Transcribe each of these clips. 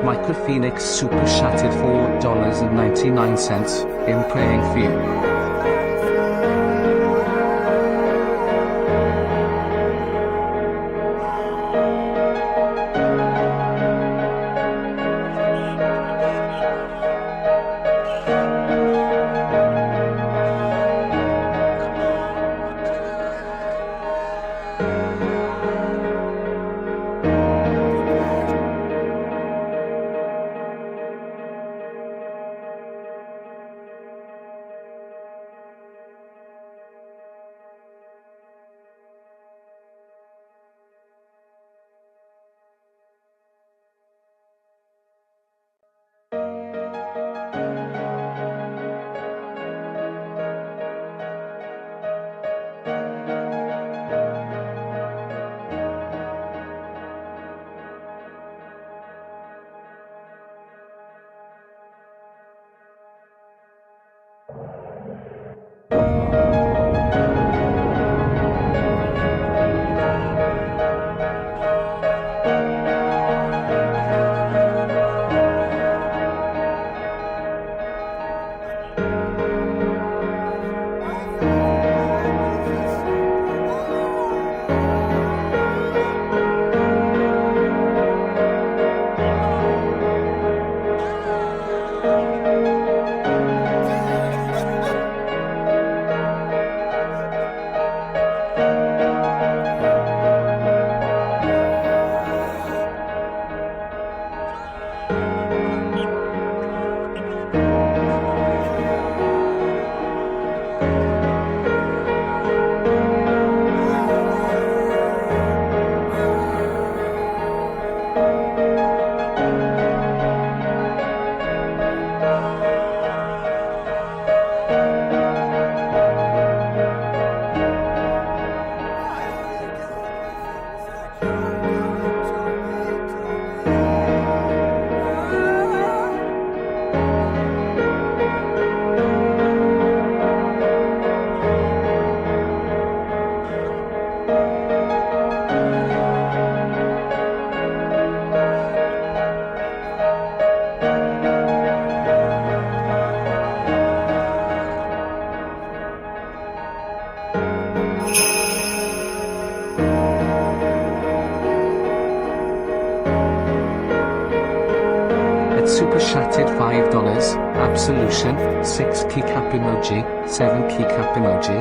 Micro Phoenix Super Shattered $4.99 in praying for you. Super Shattered $5, Absolution, 6 keycap emoji, 7 keycap emoji.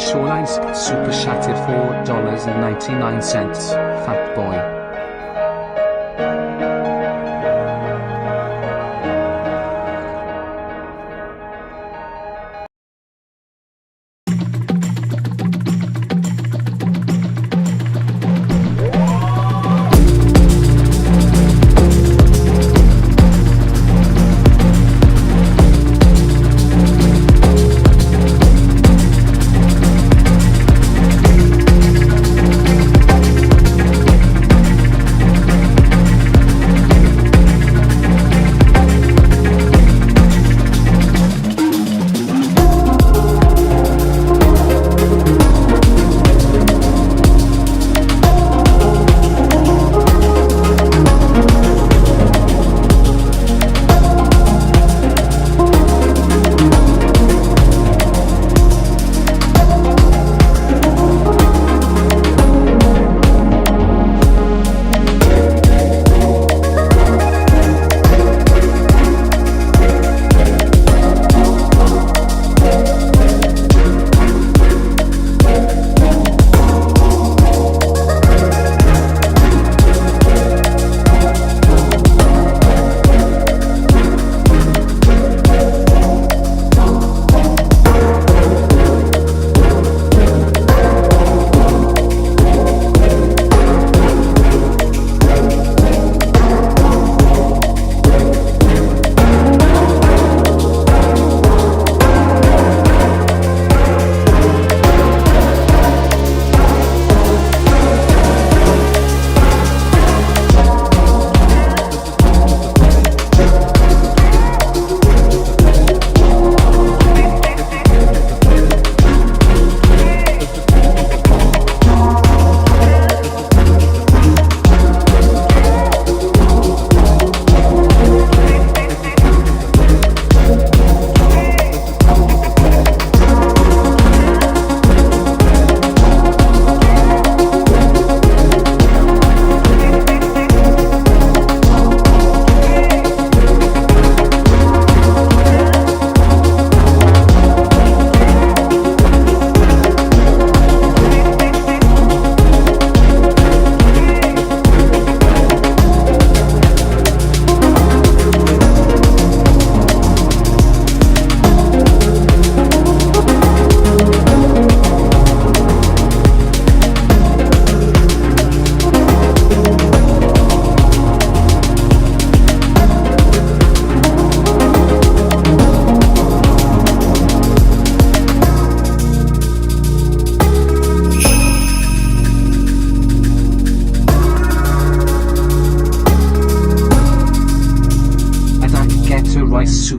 Shorelinsk Super Shattered $4.99. Fat Boy.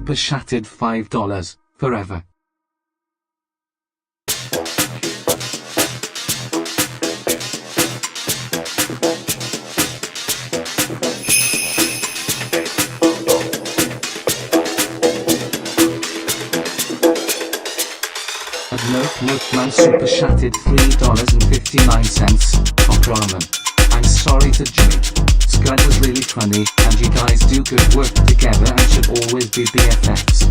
Super Shattered $5 forever. Milkman Super Shattered $3.59. Top ramen. I'm sorry to drink. Scud was really funny, and you guys do good work together and should always be BFFs.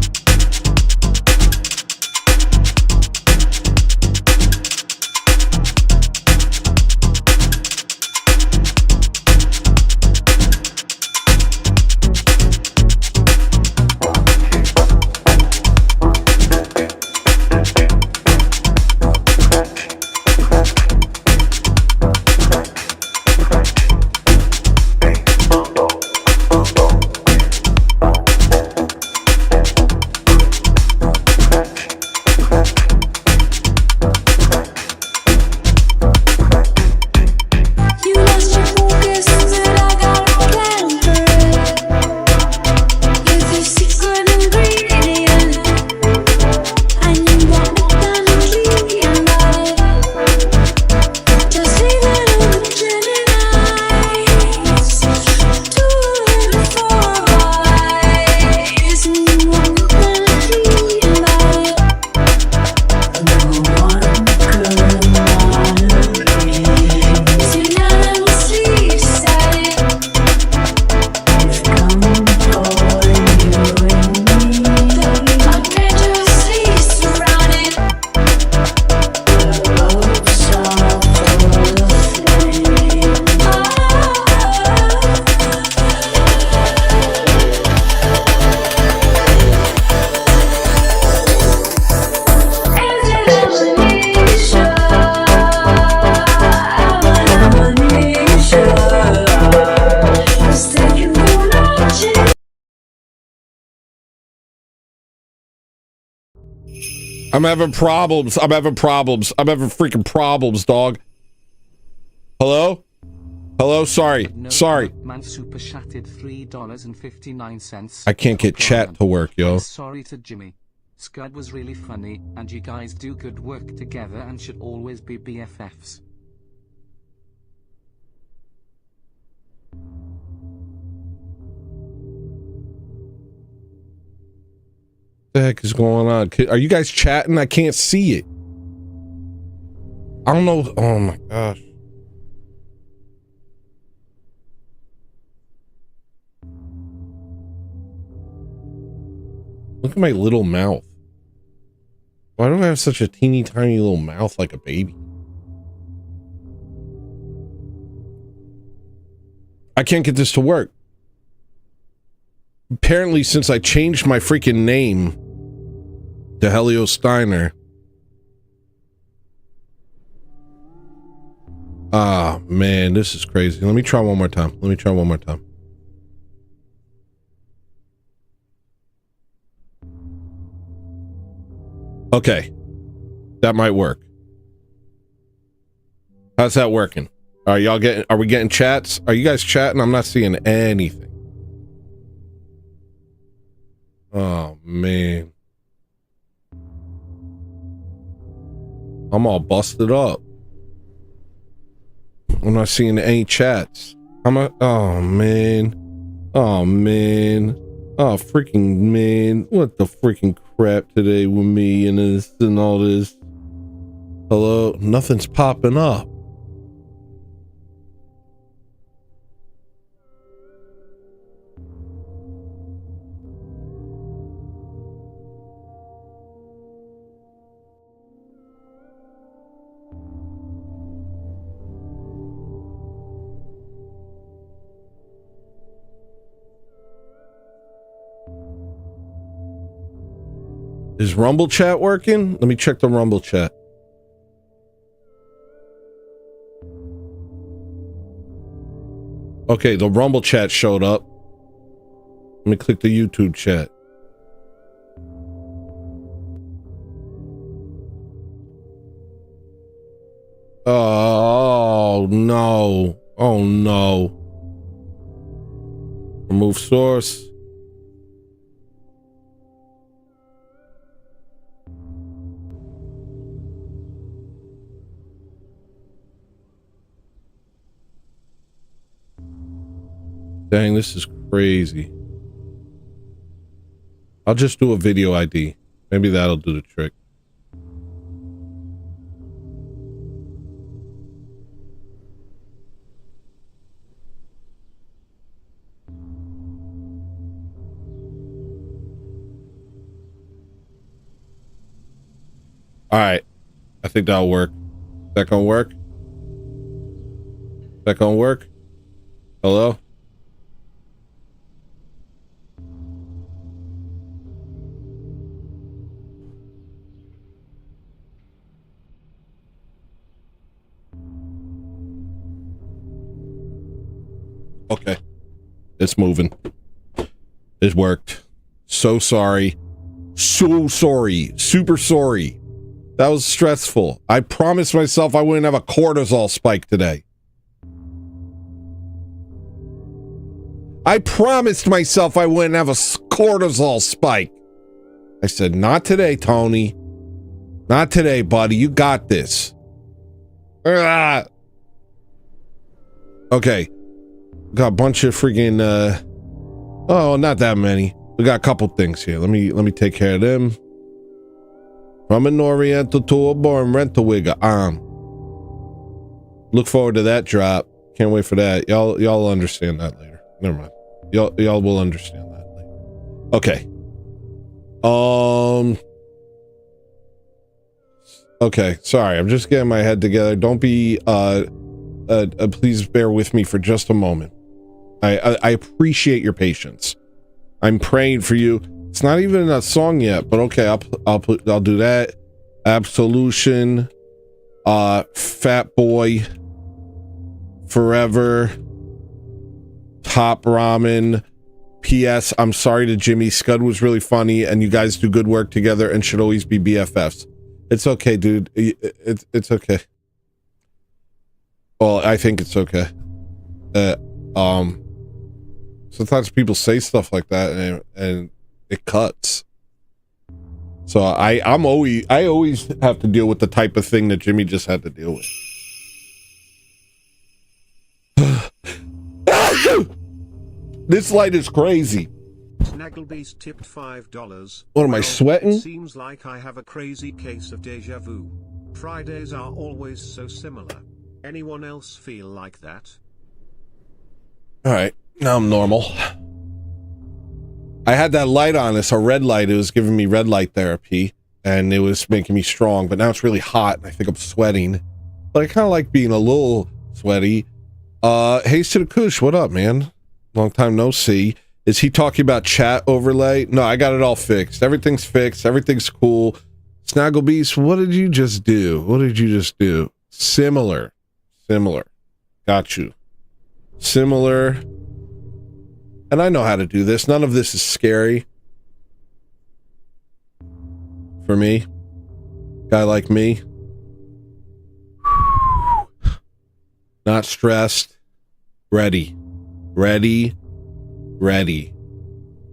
I'm having problems. I'm having freaking problems, dog. Hello? Hello? Sorry. Sorry. Man super chatted $3.59. I can't get chat to work, yo. I'm sorry to Jimmy. Scud was really funny, and you guys do good work together and should always be BFFs. What the heck is going on? Are you guys chatting? I can't see it. I don't know. Oh my gosh. Look at my little mouth. Why do I have such a teeny tiny little mouth like a baby? I can't get this to work. Apparently, since I changed my freaking name to Helio Steiner. Ah, man, this is crazy. Let me try one more time. Okay. That might work. How's that working? Are we getting chats? Are you guys chatting? I'm not seeing anything. Oh, man. I'm all busted up. I'm not seeing any chats. Oh, man. Oh, man. Oh, freaking man. What the freaking crap today with me and this and all this? Hello? Nothing's popping up. Is Rumble chat working? Let me check the Rumble chat. Okay, the Rumble chat showed up. Let me click the YouTube chat. Oh no. Oh no. Remove source. Dang, this is crazy. I'll just do a video ID. Maybe that'll do the trick. All right. I think that'll work. That gonna work? That gonna work? Hello? Okay. It's moving. It worked. So sorry. So sorry. Super sorry. That was stressful. I promised myself I wouldn't have a cortisol spike today. I promised myself I wouldn't have a cortisol spike. I said, not today, Tony. Not today, buddy. You got this. Okay. Got a bunch of freaking oh, not that many. We got a couple things here. Let me take care of them. From an Oriental to a born rental wigger. Look forward to that drop. Can't wait for that. Y'all understand that later. Never mind. Y'all will understand that later. Okay. Okay, sorry. I'm just getting my head together. Don't be please bear with me for just a moment. I appreciate your patience. I'm praying for you. It's not even a song yet, but okay, I'll do that. Absolution, Fat Boy, Forever, Top Ramen. P.S. I'm sorry to Jimmy. Scud was really funny, and you guys do good work together and should always be BFFs. It's okay, dude. It's okay. Well, I think it's okay. Sometimes people say stuff like that and it cuts. So I always have to deal with the type of thing that Jimmy just had to deal with. This light is crazy. Snagglebeast tipped $5. What am I sweating? Seems like I have a crazy case of deja vu. Fridays are always so similar. Anyone else feel like that? All right, now I'm normal. I had that light on. It's a red light. It was giving me red light therapy, and it was making me strong. But now it's really hot, and I think I'm sweating. But I kind of like being a little sweaty. Haze to the Kush, what up, man? Long time no see. Is he talking about chat overlay? No, I got it all fixed. Everything's fixed. Everything's cool. Snagglebeast, what did you just do? What did you just do? Similar. Got you. Similar. And I know how to do this. None of this is scary. For me. Guy like me. Not stressed. Ready.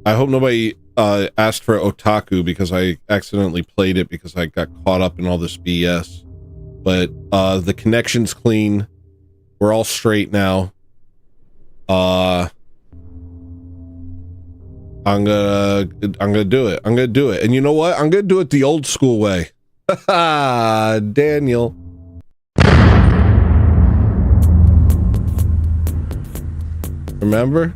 I hope nobody asked for Otaku because I accidentally played it because I got caught up in all this BS. But the connection's clean. We're all straight now. I'm gonna do it. And you know what? I'm gonna do it the old school way. Daniel. Remember?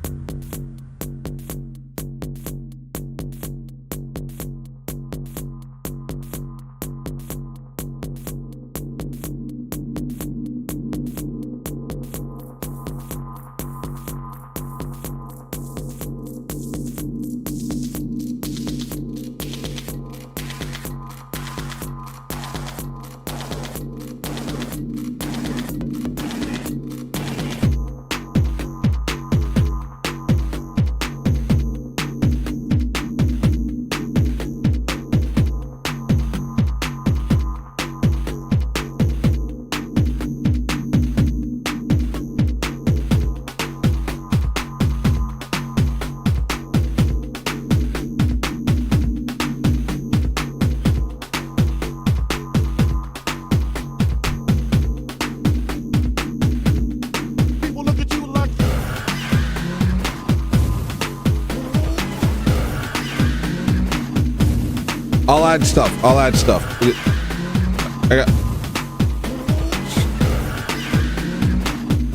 I'll add stuff.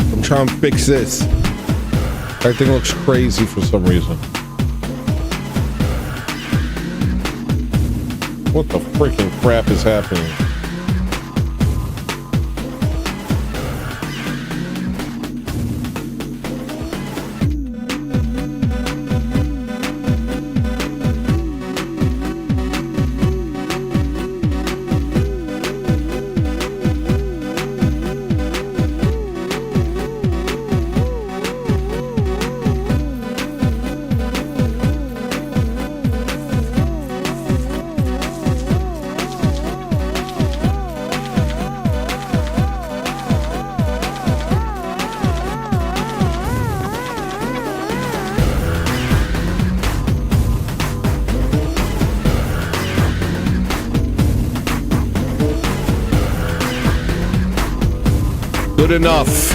I'm trying to fix this. Everything looks crazy for some reason. What the freaking crap is happening? Good enough.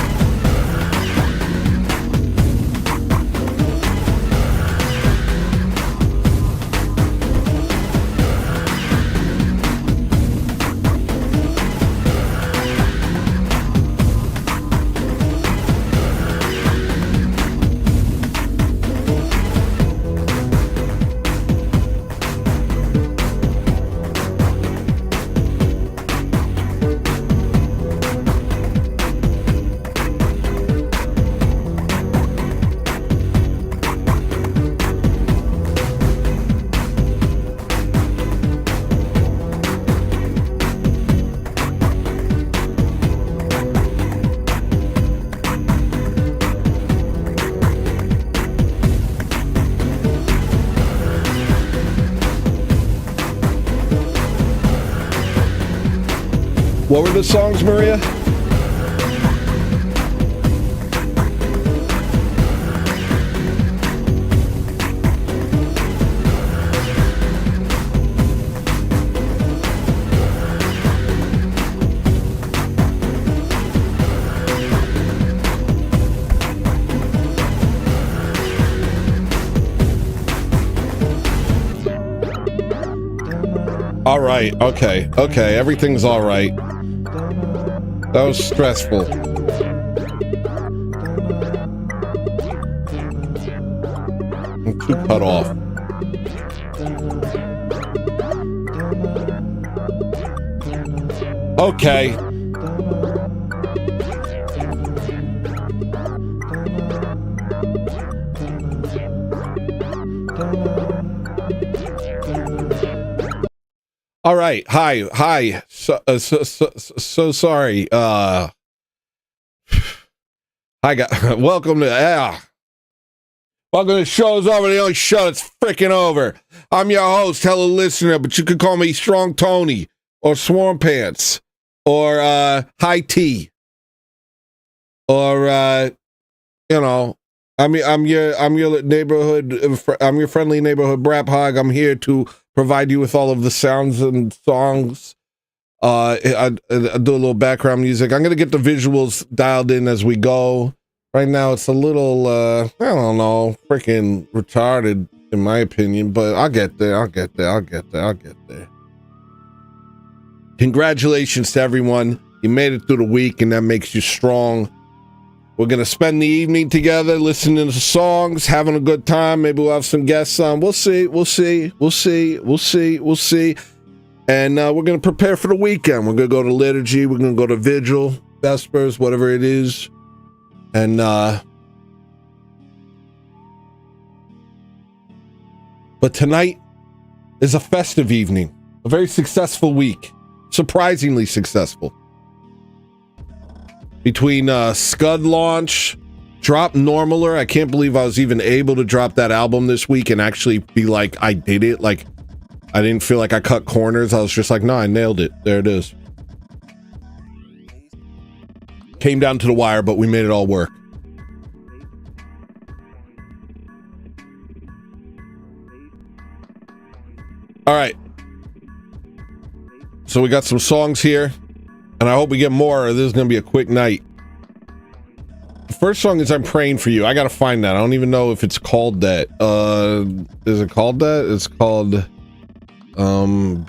What were the songs, Maria? All right. Okay. Okay. Everything's all right. That was stressful. I'm too cut off. Okay. All right. Hi. So sorry. Hi, guys. Welcome to welcome to Show's Over, the only show that's freaking over. I'm your host, hello listener, but you can call me Strong Tony or Swarm Pants or High Tea or you know, I'm your neighborhood, I'm your friendly neighborhood Brap Hog. I'm here to provide you with all of the sounds and songs. I do a little background music. I'm gonna get the visuals dialed in as we go. Right now it's a little I don't know, freaking retarded in my opinion, but I'll get there. Congratulations to everyone. You made it through the week and that makes you strong. We're gonna spend the evening together, listening to songs, having a good time. Maybe we'll have some guests on. We'll see. And we're gonna prepare for the weekend. We're gonna go to liturgy. We're gonna go to vigil, vespers, whatever it is. And but tonight is a festive evening, a very successful week, surprisingly successful. Between Scud launch, drop Normaler. I can't believe I was even able to drop that album this week and actually be like, I did it. Like, I didn't feel like I cut corners. I was just like, no, I nailed it. There it is. Came down to the wire, but we made it all work. All right. So we got some songs here. And I hope we get more, or this is going to be a quick night. The first song is I'm Praying For You. I got to find that. I don't even know if it's called that. Is it called that? It's called... I don't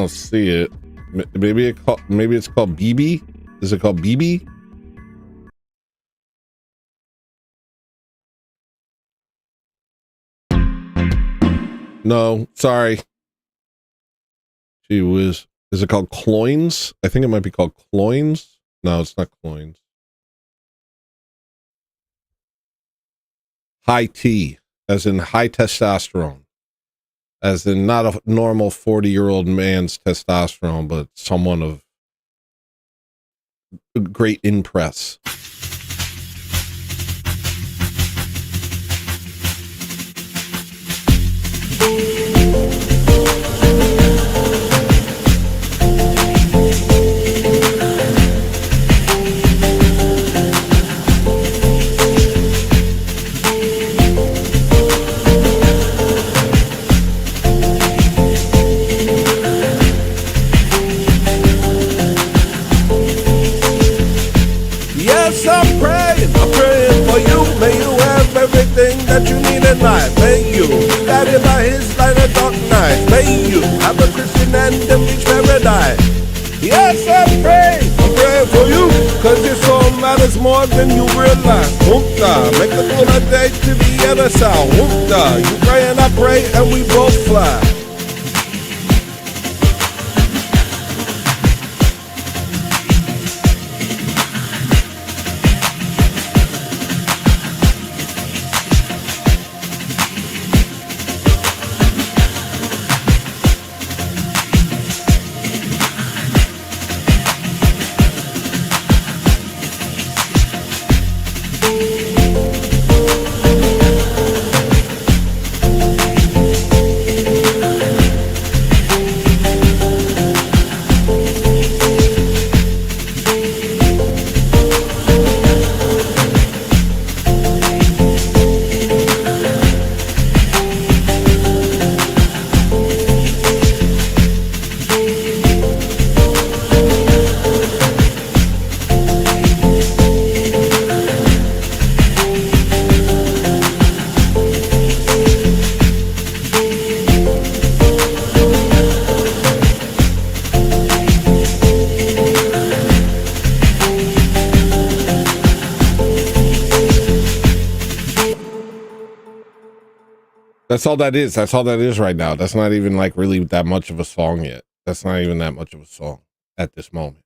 see it. Maybe it's called BB? Is it called BB? No, sorry. Gee whiz. Is it called Cloynes? I think it might be called Cloynes. No, it's not Cloynes. High T, as in high testosterone. As in not a normal 40-year-old man's testosterone, but someone of great impress. That you need in life, may you be guided by his light of dark night. May you have a Christian and reach paradise. Yes, I'm praying for you, cause your soul matters more than you realize. Whoop-da, make a good day to the other side. Whoop-da, you pray and I pray and we both fly. That's all that is. That's all that is right now. That's not even like really that much of a song yet. That's not even that much of a song at this moment.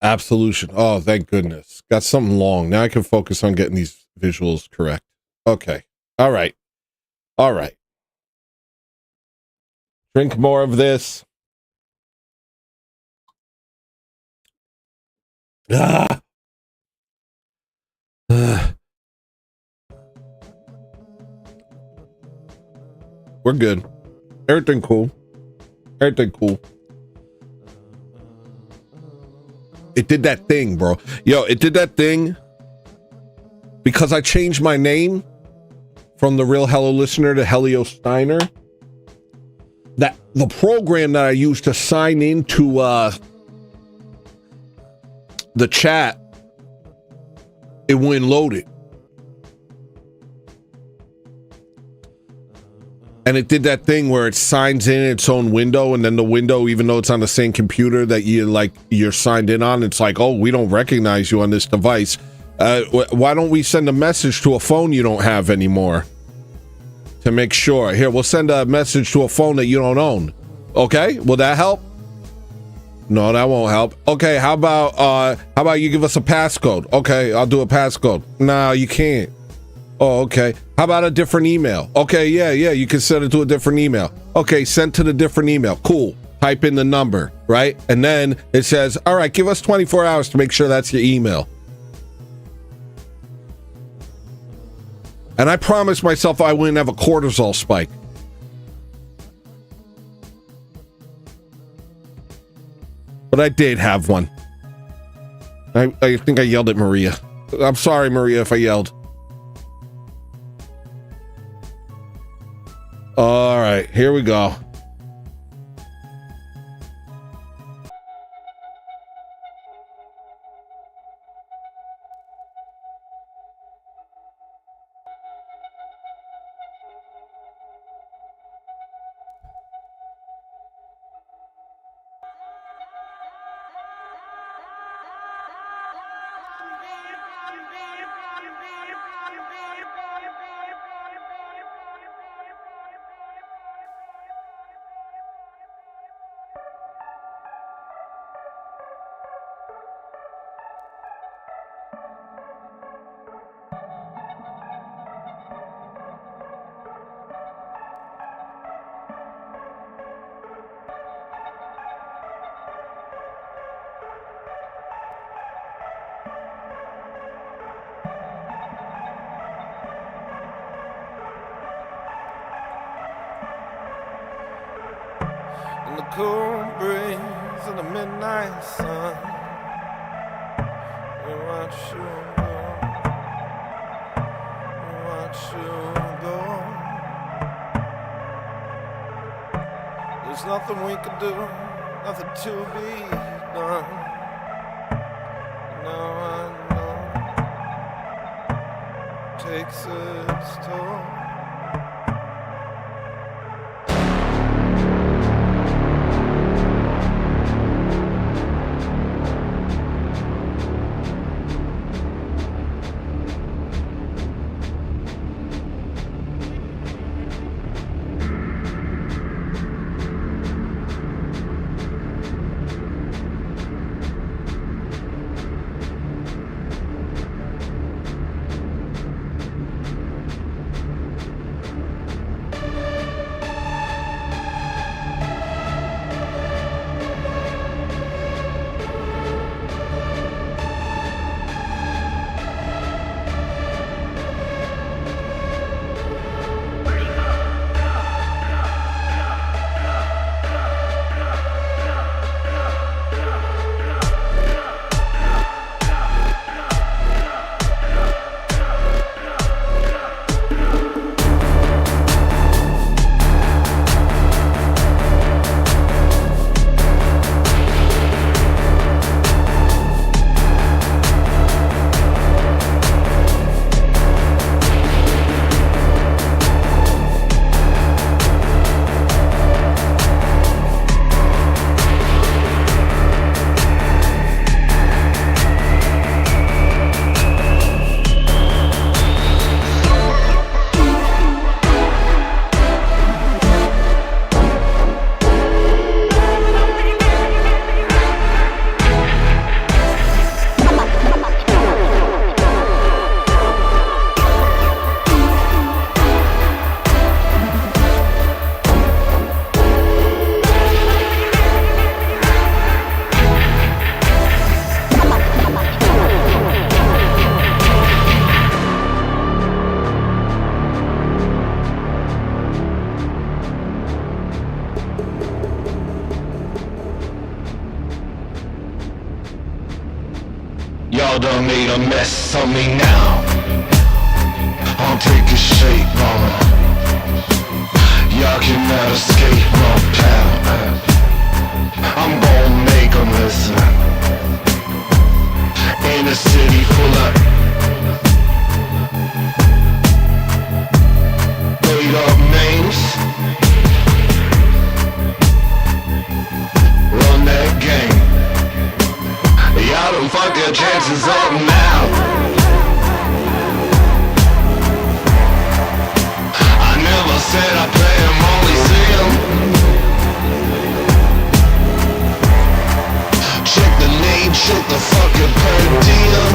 Absolution. Oh, thank goodness. Got something long. Now I can focus on getting these visuals correct. Okay. All right. All right. Drink more of this. Ah. We're good. Everything cool. Everything cool. It did that thing, bro. Yo, it did that thing because I changed my name from the Real Hello Listener to Helio Steiner. That the program that I used to sign into the chat, it wouldn't load it. And it did that thing where it signs in its own window, and then the window, even though it's on the same computer that you're signed in on, it's like, oh, we don't recognize you on this device. Why don't we send a message to a phone you don't have anymore to make sure? Here, we'll send a message to a phone that you don't own. Okay, will that help? No, that won't help. Okay, how about you give us a passcode? Okay, I'll do a passcode. No, you can't. Oh, okay. How about a different email? Okay, yeah, you can send it to a different email. Okay, send to the different email. Cool. Type in the number, right? And then it says, all right, give us 24 hours to make sure that's your email. And I promised myself I wouldn't have a cortisol spike. But I did have one. I think I yelled at Maria. I'm sorry, Maria, if I yelled. All right, here we go. In the cool breeze of the midnight sun, we watch you go, we watch you go. There's nothing we can do, nothing to be done. Now I know takes its toll. Y'all done made a mess of me now. I'll take a shape, mama. Y'all cannot escape my path. I'm gon' make 'em listen. In a city full of made up names. Run that game. Y'all done fucked your chances up now. I never said I play 'em, only see 'em. Check the name, check the fucking per diem.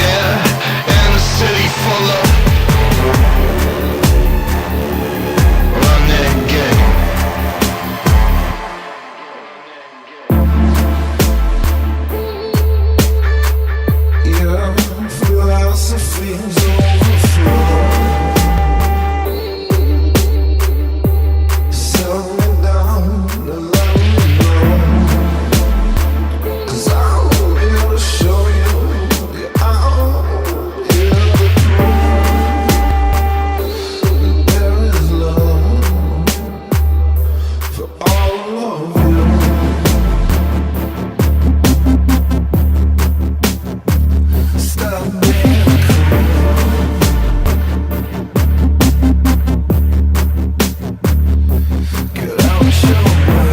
Yeah, in a city full of run that game. Yeah, philosophy's overflow. Sell me down to let me know. 'Cause I'm here to show you, yeah, I'm here to prove that there is love for all of you. Stop being get out your way.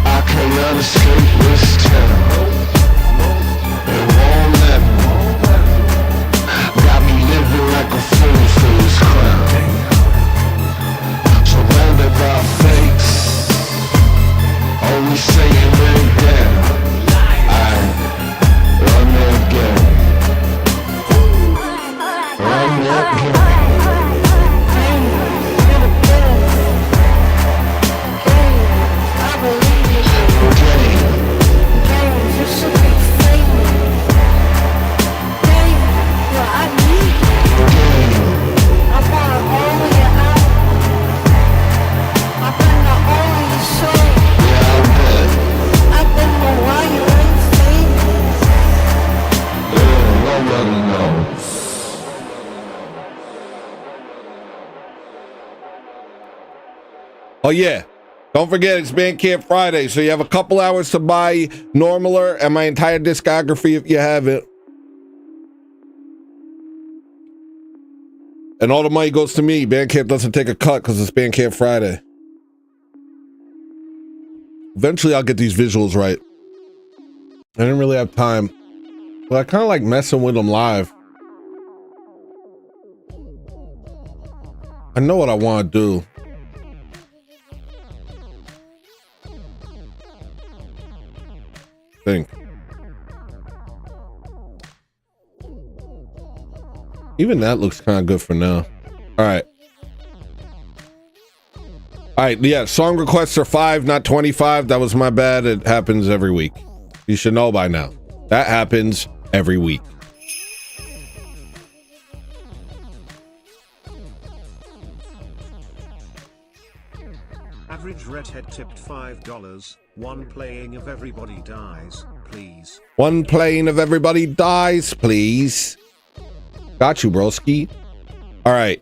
I cannot escape this town. It won't let me. Got me living like a fool for this crown. Surrounded by fakes, always saying they're down. I run that game. Run that game. Oh yeah, don't forget it's Bandcamp Friday, so you have a couple hours to buy Normaler and my entire discography if you have it. And all the money goes to me. Bandcamp doesn't take a cut because it's Bandcamp Friday. Eventually I'll get these visuals right. I didn't really have time, but I kind of like messing with them live. I know what I want to do. Think. Even that looks kind of good for now. All right. All right. Yeah. Song requests are 5, not 25. That was my bad. It happens every week. You should know by now. That happens every week. Average redhead tipped $5. One playing of Everybody Dies, please. One plane of Everybody Dies, please. Got you, broski. All right.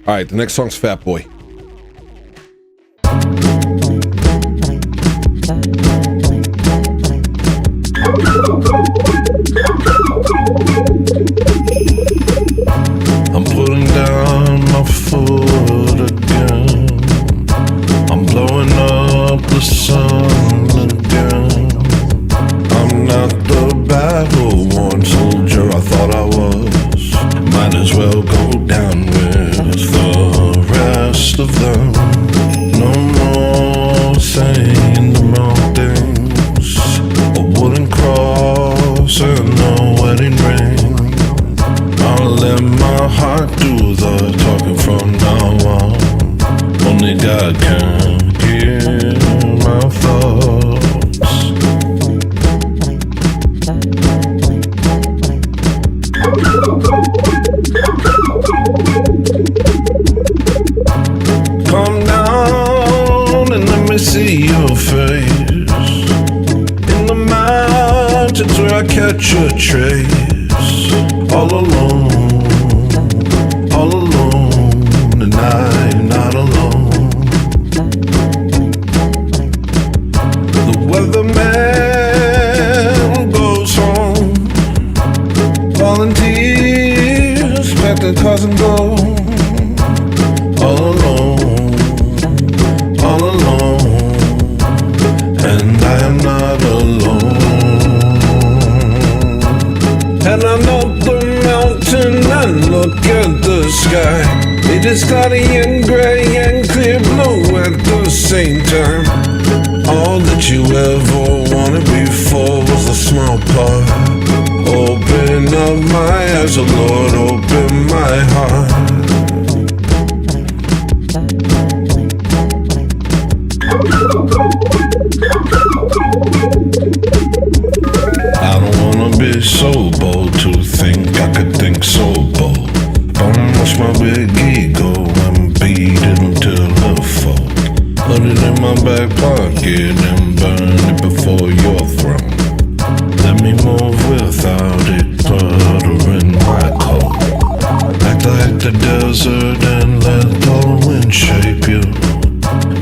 All right, the next song's Fat Boy. my heart do the talking from now on. Only God can hear my thoughts. Come down and let me see your face in the mountains where I catch a trace. All alone, and I'm not alone. The weatherman goes home. Volunteers pack their cars and go. All alone, and I am not alone. And I'm up the mountain and look at the sky. It is cloudy and gray and clear blue at the same time. All that you ever wanted before was a small part. Open up my eyes, oh Lord, open my heart. I don't wanna be so bold to think I could think so bold. Almost my big ego and beat it until it fall. Put it in my back pocket and burn it before your throne. Let me move without it cluttering my coat. Act like the desert and let the wind shape you.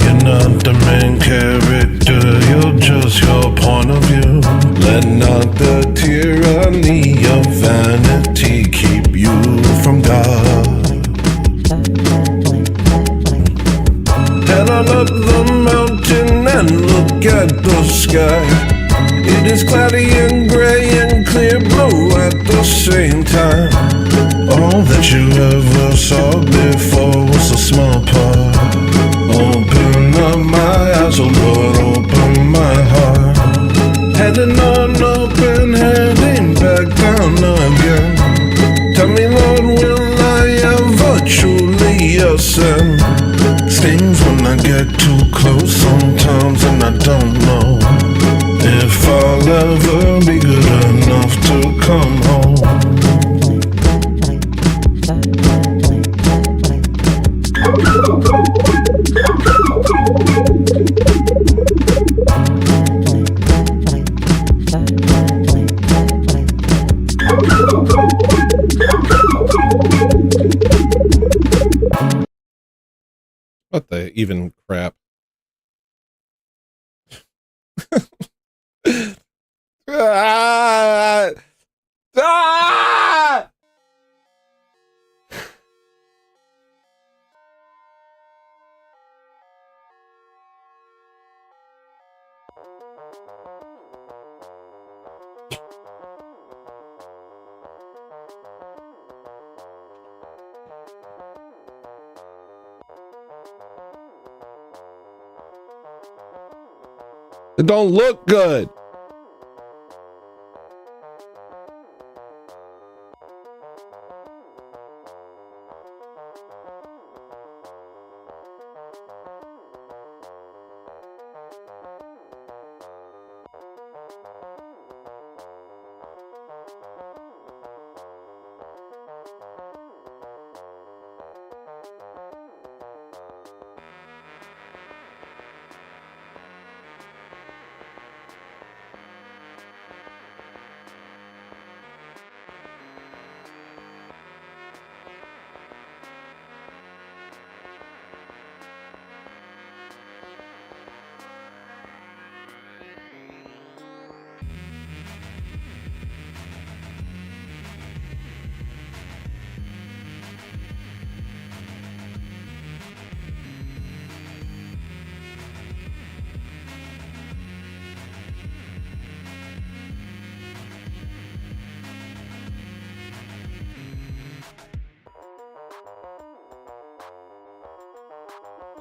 You're not the main character, you're just your point of view. Let not the tyranny of vanity keep you from God. Head on up the mountain and look at the sky. It is cloudy and gray and clear blue at the same time. All that you ever saw before was a small part. Open up my eyes, oh Lord, open my heart. Heading on up and heading back down again. Tell me, Lord, will I ever truly ascend? Stings when I get too close sometimes, and I don't know if I'll ever be good enough to come home. What the even crap? Ah! Ah! It don't look good.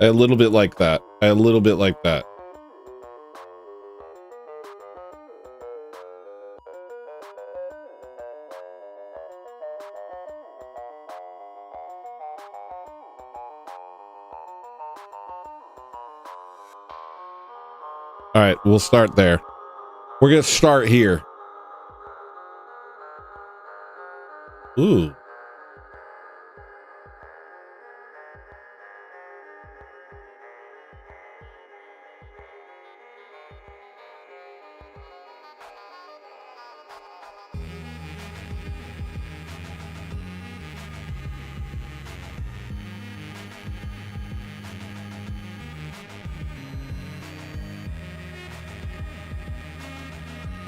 A little bit like that. A little bit like that. All right, we'll start there. We're gonna start here. Ooh.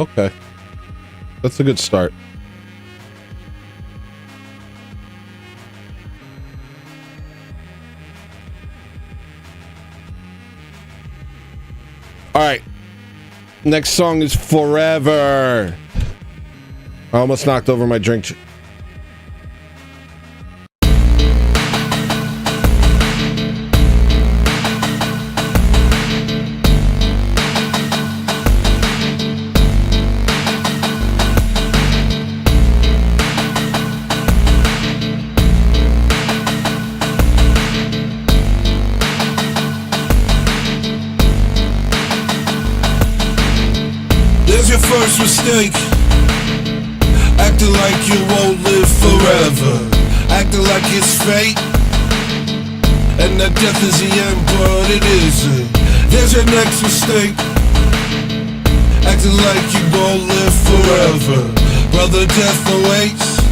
Okay. That's a good start. All right. Next song is Forever. I almost knocked over my drink. There's your first mistake. Acting like you won't live forever. Acting like it's fate. And that death is the end, but it isn't. There's your next mistake. Acting like you gon' live forever. Brother, death awaits.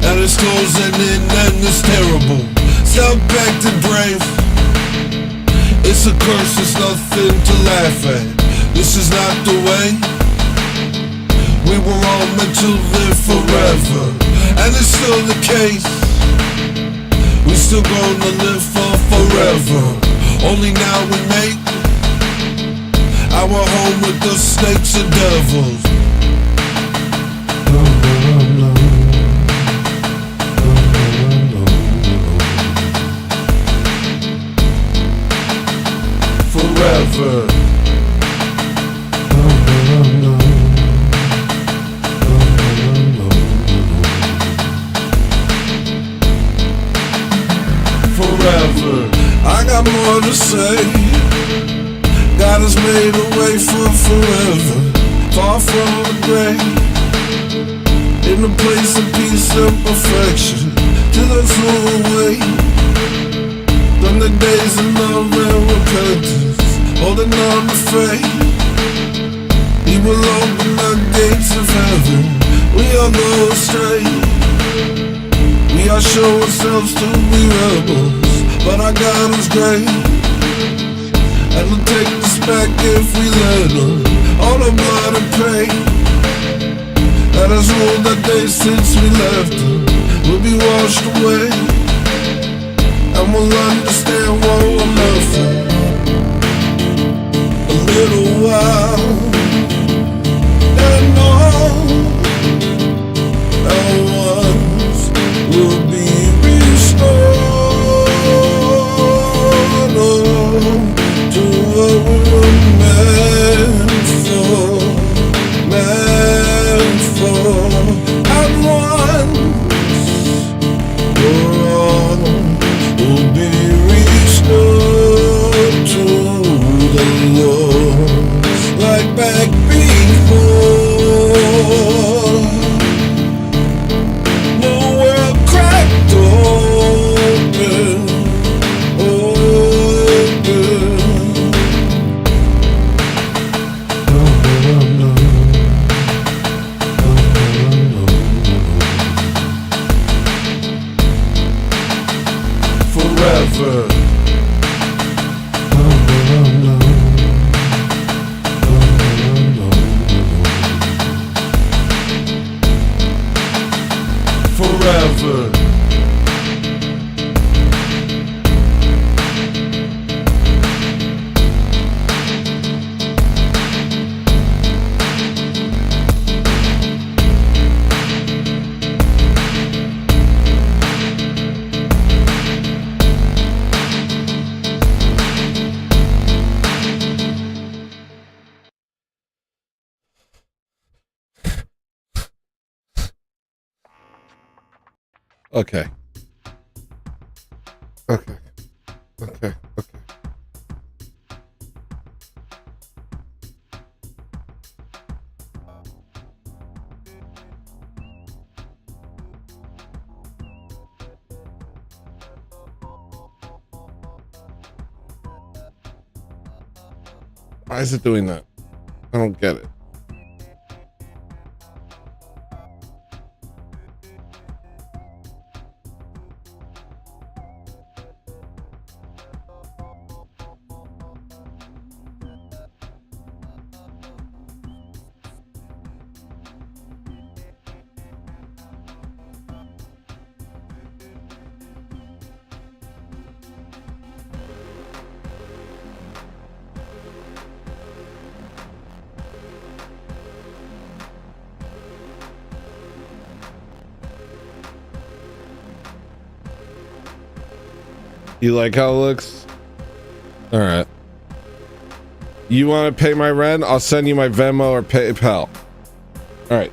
And it's closing in and it's terrible. Step back to brave. It's a curse, it's nothing to laugh at. This is not the way. We were all meant to live forever, and it's still the case. We still gonna live for forever. Only now we make our home with the snakes and devils. Forever. Forever. I got more to say. God has made a way for forever. Far from the grave. In a place of peace and perfection. To the true way. From the days of love and repentance. Holding on to faith. He will open the gates of heaven. We all go astray. We all show ourselves to be rebels, but our God is great, and He'll take us back if we let Him. All the blood and pain that has ruled the day since we left Him will be washed away, and we'll understand what we're meant for. A little while, and all at once will be restored to what we were meant for. At once, for all will be restored to the Lord, like back before. Forever. Forever. Okay. Okay. Okay. Okay. Why is it doing that? I don't get it. You like how it looks? All right. You want to pay my rent? I'll send you my Venmo or PayPal. All right.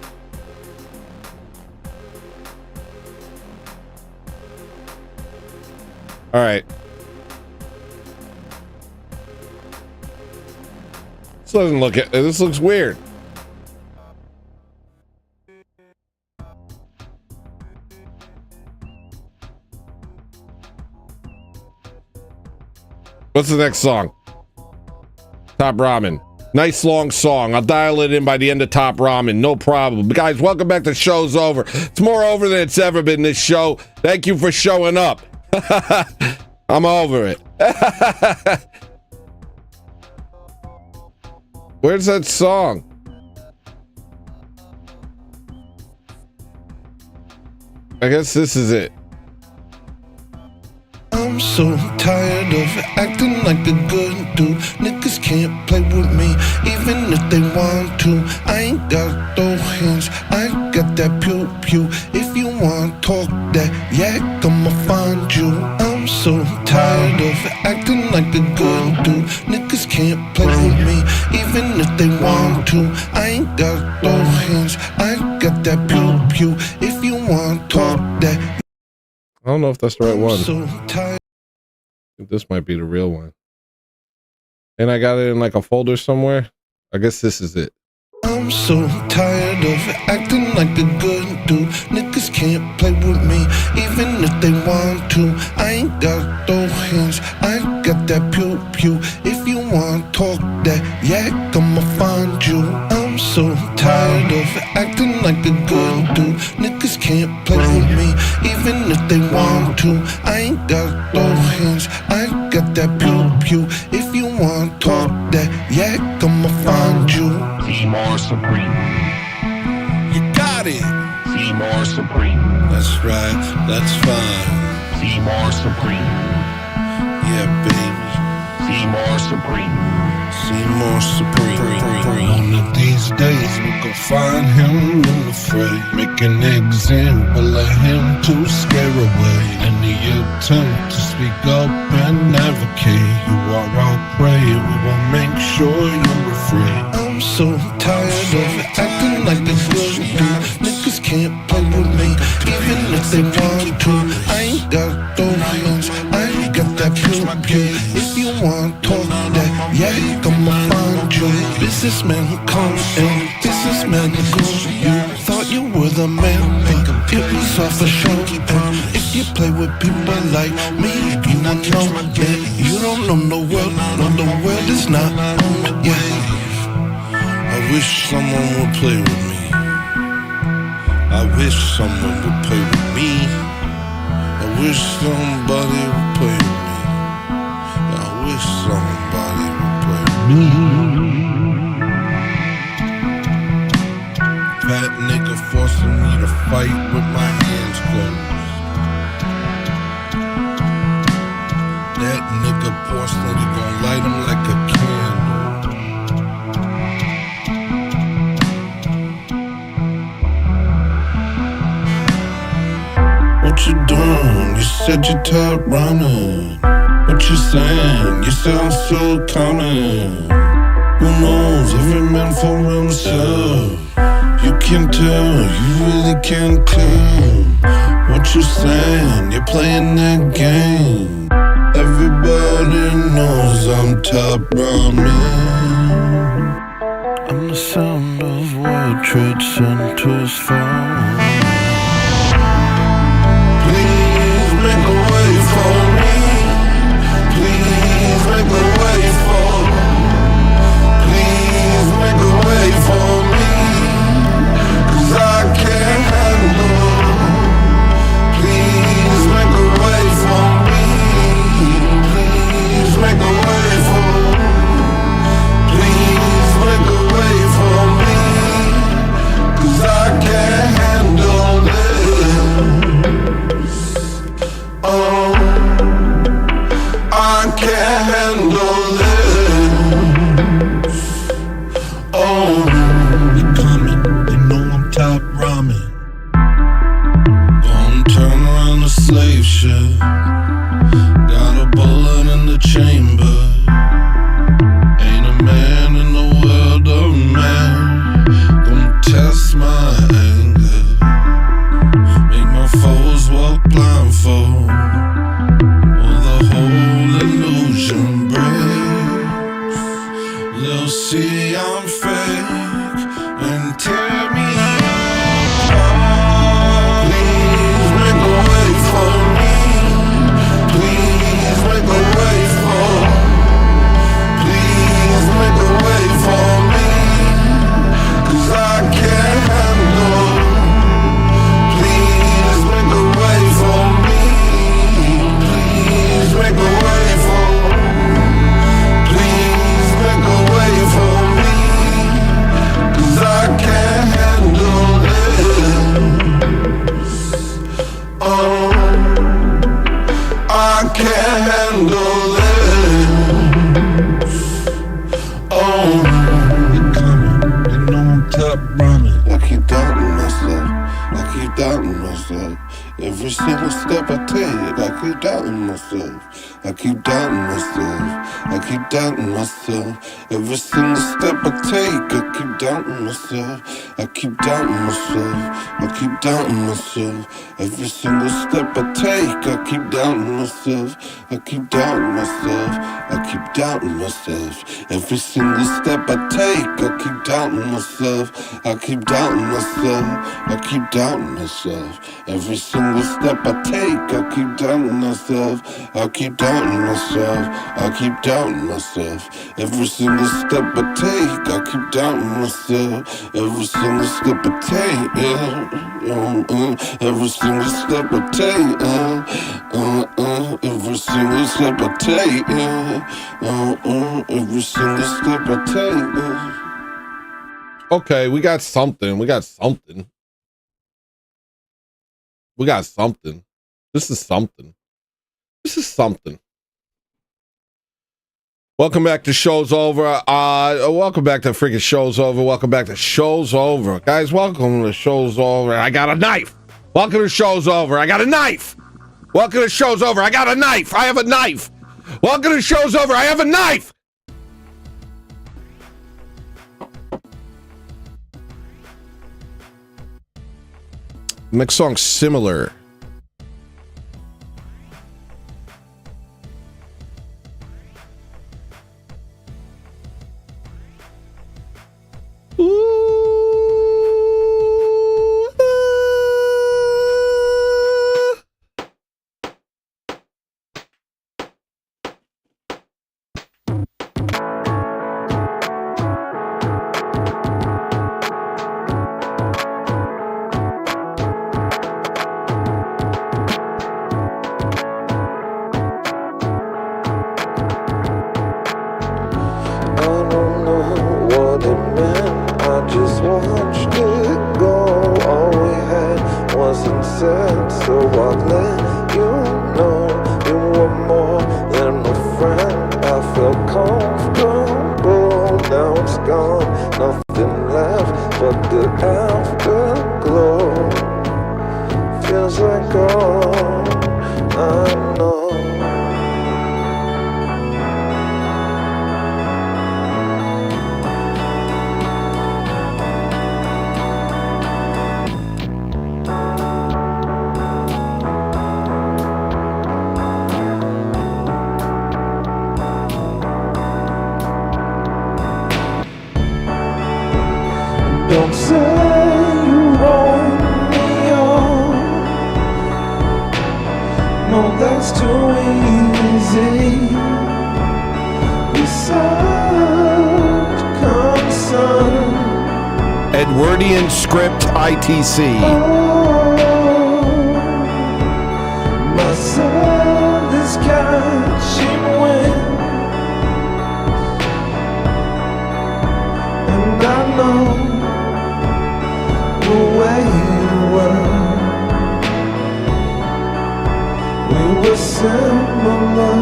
All right. This doesn't look it. This looks weird. What's the next song? Top Ramen. Nice long song. I'll dial it in by the end of Top Ramen. No problem. Guys, welcome back to Show's Over. It's more over than it's ever been, this show. Thank you for showing up. I'm over it. Where's that song? I guess this is it. I'm so tired of acting like a good dude. Niggas can't play with me, even if they want to. I ain't got those hands, I got that pew pew. If you want talk that yak, I'ma find you. I'm so tired of acting like a good dude. Niggas can't play with me, even if they want to. I ain't got those hands, I got that pew pew. If you want talk that. I don't know if that's the right one. So tired. I think this might be the real one. And I got it in like a folder somewhere. I guess this is it. I'm so tired of acting like a good dude. Niggas can't play with me, even if they want to. I ain't got those hands, I got that pew pew. If you want talk that yak, I'ma find you. I'm so tired of acting like a good dude. Niggas can't play with me, even if they want to. I ain't got those hands, I got that pew pew. If you want talk that yak, I'ma find you. Seymour Supreme. You got it. Seymour Supreme. That's right. That's fine. Seymour Supreme. Yeah, baby. Seymour Supreme. Seymour Supreme. One of these days we gon' find him in the fray, make an example of him to scare away any attempt to speak up and advocate. You are our prey, we will make sure you're afraid. I'm so tired of acting like a good dude. Niggas can't play with me, even if they want to. I ain't got those hands, I ain't got that pew pew. If you want talk that, yeah, I'ma find you. Businessman who comes in, businessman who goes. You thought you were the man, but it was off a show. And if you play with people like me, you won't know that. You don't know the world, no, the world is not on, yeah. I wish someone would play with me. I wish someone would play with me. I wish somebody would play with me. I wish somebody would play with me. Fat nigga forcing me to fight with my hands closed. That nigga Porsche said he gon' light him like a candle. What you doing? You said you tired running. What you saying? You sound so common. Who knows? Every man for himself. You can tell, you really can't tell. What you saying? You're playing that game. Everybody knows I'm Top Ramen. I'm the sound of World Trade Center's fall. Please make a way for me. Please make a way for me. on a slave ship. Got a bullet in the chamber. Ain't a man in the world of man gonna test my anger. Make my foes walk blindfold. Or the whole illusion breaks. They'll see I'm fake and tear me apart. Please make a way for me. Please make a way for. Please make a way for me. 'Cause I can't handle. Please make a way for me. Please make a way for. Please make a way for me. 'Cause I can't handle this. Oh, I can't handle this. Oh, you're coming, you know I'm top running. I keep doubting myself, I keep doubting myself. Every single step I take, I keep doubting myself. I keep doubting myself, I keep doubting myself. Every single step I take, I keep doubting myself. I keep doubting myself, I keep doubting myself. Every single step I take, I keep doubting myself. I keep doubting myself, I keep doubting myself. Every single step I take, I keep doubting myself. I keep doubting myself, I keep doubting myself. Every single step I take, I keep doubting myself. I keep doubting myself, I keep doubting myself. Every single step I take, I keep doubting myself. Every single step I take, every single step I take, every single step I take, every single step I take. Okay, we got something. We got something. We got something. This is something. This is something. Welcome back to Show's Over. Welcome back to freaking Show's Over. Welcome back to Show's Over. Guys, welcome to Show's Over. I got a knife. Welcome to Show's Over. I got a knife. Welcome to Show's Over. I got a knife. I have a knife. Welcome to Show's Over. I have a knife. Next song's similar. Don't say you wrong me on. No, that's too easy. We such concern. Edwardian script ITC. Oh, my soul is catching wind, and I know the way we were similar.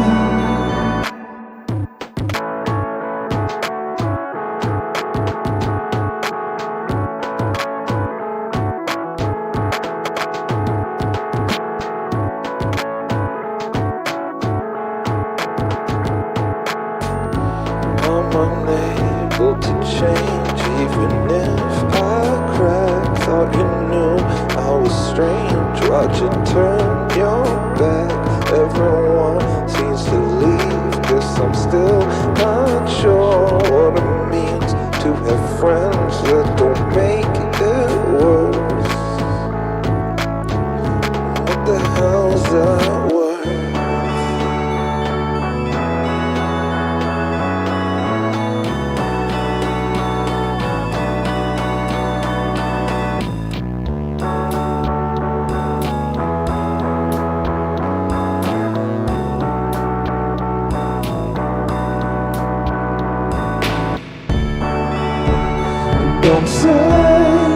watch it turn your back. Everyone seems to leave. Guess I'm still not sure what it means to have friends that don't make it worse. What the hell's that word? Don't say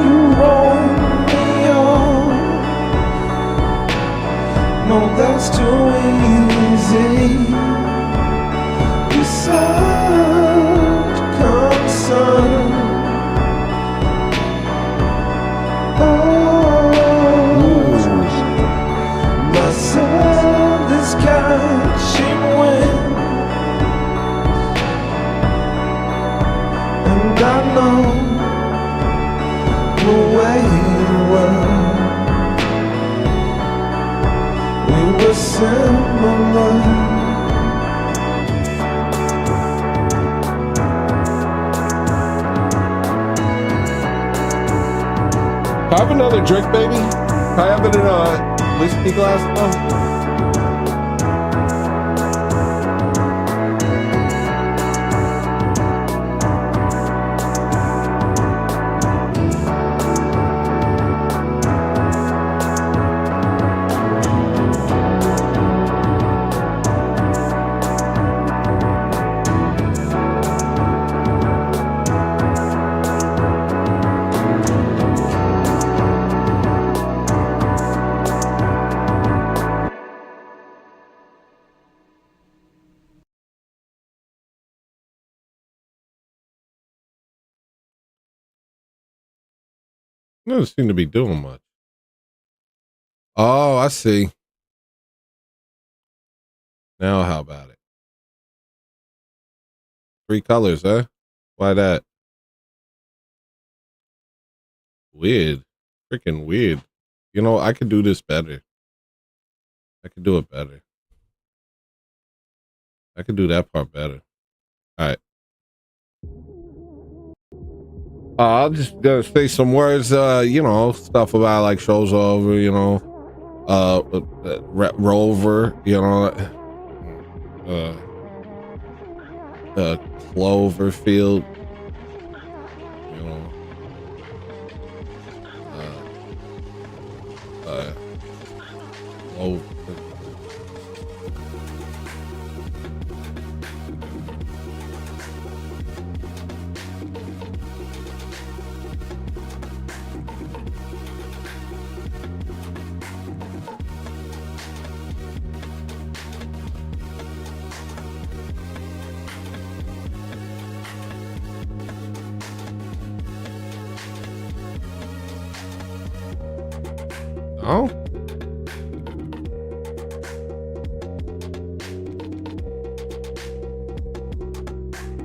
you wrong me on. No, that's too easy. You're such concern. Oh, myself this catching wind, and I know the way we were similar. Have another drink, baby. Can I have it in a whiskey glass though? Doesn't seem to be doing much. Oh, I see. Now how about it? 3 colors, huh? Why that? Weird. Freaking weird. You know, I could do this better. I could do it better. I could do that part better. All right. I'll just gonna say some words, you know, stuff about like shows over, you know, Rover, you know, Cloverfield, you know, Clover. Oh.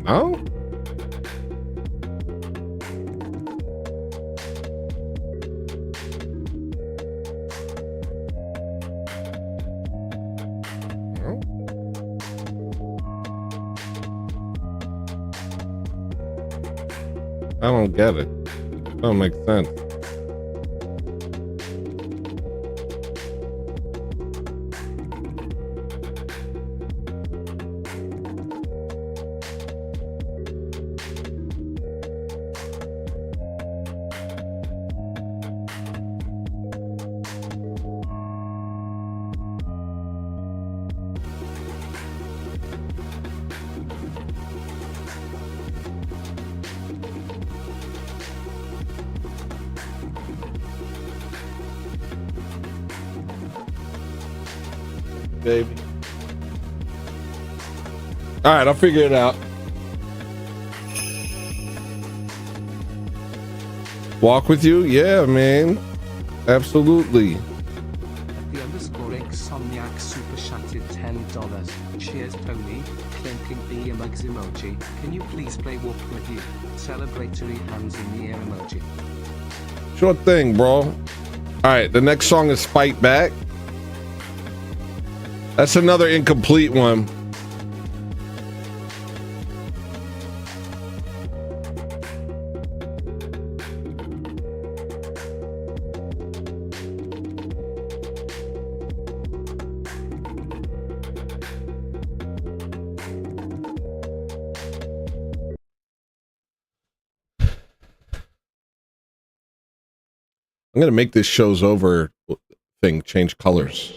No? No? I don't get it. Don't make sense. Baby. All right, I'll figure it out. Walk with you? Yeah, man. Absolutely. The underscore Insomniac super chatted $10. Cheers, Tony. Clinking the mugs emoji. Can you please play Walk with You? Celebratory hands in the air emoji. Sure thing, bro. All right, the next song is Fight Back. That's another incomplete one. I'm going to make this show's over thing change colors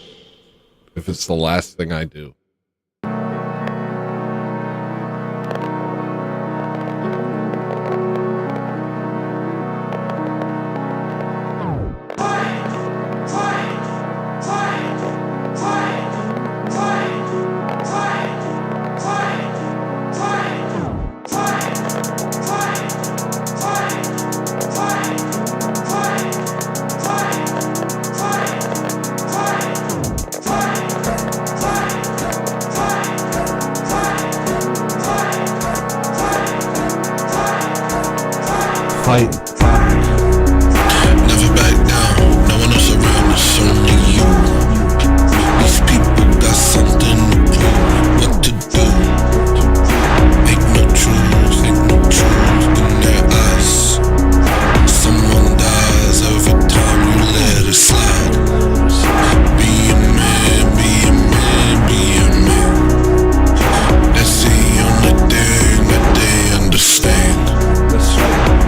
if it's the last thing I do. Fight. Never back down. No one else around us, only you. These people got something to prove. What to do? Ain't no truth in their eyes. Someone dies every time you let it slide. Be a man, be a man, be a man. That's the only thing that they understand.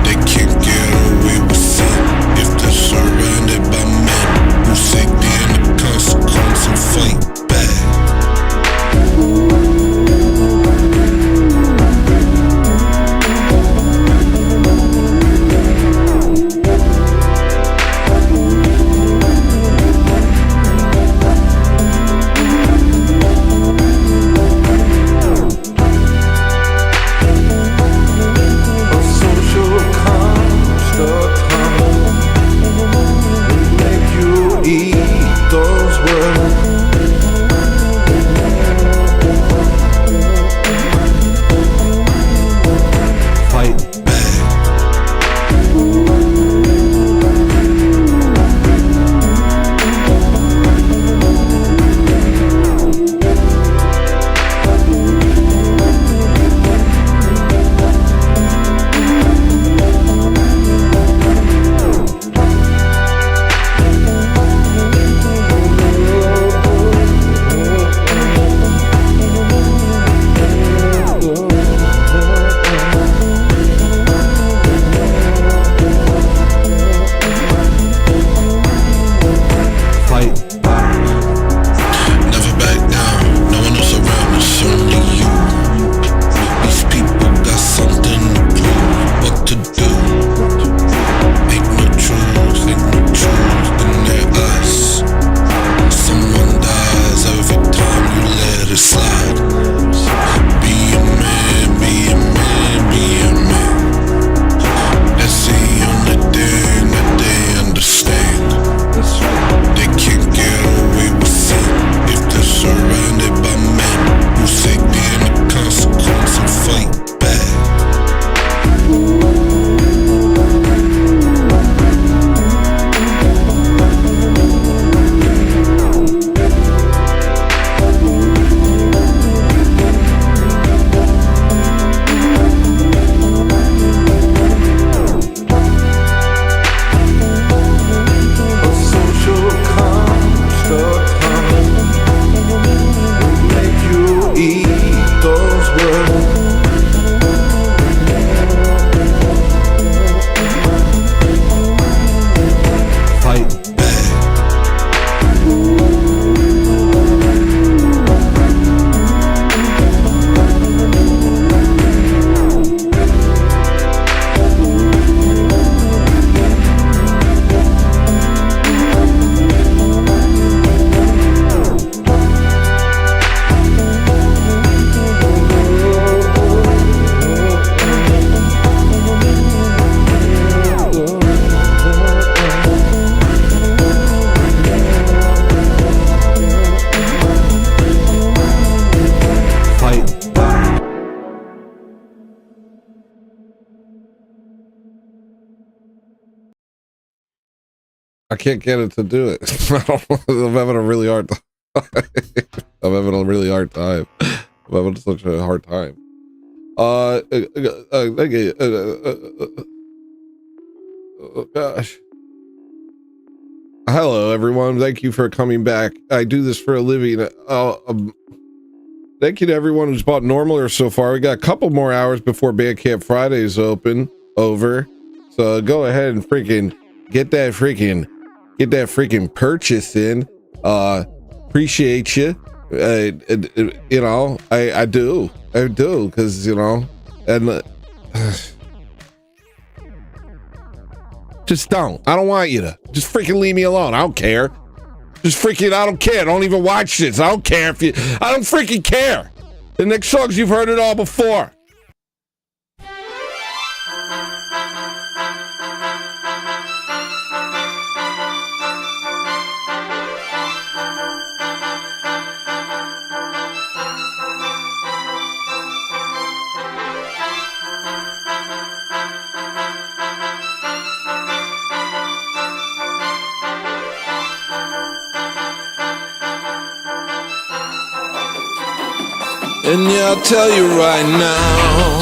They can't get I can't get it to do it. I'm having a really hard time. I'm having a really hard time. I'm having such a hard time. Oh gosh. Hello, everyone. Thank you for coming back. I do this for a living. Thank you to everyone who's bought Normaler so far. We got a couple more hours before Bandcamp Fridays over. So go ahead and freaking get that freaking purchase in. Appreciate you. You know, I do because you know, and just don't. I don't want you to just freaking leave me alone. I don't care. Just freaking, I don't care. Don't even watch this. I don't care if you. I don't freaking care. The next songs, you've heard it all before. And yeah, I'll tell you right now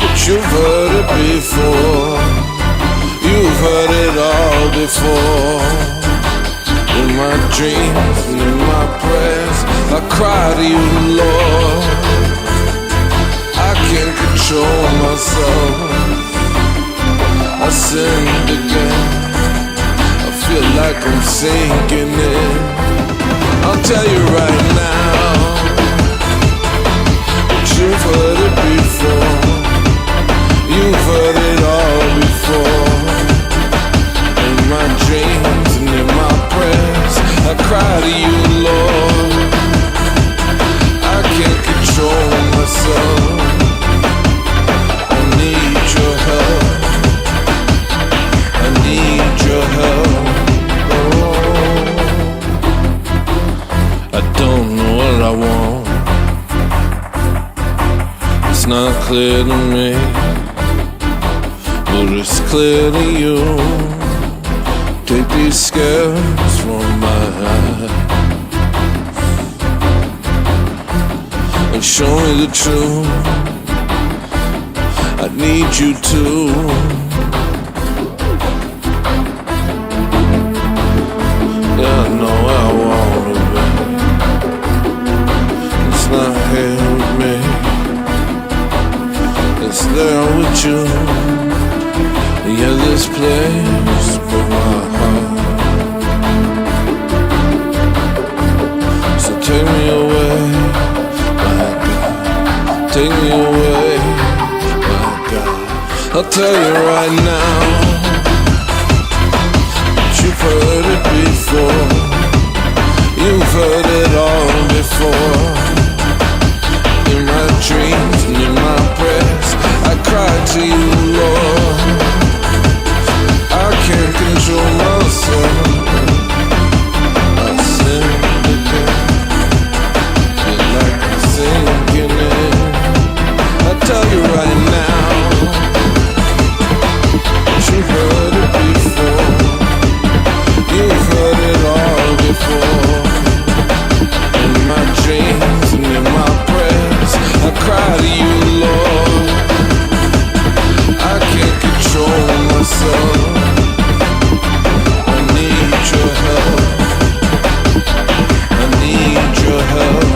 that you've heard it before. You've heard it all before. In my dreams and in my prayers, I cry to you, Lord. I can't control myself. I sinned again. I feel like I'm sinking in. I'll tell you right now, you've heard it before. You've heard it all before. In my dreams and in my prayers, I cry to you, Lord. I can't control myself. I need your help. I need your help. I don't know what I want. It's not clear to me, but it's clear to you. Take these scales from my eyes and show me the truth. I need you to. Yeah, I know where I wanna be. It's not here with me. It's there with you. Yeah, this place for my heart. So take me away, my God. Take me away, my God. I'll tell you right now, you've heard it before. You've heard it all before. In my dreams and in my prayers, I cry to you, Lord. I can't control myself. I sin again. Feel like I'm sinking in. I tell you right now, you've heard it before. You've heard it all before. In my dreams and in my prayers, I cry to you, Lord. I can't control myself. I need your help. I need your help.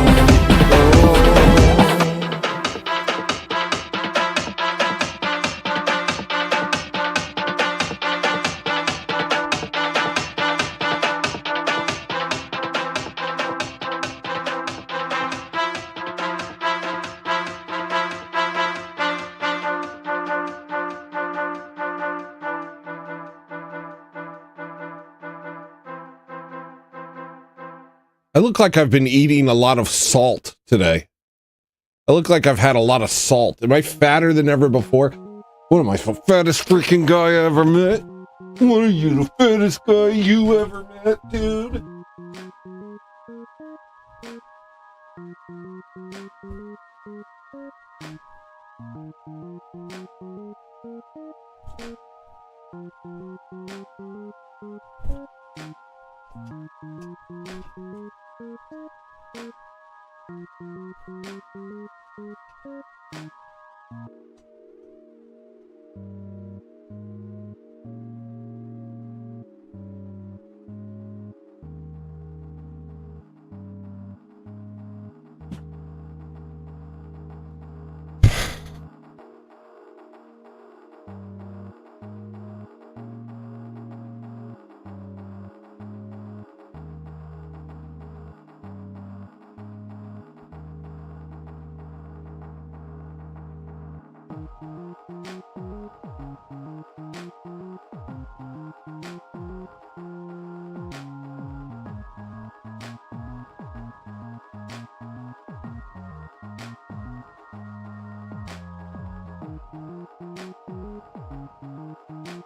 I look like I've been eating a lot of salt today. I look like I've had a lot of salt. Am I fatter than ever before? What am I, the fattest freaking guy I ever met? What are you, the fattest guy you ever met, dude?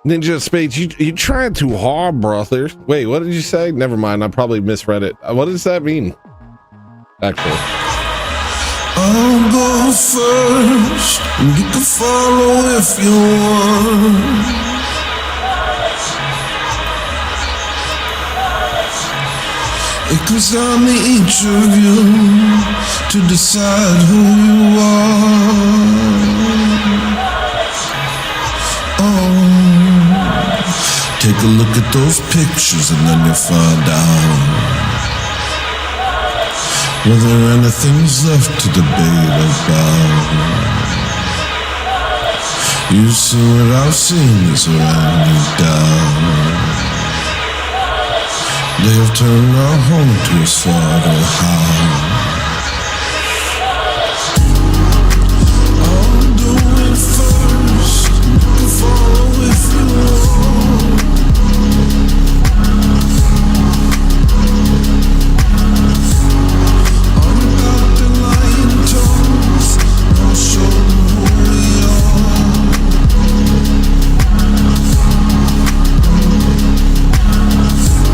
Ninja Spades, you trying too hard, brother. Wait, what did you say? Never mind, I probably misread it. What does that mean? Actually, I'll go first, and you can follow if you want. It comes down to each of you to decide who you are. Take a look at those pictures and then you'll find out whether anything's left to debate about. You see what I've seen is wearing you down. They have turned our home to a slaughterhouse. I'll do it first, you can follow if you want. I'm about the lion tongues, I'll show them who we are.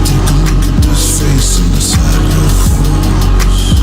Take a look at this face and decide your course.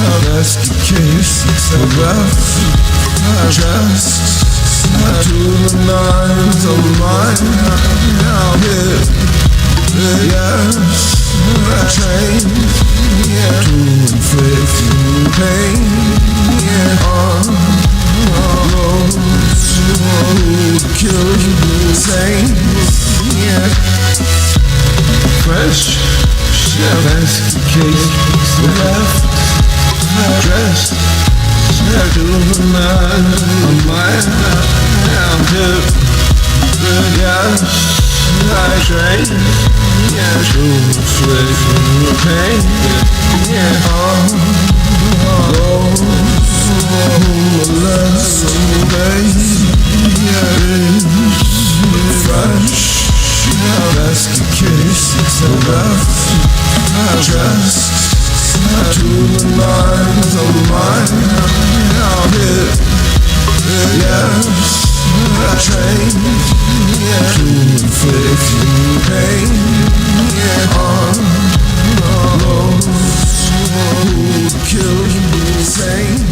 That's the case. Just to the nines of mine. Yes, train to inflict pain on those who kill you sane. Fresh, that's the case. Left, dressed to the nines of mine. Yes, I train to inflict pain on those who molest and fresh, that's the case. Left, just to the nines of mine. Yes, train to inflict pain on those who kill you sane.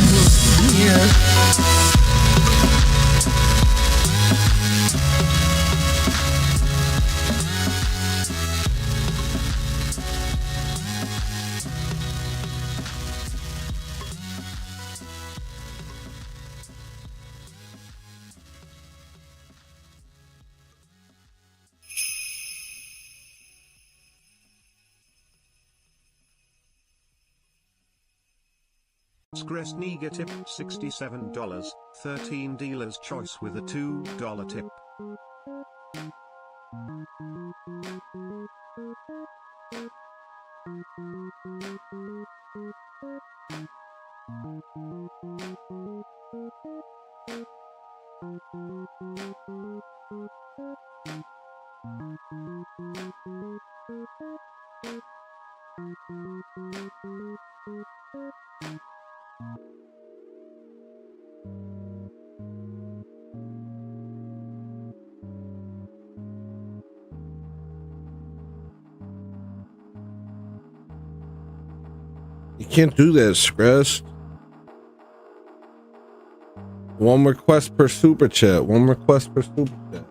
Skresniga tip $67, 13 dealer's choice with a $2 tip. You can't do that, Screst. One request per super chat. One request per super chat.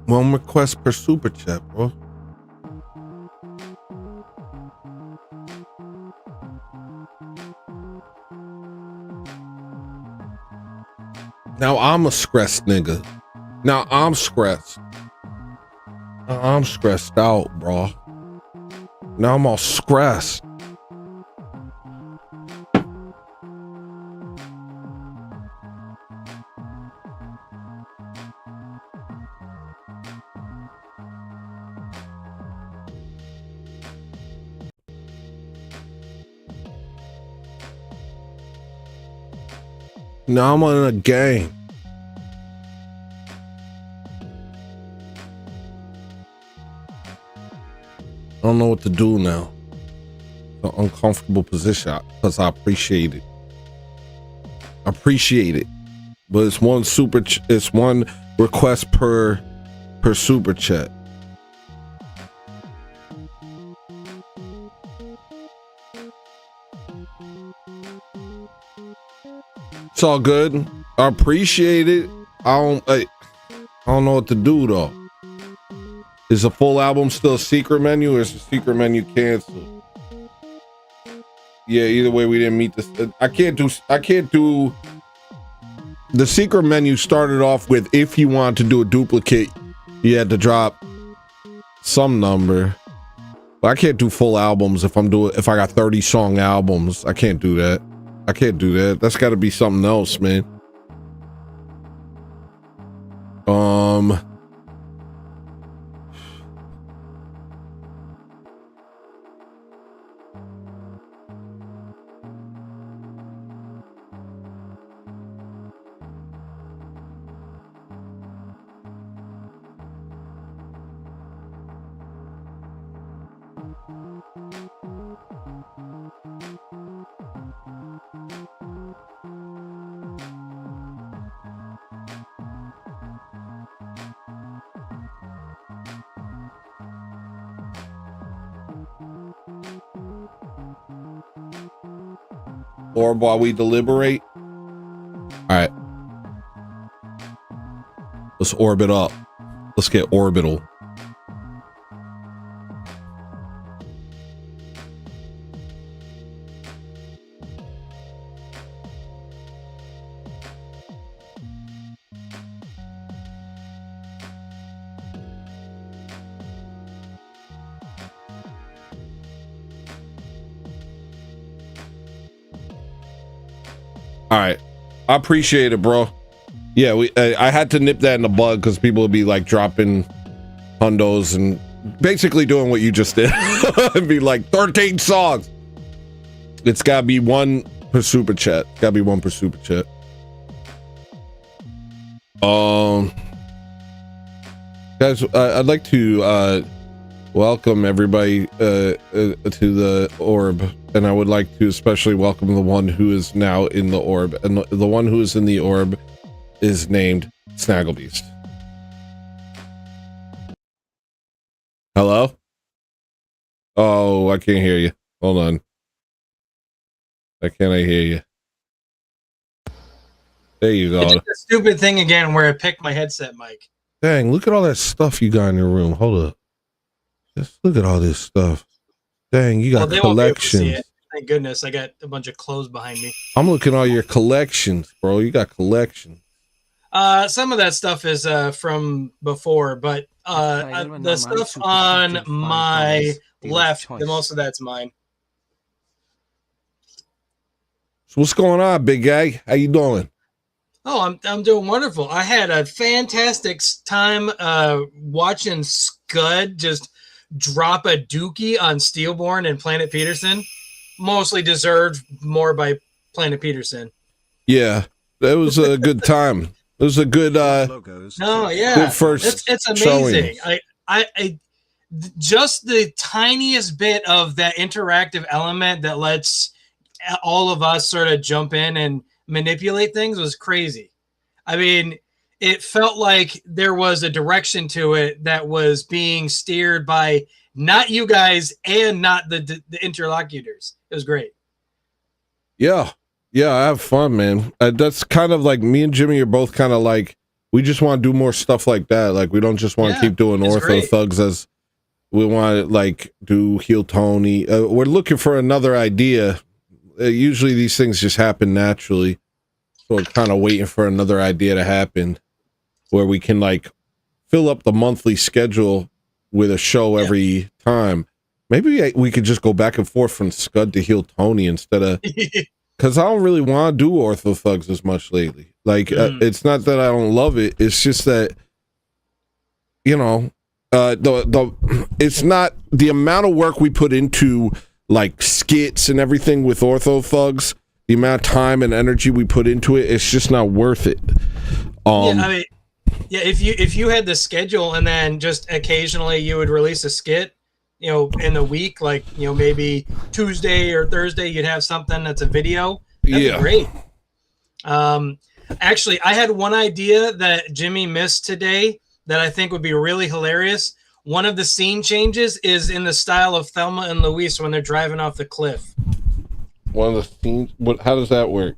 One request per super chat, bro. Now I'm a stressed nigga. Now I'm stressed. I'm stressed out, bro. Now I'm all stressed. Now I'm on a game. I don't know what to do now. An uncomfortable position because I appreciate it. I appreciate it, but it's one it's one request per super chat. It's all good. I appreciate it. I don't know what to do though. Is a full album still a secret menu, or is the secret menu canceled? Yeah, either way, we didn't meet this. I can't do. The secret menu started off with, if you want to do a duplicate, you had to drop some number. But I can't do full albums if I got 30 song albums. I can't do that. I can't do that. That's got to be something else, man. orb while we deliberate? All right. Let's orbit up. Let's get orbital. All right. I appreciate it, bro. Yeah, I had to nip that in the bud because people would be like dropping hundos and basically doing what you just did. It'd be like 13 songs. It's got to be one per super chat. Got to be one per super chat. Guys, I'd like to welcome everybody to the orb, and I would like to especially welcome the one who is now in the orb, and the one who is in the orb is named Snagglebeast. Hello? Oh, I can't hear you. Hold on. Why can't I hear you? There you go. It's a stupid thing again where I picked my headset mic. Dang, look at all that stuff you got in your room. Hold up. Just look at all this stuff. Dang, you got They won't be able to see collections. it. Thank goodness, I got a bunch of clothes behind me. I'm looking at all your collections, bro. You got collections. Some of that stuff is from before, but the stuff on my left, the most of that's mine. So what's going on, big guy? How you doing? Oh, I'm doing wonderful. I had a fantastic time watching Scud just drop a dookie on Steelborn and Planet Peterson. Mostly deserved more by Planet Peterson. Yeah, that was a good time. It was a good No, yeah, good first it's amazing. showing. I just the tiniest bit of that interactive element that lets all of us sort of jump in and manipulate things was crazy. I mean, it felt like there was a direction to it that was being steered by not you guys and not the interlocutors. It was great. Yeah, I have fun, man. That's kind of like me and Jimmy are both kind of like, we just want to do more stuff like that. Like, we don't just want to keep doing Ortho great. Thugs as we want to like do Heel Tony. We're looking for another idea. Usually these things just happen naturally. So we're kind of waiting for another idea to happen where we can like fill up the monthly schedule with a show every time. Maybe we could just go back and forth from Scud to Heel Tony instead of, because I don't really want to do Ortho Thugs as much lately. Like, it's not that I don't love it. It's just that, you know, it's not the amount of work we put into like skits and everything with Ortho Thugs. The amount of time and energy we put into it, it's just not worth it. If you had the schedule and then just occasionally you would release a skit, you know, in the week, like, you know, maybe Tuesday or Thursday, you'd have something that's a video. That'd be great. Actually, I had one idea that Jimmy missed today that I think would be really hilarious. One of the scene changes is in the style of Thelma and Louise when they're driving off the cliff. One of the scenes. How does that work?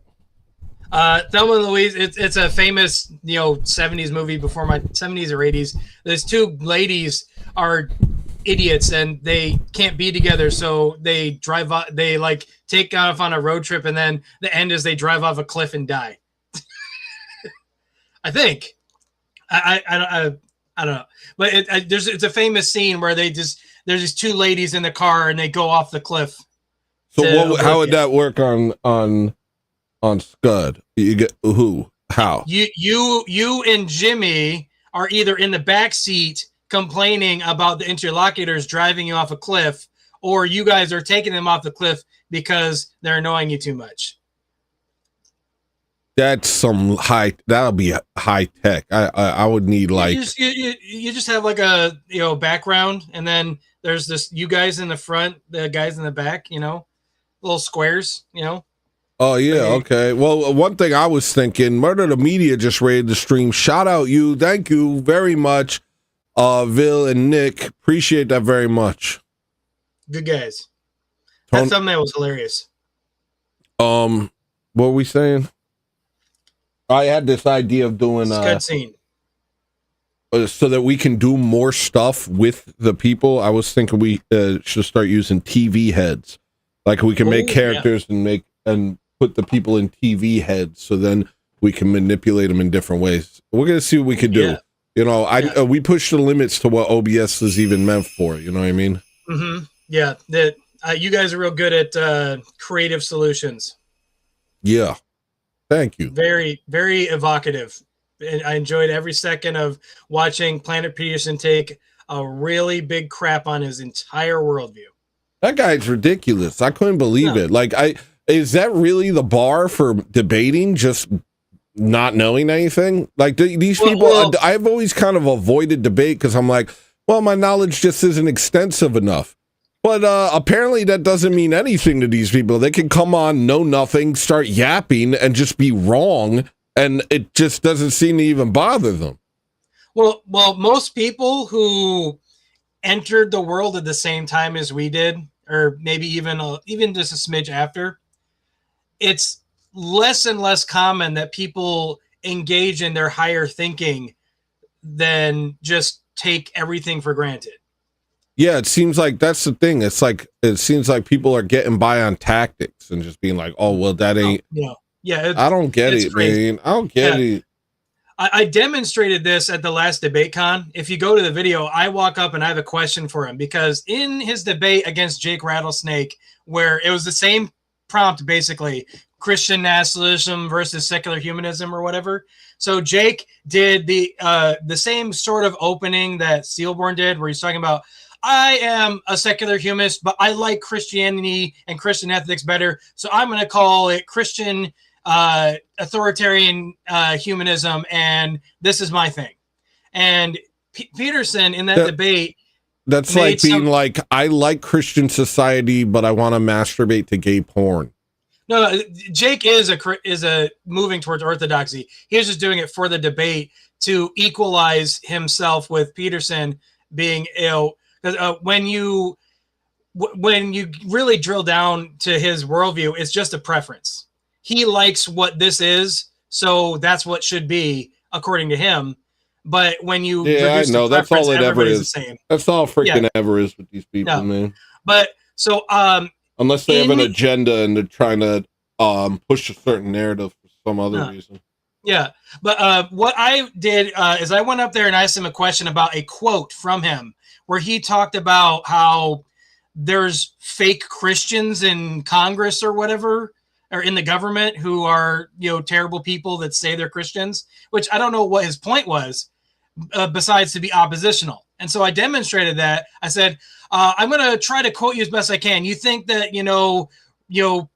Thelma and Louise. It's a famous, you know, 70s movie before my 70s or 80s. There's two ladies are idiots and they can't be together, so they drive off. They like take off on a road trip, and then the end is they drive off a cliff and die. I think. I don't know, but it's a famous scene where there's these two ladies in the car and they go off the cliff. So how would that work on Scud? You get who? How? You and Jimmy are either in the back seat complaining about the interlocutors driving you off a cliff, or you guys are taking them off the cliff because they're annoying you too much. That's that'll be high tech. I would need like you just have like a, you know, background, and then there's this you guys in the front, the guys in the back, you know, little squares, you know. Oh yeah, okay. Well, one thing I was thinking, Murder the Media just raided the stream. Shout out you, thank you very much, Vil and Nick. Appreciate that very much. Good guys. That thumbnail was hilarious. What were we saying? I had this idea of doing Cutscene. so that we can do more stuff with the people. I was thinking we should start using TV heads. Like we can make characters and put the people in TV heads, so then we can manipulate them in different ways. We're gonna see what we could do. Yeah. You know, we push the limits to what OBS is even meant for. You know what I mean? Mm-hmm. Yeah, that you guys are real good at creative solutions. Yeah. Thank you. Very, very evocative. And I enjoyed every second of watching Planet Peterson take a really big crap on his entire worldview. That guy's ridiculous. I couldn't believe it. Like, is that really the bar for debating? Just not knowing anything? Like these people, I've always kind of avoided debate because I'm like, well, my knowledge just isn't extensive enough. But apparently that doesn't mean anything to these people. They can come on, know nothing, start yapping, and just be wrong, and it just doesn't seem to even bother them. Well, most people who entered the world at the same time as we did, or maybe even just a smidge after, it's less and less common that people engage in their higher thinking than just take everything for granted. Yeah, it seems like that's the thing. It's like it seems like people are getting by on tactics and just being like, "Oh, well, that ain't." Yeah, I don't get it, crazy. Man. I don't get it. I demonstrated this at the last debate con. If you go to the video, I walk up and I have a question for him because in his debate against Jake Rattlesnake, where it was the same prompt, basically Christian nationalism versus secular humanism or whatever. So Jake did the same sort of opening that Steelborn did, where he's talking about, I am a secular humanist, but I like Christianity and Christian ethics better. So I'm going to call it Christian authoritarian humanism, and this is my thing. And Peterson in that debate, that's like being like, I like Christian society, but I want to masturbate to gay porn. No, Jake is a moving towards orthodoxy. He was just doing it for the debate to equalize himself with Peterson being ill. Because when you really drill down to his worldview, it's just a preference. He likes what this is, so that's what should be according to him. But when you I know that's all it ever is. The same. That's all freaking ever is with these people, man. But so unless they have an agenda and they're trying to push a certain narrative for some other reason. Yeah, but what I did is I went up there and asked him a question about a quote from him where he talked about how there's fake Christians in Congress or whatever, or in the government who are, terrible people that say they're Christians, which I don't know what his point was, besides to be oppositional. And so I demonstrated that. I said, I'm going to try to quote you as best I can. You think that,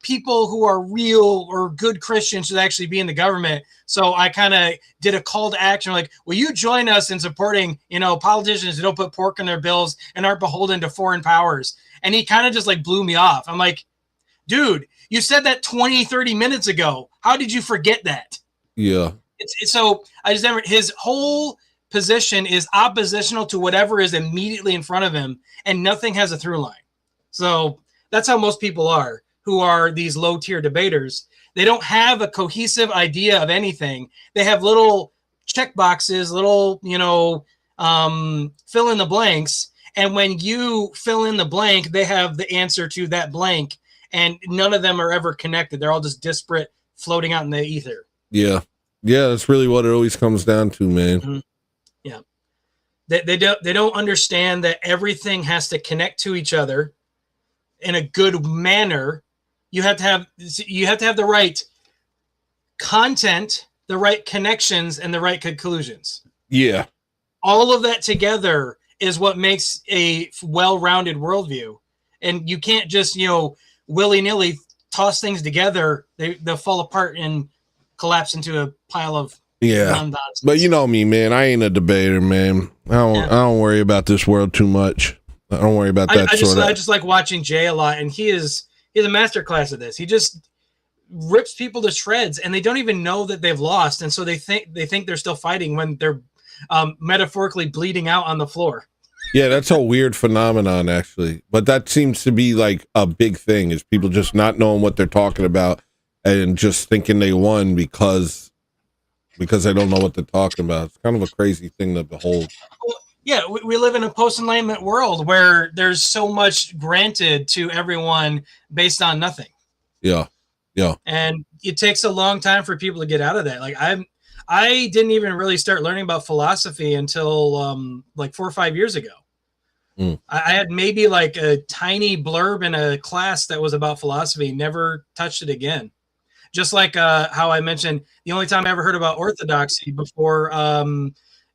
people who are real or good Christians should actually be in the government. So I kind of did a call to action, like, will you join us in supporting, politicians who don't put pork in their bills and aren't beholden to foreign powers? And he kind of just like blew me off. I'm like, dude, you said that 20, 30 minutes ago. How did you forget that? Yeah. So I just never, his whole position is oppositional to whatever is immediately in front of him, and nothing has a through line. So that's how most people are, who are these low tier debaters. They don't have a cohesive idea of anything. They have little check boxes, little, fill in the blanks. And when you fill in the blank, they have the answer to that blank. And none of them are ever connected. They're all just disparate, floating out in the ether. Yeah. Yeah, that's really what it always comes down to, man. Mm-hmm. Yeah. They don't understand that everything has to connect to each other in a good manner. You have to have the right content, the right connections, and the right conclusions. Yeah. All of that together is what makes a well-rounded worldview. And you can't just, willy-nilly toss things together. They'll fall apart and collapse into a pile of nonsense. But you know me, man. I ain't a debater, man. I don't worry about this world too much. I don't worry about that. I just like watching Jay a lot, and he's a master class of this. He just rips people to shreds, and they don't even know that they've lost, and so they think they're still fighting when they're metaphorically bleeding out on the floor. Yeah, that's a weird phenomenon, actually. But that seems to be like a big thing, is people just not knowing what they're talking about and just thinking they won because they don't know what they're talking about. It's kind of a crazy thing to behold. Yeah, we live in a post-enlightenment world where there's so much granted to everyone based on nothing. Yeah. And it takes a long time for people to get out of that. Like I didn't even really start learning about philosophy until like 4 or 5 years ago. I had maybe like a tiny blurb in a class that was about philosophy, never touched it again. Just like how I mentioned, the only time I ever heard about orthodoxy before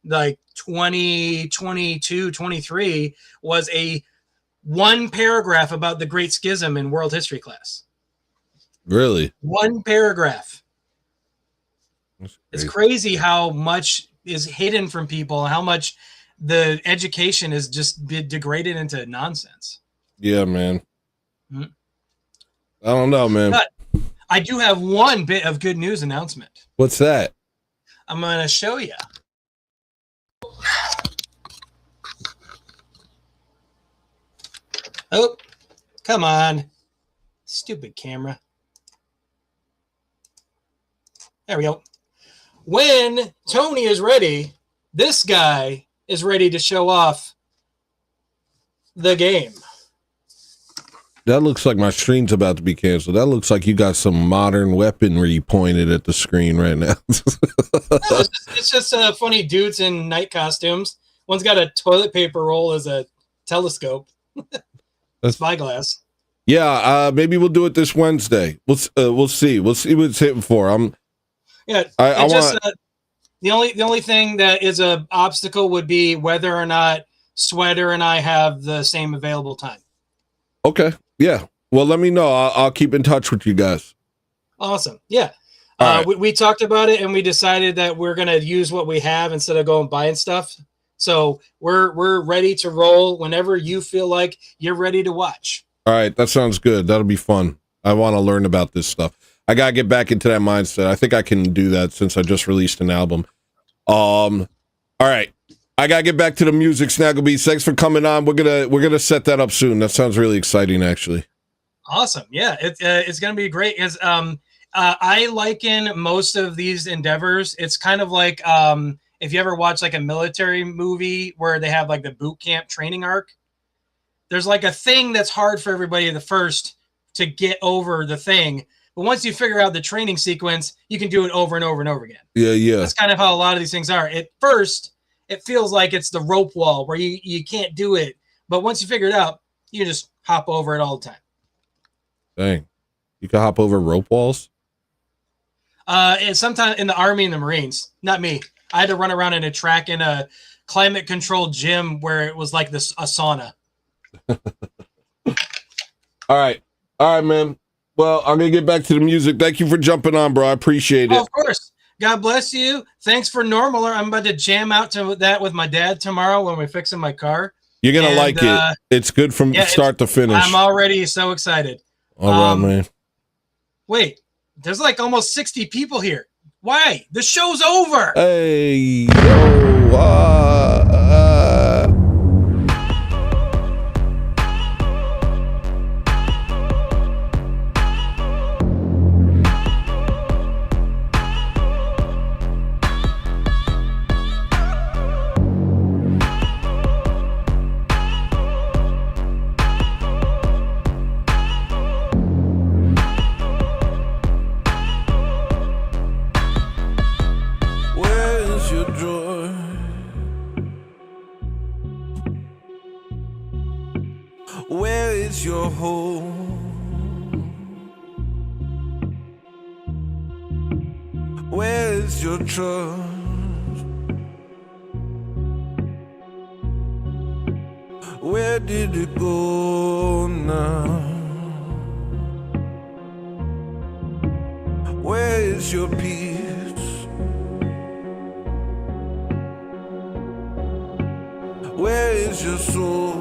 like 2022, 23 was a one paragraph about the Great Schism in world history class. Really? One paragraph. It's crazy how much is hidden from people, how much the education is just degraded into nonsense. Yeah, man. I don't know, man. But I do have one bit of good news announcement. What's that? I'm going to show you. Oh, come on. Stupid camera. There we go. When Tony is ready, this guy is ready to show off the game. That looks like my stream's about to be canceled. That looks like you got some modern weaponry pointed at the screen right now. No, it's just funny dudes in night costumes. One's got a toilet paper roll as a telescope. Spyglass. Yeah, maybe we'll do it this Wednesday. We'll see. We'll see what it's hitting for. The only thing that is a obstacle would be whether or not Sweater and I have the same available time. Okay. Yeah. Well, let me know. I'll keep in touch with you guys. Awesome. Yeah. All right. We talked about it and we decided that we're going to use what we have instead of going buying stuff. So we're ready to roll whenever you feel like you're ready to watch. All right. That sounds good. That'll be fun. I want to learn about this stuff. I got to get back into that mindset. I think I can do that since I just released an album. All right. I got to get back to the music, Snagglebeats. Thanks for coming on. We're going to set that up soon. That sounds really exciting, actually. Awesome. Yeah. It's going to be great. I liken most of these endeavors. It's kind of like, if you ever watch like a military movie where they have like the boot camp training arc, there's like a thing that's hard for everybody to get over the thing. But once you figure out the training sequence, you can do it over and over and over again. Yeah. That's kind of how a lot of these things are. At first, it feels like it's the rope wall where you can't do it. But once you figure it out, you just hop over it all the time. Dang. You can hop over rope walls? And sometimes in the Army and the Marines, not me. I had to run around in a track in a climate-controlled gym where it was like a sauna. All right, man. Well, I'm going to get back to the music. Thank you for jumping on, bro. I appreciate it. Oh, of course. God bless you. Thanks for Normaler. I'm about to jam out to that with my dad tomorrow when we're fixing my car. You're going to like it. It's good from start to finish. I'm already so excited. All right, man. Wait, there's like almost 60 people here. Why? The show's over. Hey, yo, Where's your joy? Where is your home? Where is your trust? Where did it go now? Where is your peace? Where is your soul?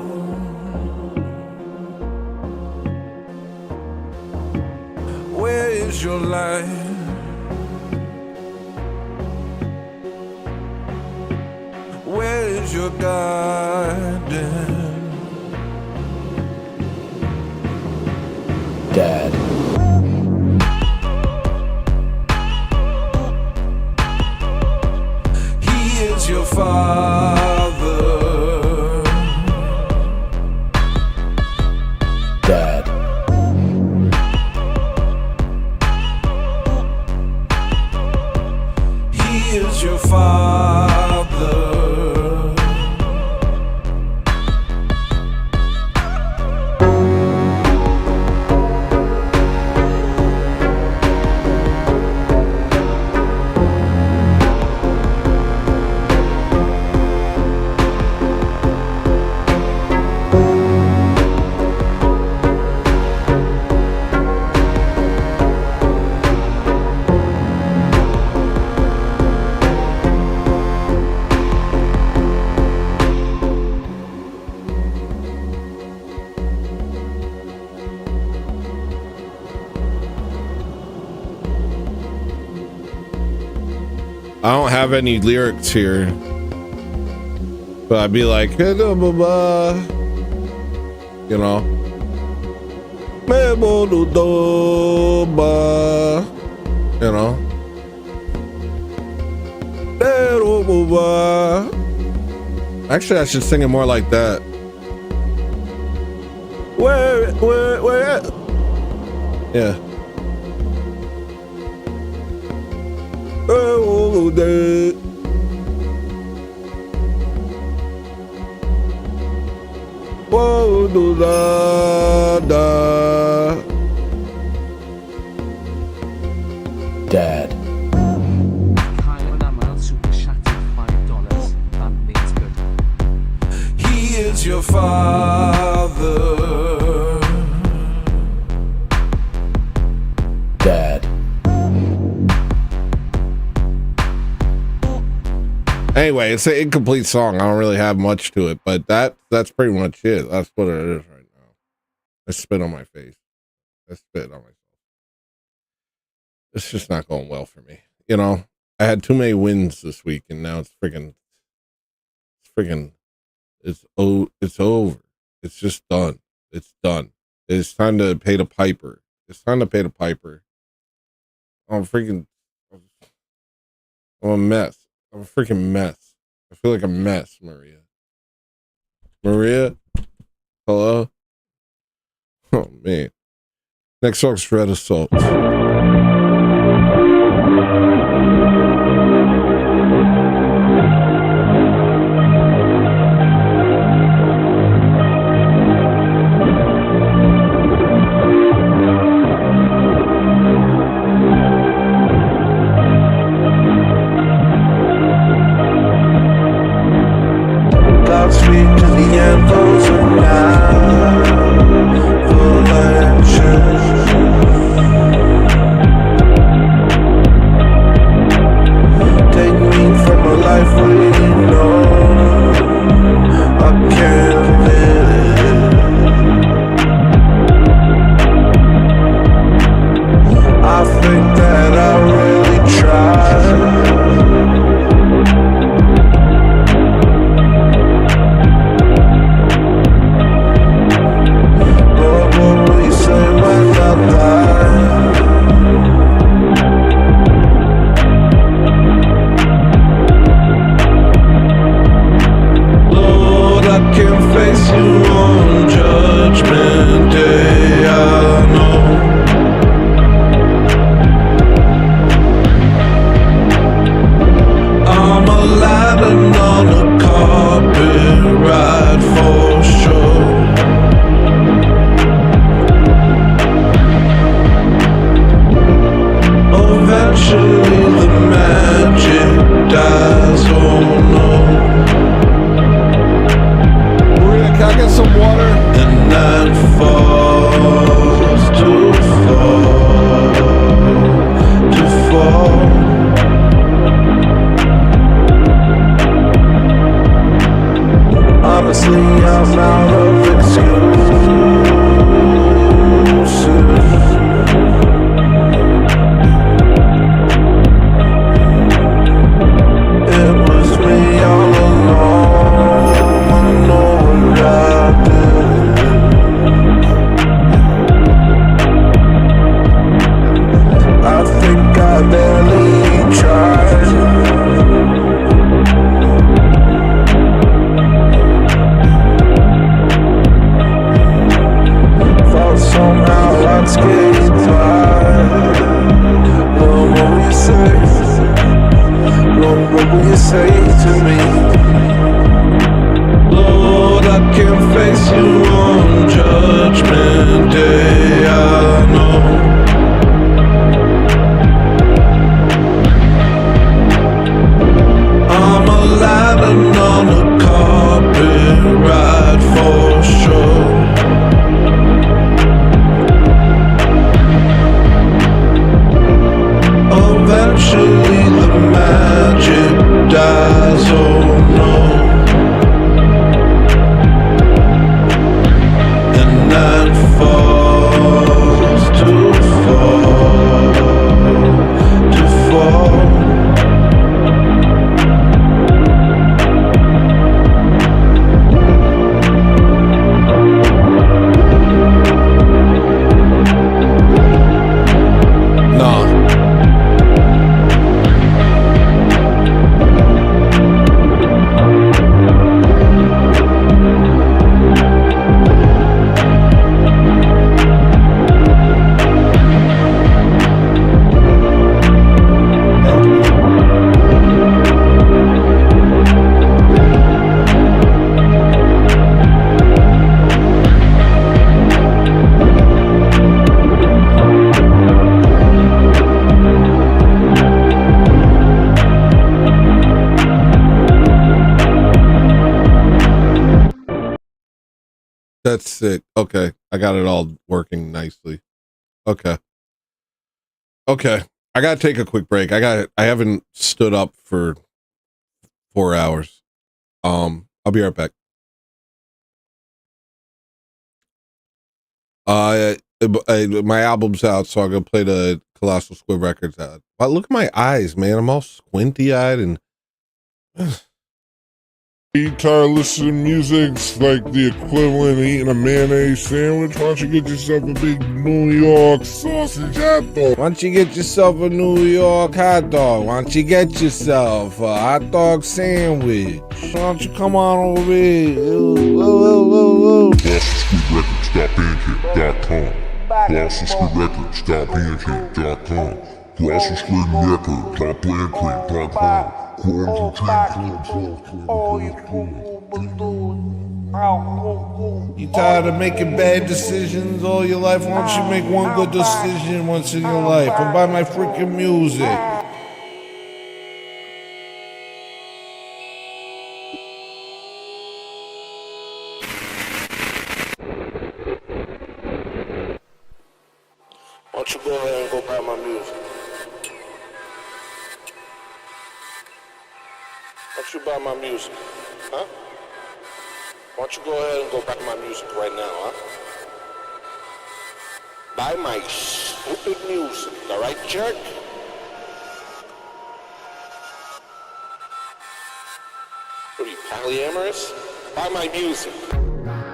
Where is your life? Where is your guidance? Dad. Dad. He is your father. I don't have any lyrics here, but I'd be like, you know, you know. Actually, I should sing it more like that. Where? Yeah. Oh, day. Whoa, do da da. Dad. Kyle Amal super chatted $5. That means good. He is your father. Dad. Anyway, it's an incomplete song. I don't really have much to it, but that's pretty much it. That's what it is right now. I spit on my face. I spit on myself. It's just not going well for me. You know, I had too many wins this week, and now it's over. It's just done. It's done. It's time to pay the piper. It's time to pay the piper. I'm a mess. I'm a freaking mess. I feel like a mess, Maria. Maria? Hello? Oh, man. Next song's Red Assault. Godspeed to the anthems of now. Full action. escape pride. Lord, what will you say? Lord, what will you say to me? Lord, I can't face you on Judgment Day, I know. I'm alive and on a carpet ride for sure. Eventually the magic dies, oh no. And night falls to fall. Nah. That's sick. Okay. I got it all working nicely. Okay. Okay. I gotta take a quick break. I haven't stood up for 4 hours. I'll be right back. My album's out, so I'm gonna play the Colossal Squid Records ad. Wow, look at my eyes, man. I'm all squinty eyed and Tired listening to music's like the equivalent of eating a mayonnaise sandwich. Why don't you get yourself a big New York sausage hot dog? why don't you get yourself a New York hot dog? Why don't you get yourself a hot dog sandwich? Why don't you come on over here? ColossalSquidRecords.bandcamp.com. ColossalSquidRecords.bandcamp.com. You tired of making bad decisions all your life? Why don't you make one good decision once in your life and buy my freaking music? Why don't you go ahead and go buy my music? Why don't you buy my music? Huh? Why don't you go ahead and go buy my music right now, huh? Buy my stupid music, alright, jerk? What are you, polyamorous? Buy my music.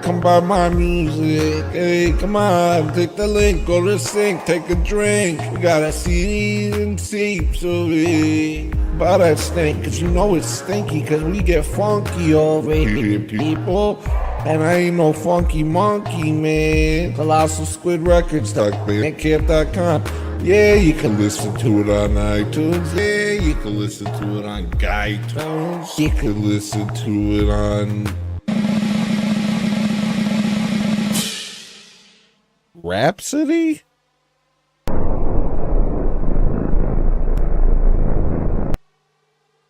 Come buy my music, hey, come on, click the link, go to the sink, take a drink. We got a CDs and tapes of it. Buy that stink, cause you know it's stinky, cause we get funky over here, people. And I ain't no funky monkey, man. Colossal Squid Records, bandcamp.com. Yeah, you can listen to it on iTunes. Yeah, you can listen to it on iTunes. You can listen to it on Rhapsody?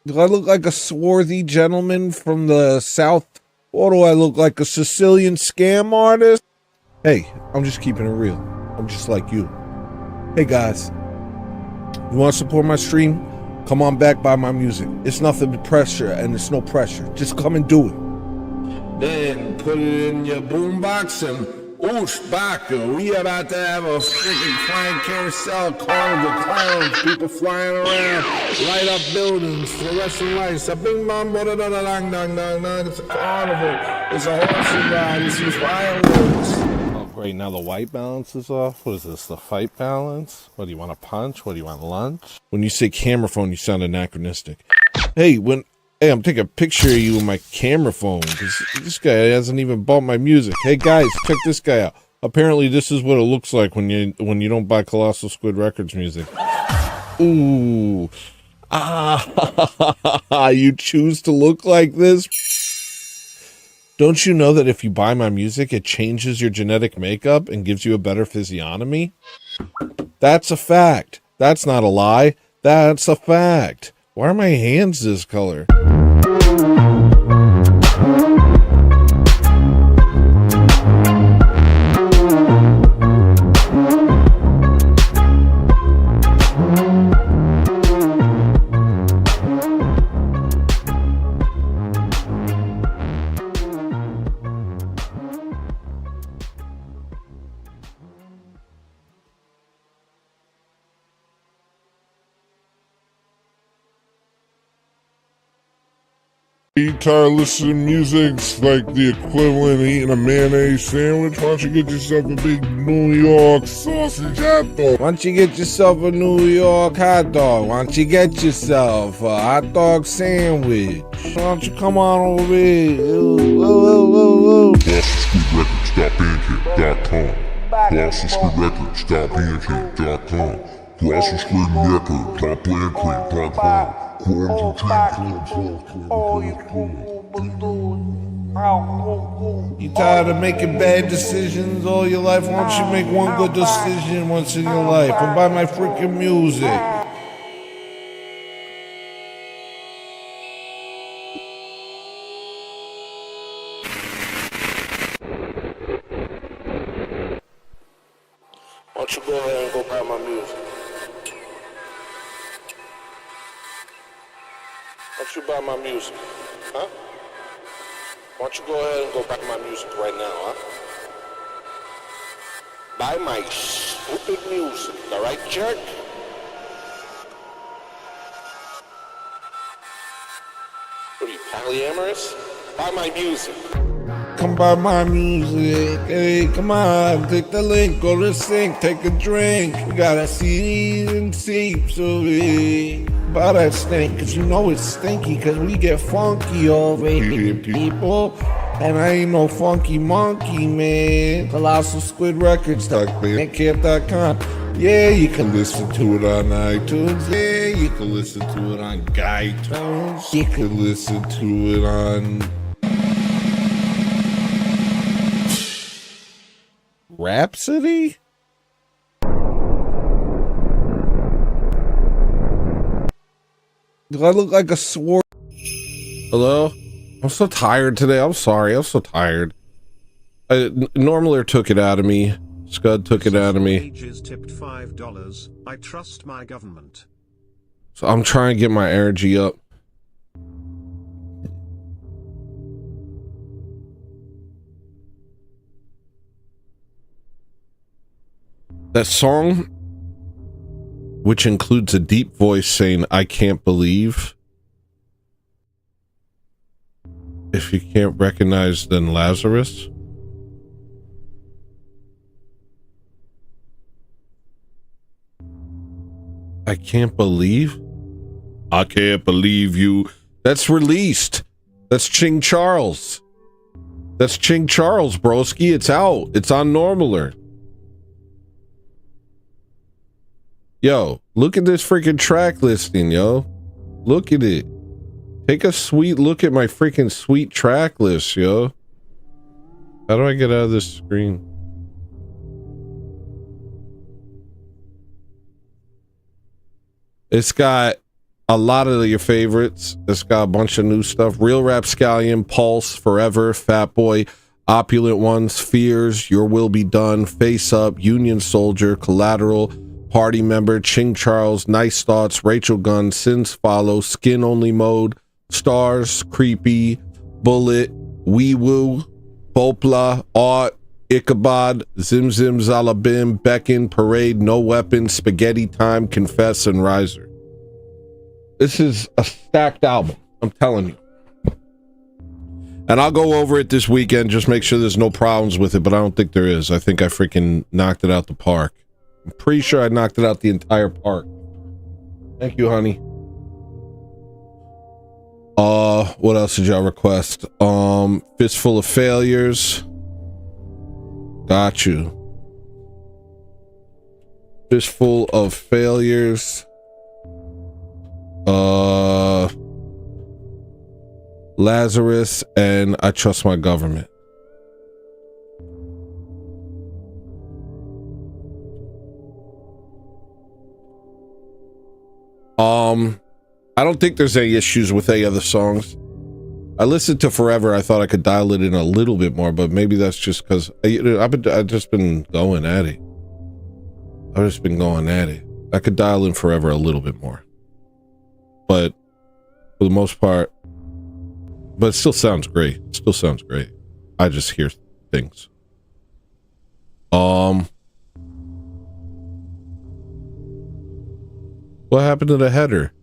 Do I look like a swarthy gentleman from the South? Or do I look like a Sicilian scam artist? Hey, I'm just keeping it real. I'm just like you. Hey guys, you want to support my stream? Come on back, buy my music. It's nothing but pressure, and it's no pressure. Just come and do it. Then put it in your boombox and oosh, baka. We about to have a freaking flying carousel, carnival, clowns, people flying around, light up buildings, fluorescent lights, a bing bong, da da da dang dang dang dang. It's a carnival. It's a horse ride. It's some fireworks. Oh, great. Now the white balance is off. What is this? The fight balance? What do you want to punch? What do you want lunch? When you say camera phone, you sound anachronistic. Hey, I'm taking a picture of you with my camera phone because this guy hasn't even bought my music. Hey guys, check this guy out. Apparently, this is what it looks like when you don't buy Colossal Squid Records music. Ooh. Ah, you choose to look like this? Don't you know that if you buy my music, it changes your genetic makeup and gives you a better physiognomy? That's a fact. That's not a lie. That's a fact. Why are my hands this color? You tired of listening to music's like the equivalent of eating a mayonnaise sandwich? Why don't you get yourself a big New York sausage hot dog? Why don't you get yourself a New York hot dog? Why don't you get yourself a hot dog sandwich? Why don't you come on over here? GlossonSquidRecords.bandcamp.com. GlossonSquidRecords.bandcamp.com. You tired of making bad decisions all your life? Why don't you make one good decision once in your life and buy my freaking music? Why don't you go ahead and go buy my music? Why don't you buy my music? Huh? Why don't you go ahead and go buy my music right now, huh? Buy my stupid music, alright, jerk? What are you, polyamorous? Buy my music. Come buy my music, hey, come on, click the link, go to the sink, take a drink. We got a CDs and tapes of it. Buy that stink, cause you know it's stinky, cause we get funky over here, people. And I ain't no funky monkey, man. Colossal Squid Records.bandcamp.com. Yeah, you can listen to it on iTunes. Yeah, you can listen to it on iTunes. You can listen to it on Rhapsody? Do I look like a sword? Hello? I'm so tired today. I'm sorry. I'm so tired. Normally took it out of me. Scud took it out of me. Ages tipped $5. I trust my government. So I'm trying to get my energy up. That song, which includes a deep voice saying, "I can't believe." If you can't recognize, then Lazarus. I can't believe. I can't believe you. That's released. That's Ching Charles. That's Ching Charles, broski. It's out. It's on Normaler. Yo, look at this freaking track listing, yo. Look at it. Take a sweet look at my freaking sweet track list, yo. How do I get out of this screen? It's got a lot of your favorites. It's got a bunch of new stuff. Real Rapscallion, Pulse, Forever, Fat Boy, Opulent Ones, Fears, Your Will Be Done, Face Up, Union Soldier, Collateral, Party Member, Ching Charles, Nice Thoughts, Rachel Gunn, Sins Follow, Skin Only Mode, Stars, Creepy, Bullet, Wee Woo, Bopla, Art, Ichabod, Zim Zim Zalabim, Beckon, Parade, No Weapon, Spaghetti Time, Confess, and Riser. This is a stacked album, I'm telling you. And I'll go over it this weekend, just make sure there's no problems with it, but I don't think there is. I think I freaking knocked it out the park. I'm pretty sure I knocked it out the entire park. Thank you, honey. What else did y'all request? Fistful of Failures. Got you. Just full of failures. Lazarus and I Trust My Government. I don't think there's any issues with any other songs. I listened to Forever. I thought I could dial it in a little bit more, but maybe that's just because I've just been going at it. I've just been going at it. I could dial in Forever a little bit more, but for the most part, but it still sounds great. It still sounds great. I just hear things. What happened to the header?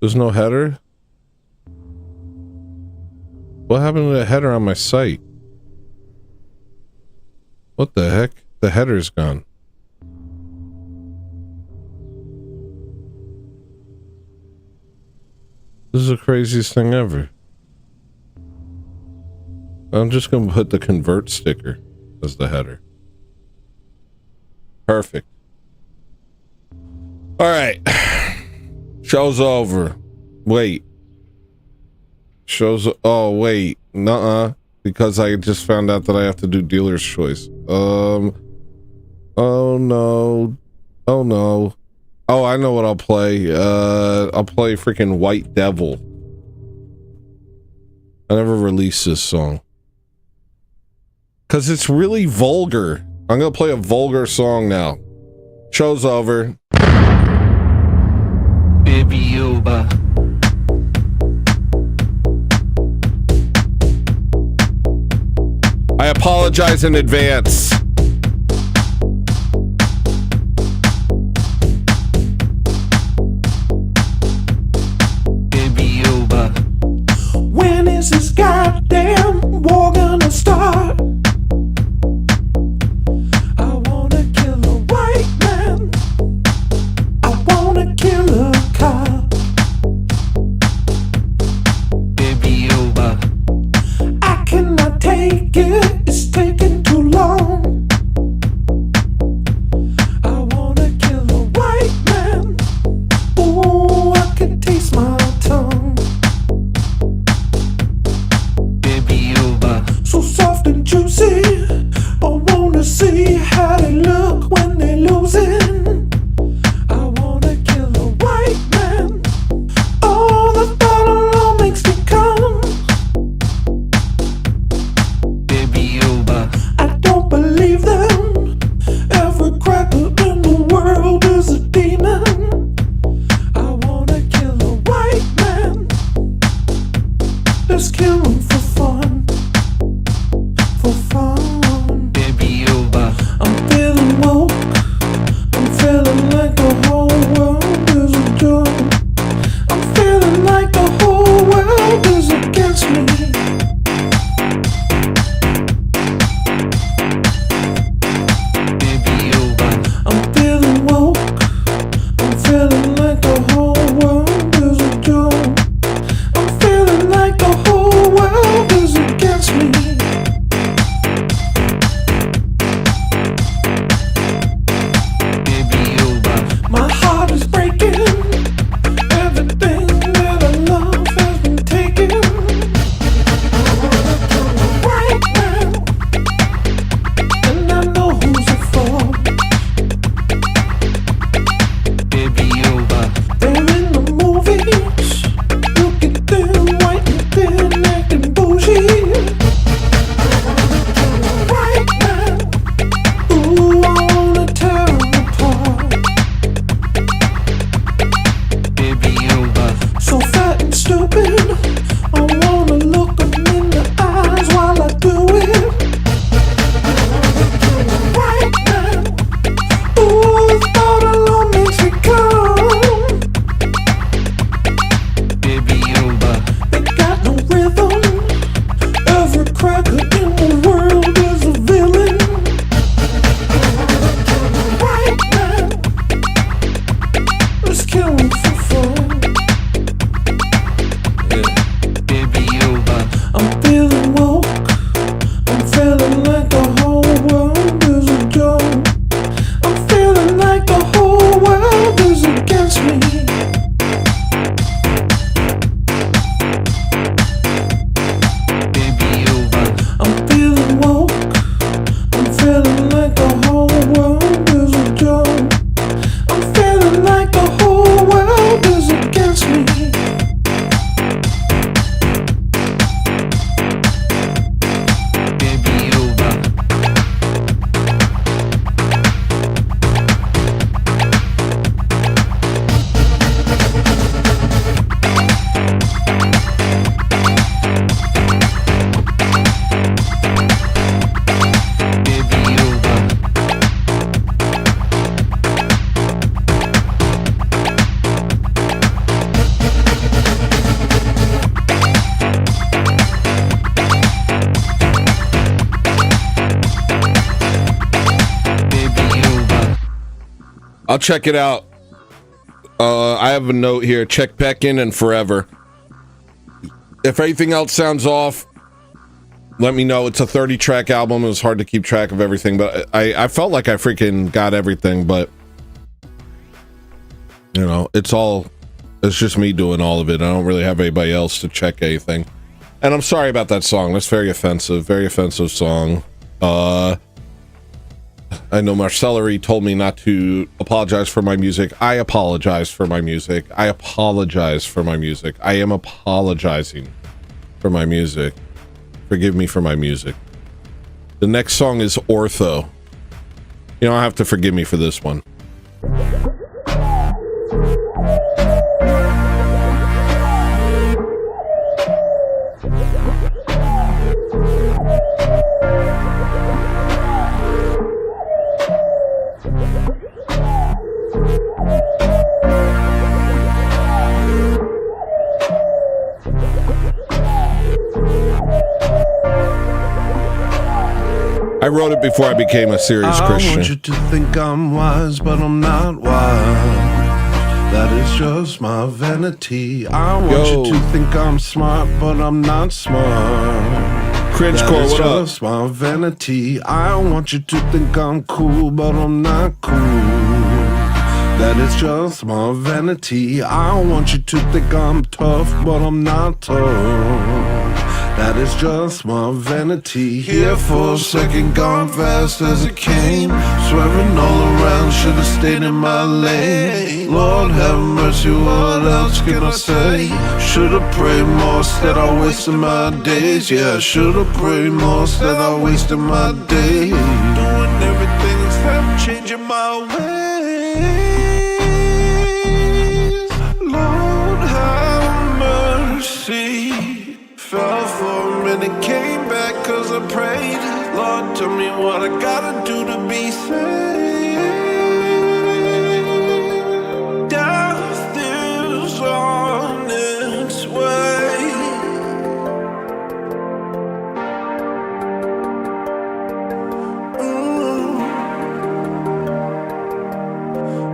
There's no header? What happened to the header on my site? What the heck? The header's gone. This is the craziest thing ever. I'm just gonna put the convert sticker as the header. Perfect. All right. Show's over. Wait. Oh, wait. Nuh-uh. Because I just found out that I have to do dealer's choice. Oh, no. Oh, no. Oh, I know what I'll play. I'll play freaking White Devil. I never released this song. Because it's really vulgar. I'm going to play a vulgar song now. Show's over. Baby Yoba. I apologize in advance. Baby Yoba. When is this goddamn war gonna start? I wanna kill a white man. I wanna kill a cop. Baby Yoba. I cannot take it. It's taking too long. I'll check it out. I have a note here. Check back in and forever. If anything else sounds off, let me know. It's a 30-track album. It was hard to keep track of everything, but I felt like I freaking got everything, but you know, it's just me doing all of it. I don't really have anybody else to check anything. And I'm sorry about that song. That's very offensive song. I know Marcellery told me not to apologize for my music. I apologize for my music. I apologize for my music. I am apologizing for my music. Forgive me for my music. The next song is Ortho. You don't have to forgive me for this one. I wrote it before I became a serious Christian. I want you to think I'm wise, but I'm not wise. That is just my vanity. I want you to think I'm smart, but I'm not smart. Cringecore, what up? Just my vanity. I want you to think I'm cool, but I'm not cool. That is just my vanity. I want you to think I'm tough, but I'm not tough. That is just my vanity. Here for a second, gone fast as it came. Swerving all around, should've stayed in my lane. Lord have mercy, what else can I say? Should've prayed more, instead I wasted my days. Yeah, should've prayed more, instead I wasted my days. Doing everything instead of changing my ways. Lord have mercy. Fell for a minute, came back cause I prayed. Lord, tell me what I gotta do to be saved. Death is on its way.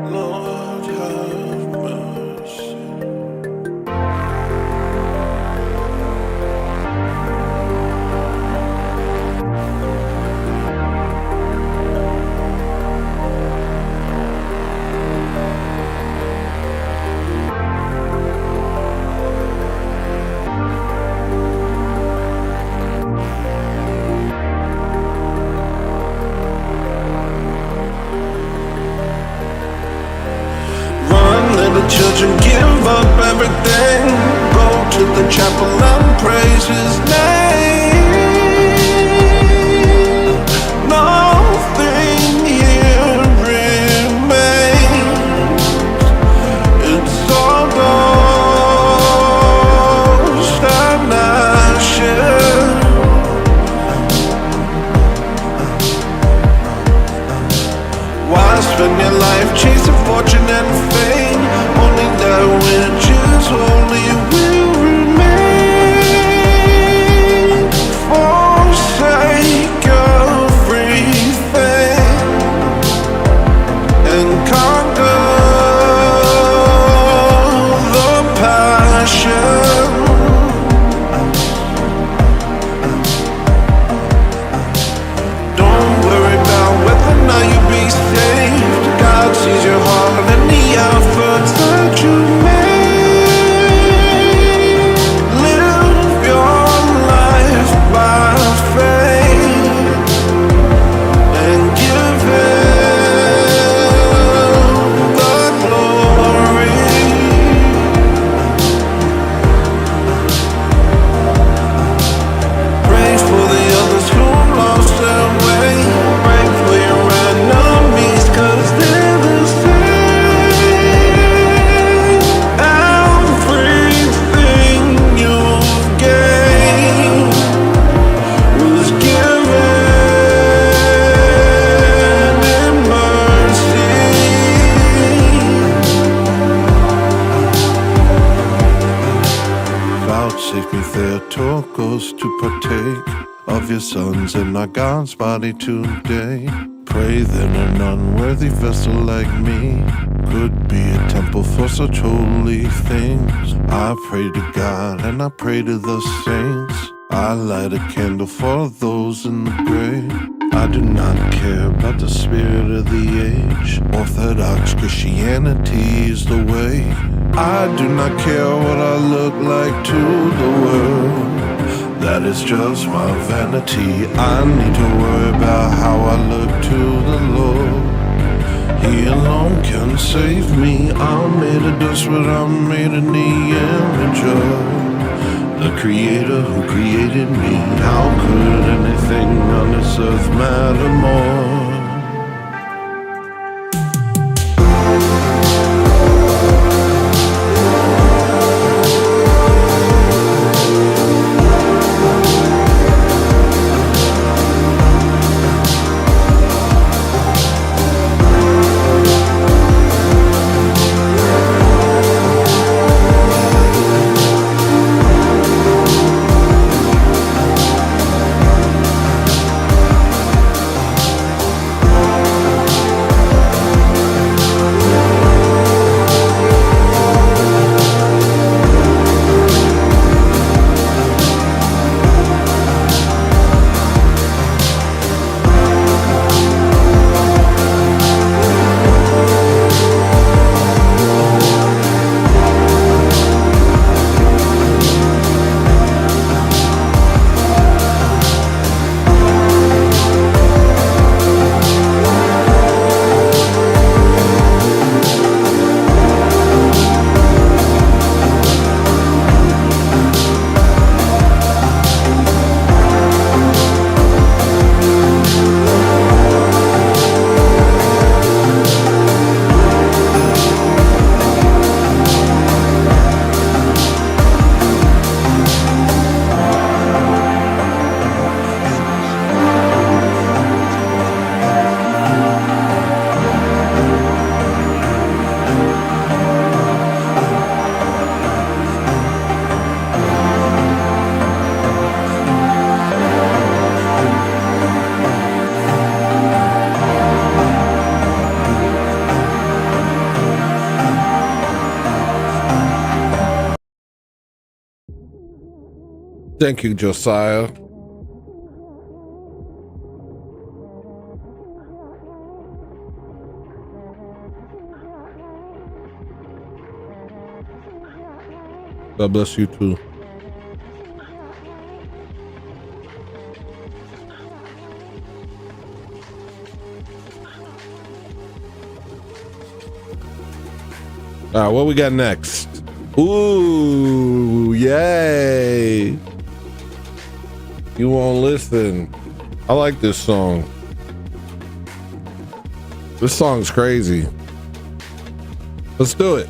Lord, have mercy. Children give up everything, go to the chapel and praise his name. Nothing here remains. It's all dust and ashes. Why spend your life chasing fortune and fame? Only that which is holy will remain. Forsake everything and conquer the passion. Don't worry about whether or not you be saved. God sees your heart and the efforts that you make. Live your life by faith and give him the glory. Pray for the others who lost their way. Pray for your enemies, cause they're the same. Everything you've gained was given in mercy. Vouchsafe me, Theotokos, to partake of your sons and our God's body today. pray that an unworthy vessel like me could be a temple for such holy things. I pray to God and I pray to the saints. I light a candle for those in the grave. I do not care about the spirit of the age. Orthodox Christianity is the way. I do not care what I look like to the world. That is just my vanity. I need to worry about how I look to the Lord. He alone can save me. I'm made of dust, but I'm made in the image of the Creator who created me. How could anything on this earth matter more? Thank you, Josiah. God bless you too. All right, what we got next? Ooh, yay. You won't listen. I like this song. This song's crazy. Let's do it.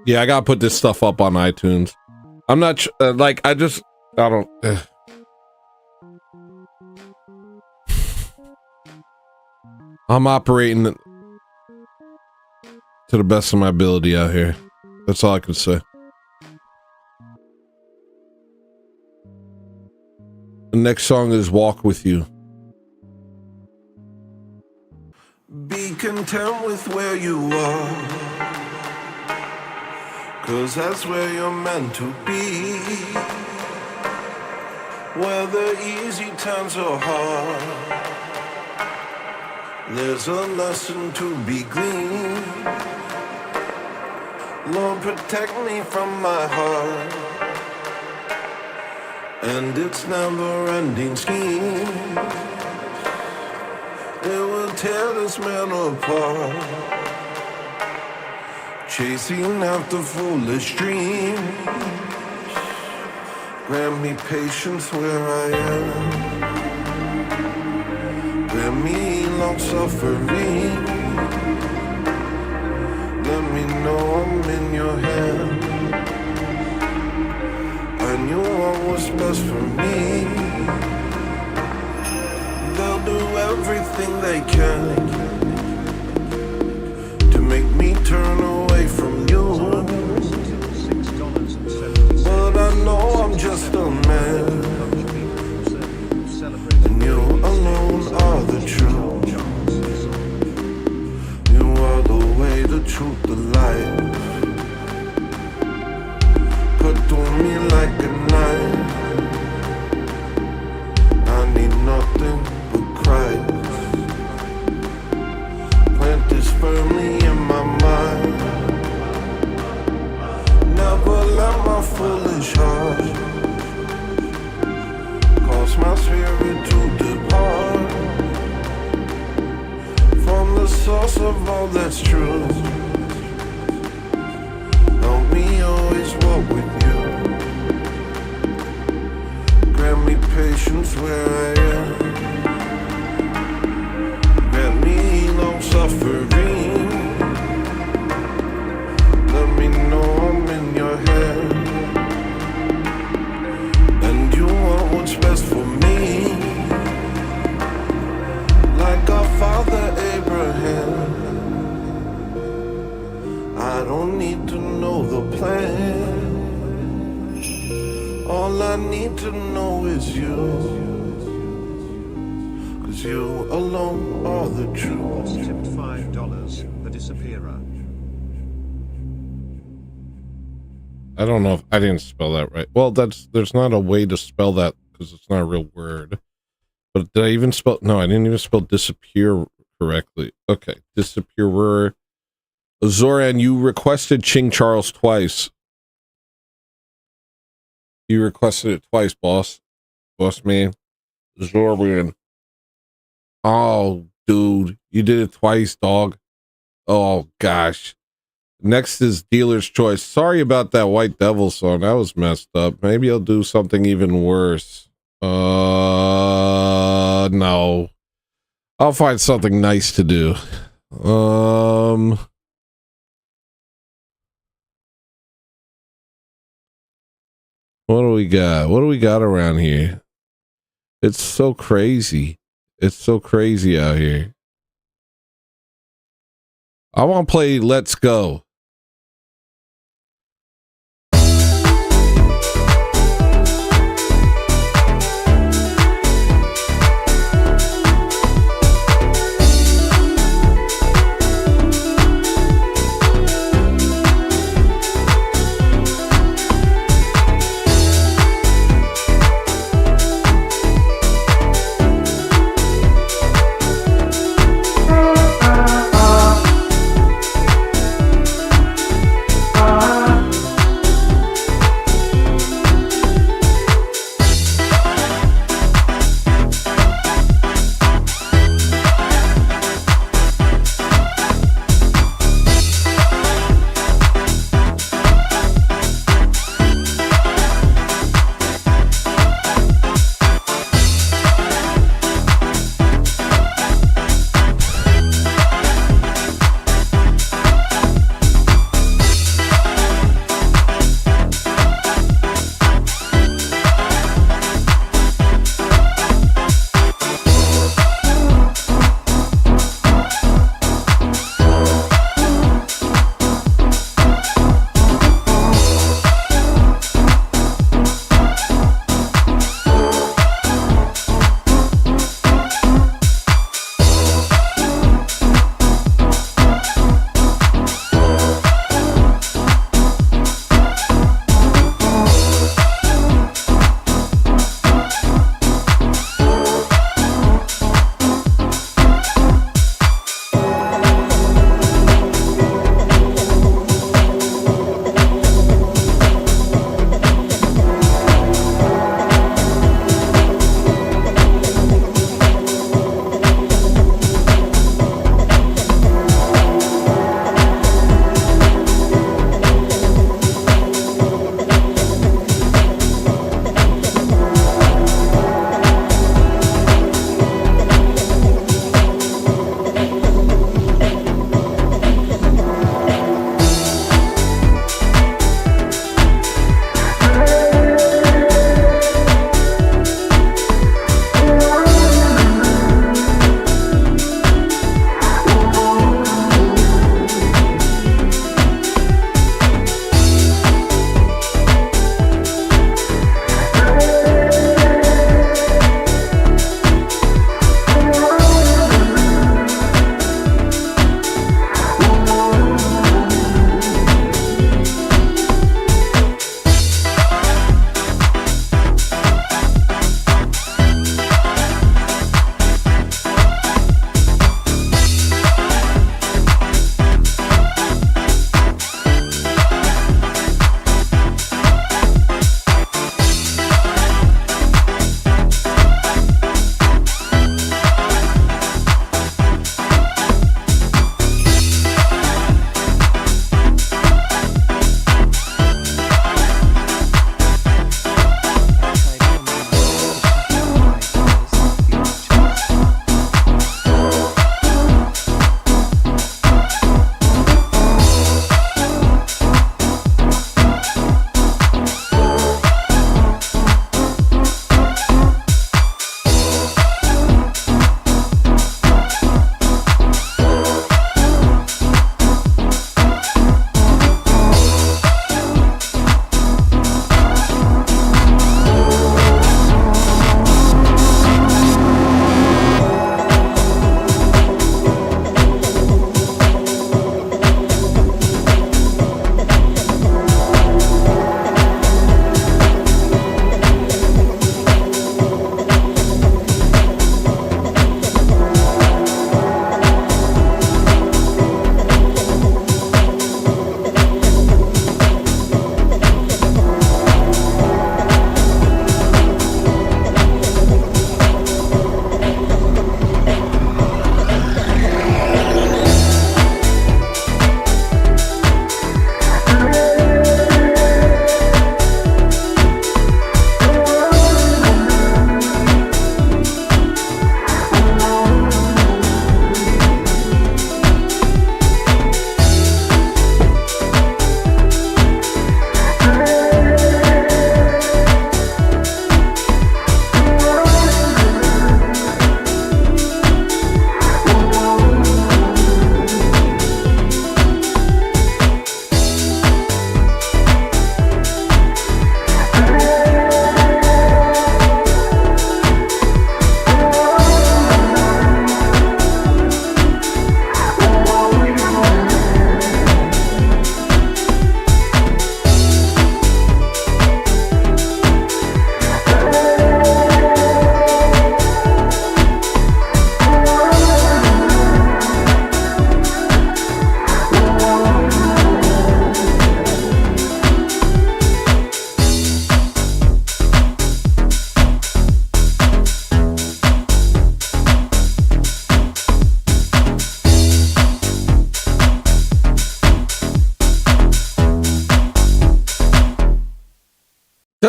Yeah, I gotta put this stuff up on iTunes. I'm not like I don't. I'm operating to the best of my ability out here. That's all I can say. The next song is Walk With You. Be content with where you are, 'cause that's where you're meant to be. Whether easy times or hard, there's a lesson to be gleaned. Lord, protect me from my heart and its never-ending scheme. It will tear this man apart, chasing after foolish dreams. Grant me patience where I am, grant me long suffering. Let me know I'm in your hand, and you want what's best for me. They'll do everything they can to make me turn away from you, but I know I'm just a man, and you alone are the truth. You are the way, the truth, the light. Cut through me like a knife. I need nothing but Christ. Plant this firmly in my mind. Never let my foolish heart cause my spirit to depart from the source of all that's true. Help me always walk with you. Grant me patience where I am, grant me long suffering. Let me know I'm in your hand, and you want what's best for me. Like our father Abraham, I don't need to know the plan. All I need to know is you, 'cause you alone are the truth. Tipped $5, the disappearer. I don't know if I didn't spell that right. Well, there's not a way to spell that because it's not a real word. But did I even spell? No, I didn't even spell disappear correctly. Okay, disappearer. Zoran, you requested Ching Charles twice. You requested it twice, boss. Boss man. Zoran. Oh, dude, you did it twice, dog. Oh gosh. Next is Dealer's Choice. Sorry about that White Devil song. That was messed up. Maybe I'll do something even worse. No. I'll find something nice to do. What do we got? What do we got around here? It's so crazy. It's so crazy out here. I want to play Let's Go.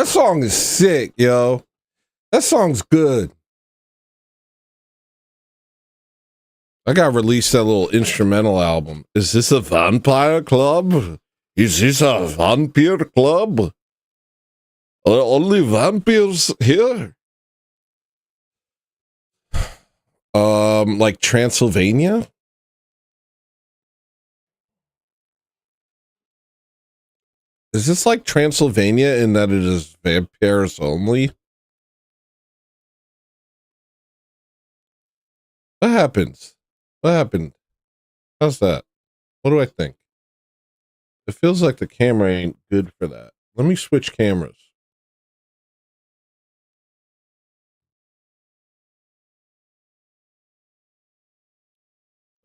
That song is sick, yo. That song's good. I gotta release that little instrumental album. Is this a vampire club? Is this a vampire club? Are only vampires here? Like Transylvania? Is this like Transylvania in that it is vampires only? What happens? What happened? How's that? What do I think? It feels like the camera ain't good for that. Let me switch cameras.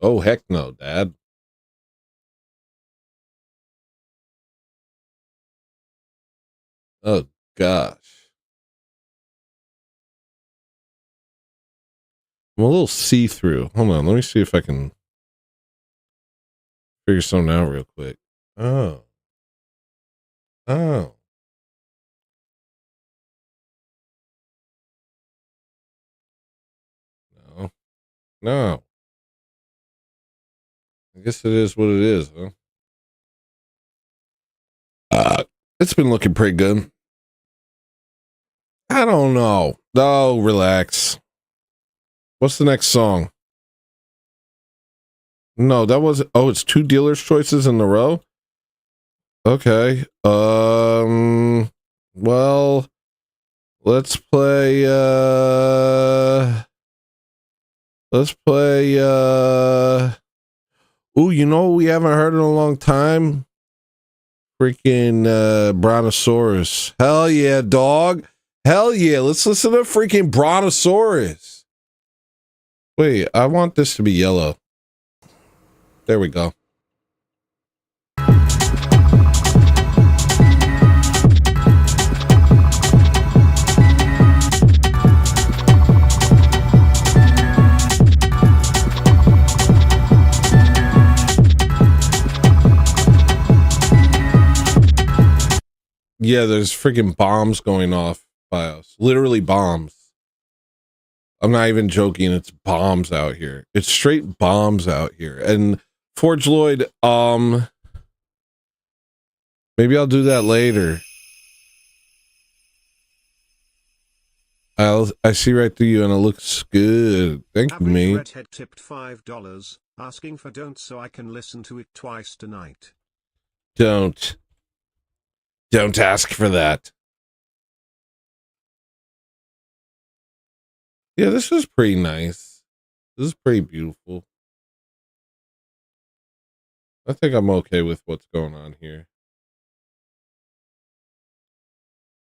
Oh, heck no, Dad. Oh, gosh. I'm a little see-through. Hold on, let me see if I can figure something out real quick. Oh. Oh. No. No. I guess it is what it is, huh? It's been looking pretty good. I don't know. Oh, relax. What's the next song? No, that was... Oh, it's 2 dealer's choices in a row? Okay. Well, let's play, ooh, you know what we haven't heard in a long time? Freaking, Brontosaurus. Hell yeah, dog. Hell yeah. Let's listen to freaking Brontosaurus. Wait, I want this to be yellow. There we go. Yeah, there's freaking bombs going off by us. Literally bombs. I'm not even joking. It's bombs out here. It's straight bombs out here. And Forge Lloyd, maybe I'll do that later. I see right through you and it looks good. Thank you, Average mate. Redhead tipped $5, asking for don't so I can listen to it twice tonight. Don't ask for that. Yeah, this is pretty nice. This is pretty beautiful. I think I'm okay with what's going on here.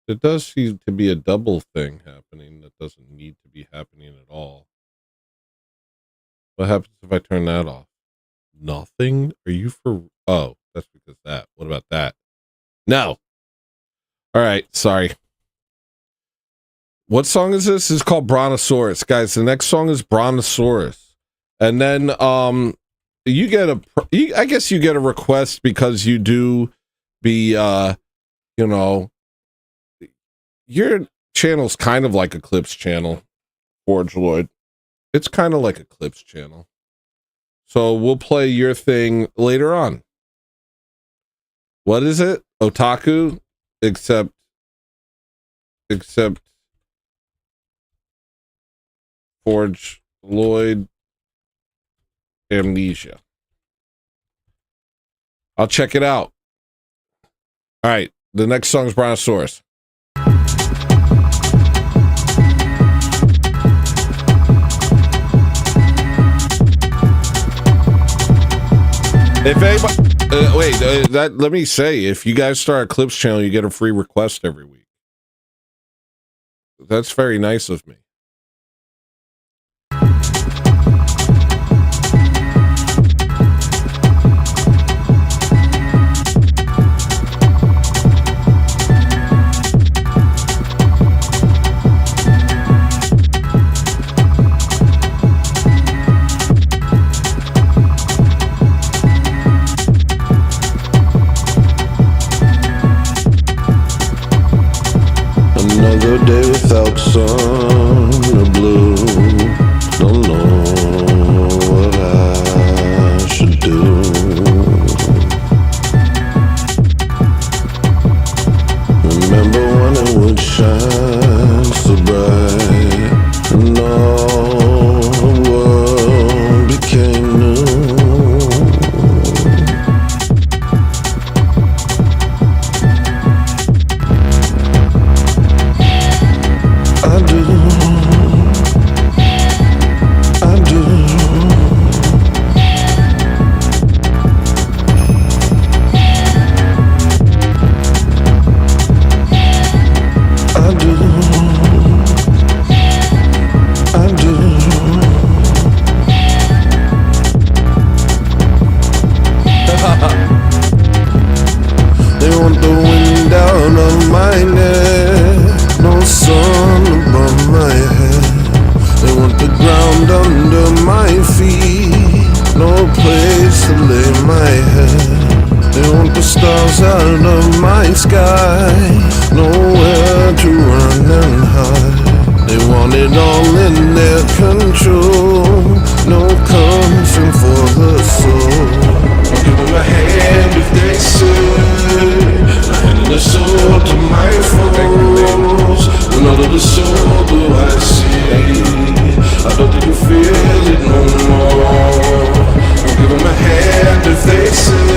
It does seem to be a double thing happening that doesn't need to be happening at all. What happens if I turn that off? Nothing? Are you for... Oh, that's because that. What about that? No. All right, sorry. What song is this? This is called Brontosaurus. Guys, the next song is Brontosaurus. And then you get I guess you get a request because you do be you know, your channel's kind of like a Clips channel, Forge Lloyd. It's kind of like a Clips channel. So we'll play your thing later on. What is it? Otaku? Except Forge Lloyd Amnesia. I'll check it out. All right, the next song is Brontosaurus. If anybody, let me say, if you guys start a Clips channel, you get a free request every week. That's very nice of me. lay my head. They want the stars out of my sky, nowhere to run and hide. They want it all in their control, no concern for the soul. I'll give them a hand if they say, a hand in the soul to my foes. When all of the soul do I see, I don't think you feel it no more. I'll give them a hand if they say,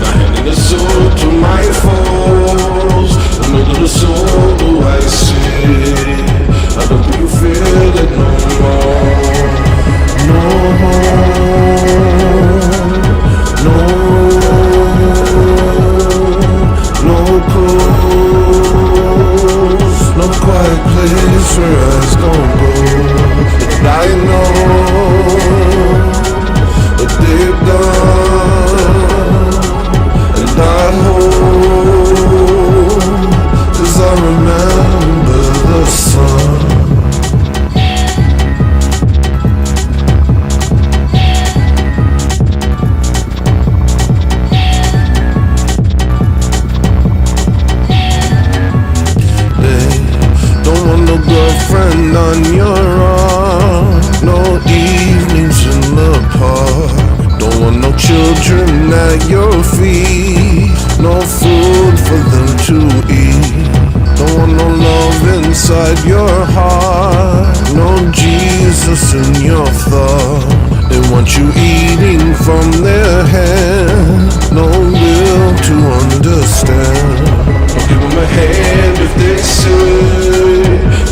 a hand in the soul to my foes. When all of the soul do I see, I don't think you feel it no more. No home, no, no clothes, no quiet place where eyes don't go. And I know what they've done, and I hope, 'cause I remember the sun. Don't want no girlfriend on your arm, no evenings in the park. Don't want no children at your feet, no food for them to eat. Don't want no love inside your heart, no Jesus in your thought. They want you eating from their hand, no will to understand. I'll give them a hand if they say,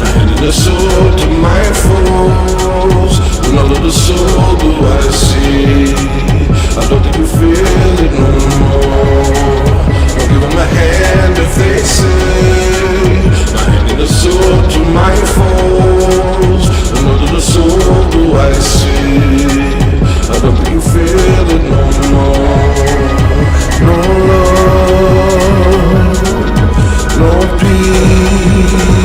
a hand in the soul to my foes. When all of the soul do I see, I don't think you feel it no more. I'll give them a hand if they say, a hand in the soul to my foes. When all of the soul do I see, I don't think you feel it no more. No love, no peace,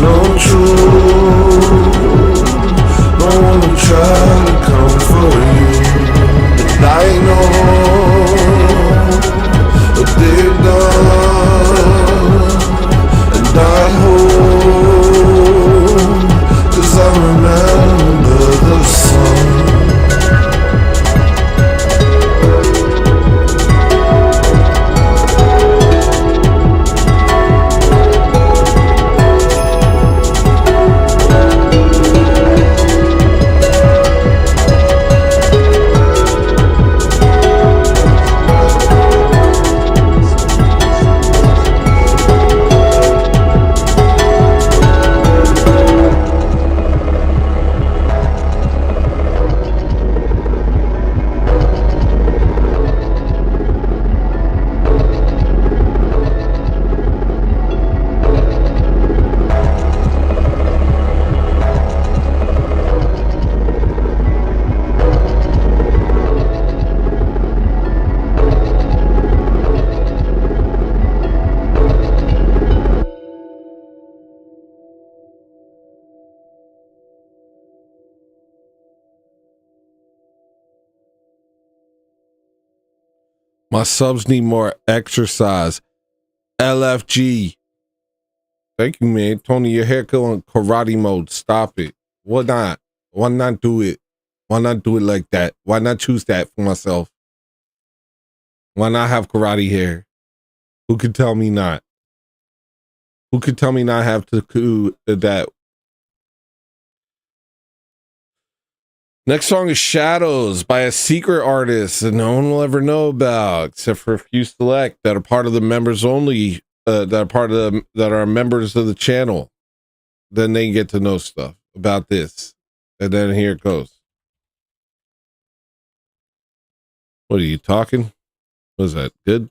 no truth. No one to try to comfort you. And I know what they've done, and I hope, 'cause I remember the sun. My subs need more exercise. LFG. Thank you, man. Tony, your haircut on karate mode. Stop it. Why not? Why not do it? Why not do it like that? Why not choose that for myself? Why not have karate hair? Who could tell me not? Who could tell me not have to do that? Next song is Shadows by a secret artist that no one will ever know about, except for a few select that are part of the members only, that are members of the channel. Then they get to know stuff about this. And then here it goes. What are you talking? Was that good?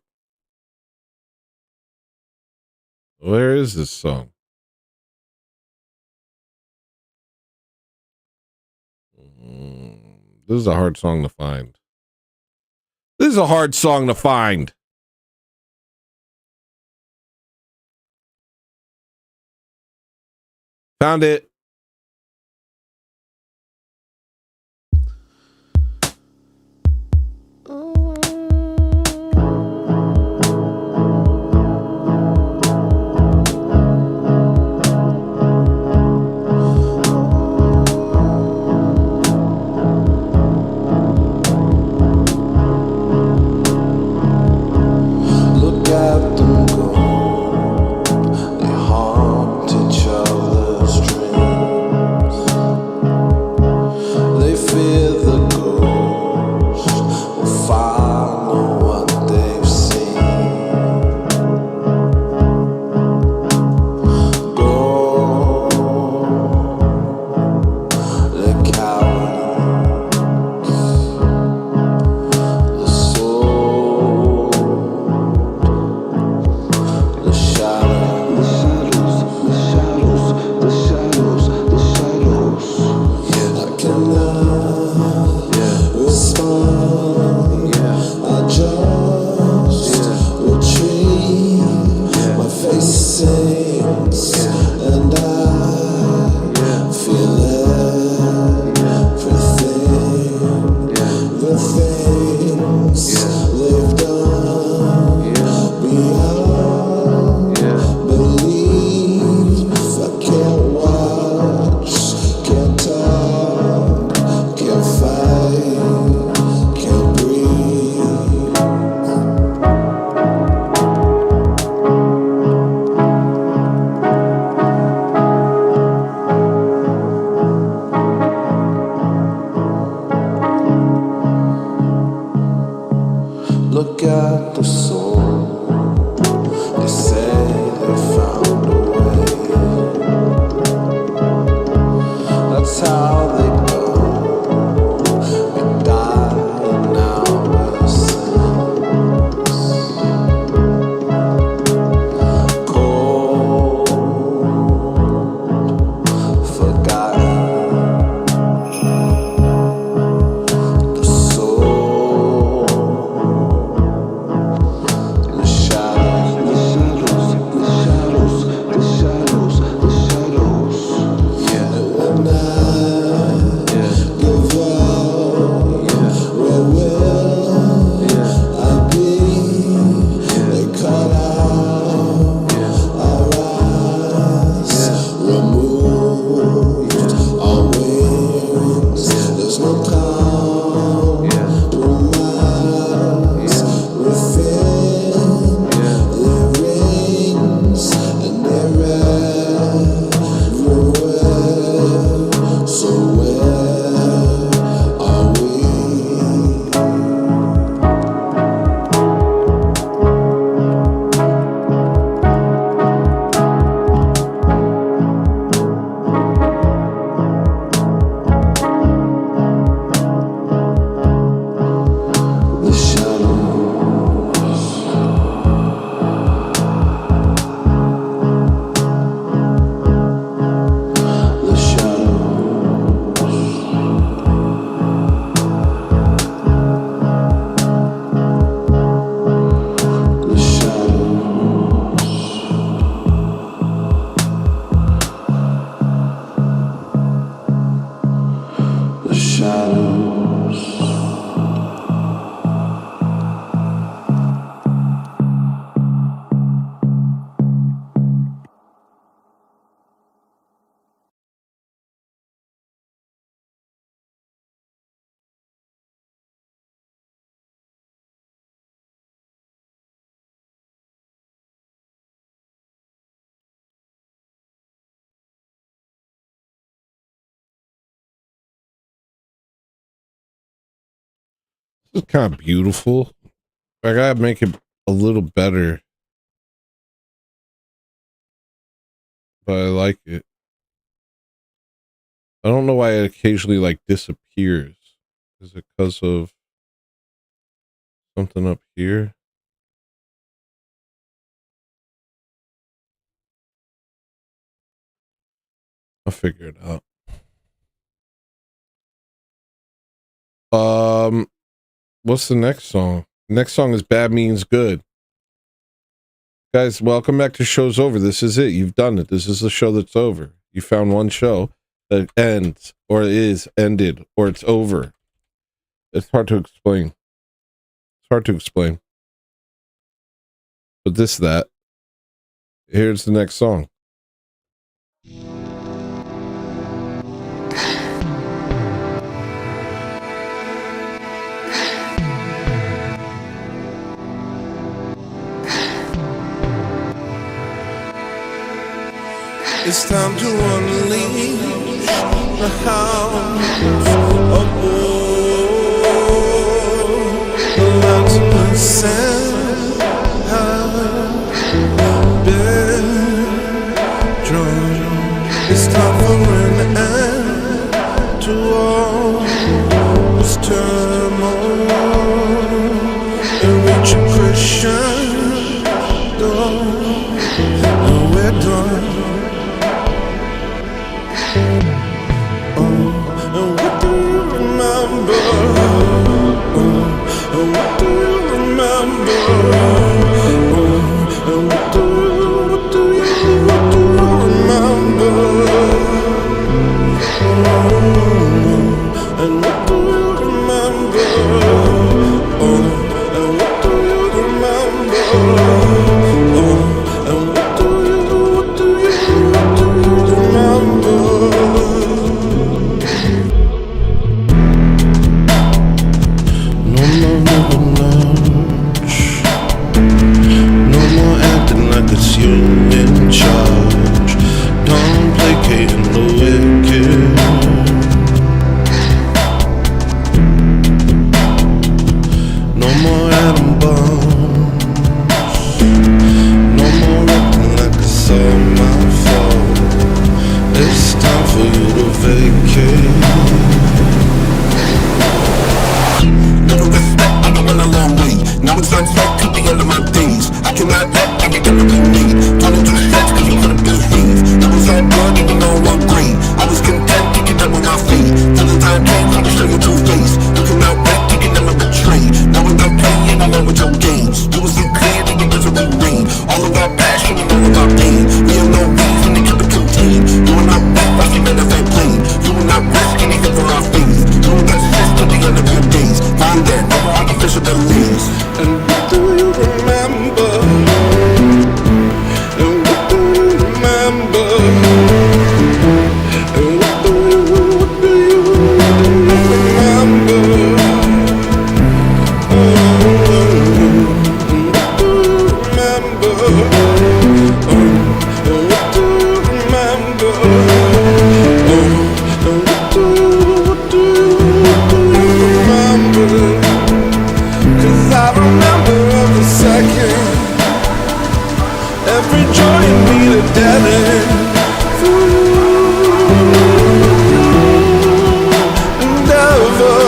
Where is this song? This is a hard song to find. This is a hard song to find. Found it. gone. I just retreat. My face sinks, and I feel everything. The things they've done beyond belief. I can't watch, can't talk, can't fight, can't breathe. Look at the soul. They say they found a way. That's how they go. We die in our sins. Cold, forgotten. The soul. The shadows, the shadows, the shadows, the shadows, the shadows. Yeah. And when I give up, where will I be? They cut out our eyes, removed our wings. There's no calm, compromise within their rings, and they're everywhere. So where are we? The shadows. The shadows. The shadows. The shadows. This is kind of beautiful. I gotta make it a little better, but I like it. I don't know why it occasionally like disappears. Is it because of something up here? I'll figure it out. What's the next song? Next song is Bad Means Good. Guys, welcome back to Show's Over. This is it. You've done it. This is the show that's over. You found one show that ends, or is ended, or it's over. It's hard to explain. It's hard to explain. But that. Here's the next song. It's time to unleash the hounds of war. The mountain of sand have been drawn. It's time for an end to all this turmoil and reach a Christian door. And we're done. And with the Now it's sunset to the end of my days. I cannot let everything that we need turn into stress cause you couldn't behave. That was all good even though I'm green. I was content to get done with my fate. Till the time came for me to show you two face. You cannot wait to get never betray. Now we're done playing along with your games. You will see clear that the misery reign. All of our passion and all of our pain. We have no reason to keep it contained. You will not wait for the men of that plane. You will not risk anything for our faith. You will not assist to the end of your days. Find that never artificial delays. And what do you remember? And what do you remember? And what do you remember? Oh, and what do you remember? Oh, and what do you remember? Oh, and what do you remember? 'Cause I remember every second, every joy in me to dead end. Endeavor,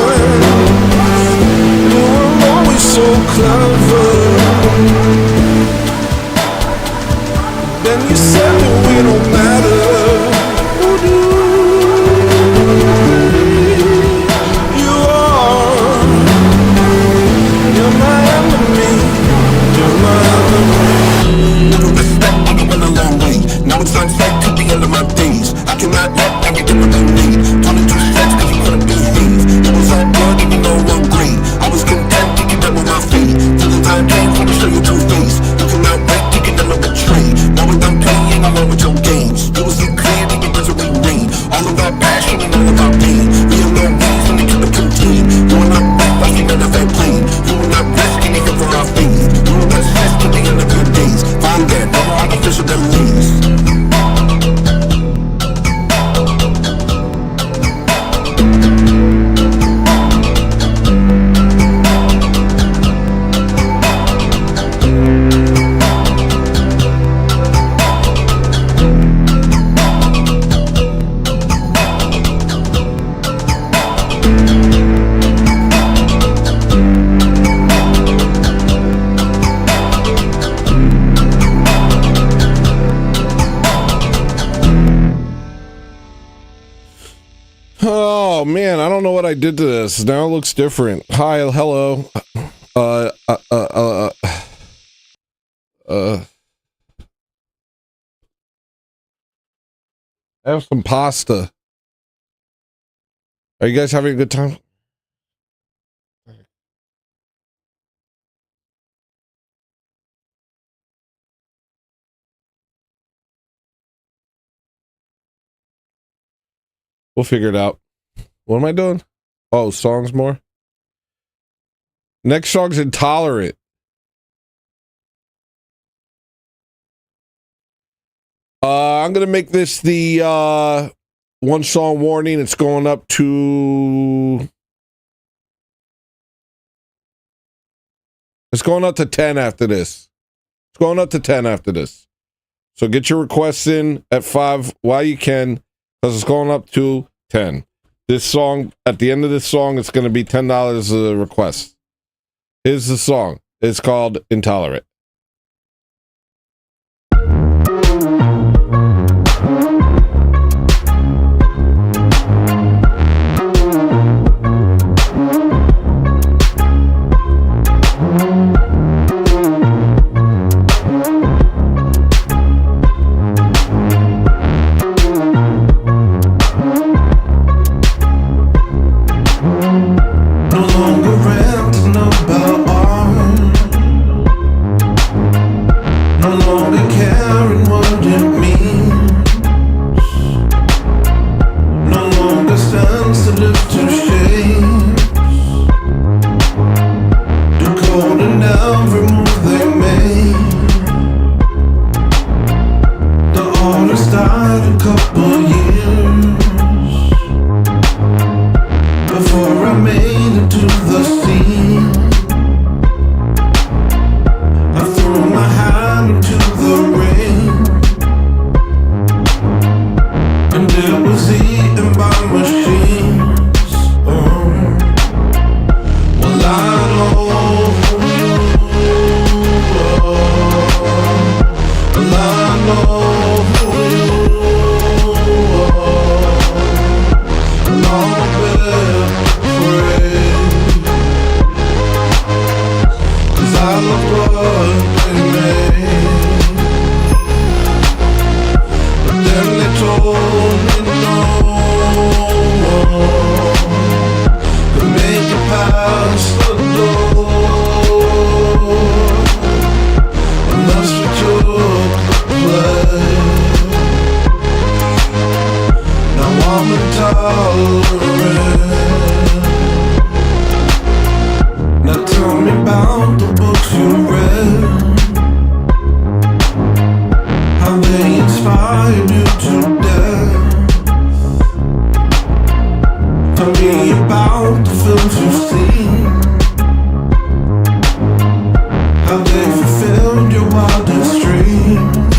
you were always so clever. Then you said that we don't matter. Who do you are? You're my enemy. You're my enemy. Little respect when you went a long way. Now it's sunset to the end of my days. I cannot let everything that we need turn into stress cause you couldn't behave. It was all good even though I'm great. I was content to get done with my fate. Till the time came for me to show you two face. You cannot wait to get never betray. Now we're done playing along with your games. You will see clear that the misery reign. All of our passion and all of our pain. We have no reason to keep it contained. You will not wait for the men of that plane. You will not risk anything for our faith. You will not assist to the end of your days. Find that never artificial delays. Oh man, I don't know what I did to this. Now it looks different. Hi, hello. I have some pasta. Are you guys having a good time? We'll figure it out. What am I doing? Oh, songs more? Next song's Intolerant. I'm gonna make this the one song warning. It's going up to 10 after this. It's going up to 10 after this. So get your requests in at 5 while you can, because it's going up to 10. This song, at the end of this song, it's going to be $10 a request. Here's the song. It's called Intolerant. No longer ranting about art. books you read, how they inspired you to death. Tell me about the films you've seen, how they fulfilled your wildest dreams.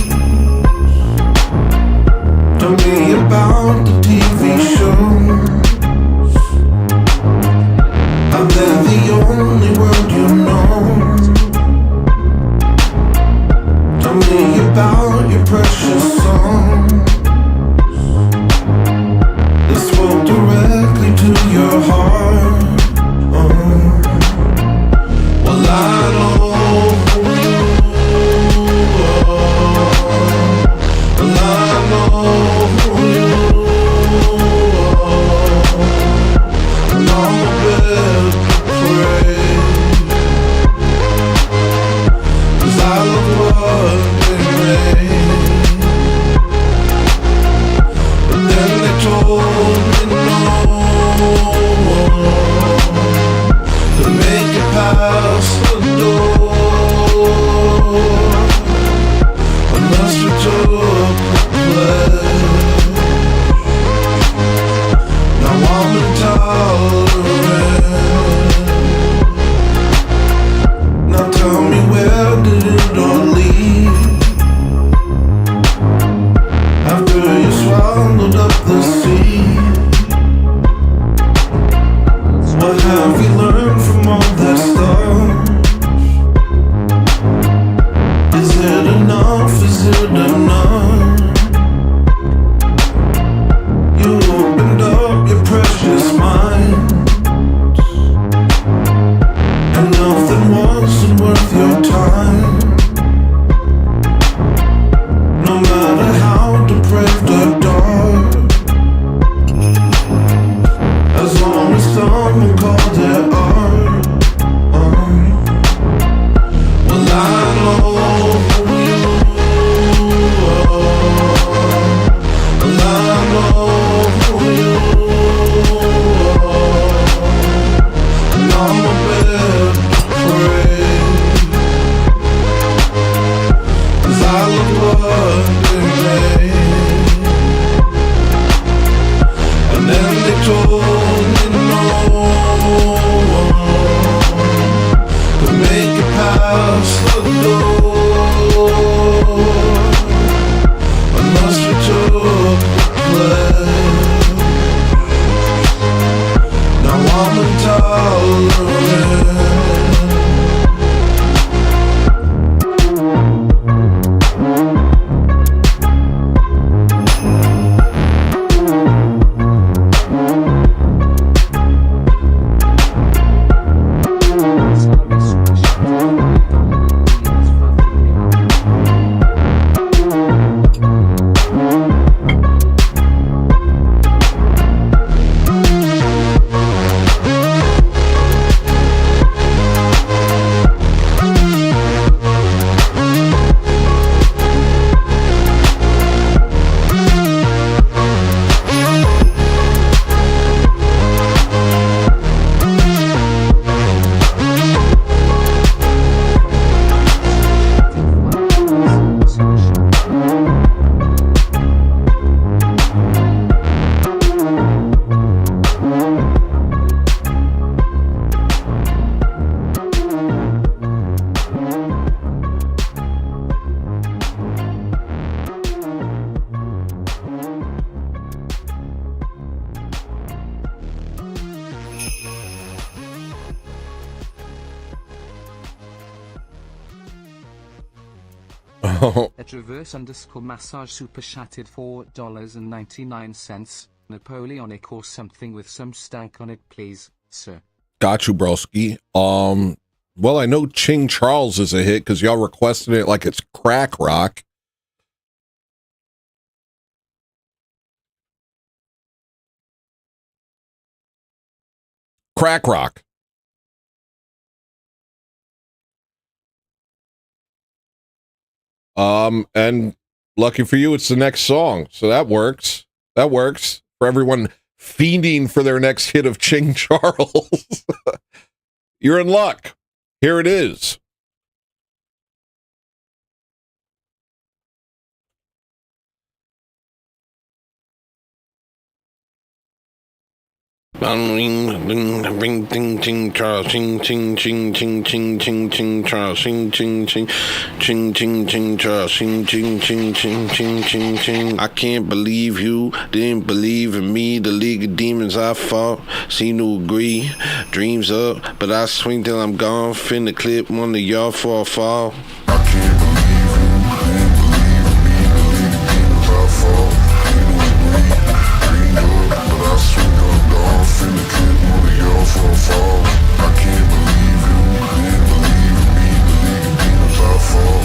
Tell me about the TV shows, how they're the only world you know. Tell me about your precious songs that spoke directly to your heart. Well, I know who you are. Well, I know who you are. And I'm a bit afraid, 'cause I love what they made. But then they told me no one could make it past the door unless we took the pledge. Now I'm intolerant. Now tell me, where did it all lead? After you swallowed up the sea, what have you learned from all that stuff? Is it enough? Is it enough? You opened up your precious mind, and nothing wasn't worth your time. No matter how depraved or dark, as long as someone called it art. Well, I know who you are. Well, I know who you are. And I'm a bit afraid, 'cause I love what they made. And then they told me no one could make it past the door unless we took the pledge. Now I'm intolerant. At reverse_massage super chatted $4.99. Napoleonic or something with some stank on it, please, sir. Got you, broski. Well, I know Ching Charles is a hit because y'all requested it like it's crack rock. Crack rock. And lucky for you, it's the next song. So that works. That works for everyone fiending for their next hit of Ching Charles. You're in luck. Here it is. Ring, ring, ring, ding, ting, Charles, ching, ching, ching, ching, ching, ching, ching, Charles, ching, ching, ching, ching, ching, ching, Charles, ching, ching, ching, ching, ching, ching, ching. I can't believe you didn't believe in me. The League of Demons I fought seem to agree. Dreams up, but I swing till I'm gone. Finna clip one of y'all for a fall. I can't believe you, can't believe in me. The League of Demons I fall. Dreamed up, but I swing up gone. Finna clip one of y'all for a fall. I can't believe you, can't believe in me. The League of Demons I fall.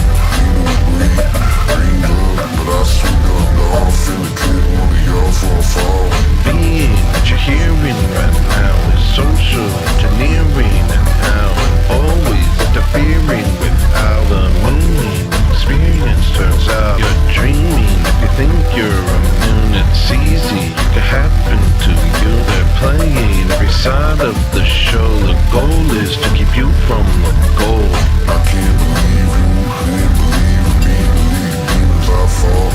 Dreamed up, but I swing up gone. Finna clip one of y'all for a fall. Being that you're hearing right now is social engineering and how it always interfering with how the meaning experience turns out. You're dreaming if you think you're immune, it's easy. It could happen to you. They're playing every side of the show. The goal is to keep you from the goal. I can't believe you, can't believe in me. The League of Demons I fall.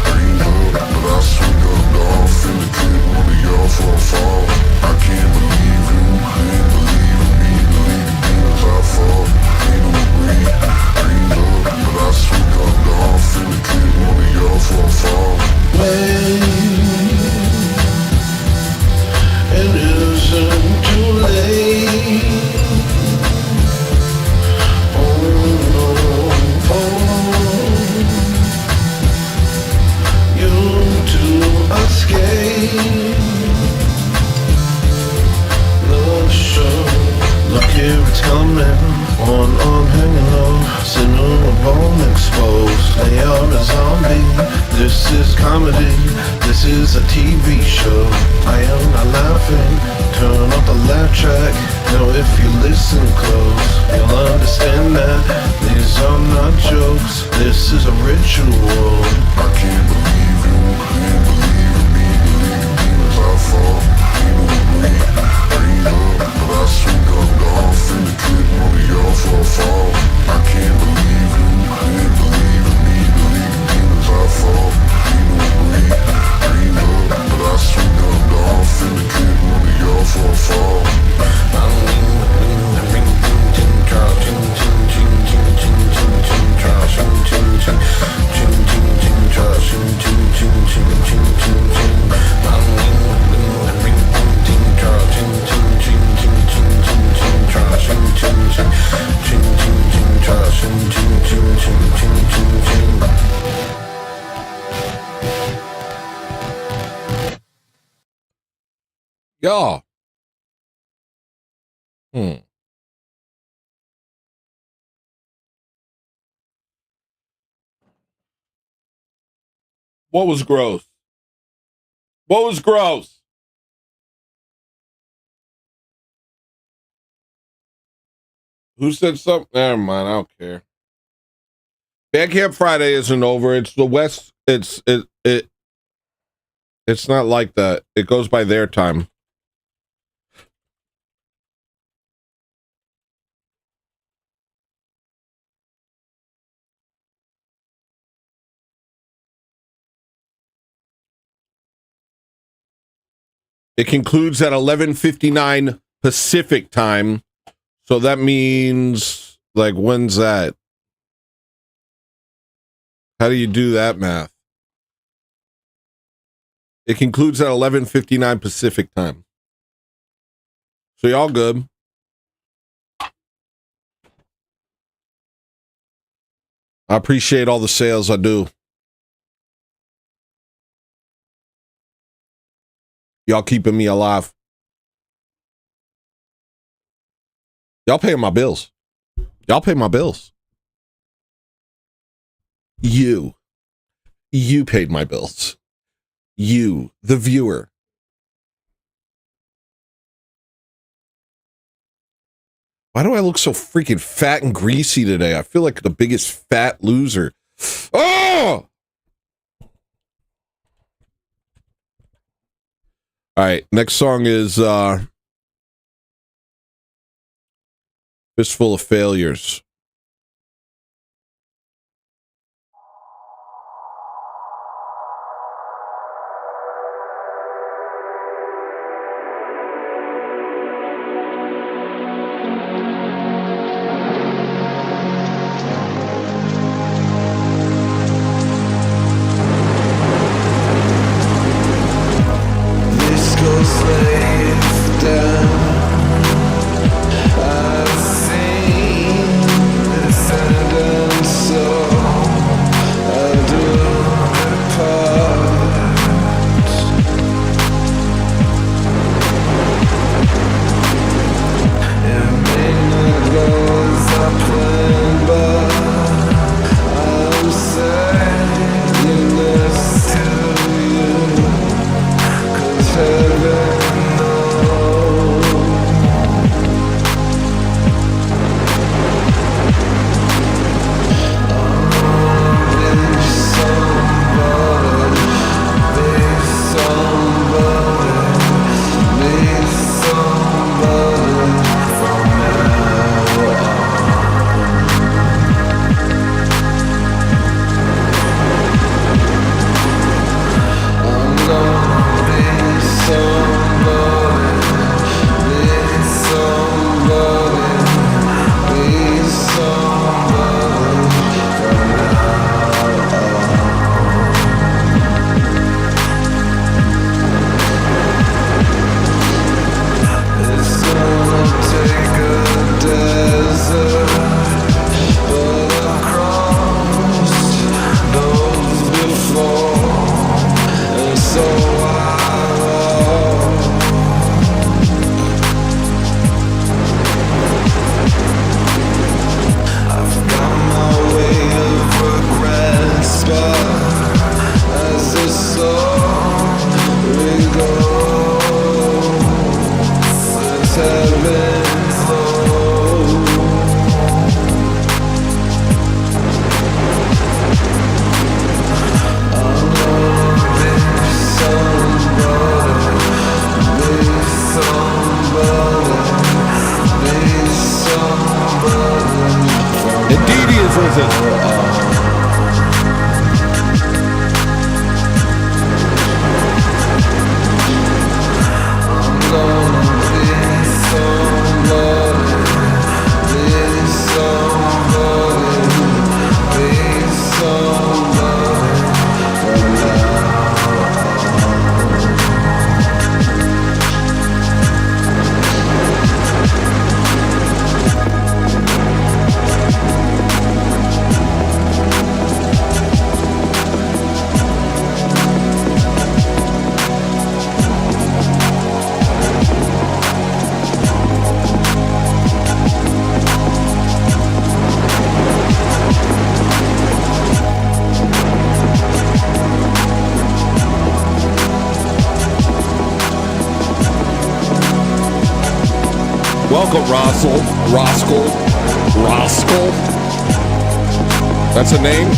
Dreamed up, but I swing up gone. Finna clip one of y'all for a fall. I can't believe you, can't believe in me. The League of Demons I fall. Dreamed up, but I swing up gone. Finna clip one of y'all for a fall. It isn't too late. You to escape the show. Look here, it's coming. One arm hanging low, cinema bone exposed. They are a zombie. This is comedy. This is a TV show. I am not laughing. Turn up the laugh track. Now if you listen close, you'll understand that these are not jokes. This is a ritual. I can't believe you, can't believe in me. The League of Demons I fall. Dreamed up, but I swing up gone. Finna clip one of y'all for a fall. I can't believe you, can't believe in me. The League of Demons I fall. Dreamed up, but I swing up gone. Finna clip one of y'all for a fall. Yeah. What was gross? What was gross? Who said something? Never mind. I don't care. Bandcamp Friday isn't over. It's the West. It's not like that. It goes by their time. It concludes at 11:59 Pacific time. So that means, like, when's that? How do you do that math? It concludes at 11:59 Pacific time. So y'all good. I appreciate all the sales I do. Y'all keeping me alive. Y'all paying my bills. Y'all pay my bills. You paid my bills. You, the viewer. Why do I look so freaking fat and greasy today? I feel like the biggest fat loser. Oh! All right, next song is Fistful of Failures. Indeed he is, Welcome, Roscoe. That's a name?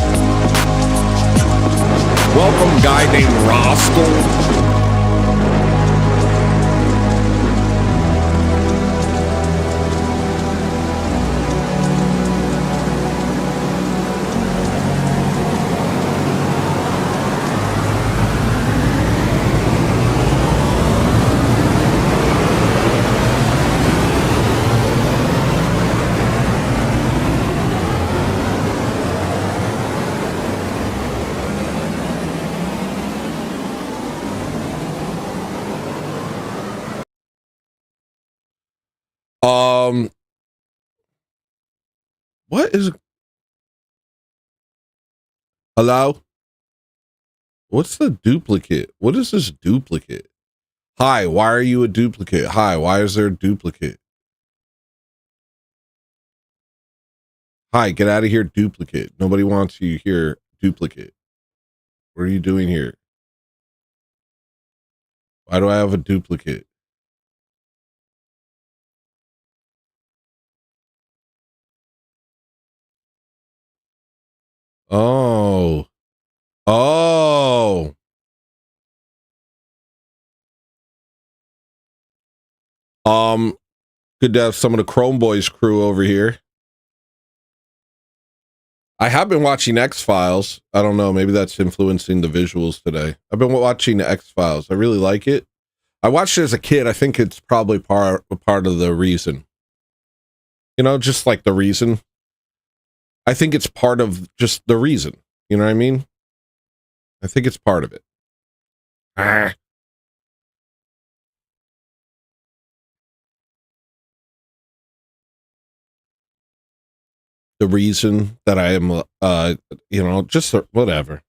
Welcome, guy named Roscoe. What is... Hello? What's the duplicate? What is this duplicate? Hi, why are you a duplicate? Hi, why is there a duplicate? Hi, get out of here, duplicate. Nobody wants you here, duplicate. What are you doing here? Why do I have a duplicate? Oh. Good to have some of the Chrome Boys crew over here. I have been watching X-Files. I don't know, maybe that's influencing the visuals today. I've been watching X-Files. I really like it. I watched it as a kid. I think it's probably part of the reason. You know, just like the reason. I think it's part of just the reason. You know what I mean? I think it's part of it. The reason that I am, you know, just whatever.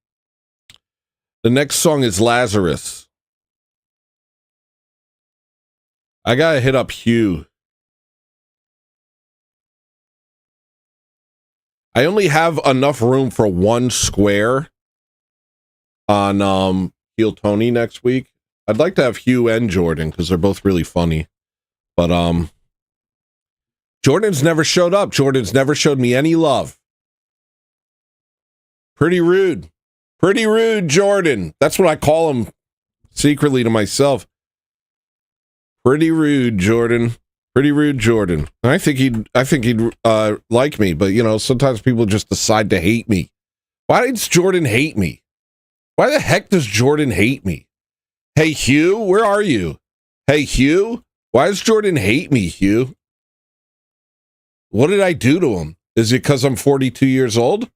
The next song is Lazarus. I gotta hit up Hugh. I only have enough room for one square on Heel Tony next week. I'd like to have Hugh and Jordan because they're both really funny. But Jordan's never showed up. Jordan's never showed me any love. Pretty rude. Pretty rude, Jordan. That's what I call him secretly to myself. Pretty rude, Jordan. Pretty rude, Jordan. I think he'd like me, but you know, sometimes people just decide to hate me. Why does Jordan hate me? Why the heck does Jordan hate me? Hey, Hugh, where are you? Hey, Hugh, why does Jordan hate me, Hugh? What did I do to him? Is it because I'm 42 years old?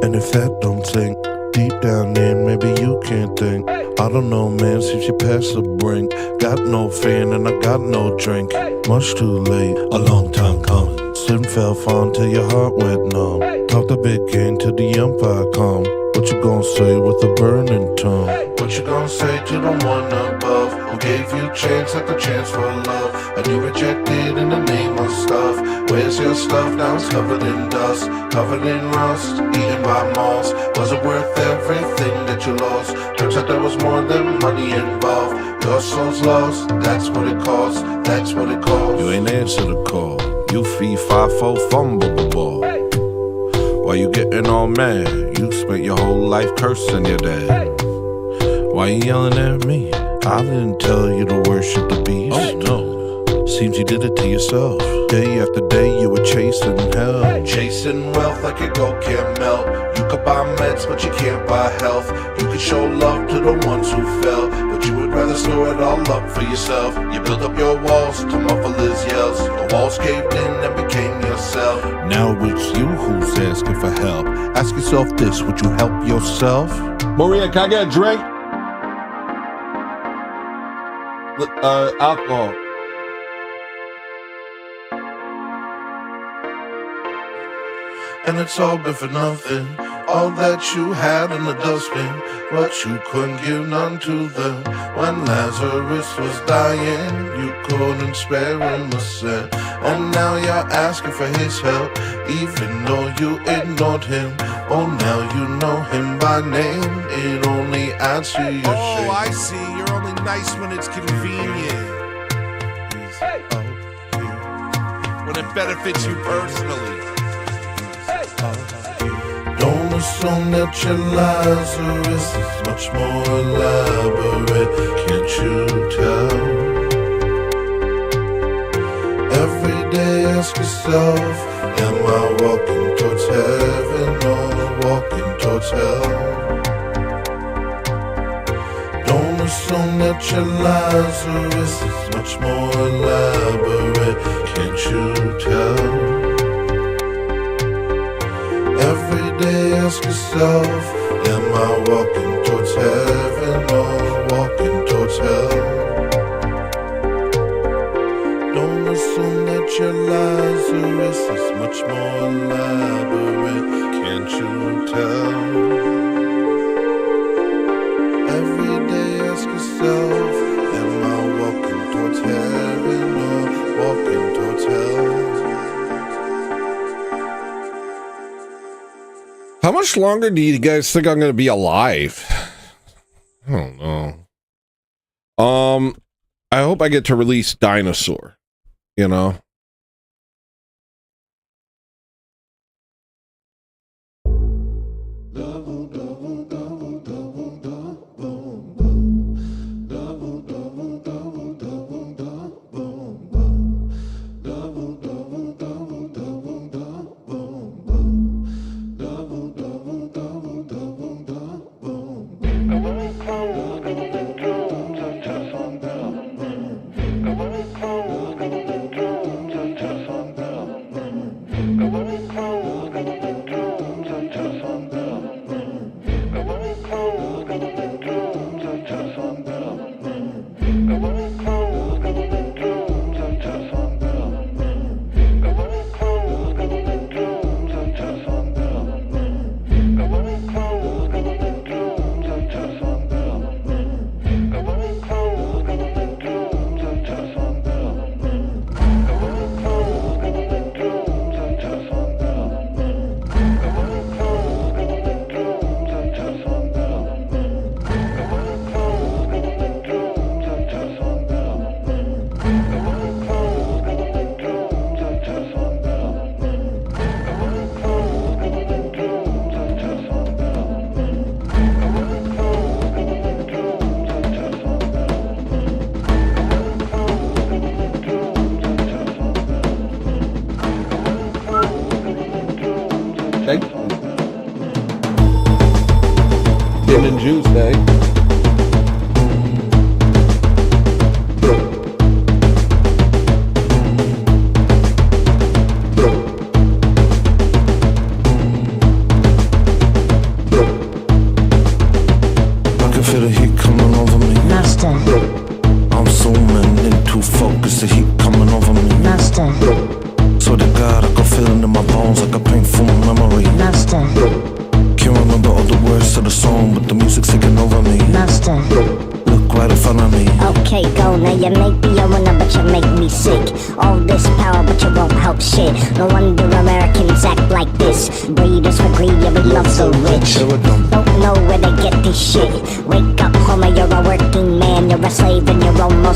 And if that don't sink deep down in, maybe you can't think. I don't know, man, since you passed the brink. Got no fan and I got no drink. Much too late, a long time coming. Slip and fell fun till your heart went numb. Talk the big game till the umpire come. What you gonna say with a burning tongue? What you gonna say to the one above, who gave you chance after chance for love, and you rejected in the name of stuff? Where's your stuff? Now it's covered in dust, covered in rust, eaten by moths. Was it worth everything that you lost? Turns out there was more than money involved. Your soul's lost, that's what it costs, that's what it costs. You ain't answer the call. You feed 5-4 fumble the ball. Why you getting all mad? You spent your whole life cursing your dad. Why you yelling at me? I didn't tell you to worship the beast. Oh no. Seems you did it to yourself. Day after day you were chasing hell. Chasing wealth like your gold can't melt. You could buy meds, but you can't buy health. You could show love to the ones who fell, but you would rather store it all up for yourself. You built up your walls to muffle his yells. The walls caved in and became yourself. Now it's you who's asking for help. Ask yourself this, would you help yourself? Maria, can I get a drink? Alcohol. And it's all been for nothing. All that you had in the dustbin, but you couldn't give none to them. When Lazarus was dying, you couldn't spare him a cent. And now you're asking for his help, even though you ignored him. Oh, now you know him by name. It only adds to your shame. Oh, I see. You're only nice when it's convenient. When it benefits you personally. Don't assume that your Lazarus is much more elaborate. Can't you tell? Every day ask yourself, am I walking towards heaven or walking towards hell? Don't assume that your Lazarus is much more elaborate. Can't you tell? Every day ask yourself, am I walking towards heaven or walking towards hell? Don't assume that your Lazarus is much more elaborate. Can't you tell? Every day ask yourself, am I walking towards heaven or walking towards hell? How much longer do you guys think I'm going to be alive? I don't know. I hope I get to release Dinosaur, you know? Gin and juice, eh? I can feel the heat coming over me. Master, I'm zooming in too focused, the heat coming over me. master, So to God, I can feel it in my bones like a painful memory. master, Can't remember all the words to the song, but the music's taking over me. master. Look right in front of me. Okay, go now. You make me a winner, but you make me sick. All this power, but you won't help shit. No wonder Americans act like this. Breeders for greed, yeah, we love the rich. Don't know where they get this shit. Wake up, homer, you're a working man. You're a slave and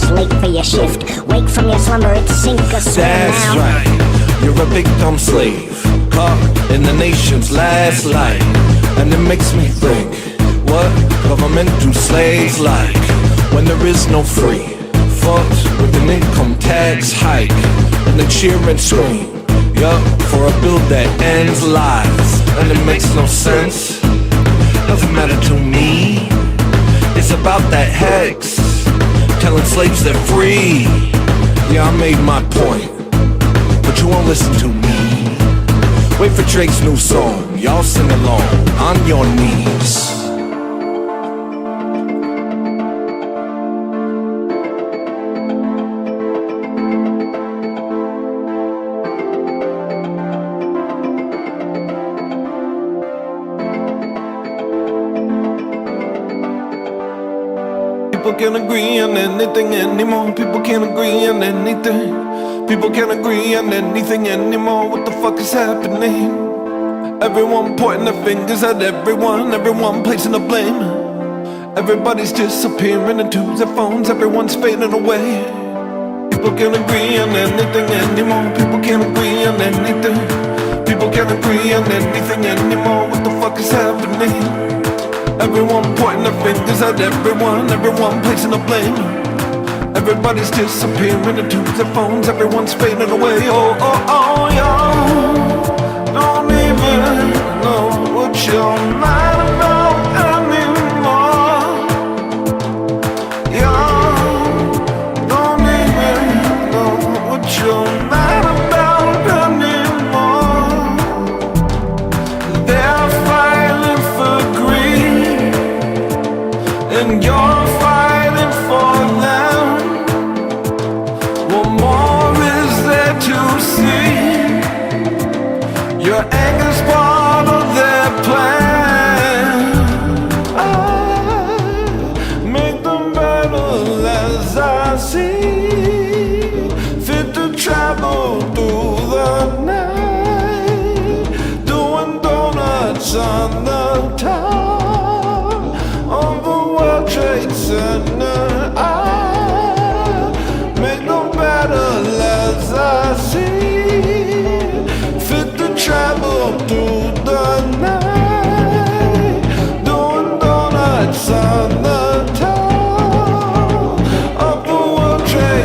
almost late for your shift. Wake from your slumber, it's sink or swim That's now. right, you're a big dumb slave, caught in the nation's last light. And it makes me think, what government do slaves like? When there is no free, fucked with an income tax hike. And they cheer and scream, yup, for a bill that ends lives. And it makes no sense, doesn't matter to me. It's about that hex, telling slaves they're free. Yeah, I made my point, but you won't listen to me. Wait for Drake's new song, y'all sing along on your knees. People can't agree on anything anymore. People can't agree on anything. People can't agree on anything anymore. What the fuck is happening? Everyone pointing their fingers at everyone placing the blame. Everybody's disappearing into their phones, everyone's fading away. People can't agree on anything anymore. People can't agree on anything. People can't agree on anything anymore. What the fuck is happening? Everyone pointing their fingers at everyone placing the blame. Everybody's disappearing into their phones, everyone's fading away. Oh, oh, oh, y'all don't even know what you're mad about anymore. Y'all don't even know what you're mad about anymore. They're fighting for greed, and you're fighting for them. What more is there to see? Your anger's part of their plan. Make them battle as I see fit to travel through the night, doing donuts on the top of the World Trade Center. Make them battle as I see fit to travel through the night, doing donuts on the top of the World Trade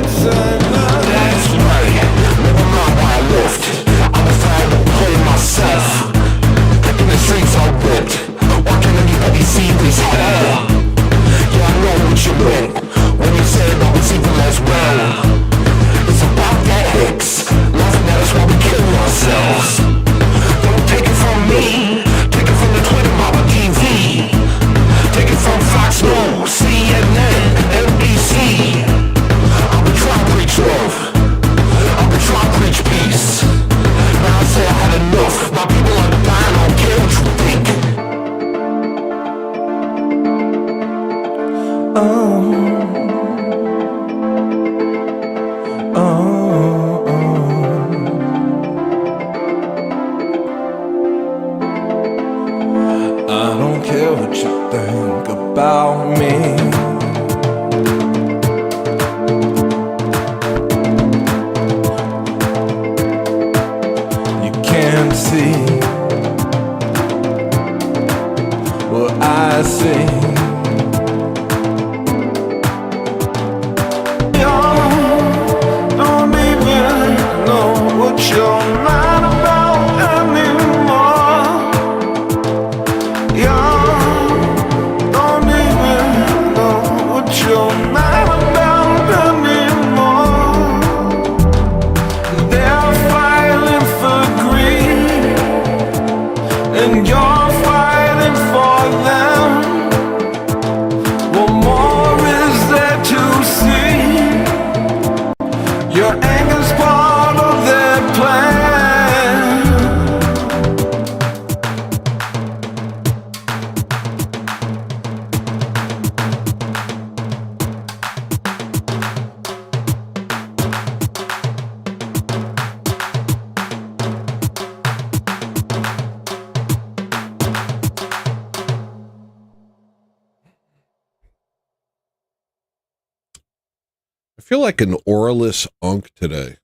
feel like an auraless unk today.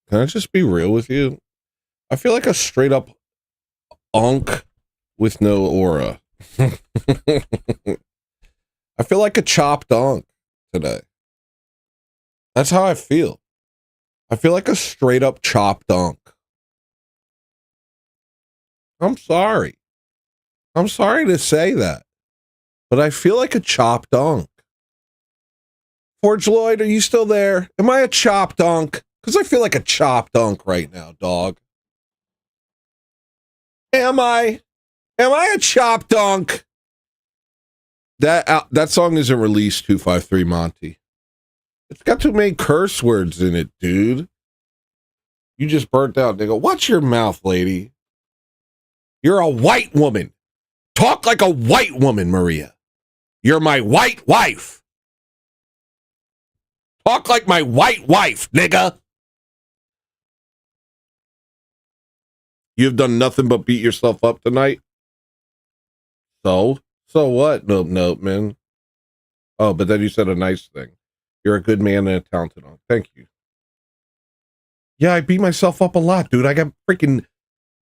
Can I just be real with you? I feel like a straight up unk with no aura. I feel like a chopped unk today. That's how I feel. I feel like a straight up chopped unk. I'm sorry. I'm sorry to say that, but I feel like a chopped unk. Forge Lloyd, are you still there? Am I a chopped unk? Because I feel like a chopped unk right now, dog. Am I? Am I a chopped unk? That song isn't released, 253 Monty. It's got too many curse words in it, dude. You just burnt out, nigga. Watch your mouth, lady. You're a white woman. Talk like a white woman, Maria. You're my white wife. Talk like my white wife, nigga. You've done nothing but beat yourself up tonight. So what? Nope, man. Oh, but then you said a nice thing. You're a good man and a talented one. Thank you. Yeah, I beat myself up a lot, dude. I got a freaking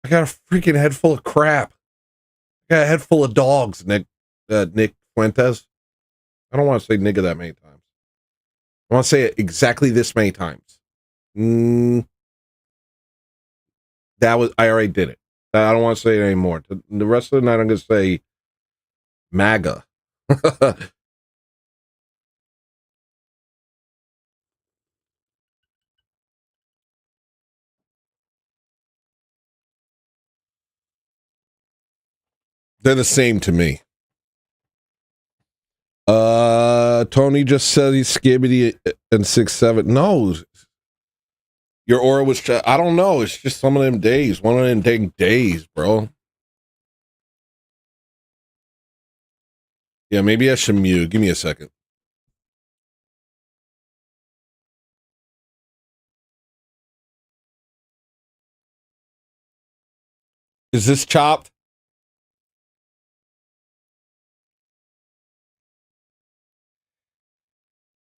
head full of crap. I got a head full of dogs, Nick Fuentes. I don't want to say nigga that many times. I want to say it exactly this many times. I already did it. I don't want to say it anymore. The rest of the night, I'm going to say MAGA. They're the same to me. Tony just said he's Skibbity and 6'7". No, your aura was. I don't know. It's just some of them days. One of them dang days, bro. Yeah, maybe I should mute. Give me a second. Is this chopped?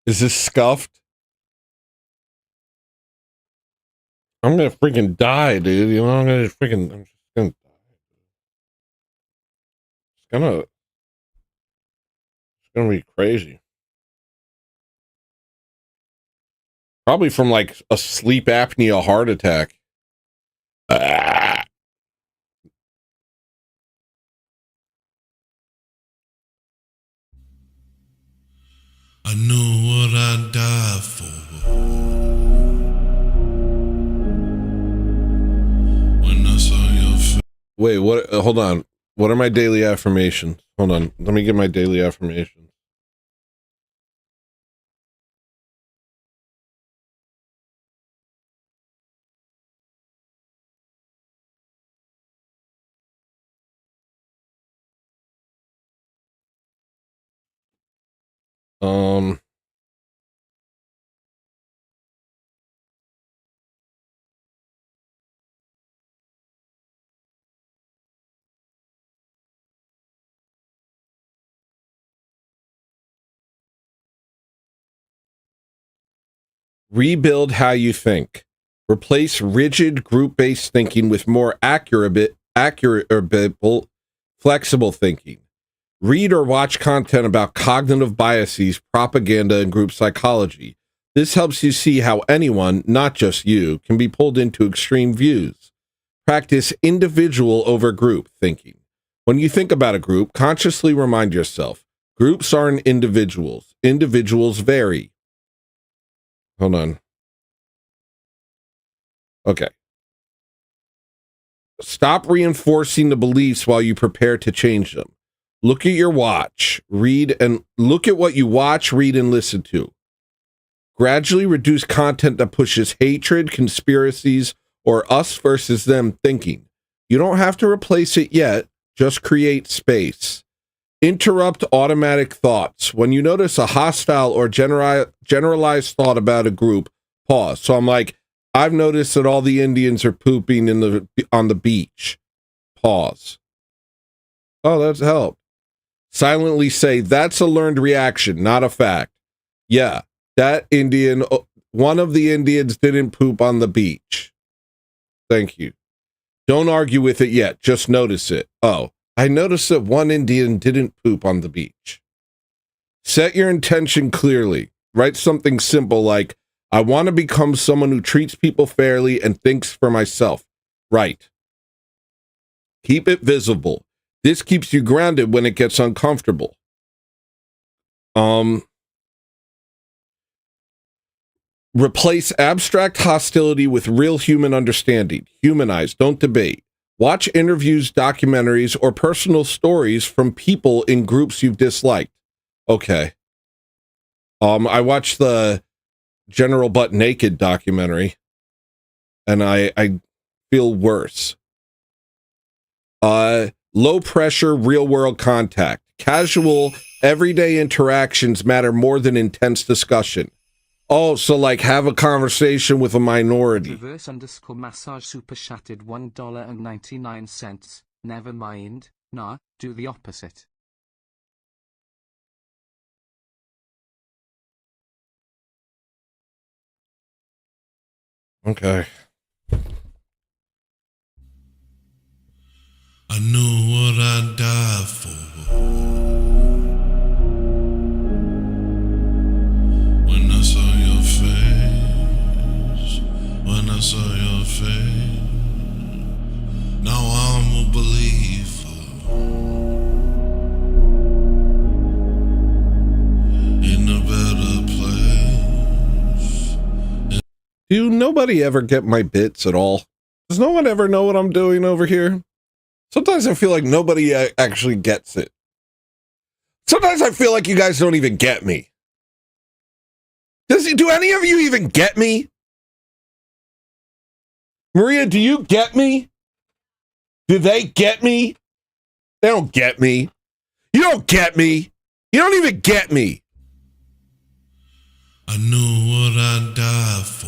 Is this scuffed? I'm gonna freaking die, dude. You know, I'm just gonna die. It's gonna be crazy. Probably from like a sleep apnea heart attack. I know what I died for. When I saw your face. Wait, what? Hold on. What are my daily affirmations? Hold on. Let me get my daily affirmations. Rebuild how you think. Replace rigid group-based thinking with more accurate, flexible thinking. Read or watch content about cognitive biases, propaganda, and group psychology. This helps you see how anyone, not just you, can be pulled into extreme views. Practice individual over group thinking. When you think about a group, consciously remind yourself, groups aren't individuals. Individuals vary. Hold on. Okay. Stop reinforcing the beliefs while you prepare to change them. Look at your watch, look at what you watch, read, and listen to. Gradually reduce content that pushes hatred, conspiracies, or us versus them thinking. You don't have to replace it yet, just create space. Interrupt automatic thoughts. When you notice a hostile or generalized thought about a group, pause. So I'm like, I've noticed that all the Indians are pooping on the beach. Pause. Oh, that's helped. Silently say, that's a learned reaction, not a fact. Yeah, That Indian, one of the Indians didn't poop on the beach. Thank you. Don't argue with it yet. Just notice it. Oh, I noticed that one Indian didn't poop on the beach. Set your intention clearly. Write something simple like, I want to become someone who treats people fairly and thinks for myself. Right. Keep it visible. This keeps you grounded when it gets uncomfortable. Replace abstract hostility with real human understanding. Humanize, don't debate. Watch interviews, documentaries, or personal stories from people in groups you've disliked. Okay. I watched the General Butt Naked documentary, and I feel worse. Low pressure, real world contact. Casual, everyday interactions matter more than intense discussion. Oh, so like have a conversation with a minority. Reverse _ massage super chatted $1.99. Never mind. Nah, do the opposite. Okay. I knew what I'd die for. When I saw your face, when I saw your face, now I'm a believer in a better place. Do nobody ever get my bits at all? Does no one ever know what I'm doing over here? Sometimes I feel like nobody actually gets it. Sometimes I feel like you guys don't even get me. Do any of you even get me? Maria, do you get me? Do they get me? They don't get me. You don't get me. You don't even get me. I knew what I'd die for.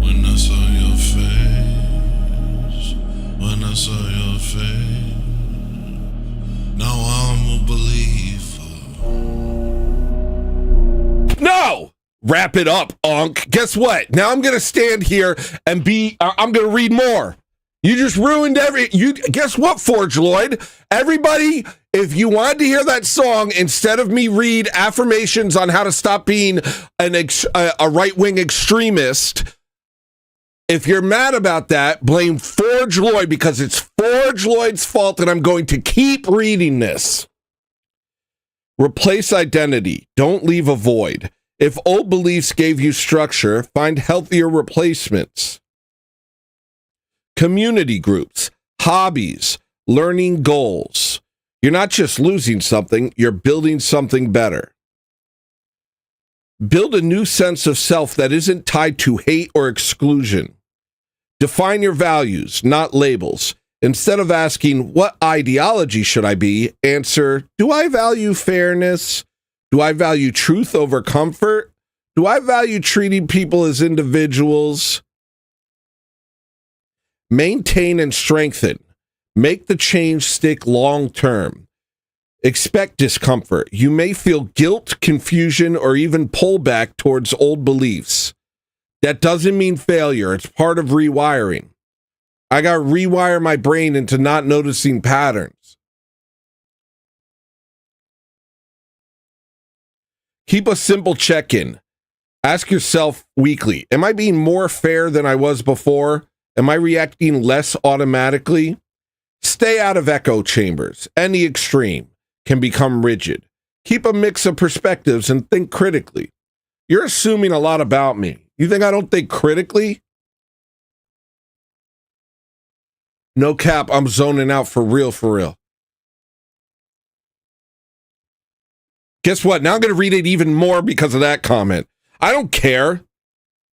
When I saw your face, when I saw your face, now I'm a believer. No! Wrap it up, Unc. Guess what? Now I'm going to stand here and I'm going to read more. You just ruined guess what, Forge Lloyd? Everybody, if you wanted to hear that song, instead of me read affirmations on how to stop being a right-wing extremist, if you're mad about that, blame Forge Lloyd, because it's Forge Lloyd's fault, and I'm going to keep reading this. Replace identity. Don't leave a void. If old beliefs gave you structure, find healthier replacements. Community groups, hobbies, learning goals. You're not just losing something, you're building something better. Build a new sense of self that isn't tied to hate or exclusion. Define your values, not labels. Instead of asking, what ideology should I be? Answer, do I value fairness? Do I value truth over comfort? Do I value treating people as individuals? Maintain and strengthen. Make the change stick long term. Expect discomfort. You may feel guilt, confusion, or even pullback towards old beliefs. That doesn't mean failure. It's part of rewiring. I got to rewire my brain into not noticing patterns. Keep a simple check-in. Ask yourself weekly, am I being more fair than I was before? Am I reacting less automatically? Stay out of echo chambers. Any extreme can become rigid. Keep a mix of perspectives and think critically. You're assuming a lot about me. You think I don't think critically? No cap, I'm zoning out for real, for real. Guess what? Now I'm going to read it even more because of that comment. I don't care.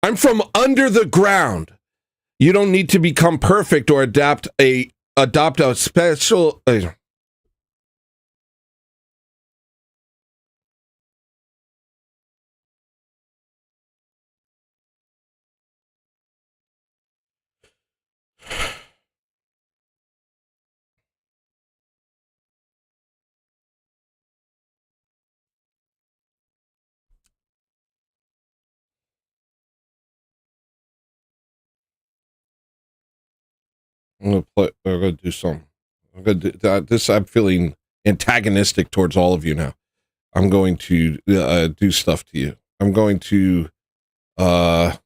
I'm from under the ground. You don't need to become perfect or adopt a special... I'm gonna do some. I'm gonna do this. I'm feeling antagonistic towards all of you now. I'm going to do stuff to you. I'm going to what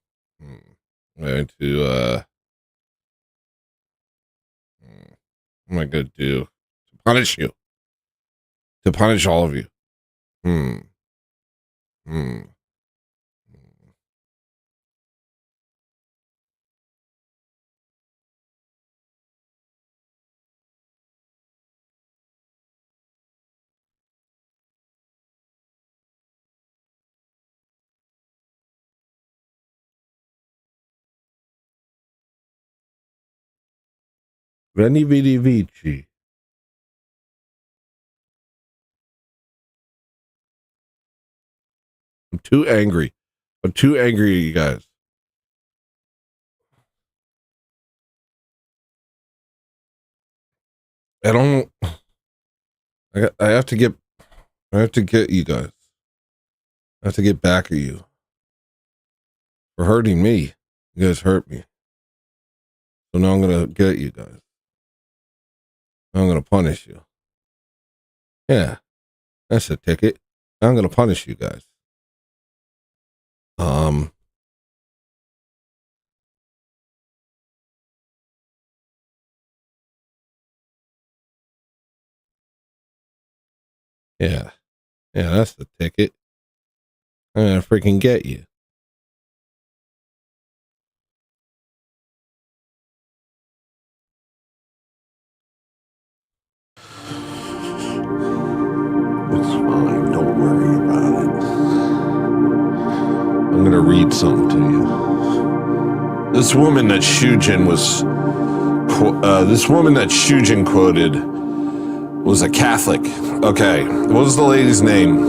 am I going to do to punish you? To punish all of you. Veni vidi vici. I'm too angry. I'm too angry at you guys. I don't. I have to get. I have to get you guys. I have to get back at you for hurting me. You guys hurt me. So now I'm gonna get you guys. Now I'm gonna punish you. Yeah, that's a ticket. Now I'm gonna punish you guys. Yeah. Yeah, that's the ticket. I'm gonna freaking get you. It's fine. Don't worry about it. I'm gonna read something to you. This woman that Shujin quoted was a Catholic. Okay, what was the lady's name?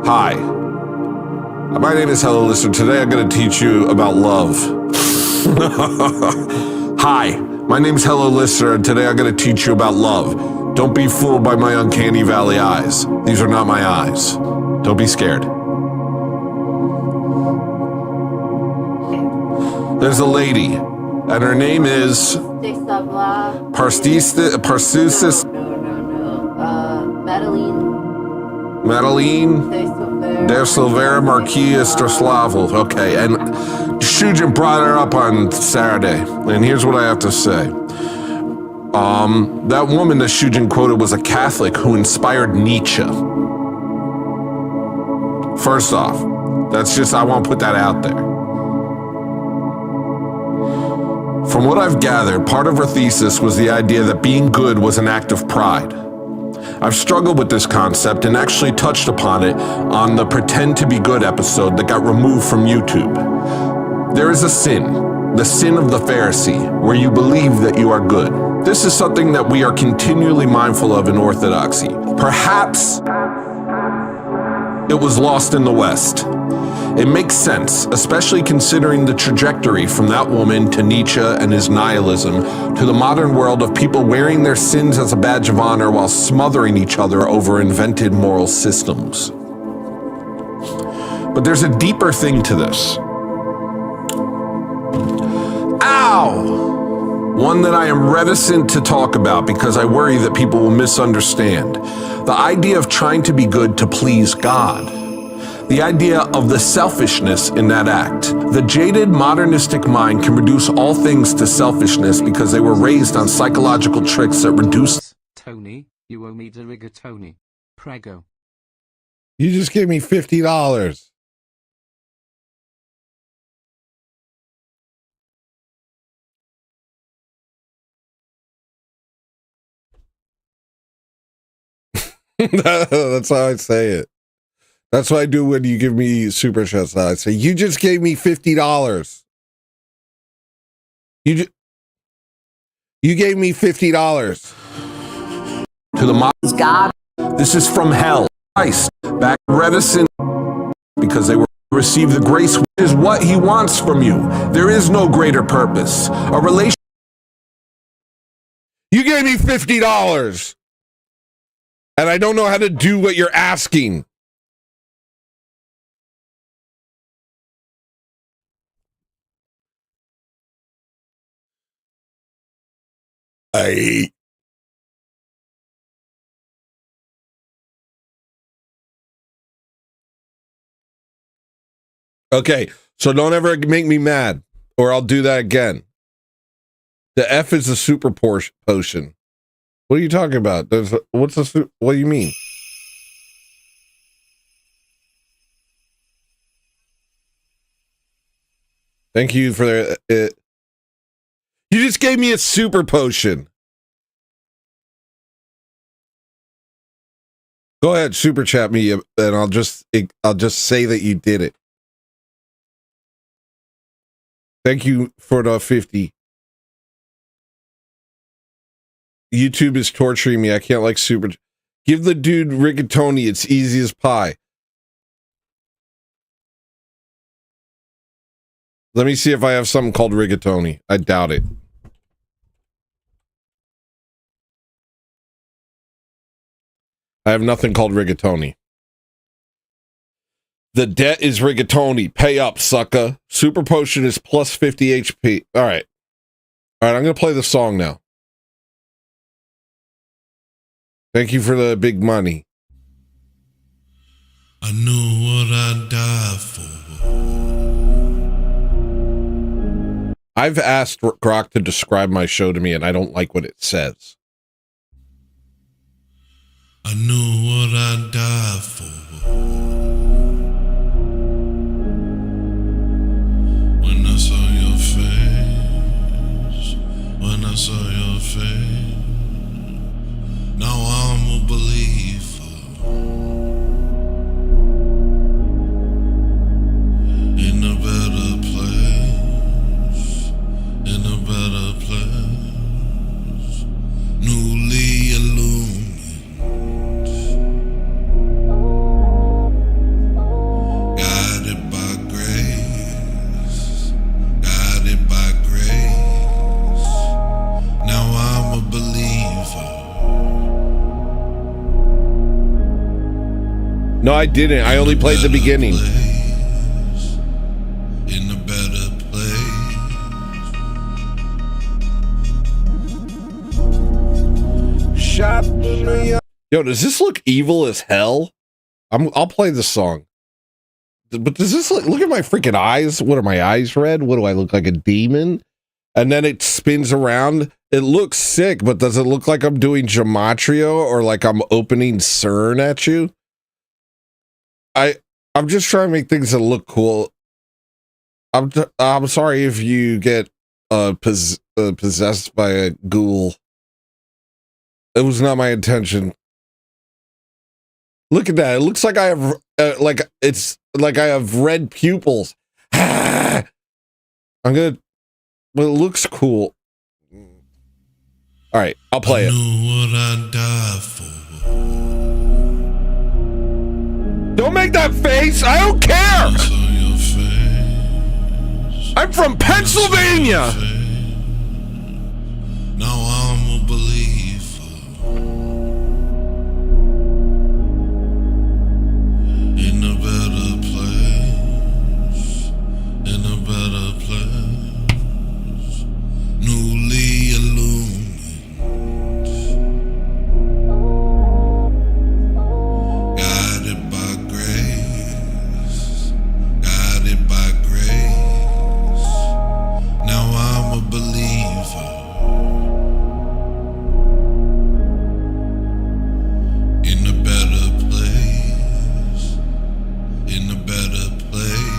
Hi. My name is Hello Listener. Today I'm going to teach you about love. Hi. My name's Hello Listener, and today I'm going to teach you about love. Don't be fooled by my uncanny valley eyes. These are not my eyes. Don't be scared. There's a lady, and her name is Parsusis. Madeline de Silveira Marquia Stroslavel. Okay, and Shujin brought her up on Saturday, and here's what I have to say. That woman that Shujin quoted was a Catholic who inspired Nietzsche. First off, I want to put that out there. From what I've gathered, part of her thesis was the idea that being good was an act of pride. I've struggled with this concept and actually touched upon it on the Pretend to Be Good episode that got removed from YouTube. There is a sin, the sin of the Pharisee, where you believe that you are good. This is something that we are continually mindful of in Orthodoxy. Perhaps it was lost in the West. It makes sense, especially considering the trajectory from that woman to Nietzsche and his nihilism to the modern world of people wearing their sins as a badge of honor while smothering each other over invented moral systems. But there's a deeper thing to this. Ow! One that I am reticent to talk about because I worry that people will misunderstand. The idea of trying to be good to please God. The idea of the selfishness in that act. The jaded modernistic mind can reduce all things to selfishness because they were raised on psychological tricks that reduce... Tony, you owe me the rigatoni. Prego. You just gave me $50. That's how I say it. That's what I do when you give me super chats. I say, you just gave me $50. You gave me $50. To the God. This is from hell. Christ, back reticent because they were receive the grace, which is what he wants from you. There is no greater purpose. A relation. You gave me $50. And I don't know how to do what you're asking. Okay, so don't ever make me mad, or I'll do that again. The F is a super potion. What are you talking about? What do you mean? Thank you for it. You just gave me a super potion. Go ahead, super chat me, and I'll just say that you did it. Thank you for the 50. YouTube is torturing me. I can't like super. Give the dude rigatoni. It's easy as pie. Let me see if I have something called rigatoni. I doubt it. I have nothing called rigatoni. The debt is rigatoni. Pay up, sucker. Super potion is plus 50 HP. All right. All right, I'm going to play the song now. Thank you for the big money. I knew what I'd die for. I've asked Grok to describe my show to me, and I don't like what it says. I knew what I'd die for. When I saw your face, when I saw your face, now I'm a believer in a better place, in a better place, newly illumined. Guided by grace, guided by grace. Now I'm a believer. No, I didn't. I only played the beginning. In a better place. Shot in the Yo, does this look evil as hell? I'll play the song. But does this look at my freaking eyes? What are my eyes red? What do I look like, a demon? And then it spins around. It looks sick, but does it look like I'm doing gematria or like I'm opening CERN at you? I'm just trying to make things that look cool. I'm sorry if you get possessed by a ghoul. It was not my intention. Look at that. It looks like I have it's like I have red pupils. I'm gonna. Well, it looks cool. All right, I'll play it. Knew what I'd die for. Don't make that face. I don't care. I saw your face. I'm from Pennsylvania. Now I'm a believer in a better place, in a better place, newly illumined. Guided by grace, guided by grace. Now I'm a believer in a better place, in a better place.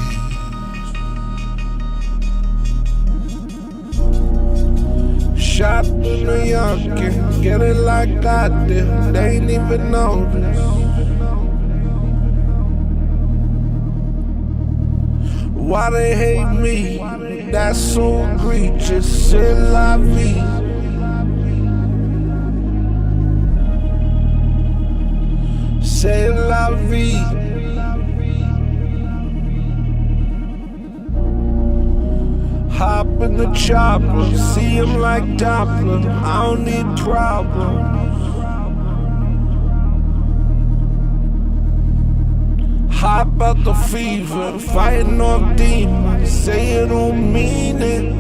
Shot in New York and get it like I did. They ain't even notice. Why they hate me? That's so egregious. C'est la vie. C'est la vie. Hop in the chopper, see him like Doppler. I don't need problems. Hop out the fever, fighting off demons. Say you don't mean it.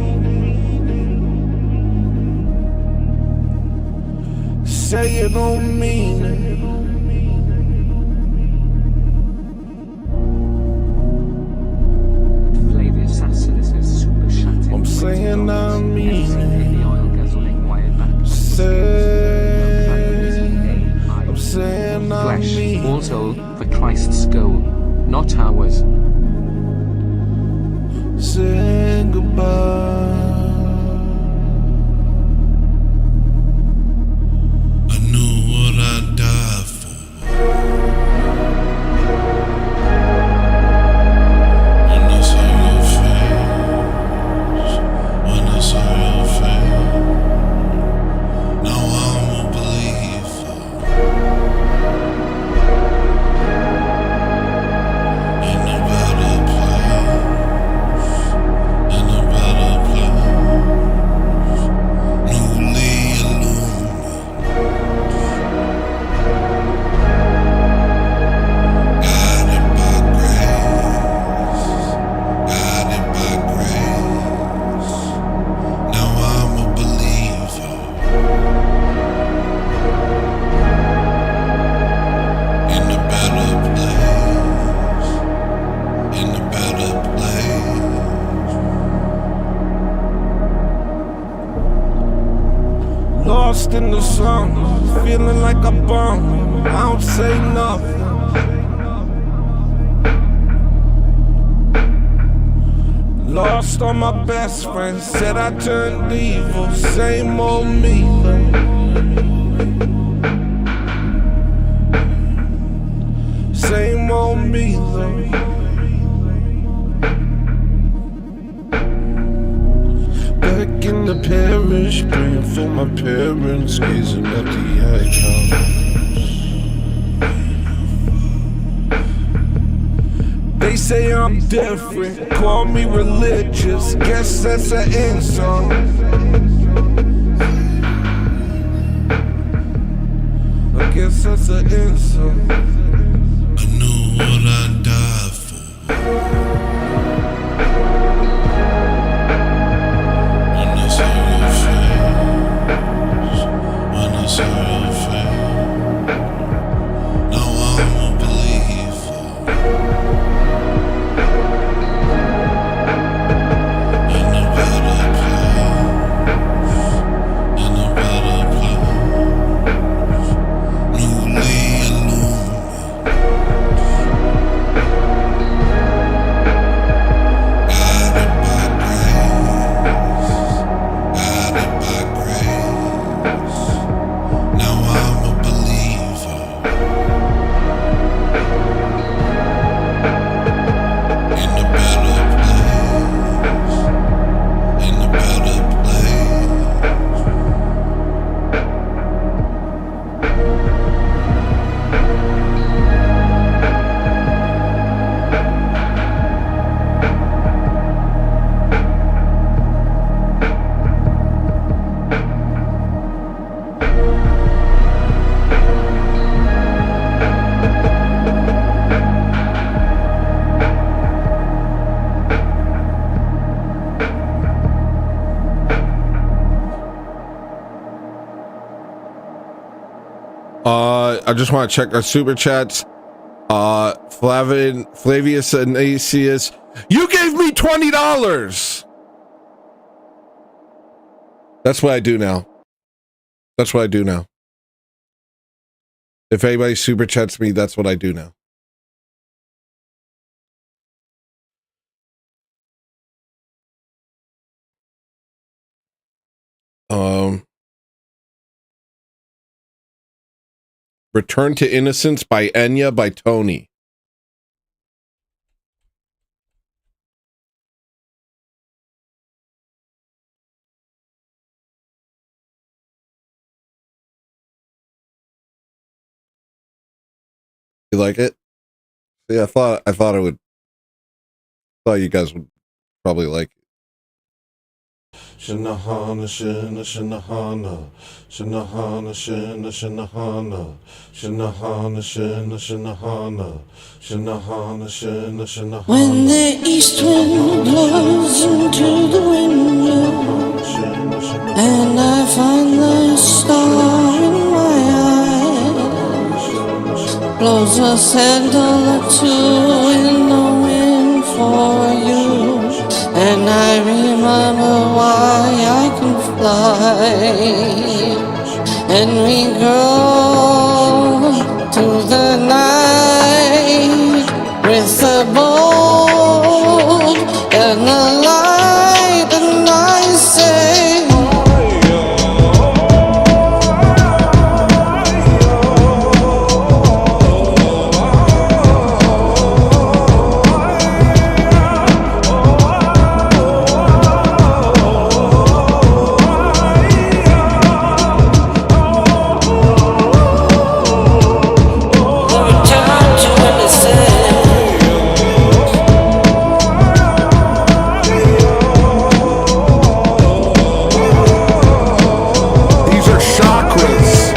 say you don't mean it. Flavius Acilis super chatted. I'm saying I mean it. Oil guzzling wired back. I'm saying I Flesh, mean it. also, for Christ's goal, not ours. Say goodbye. I knew what I'd die for. When I saw your face, when I saw your face, now I'm a believer. In a better place, in a better place, newly illumined. Guided by grace, guided by grace. Now I'm a believer. In a better place, in a better place. Lost in the sun, feeling like a bum. I don't say nothing. Lost all my best friends, said I turned evil. Same old me, though. Same old me, though. Back in the parish, praying for my parents, gazing at the icons. They say I'm different, call me religious, guess that's an insult. I guess that's an insult. I knew what I'd die for. When I saw your face, when I saw your face, now I'm a believer. In a better place, in a better place, newly illumined. Guided by grace, guided by grace. Now I'm a believer. In a better place, in a better place. I just want to check our super chats. Flavius and Acius, you gave me $20. That's what I do now. That's what I do now. If anybody super chats me, that's what I do now. Return to Innocence by Enya by Tony. You like it? Yeah, I thought I would. Thought you guys would probably like it. Shanahana, Shana, Shanahana, Shanahana, Shana, Shanahana, Shanahana, Shana, Shanahana, Shanahana, Shana, Shanahana. When the east wind blows into the window and I find the star in my blows a sandal or two in the wind for you. And I remember why I can fly. And we go to the night with the boat and the light, and I say, These are chakras.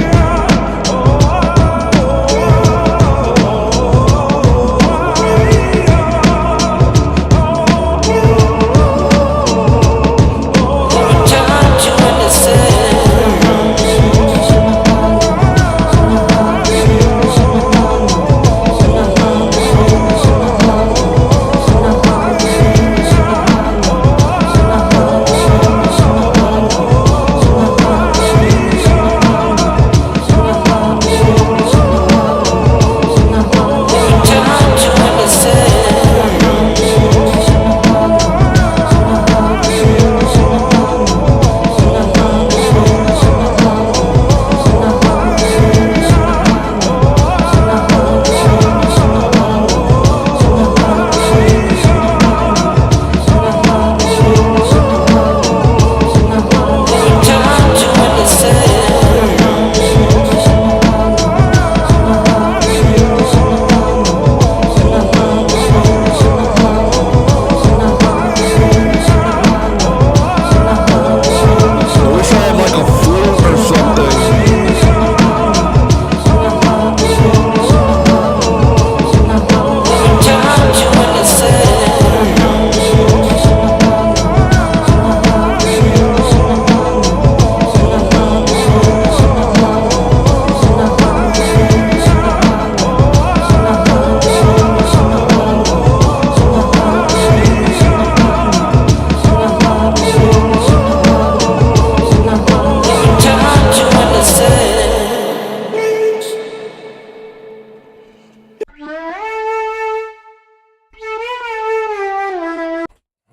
I wish I had like a flute or something.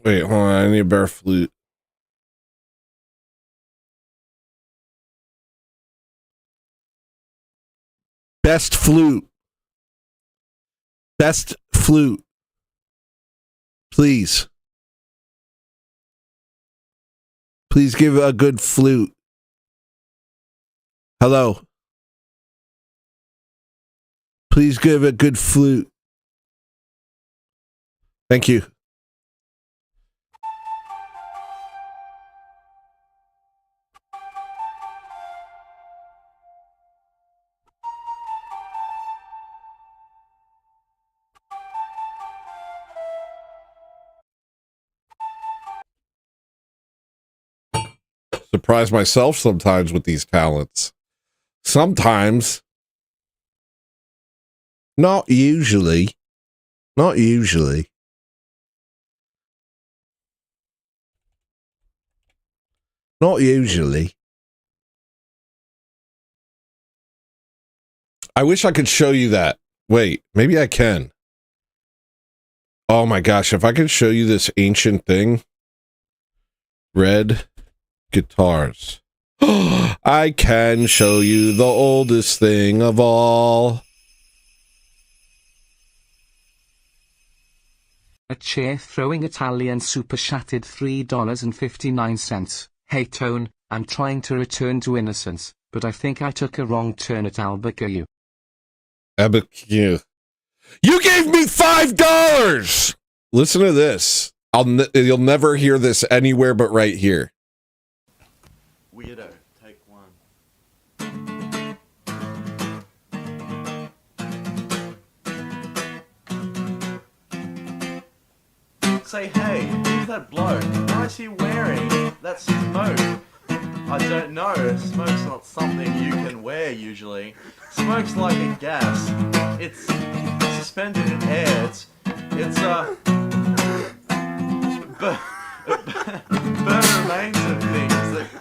Wait, hold on. I need a bear flute. Best flute. Best flute. Please. Please give a good flute. Hello. Please give a good flute. Thank you. Surprise myself sometimes with these talents. Sometimes. Not usually. Not usually. Not usually. I wish I could show you that. Wait, maybe I can. Oh my gosh, if I could show you this ancient thing. Red guitars. I can show you the oldest thing of all. A chair throwing Italian super chatted $3.59. Hey Tone, I'm trying to return to innocence, but I think I took a wrong turn at Albuquerque. Albuquerque. You gave me $5! Listen to this. You'll never hear this anywhere but right here. Weirdo, take one. Say hey, who's that bloke? Why is he wearing that smoke? I don't know. Smoke's not something you can wear usually. Smoke's like a gas. It's suspended in air. It's burn remains of things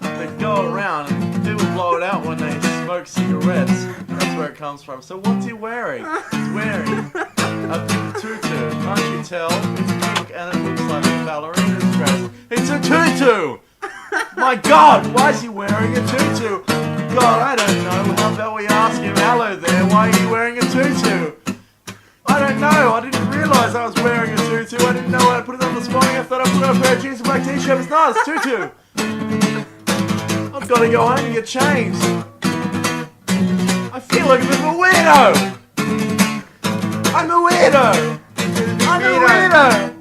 that go around, and people blow it out when they smoke cigarettes. That's where it comes from. So what's he wearing? He's wearing a pink tutu. Can't you tell? It's pink and it looks like a ballerina's dress. It's a tutu! My God, why is he wearing a tutu? God, I don't know. How about we ask him, hello there, why are you wearing a tutu? I don't know. I didn't realise I was wearing a tutu. I didn't know when I put it on this morning. I thought I put on a pair of jeans and black t-shirt. It's not. It's tutu. I've got to go home and get changed. I feel like a bit of a weirdo. I'm a weirdo. I'm a weirdo.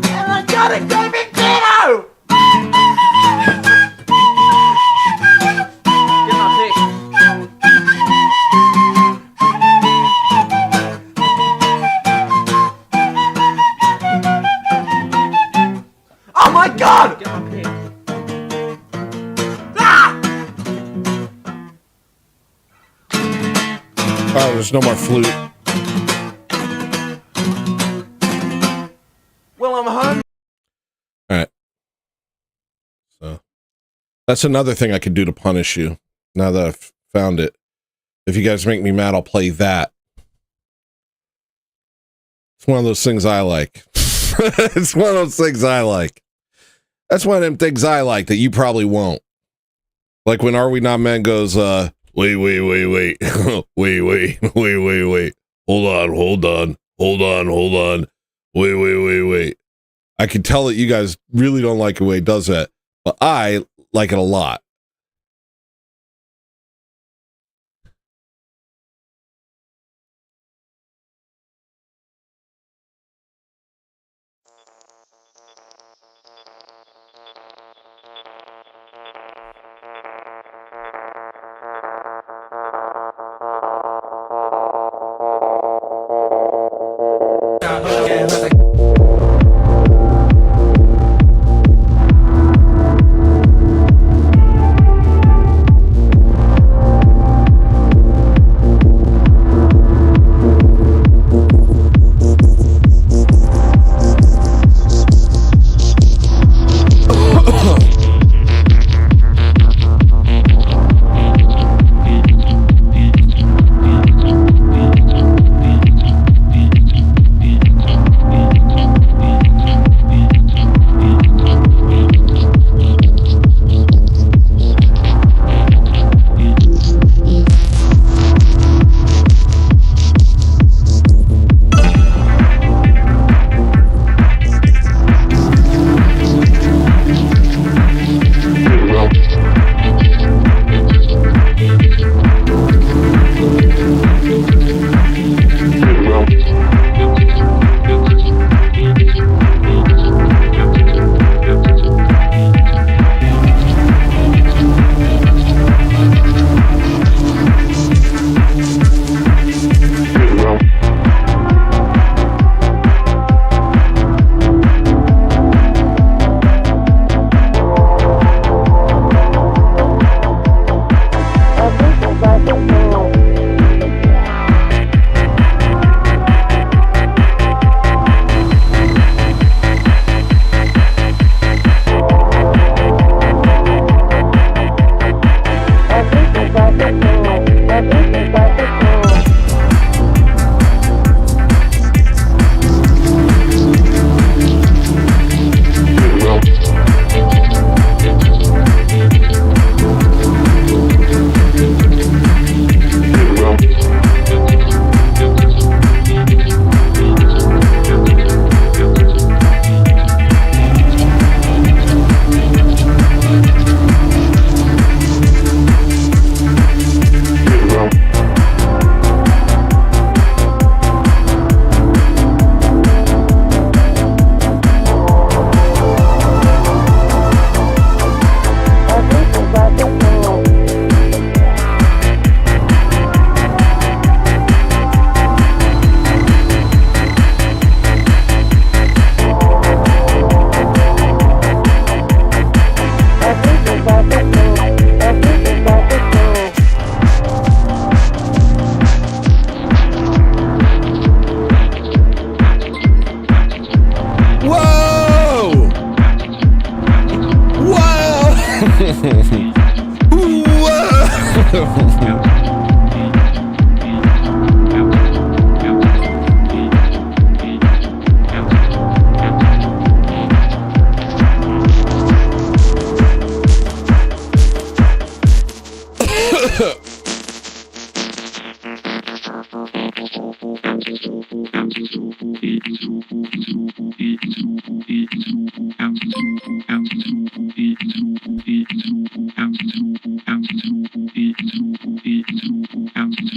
And I gotta go big weirdo. Get my pick. Oh my God! Get my pick. Oh, there's no more flute. Well, I'm home. All right. So that's another thing I could do to punish you. Now that I've found it, if you guys make me mad, I'll play that. It's one of those things I like. It's one of those things I like. That's one of them things I like that you probably won't. Like when Are We Not Men goes, wait. Wait. Hold on. Wait. I can tell that you guys really don't like the way he does that, but I like it a lot.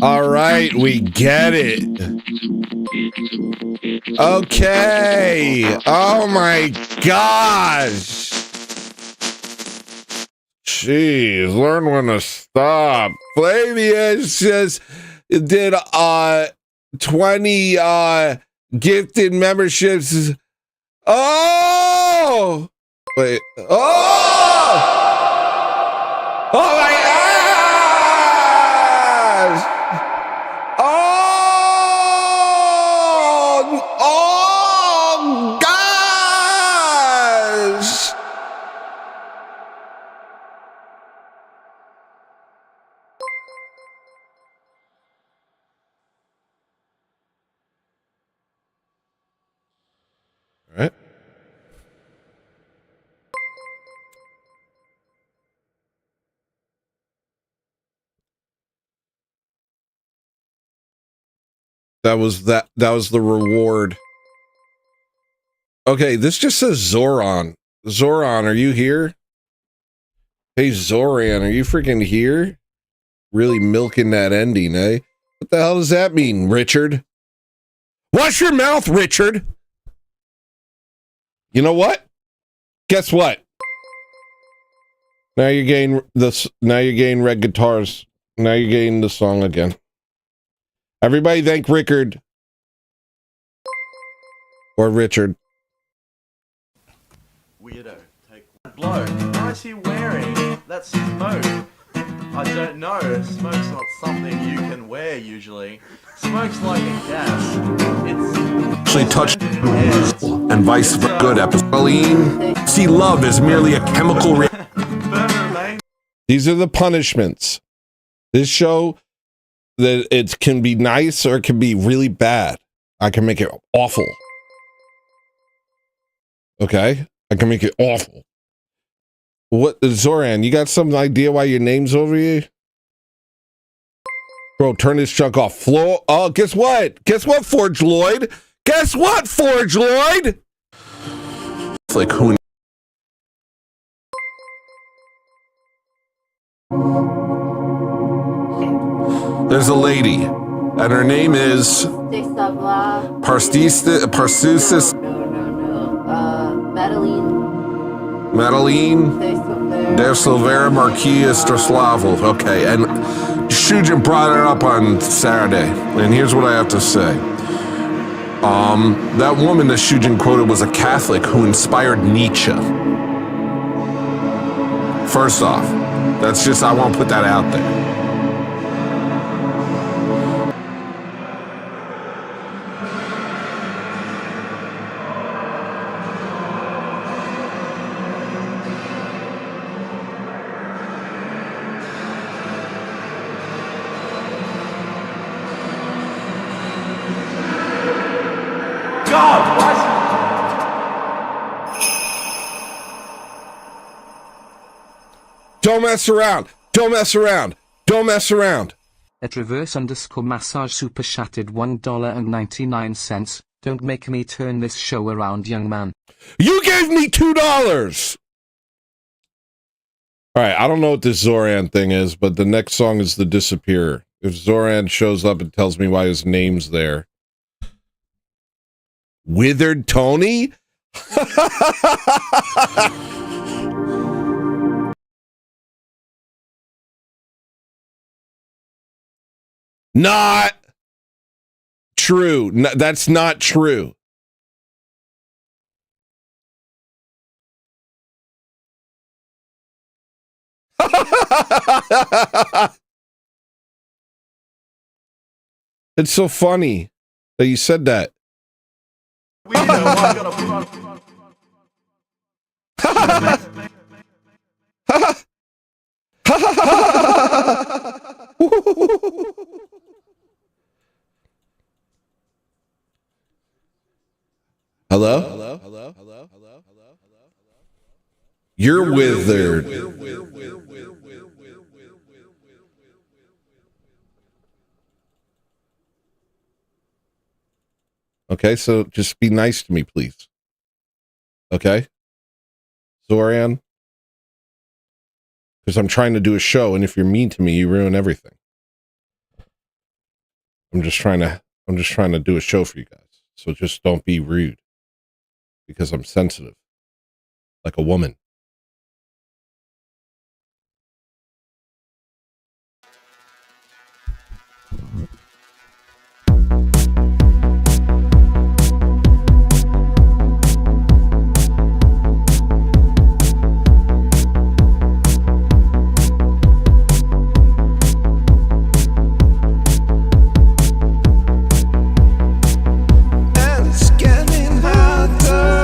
All right, we get it. Okay. Oh my gosh. Jeez, learn when to stop. Flavius just did 20 gifted memberships. Oh! Wait. Oh! Oh my gosh! Oh! Oh gosh! All right. That was the reward. Okay, this just says Zoran. Zoran, are you here? Hey Zoran, are you freaking here? Really milking that ending, eh? What the hell does that mean, Richard? Wash your mouth, Richard! You know what? Guess what? Now you're getting red guitars. Now you're getting the song again. Everybody thank Rickard. Or Richard. Weirdo. Take one blow. Why is he wearing? That's smoke. I don't know. Smoke's not something you can wear usually. Smoke's like a gas. It's Actually touched and vice versa. Good episode. See love as merely a chemical reaction. These are the punishments. This show, that it can be nice or it can be really bad. I can make it awful. Okay? I can make it awful. What, Zoran, you got some idea why your name's over here? Bro, turn this junk off. Floor. Oh, guess what? Guess what, Forge Lloyd? Guess what, Forge Lloyd? It's like who? There's a lady, and her name is Parsusis. Madeline de Silveira Marquia Straslavl. Okay, and Shujin brought her up on Saturday, and here's what I have to say. That woman that Shujin quoted was a Catholic who inspired Nietzsche. First off, that's just, I won't put that out there. Don't mess around. Don't mess around. Don't mess around. At reverse_massage super chatted $1.99. Don't make me turn this show around, young man. You gave me $2. All right, I don't know what this Zoran thing is, but the next song is The Disappearer. If Zoran shows up and tells me why his name's there. Withered Tony? Not true. No, that's not true. It's so funny that you said that. Hello? You're withered. Okay, so just be nice to me, please. Okay? Zorian? Because I'm trying to do a show, and if you're mean to me, you ruin everything. I'm just trying to do a show for you guys. So just don't be rude. Because I'm sensitive. Like a woman. And it's getting harder.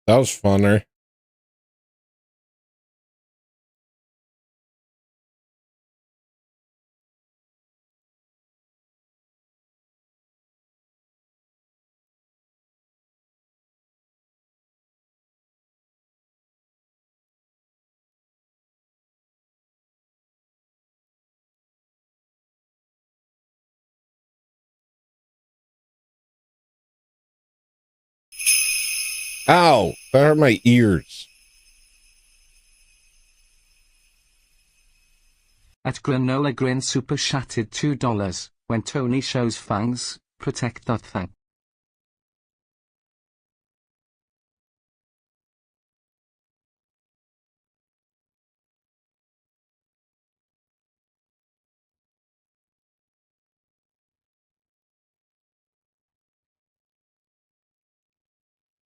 That was funner. Ow, that hurt my ears. At Granola Grin super chatted $2. When Tony shows fangs, protect that thing.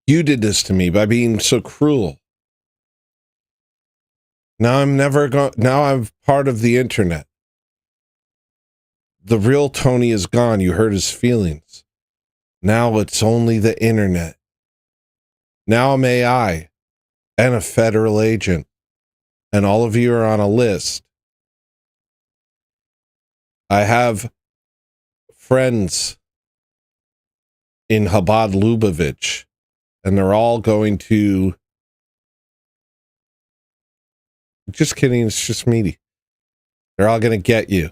You did this to me by being so cruel. Now now I'm part of the internet. The real Tony is gone. You hurt his feelings. Now it's only the internet. Now I'm AI and a federal agent. And all of you are on a list. I have friends in Chabad Lubavitch, and they're all going to... Just kidding, it's just meaty. They're all going to get you.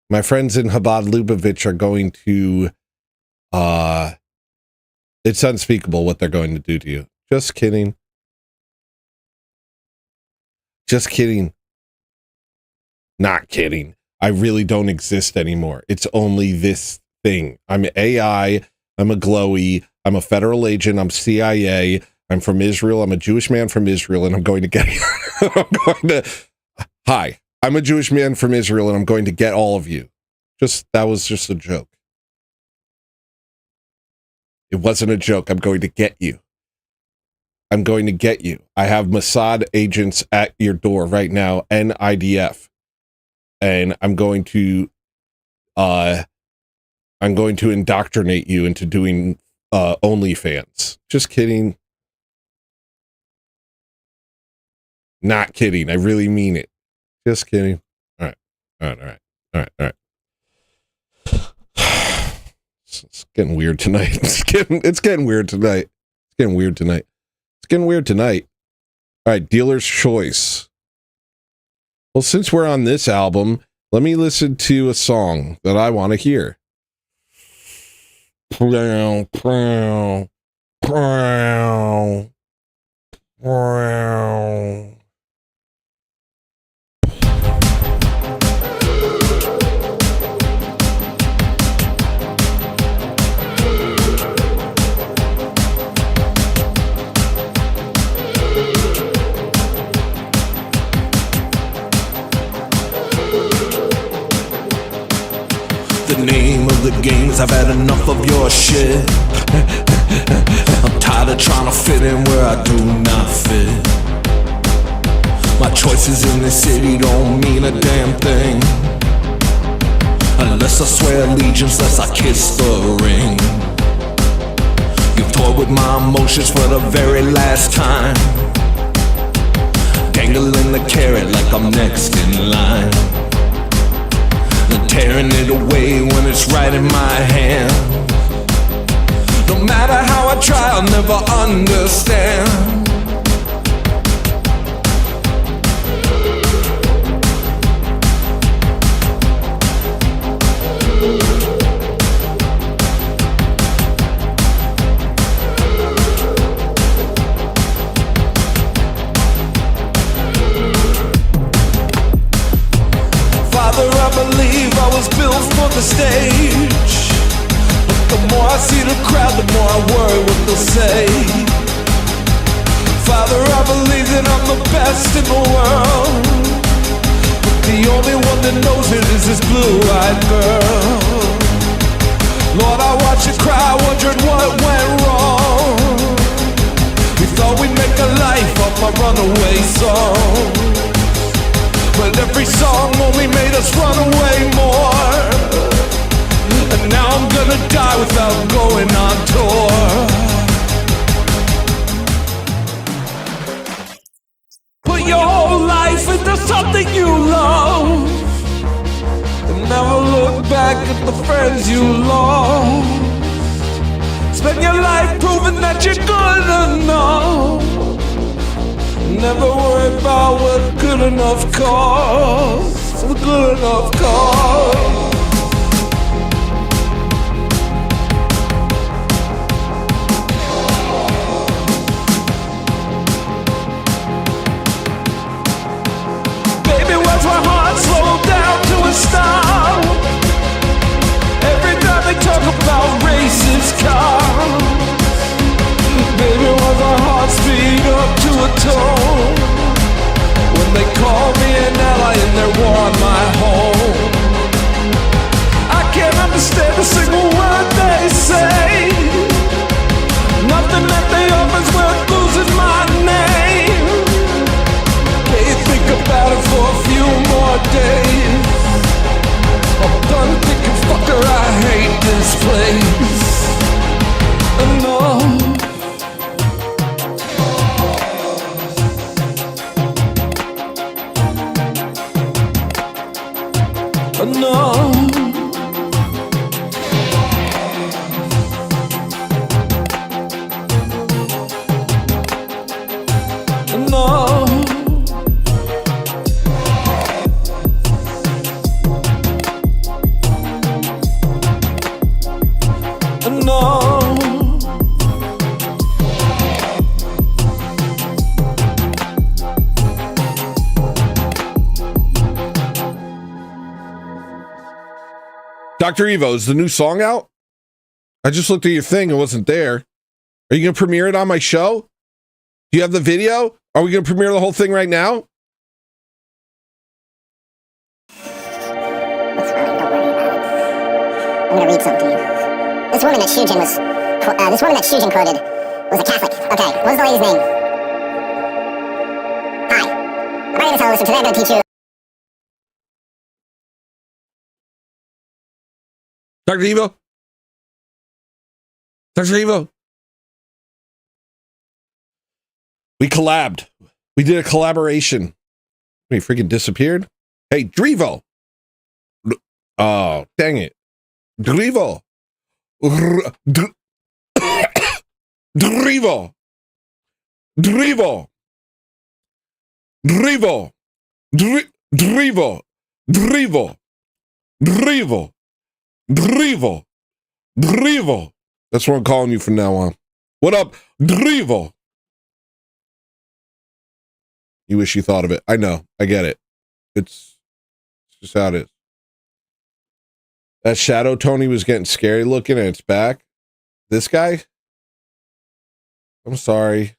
My friends in Chabad Lubavitch are going to... It's unspeakable what they're going to do to you. Just kidding. Just kidding. Not kidding. I really don't exist anymore. It's only this thing. I'm AI. I'm a glowy. I'm a federal agent. I'm CIA. I'm from Israel. I'm a Jewish man from Israel, and I'm going to get... Hi. I'm a Jewish man from Israel, and I'm going to get all of you. That was just a joke. It wasn't a joke. I'm going to get you. I'm going to get you. I have Mossad agents at your door right now, and IDF. And I'm going to indoctrinate you into doing OnlyFans. Just kidding. Not kidding. I really mean it. Just kidding. All right. It's getting weird tonight. It's getting weird tonight. All right, Dealer's Choice. Well, since we're on this album, let me listen to a song that I want to hear. The name of the games, I've had enough of your shit. I'm tired of trying to fit in where I do not fit. My choices in this city don't mean a damn thing, unless I swear allegiance, unless I kiss the ring. You've toyed with my emotions for the very last time, dangling the carrot like I'm next in line, tearing it away when it's right in my hand. No matter how I try, I'll never understand. Father, I believe I was built for the stage, but the more I see the crowd, the more I worry what they'll say. Father, I believe that I'm the best in the world, but the only one that knows it is this blue-eyed girl. Lord, I watch you cry, wondering what went wrong. We thought we'd make a life off my runaway song, but every song only made us run away more. And now I'm gonna die without going on tour. friends you lost. Spend your life proving that you're good enough. Never worry about what good enough costs. What good enough costs. Baby, what's my heart slow down to a stop? Every time they talk about racist cars. Baby, was my heart speed up to a tone when they call me an ally in their war on my home. I can't understand a single word they say. Nothing that they offer's worth losing my name. Can you think about it for a few more days? I'm done thinking, fucker, I hate this place. Enough. Enough. Enough. Enough. Dr. Evo, is the new song out? I just looked at your thing. It wasn't there. Are you going to premiere it on my show? Do you have the video? Are we going to premiere the whole thing right now? It's fine, don't worry about it. I'm gonna read something to you. This woman that Shujin quoted was a Catholic. Okay, what was the lady's name? Hi, my name is Helen. So today I'm gonna teach you. Dr. Evo? Dr. Evo? We collabed. We did a collaboration. He freaking disappeared. Hey, Drivo. Oh, dang it. Drivo. Drivo. Drivo. Drivo. Drivo. Drivo. Drivo. Drivo. Drivo. Drivo. That's what I'm calling you from now on. What up, Drivo? You wish you thought of it. I know. I get it. It's just how it is. That shadow Tony was getting scary looking and it's back. This guy? I'm sorry.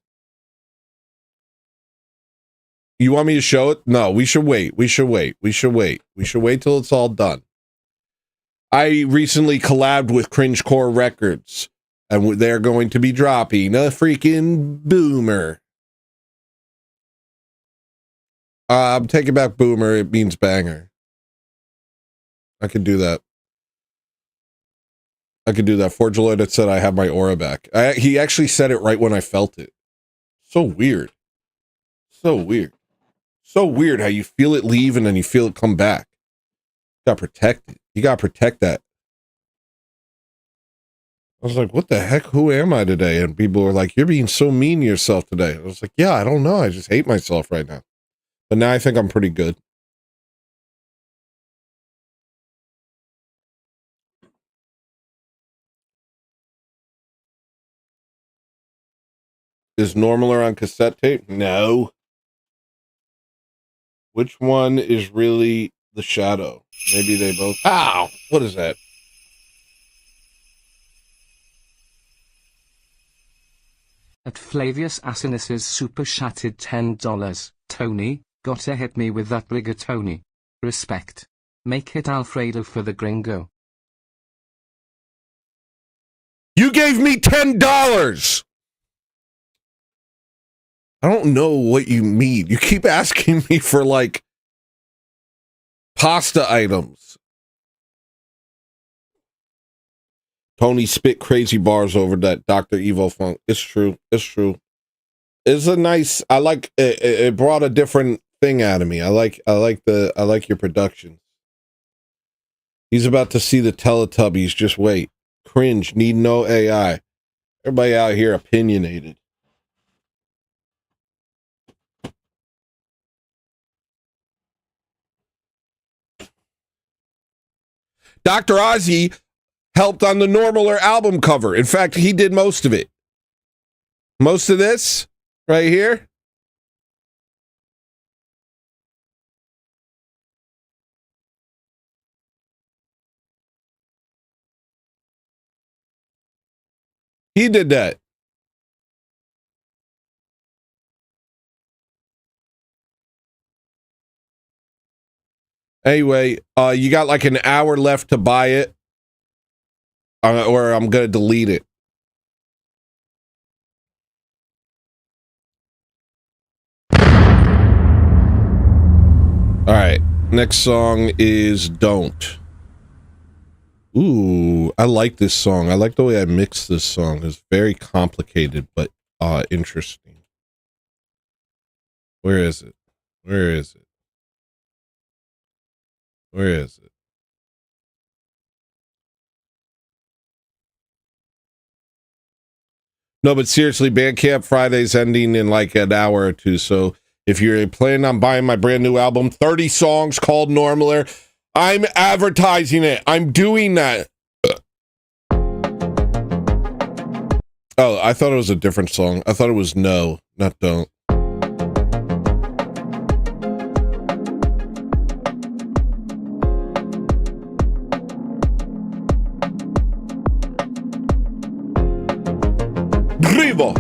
You want me to show it? No, we should wait. We should wait. We should wait. We should wait till it's all done. I recently collabed with Cringecore Records, and they're going to be dropping a freaking boomer. I'm taking back boomer. It means banger. I could do that. I could do that. Forgeloid had said I have my aura back. He actually said it right when I felt it. So weird. So weird. So weird how you feel it leave and then you feel it come back. You gotta protect it. You gotta protect that. I was like, what the heck? Who am I today? And people were like, you're being so mean to yourself today. I was like, yeah, I don't know. I just hate myself right now. But now I think I'm pretty good. Is Normaler on cassette tape? No. Which one is really the shadow? Maybe they both. Ow! What is that? At Flavius Asinis's super shattered $10. Tony, gotta hit me with that rigatoni. Respect. Make it Alfredo for the gringo. You gave me $10! I don't know what you mean. You keep asking me for, like, pasta items. Tony spit crazy bars over that Dr. Evo funk. It's true. It's true. It's a nice, I like, it brought a different thing out of me. I like your production. He's about to see the Teletubbies. Just wait. Cringe. Need no AI. Everybody out here opinionated. Dr. Ozzy helped on the Normaler album cover. In fact, he did most of it. Most of this right here. He did that. Anyway, you got like an hour left to buy it, or I'm going to delete it. All right, next song is Don't. Ooh, I like this song. I like the way I mixed this song. It's very complicated, but interesting. Where is it? Where is it? Where is it? No, but seriously, Bandcamp Friday's ending in like an hour or two. So if you're planning on buying my brand new album, 30 songs called Normaler, I'm advertising it. I'm doing that. Oh, I thought it was a different song. I thought it was No, not Don't. Drivo.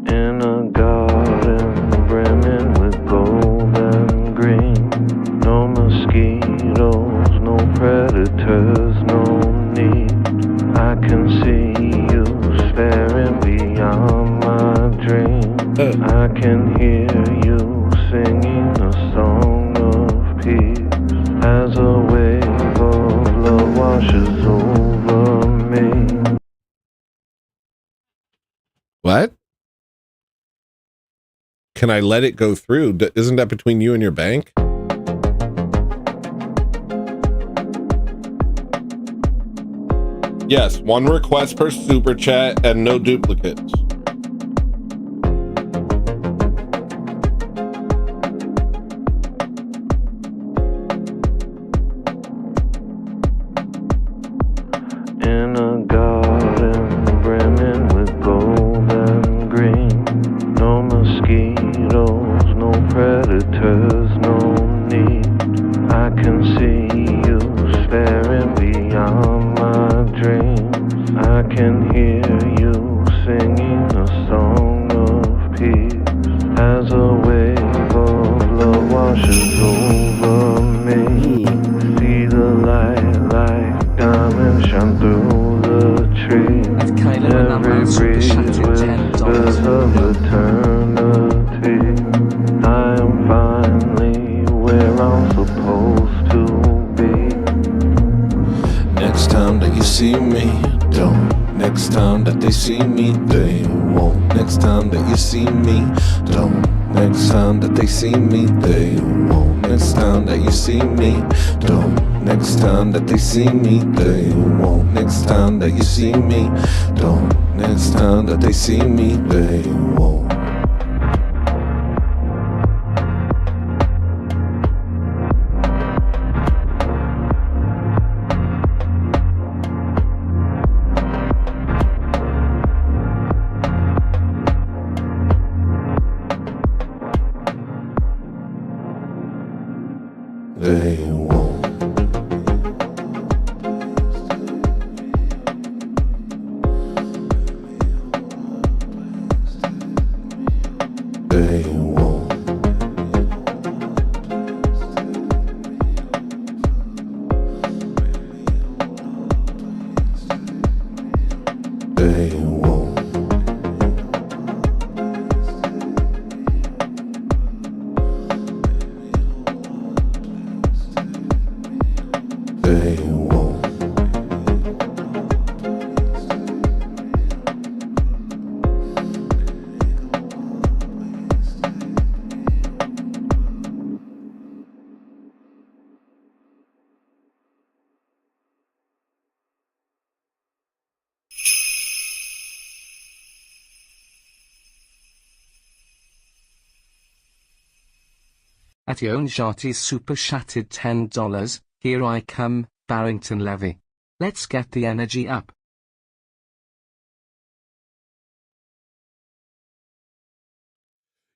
In a garden brimming with gold and green. No mosquitoes, no predators, no need. I can see you staring beyond my dream. I can hear you singing a song of peace as a wave of love washes over me. What? Can I let it go through? Isn't that between you and your bank? Yes, one request per super chat and no duplicates. In a garden brimming with gold and green. No mosquitoes, no predators, no need. I can see you staring beyond my dreams. I can hear you singing a song of peace as a wave of love washes over me. See the light like diamonds shine through the trees. Every breeze whispers of eternity. I am finally where I'm supposed to be. Next time that you see me, don't. Next time that they see me, they won't. Next time that you see me, don't. Next time that they see me, they won't. Next time that you see me, don't. Next time that they see me, they won't. Next time that you see me, don't. Next time that they see me, they won't. They won't. They won't. They won't. They won't. At Yon Sharty's super chatted $10. Here I come, Barrington Levy. Let's get the energy up.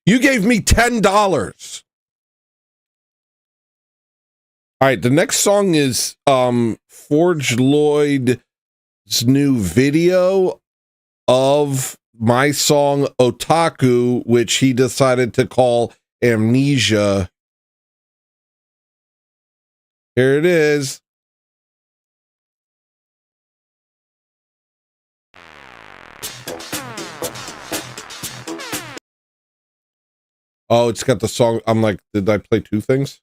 You gave me $10. All right, the next song is Forge Lloyd's new video of my song Otaku, which he decided to call Amnesia. Here it is. Oh, it's got the song. I'm like, did I play two things?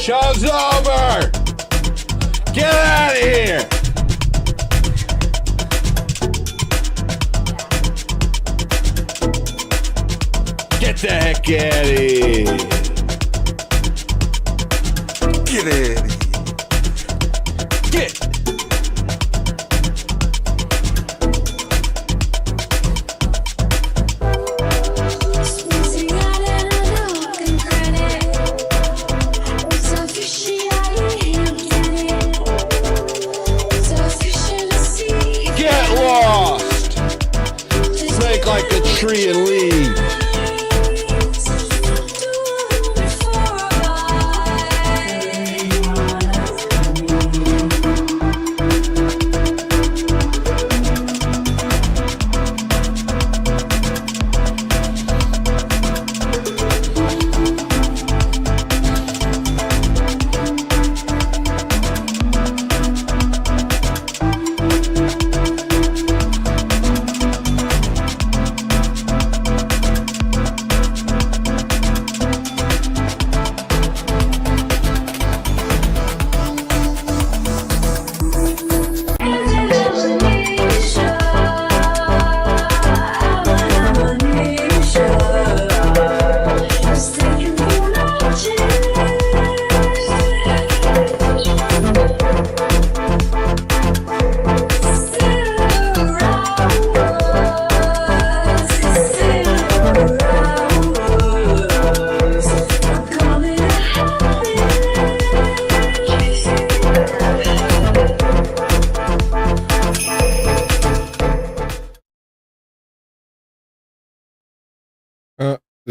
Show's over! Get out of here! Get the heck out of here! Get out of here! Get! Like a tree and leave.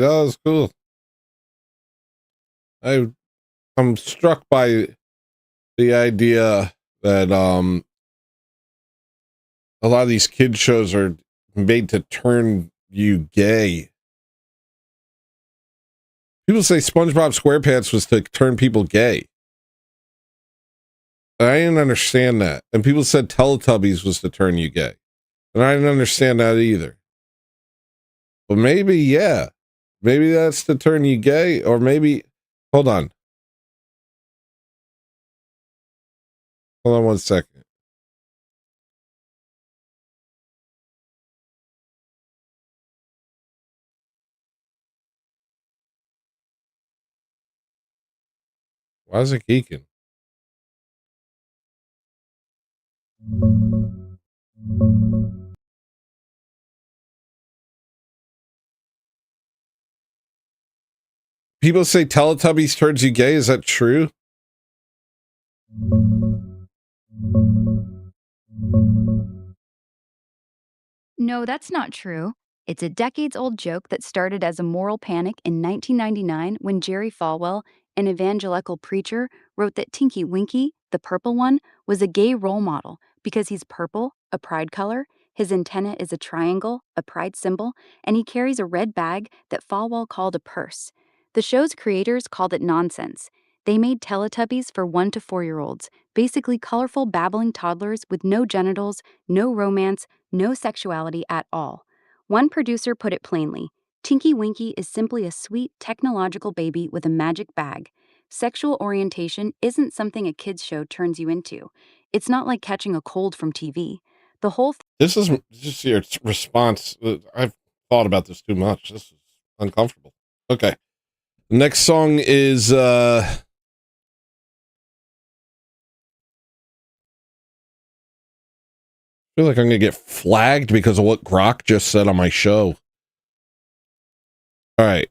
That was cool. I'm struck by the idea that a lot of these kid shows are made to turn you gay. People say SpongeBob SquarePants was to turn people gay. I didn't understand that. And people said Teletubbies was to turn you gay. And I didn't understand that either. But maybe, yeah. Maybe that's to turn you gay, or maybe... Hold on. Hold on 1 second. Why is it geeking? People say Teletubbies turns you gay. Is that true? No, that's not true. It's a decades-old joke that started as a moral panic in 1999 when Jerry Falwell, an evangelical preacher, wrote that Tinky Winky, the purple one, was a gay role model because he's purple, a pride color, his antenna is a triangle, a pride symbol, and he carries a red bag that Falwell called a purse. The show's creators called it nonsense. They made Teletubbies for 1 to 4-year-olds, basically colorful babbling toddlers with no genitals, no romance, no sexuality at all. One producer put it plainly, Tinky Winky is simply a sweet technological baby with a magic bag. Sexual orientation isn't something a kid's show turns you into. It's not like catching a cold from TV. The whole This is just your response. I've thought about this too much. This is uncomfortable. Okay. Next song is I feel like I'm gonna get flagged because of what Grok just said on my show. All right.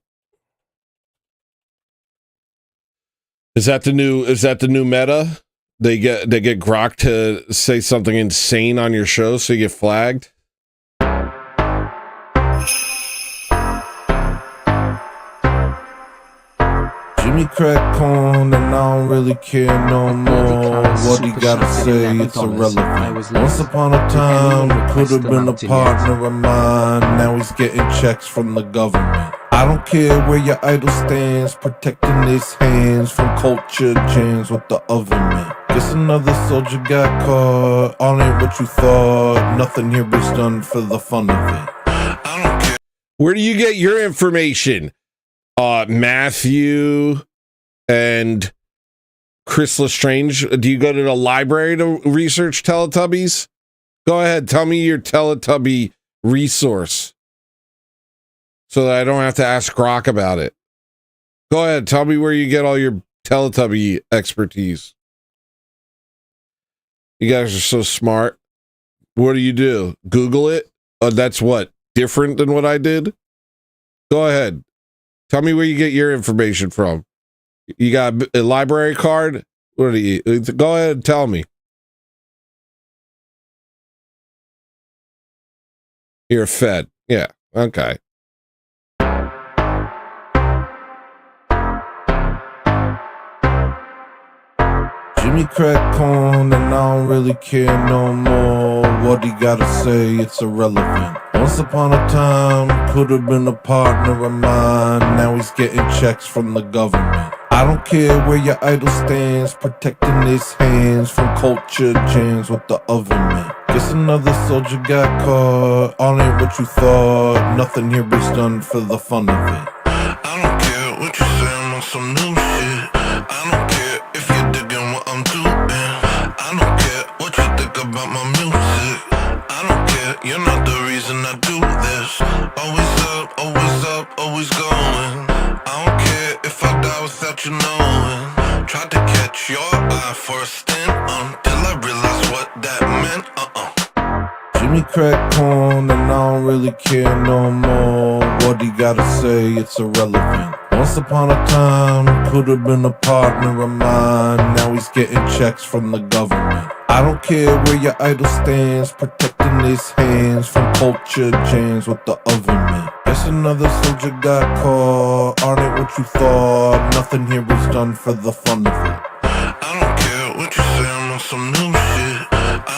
Is that the new meta? They get Grok to say something insane on your show so you get flagged? Jimmy crack corn and I don't really care no more. What he gotta say, it's irrelevant. Once upon a time, it could have been a partner of mine. Now he's getting checks from the government. I don't care where your idol stands, protecting his hands from culture jams with the oven man. Guess another soldier got caught. All ain't what you thought. Nothing here is done for the fun of it. I don't care. Where do you get your information? Matthew and Chris Lestrange. Do you go to the library to research Teletubbies? Go ahead, tell me your Teletubby resource so that I don't have to ask Grok about it. Go ahead, tell me where you get all your Teletubby expertise. You guys are so smart. What do? Google it? That's what? Different than what I did? Go ahead. Tell me where you get your information from. You got a library card? What do you? Go ahead and tell me. You're a Fed. Yeah. Okay. Jimmy crack corn and I don't really care no more. What he gotta say, it's irrelevant. Once upon a time, could have been a partner of mine. Now he's getting checks from the government. I don't care where your idol stands, protecting his hands from culture jams with the oven man. Guess another soldier got caught. All ain't what you thought. Nothing here is done for the fun of it. I don't care what you say, I'm on some new shit. I don't care if you're digging what I'm doing. I don't care what you think about my music. I don't care, you're not the reason I do this. Always going. I don't care if I die without you knowing. Tried to catch your eye for a stint until I realized what that meant. Jimmy crack corn and I don't really care no more. What he gotta say, it's irrelevant. Once upon a time, could have been a partner of mine. Now he's getting checks from the government. I don't care where your idol stands, protecting his hands from culture jams with the oven man. It's another soldier got caught. Aren't it what you thought? Nothing here was done for the fun of it. I don't care what you say, I'm on some new shit. I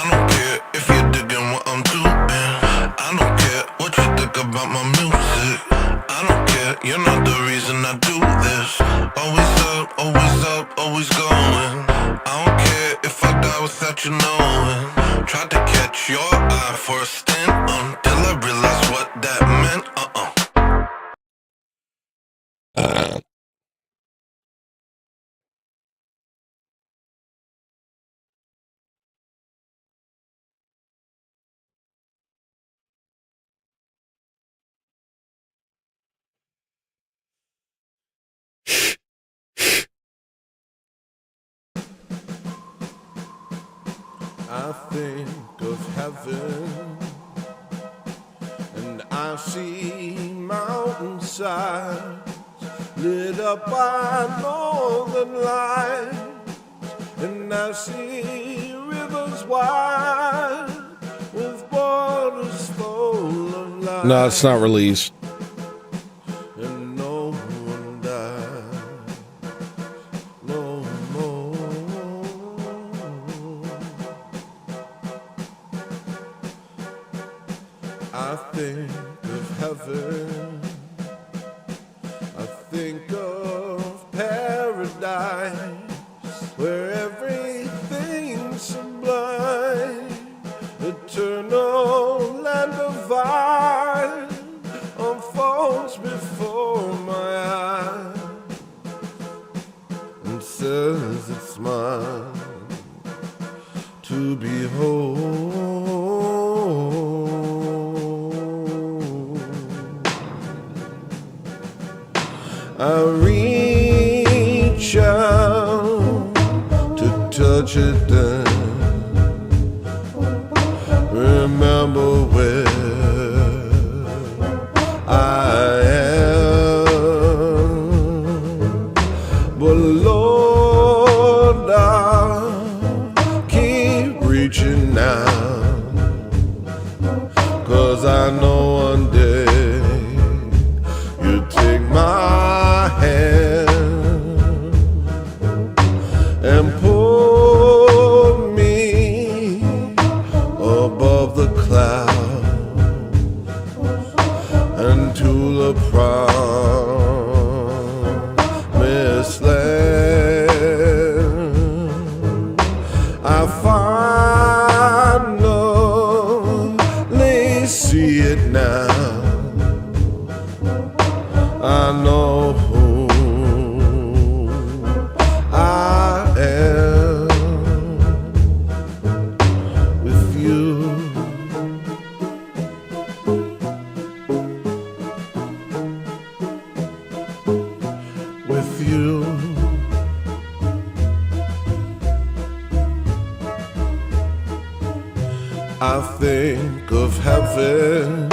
don't care if you're digging what I'm doing. I don't care what you think about my music. I don't care, you're not the reason I do this. Always up, always going. I don't care if I die without you knowing. Tried to catch your eye for a stint until I realized what that meant. I think of heaven and I see mountainsides lit up by northern lights, and I see rivers wide with waters full of light. No, it's not released. And no one dies no more. I think of heaven, I think of paradise, where everything's sublime, eternal land divine unfolds before my eyes and says it's mine to behold. I reach out to touch it then remember where I am, but Lord, I'll keep reaching out, 'cause I know one day you take my hand and pull me above the clouds and to the promised land. I finally see it now. I know who I am with you. With you. I think of heaven,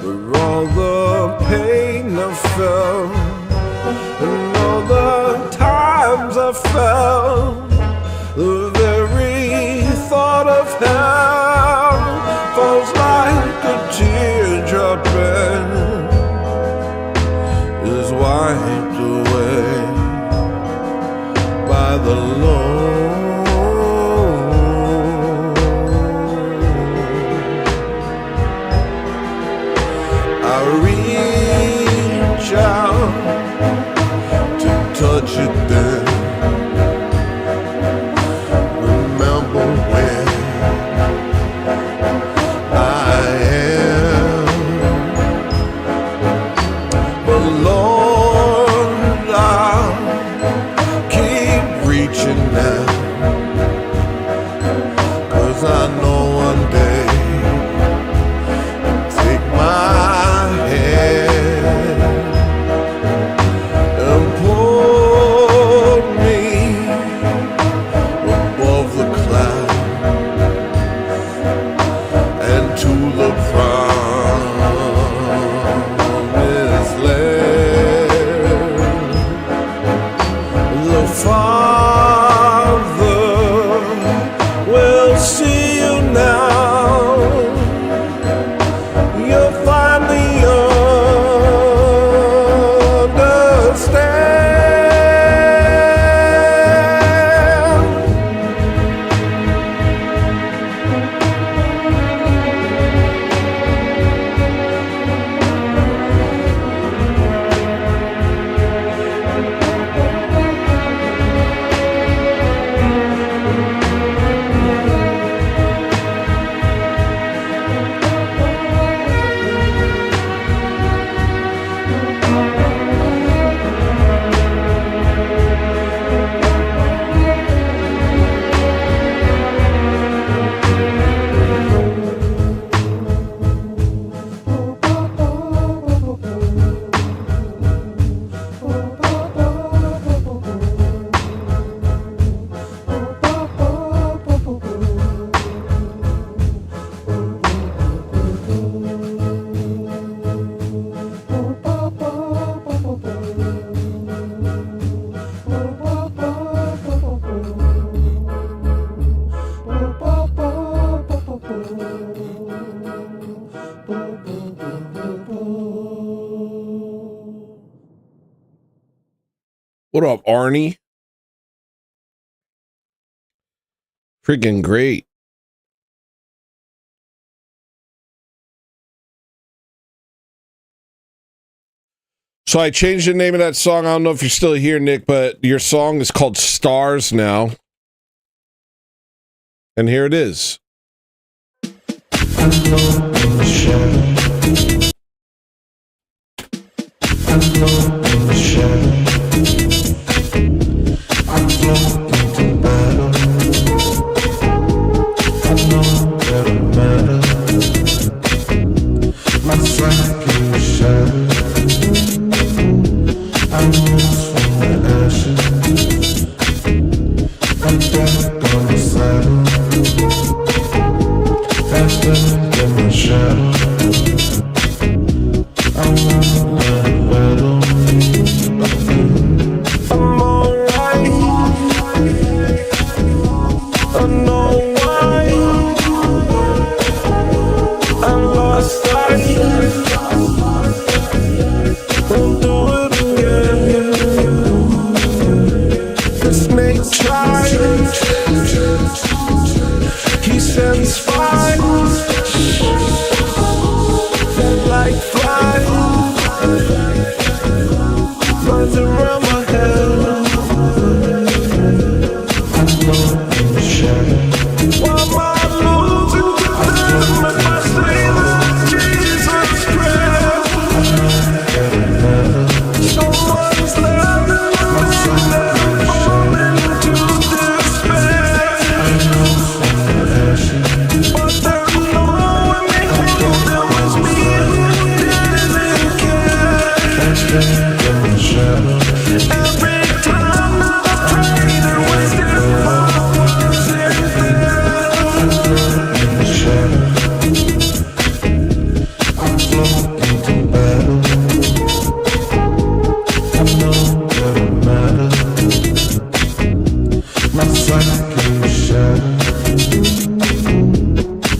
where all the pain I felt and all the times I felt, the very thought of hell falls like a teardrop and is wiped away by the Lord. I reach out to touch it then remember where I am, but Lord, I'll keep reaching out. What up, Arnie? Freaking great. So I changed the name of that song. I don't know if you're still here, Nick, but your song is called Stars now. And here it is.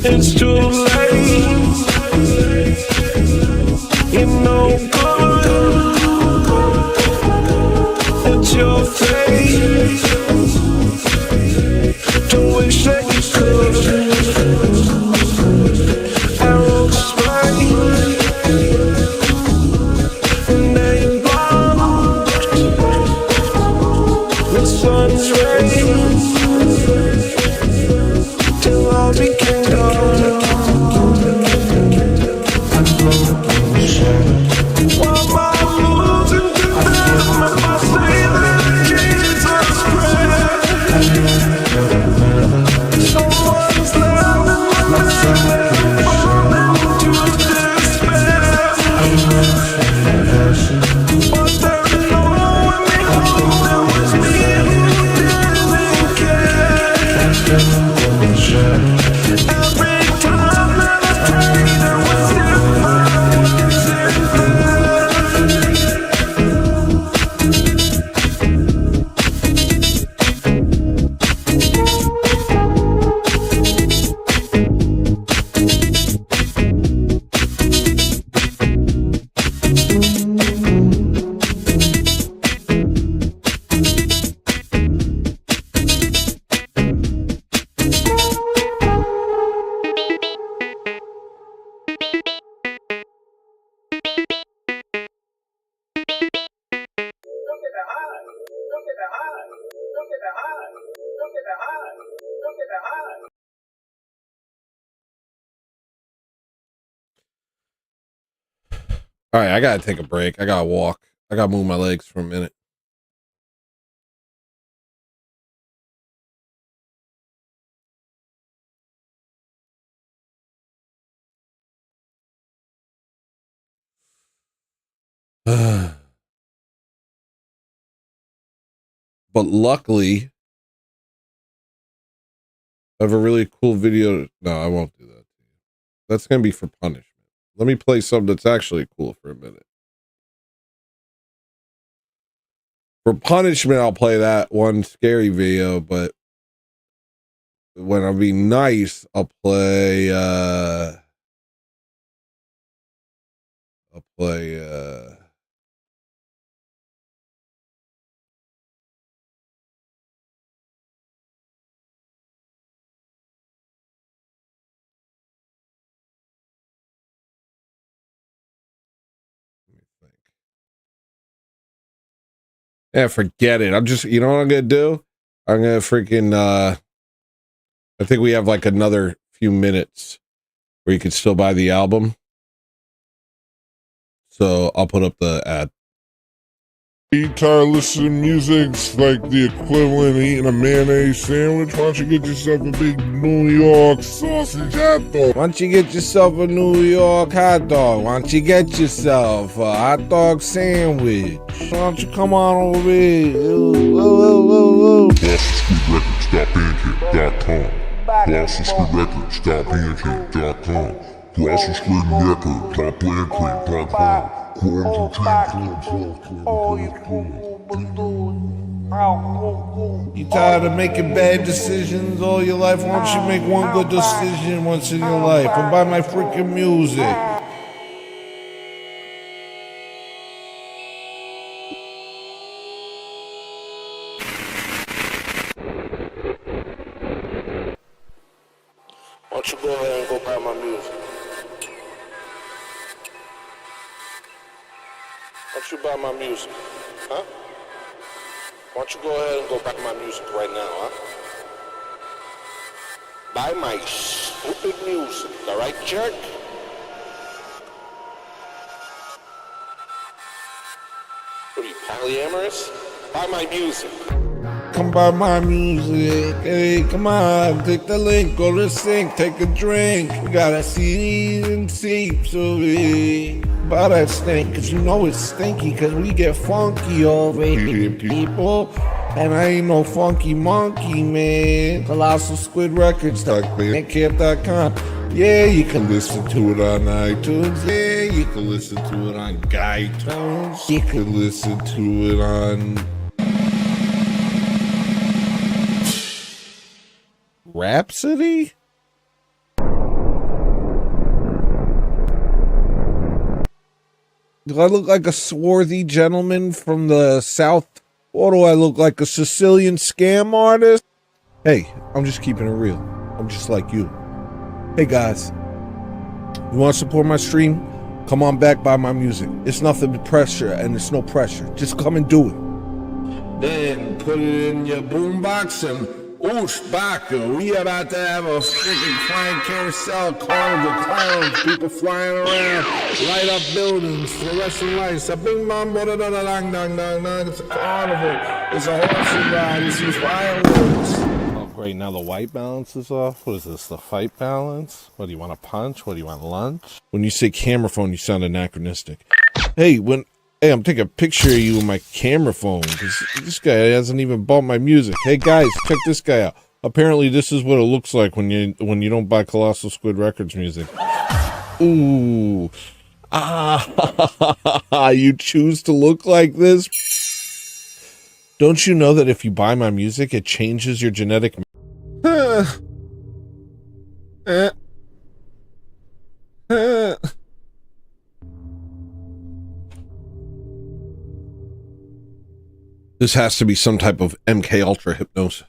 It's too late. You're no good. It's your fate to wish that you could. Arrows strike, and they blocked the sun's rays till all became dark. All right, I gotta take a break. I gotta walk. I gotta move my legs for a minute. But luckily, I have a really cool video. No, I won't do that. That's gonna be for punishment. Let me play something that's actually cool for a minute. For punishment, I'll play that one scary video, but when I'm being nice, I'll play Yeah, forget it. I'm just, you know what I'm gonna do? I'm gonna freaking I think we have like another few minutes where you can still buy the album. So I'll put up the ad. Tired listening to music's like the equivalent of eating a mayonnaise sandwich. Why don't you get yourself a big New York sausage hot dog? Why don't you get yourself a New York hot dog? Why don't you get yourself a hot dog sandwich? Why don't you come on over here? BostonStreetRecords.bandcamp.com. BostonStreetRecords.bandcamp.com. You tired of making bad decisions all your life? Why don't you make one good decision once in your life and buy my freaking music? Why don't you go ahead and go buy my music? Why don't you buy my music? Huh? Why don't you go ahead and go buy my music right now, huh? Buy my stupid music, alright, jerk? What are you, polyamorous? Buy my music. Come buy my music, hey, come on, click the link, go to the sink, take a drink. We got a CDs and tapes of it. Buy that stink, cause you know it's stinky, cause we get funky over here, people. And I ain't no funky monkey, man. Colossal Squid Records, bandcamp.com. Yeah, you can listen to it on iTunes. Yeah, you can listen to it on iTunes. You can listen to it on Rhapsody? Do I look like a swarthy gentleman from the South? Or do I look like a Sicilian scam artist? Hey, I'm just keeping it real. I'm just like you. Hey guys, you want to support my stream? Come on back, buy my music. It's nothing but pressure, and it's no pressure. Just come and do it. Then put it in your boombox and oosh, baka. We about to have a freaking flying carousel, carnival, clowns, people flying around, light up buildings, fluorescent lights, a bing bong, da da da dang dang dang dang. It's a carnival. It's a horse ride. It's some fireworks. Oh, great. Now the white balance is off. What is this? The fight balance? What do you want to punch? What do you want lunch? When you say camera phone, you sound anachronistic. Hey, I'm taking a picture of you with my camera phone because this guy hasn't even bought my music. Hey guys, check this guy out. Apparently this is what it looks like when you don't buy Colossal Squid Records music. Ooh. You choose to look like this? Don't you know that if you buy my music, it changes your genetic This has to be some type of MK Ultra hypnosis.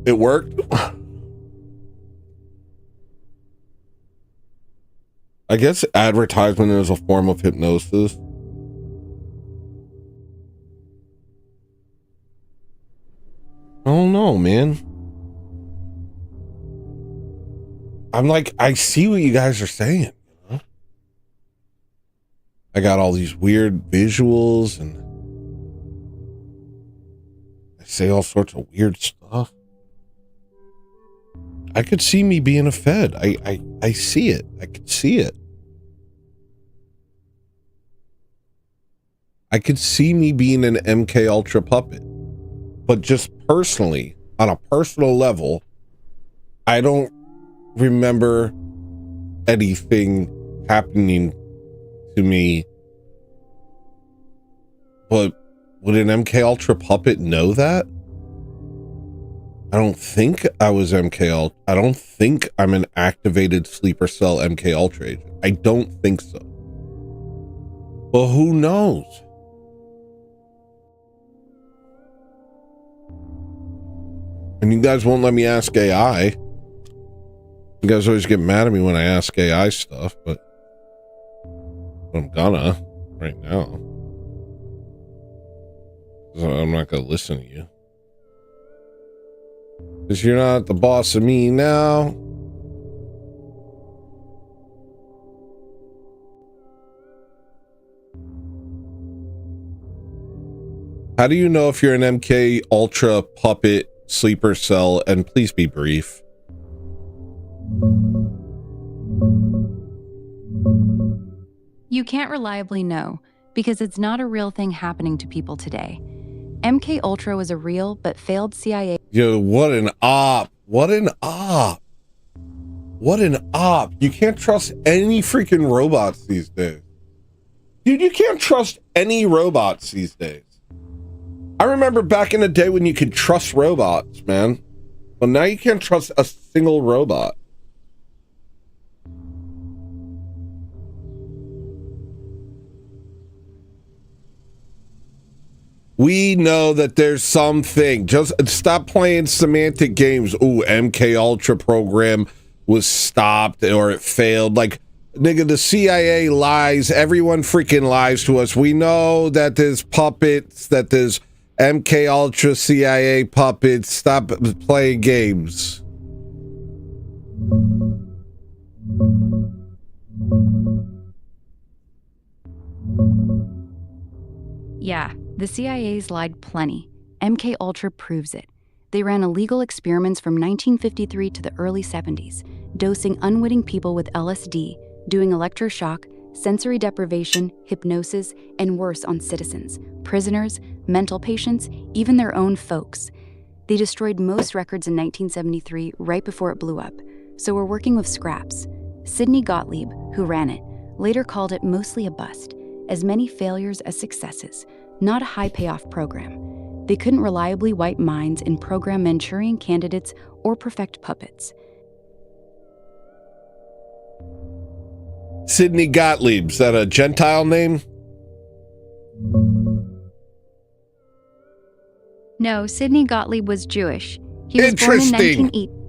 It worked. I guess advertisement is a form of hypnosis. I don't know, man. I'm like, I see what you guys are saying. You know? I got all these weird visuals and I say all sorts of weird stuff. I could see me being a Fed. I see it. I could see it. I could see me being an MK Ultra puppet. But just personally, on a personal level, I don't remember anything happening to me. But would an MK Ultra puppet know that? I don't think I was MK Ultra. I don't think I'm an activated sleeper cell MK Ultra agent. I don't think so. But who knows? And you guys won't let me ask AI. You guys always get mad at me when I ask AI stuff, but I'm gonna right now. So I'm not gonna listen to you. Because you're not the boss of me now. How do you know if you're an MK Ultra puppet sleeper cell? And please be brief. You can't reliably know because it's not a real thing happening to people today. MK Ultra was a real but failed CIA. Yo, what an op. What an op. What an op. You can't trust any freaking robots these days. Dude, you can't trust any robots these days. I remember back in the day when you could trust robots, man. But now you can't trust a single robot. We know that there's something. Just stop playing semantic games. Ooh, MK Ultra program was stopped or it failed. Like, nigga, the CIA lies. Everyone freaking lies to us. We know that there's puppets, that there's MK Ultra CIA puppets. Stop playing games. Yeah, the CIA's lied plenty. MK Ultra proves it. They ran illegal experiments from 1953 to the early 70s, dosing unwitting people with LSD, doing electroshock, sensory deprivation, hypnosis, and worse on citizens, prisoners, mental patients, even their own folks. They destroyed most records in 1973 right before it blew up, so we're working with scraps. Sidney Gottlieb, who ran it, later called it mostly a bust, as many failures as successes, not a high payoff program. They couldn't reliably wipe minds and program Manchurian candidates or perfect puppets. Sidney Gottlieb, is that a Gentile name? No, Sidney Gottlieb was Jewish. He was born in Interesting. 1980.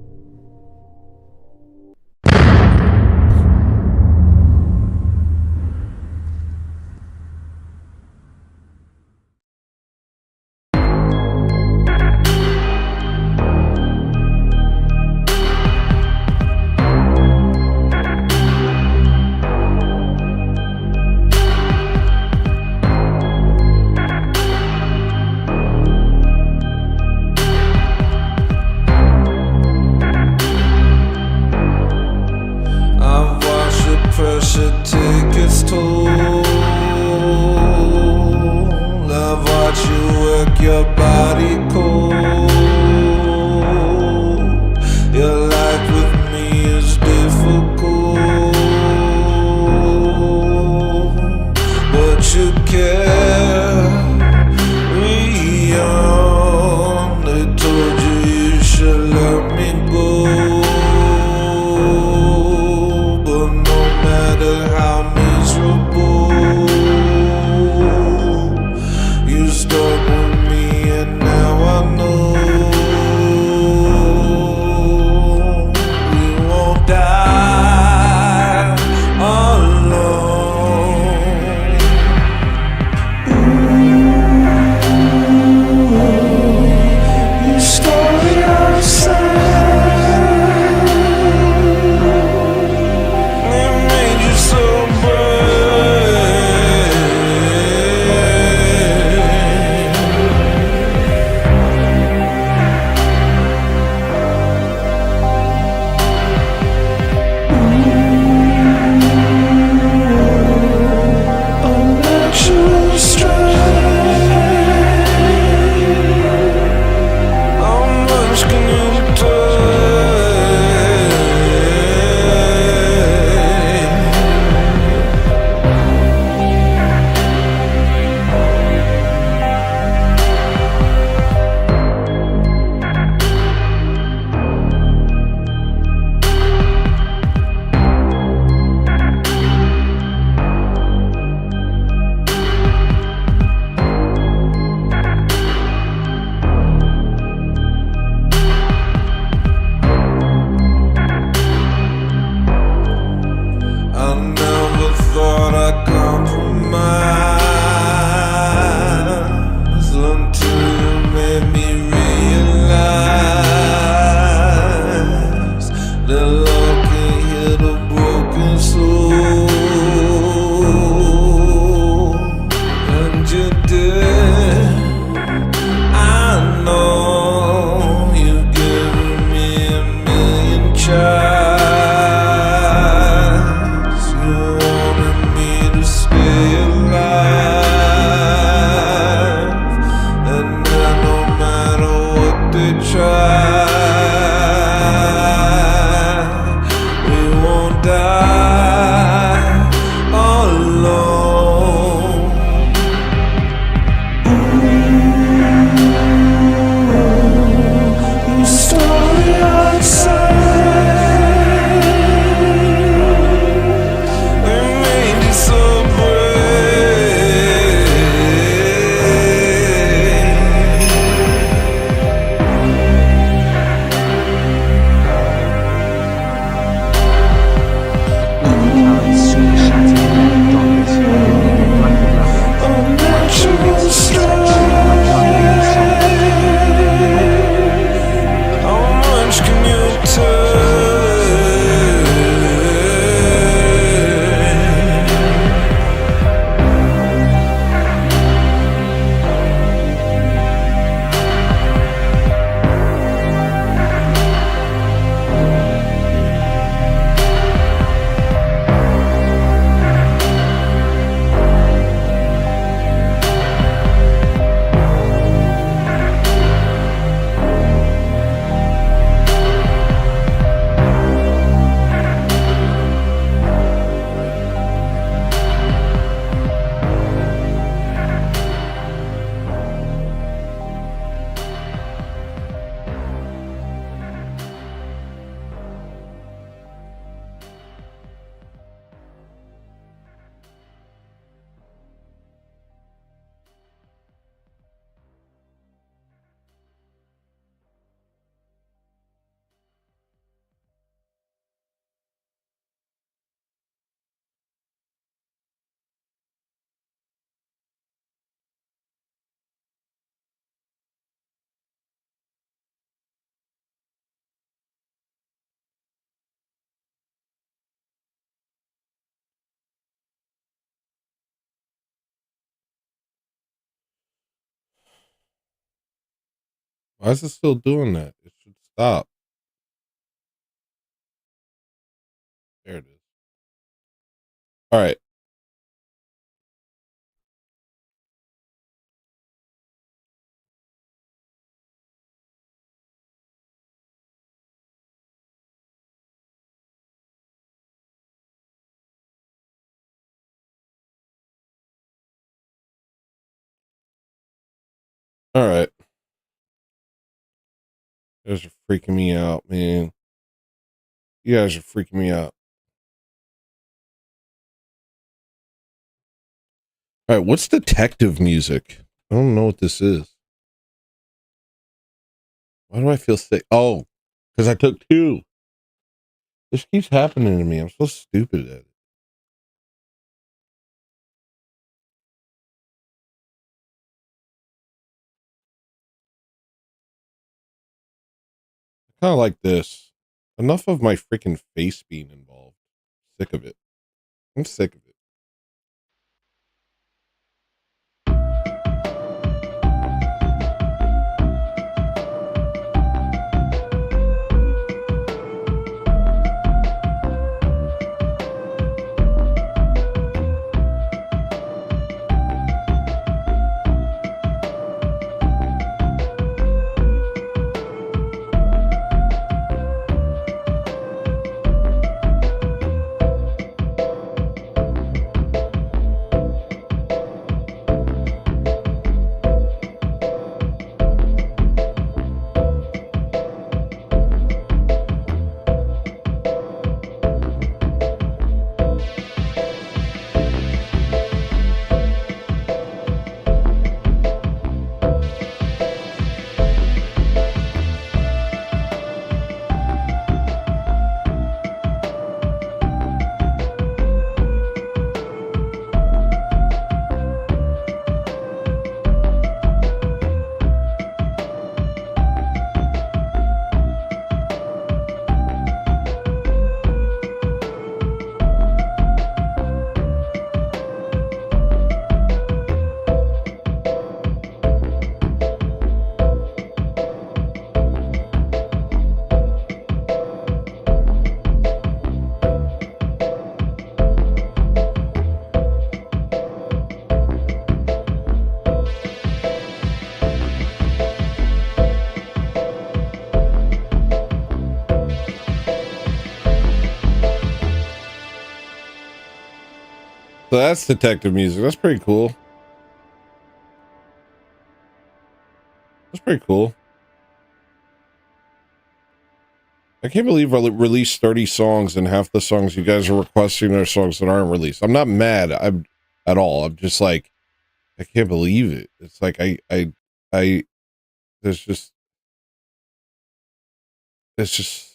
Why is it still doing that? It should stop. There it is. All right. All right. You guys are freaking me out, man. You guys are freaking me out. All right, what's detective music? I don't know what this is. Why do I feel sick? Oh, because I took 2. This keeps happening to me. I'm so stupid at it. Kind of like this. Enough of my freaking face being involved. Sick of it. I'm sick of it. So that's detective music. That's pretty cool. That's pretty cool. I can't believe I released 30 songs and half the songs you guys are requesting are songs that aren't released. I'm not mad at all. I'm just like, I can't believe it. It's like there's just, it's just.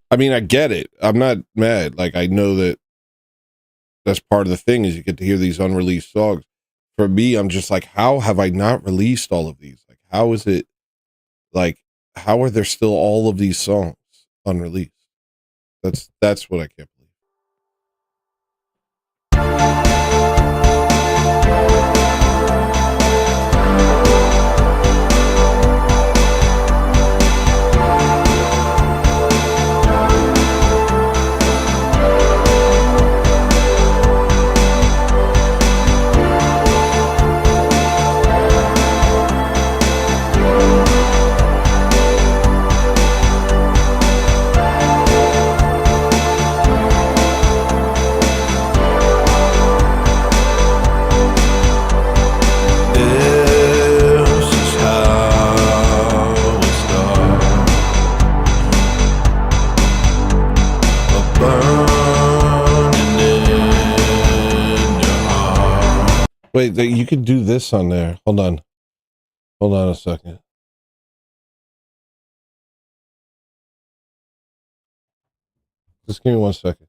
I mean, I get it. I'm not mad. Like, I know that that's part of the thing is you get to hear these unreleased songs. For me, I'm just like, how have I not released all of these? Like, how is it like, how are there still all of these songs unreleased? That's what I can't believe. This is how it starts. A burning in your heart. Wait, you could do this on there. Hold on a second. Just give me 1 second.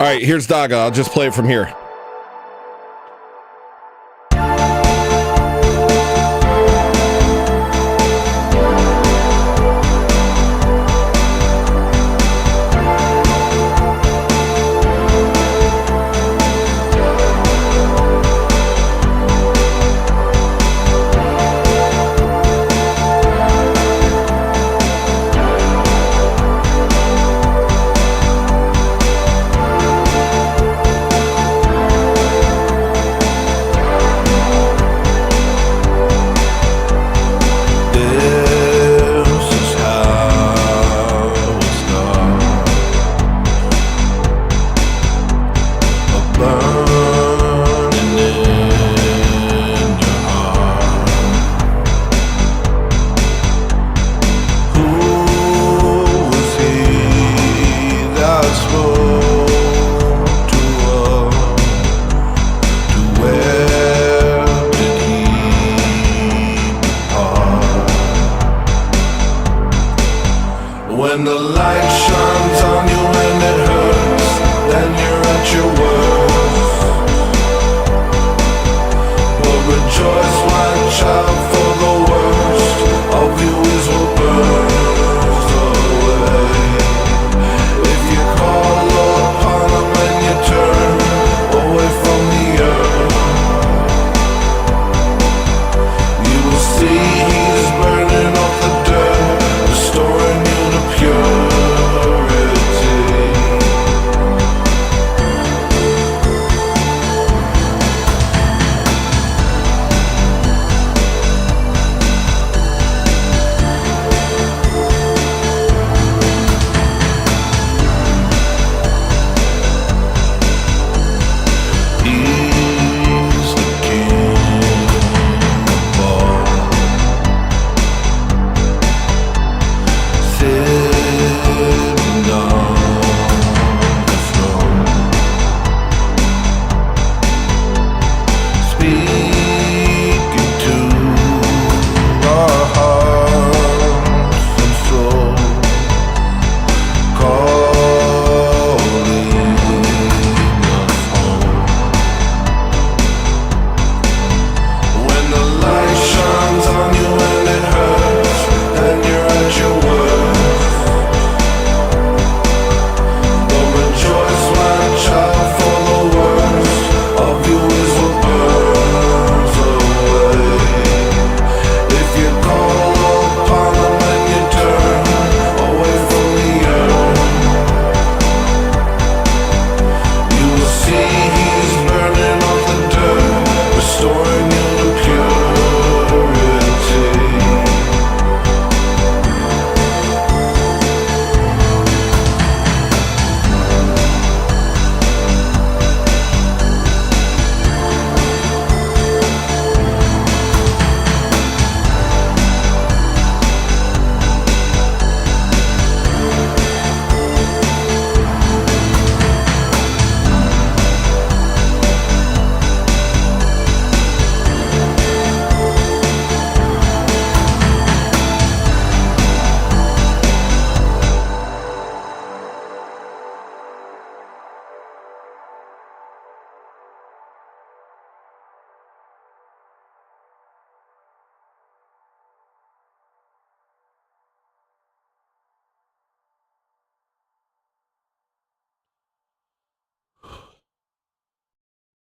All right, here's Daga. I'll just play it from here.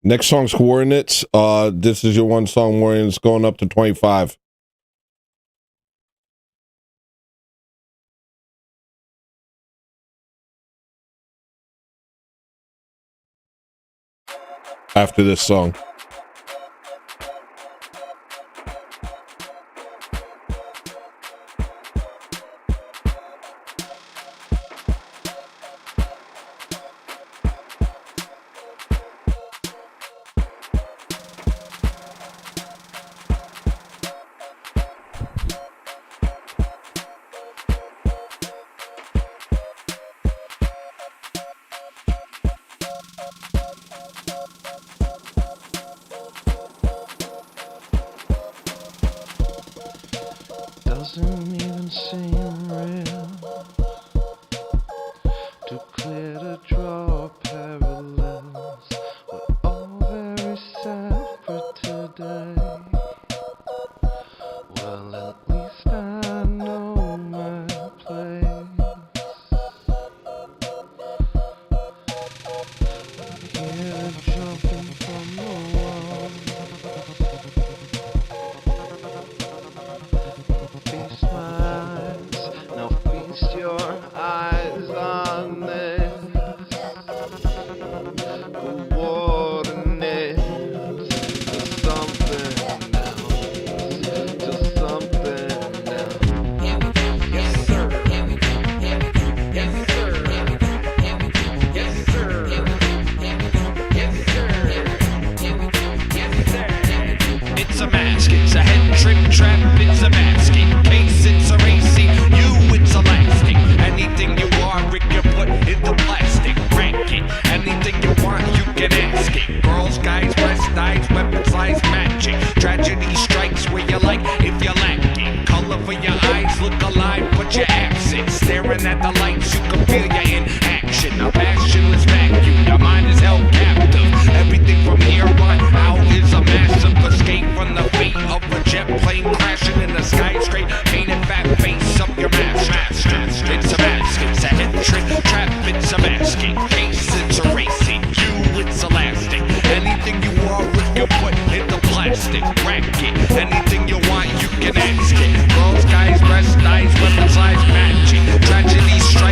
Next song's Coordinates. This is your one song warning. It's going up to 25. After this song. Doesn't even seem real. Too clear to draw parallels. We're all very separate today. Well, at least I know my place. Here jumping from the wall. Feast my eyes, now feast your eyes on this. Coordinates to something else, to something else. Yes, sir. Yes, sir. Yes, sir. Yes, sir. It's a mask, it's a head trip trap, it's a mask. In case it's a racy, it's elastic. Anything you are, Rick, you put in the plastic. Rank it, anything you want, you can ask it. Girls, guys, breast eyes, weapon size matching. Tragedy strikes where you like, if you lack it. Color for your eyes, look alive, but you're absent. Staring at the lights, you can feel you in action. A passionless vacuum, your mind is held captive. Everything from here on out is a massive escape from the fate of a jet plane crashing in the skyscraper. Painted fat face of your master. It's a mask, it's a head trick trap, it's a mask. In case it's a racy, it's elastic. Anything you are, Rick, you put in the plastic. Rack it, anything you want, you can ask it. Girls, guys, breast eyes, weapon size matching. Tragedy strikes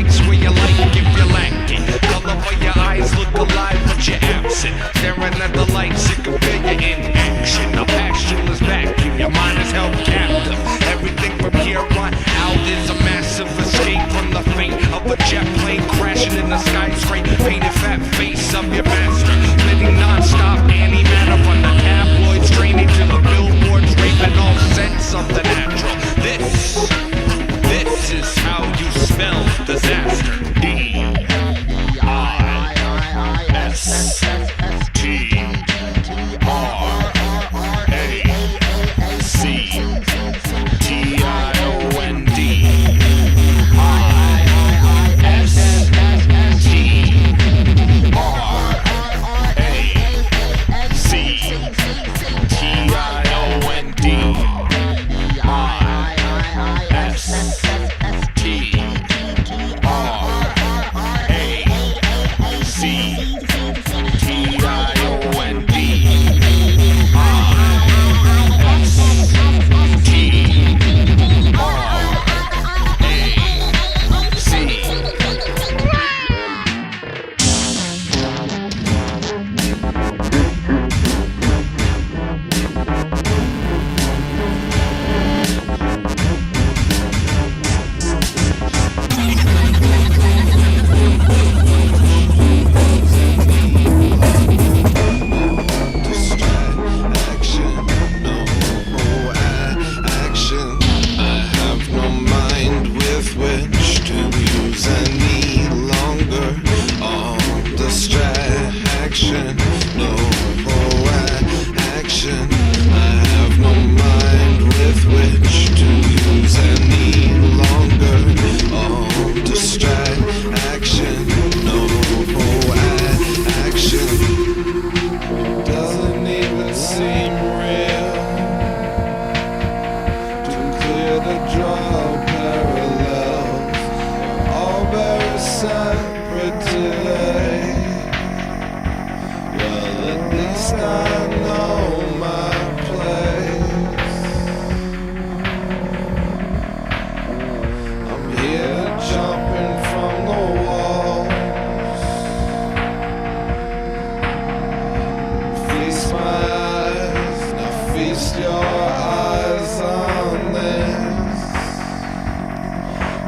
feast your eyes on this.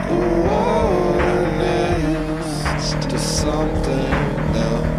The wilderness to something else.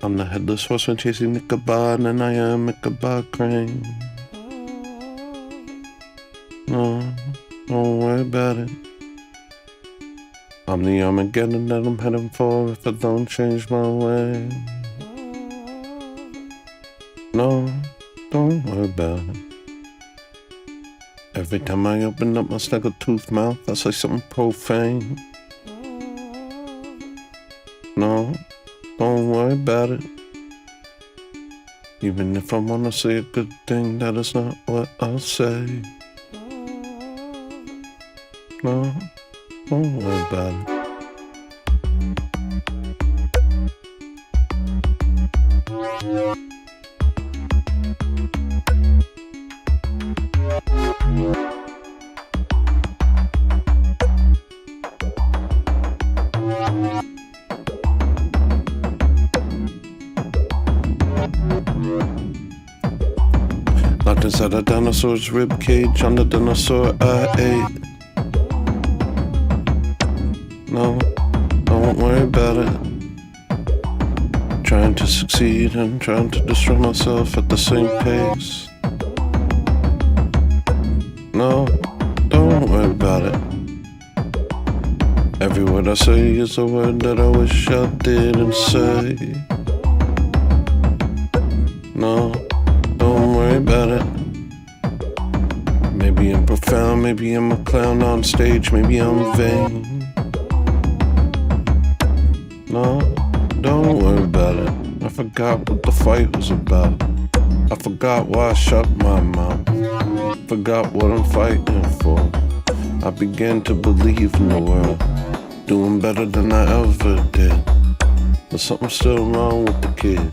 I'm the headless horseman chasing Ichabod, and I am Ichabod Crane. No, don't worry about it. I'm the Armageddon that I'm heading for if I don't change my way. No, don't worry about it. Every time I open up my snaggle-toothed mouth, I say something profane. No, don't worry about it. Even if I wanna say a good thing, that is not what I'll say. No, don't worry about it. Locked inside a dinosaur's rib cage, on the dinosaur I ate. No, don't worry about it. Trying to succeed and trying to destroy myself at the same pace. No, don't worry about it. Every word I say is a word that I wish I didn't say. No, don't worry about it. Maybe I'm profound. Maybe I'm a clown on stage, maybe I'm vain. No, don't worry about it. I forgot what the fight was about. I forgot why I shut my mouth. Forgot what I'm fighting for. I began to believe in the world, doing better than I ever did. But something's still wrong with the kid.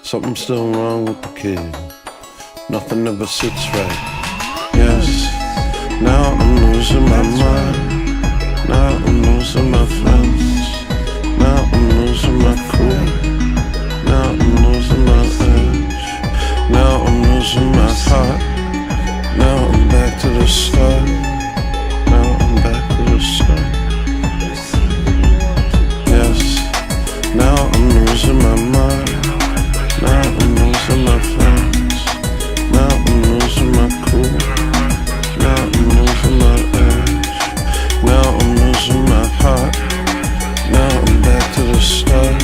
Something's still wrong with the kid. Nothing ever sits right. Yes, now I'm losing my mind. Now I'm losing my friends. Now I'm losing my cool. Now I'm losing my edge. Now I'm losing my heart. Now I'm back to the start. Now I'm back to the start. Yes, now I'm losing my mind. Now I'm losing my friends. Now I'm losing my cool. Now I'm losing my edge. Now I'm losing my heart. Now I'm back to the start.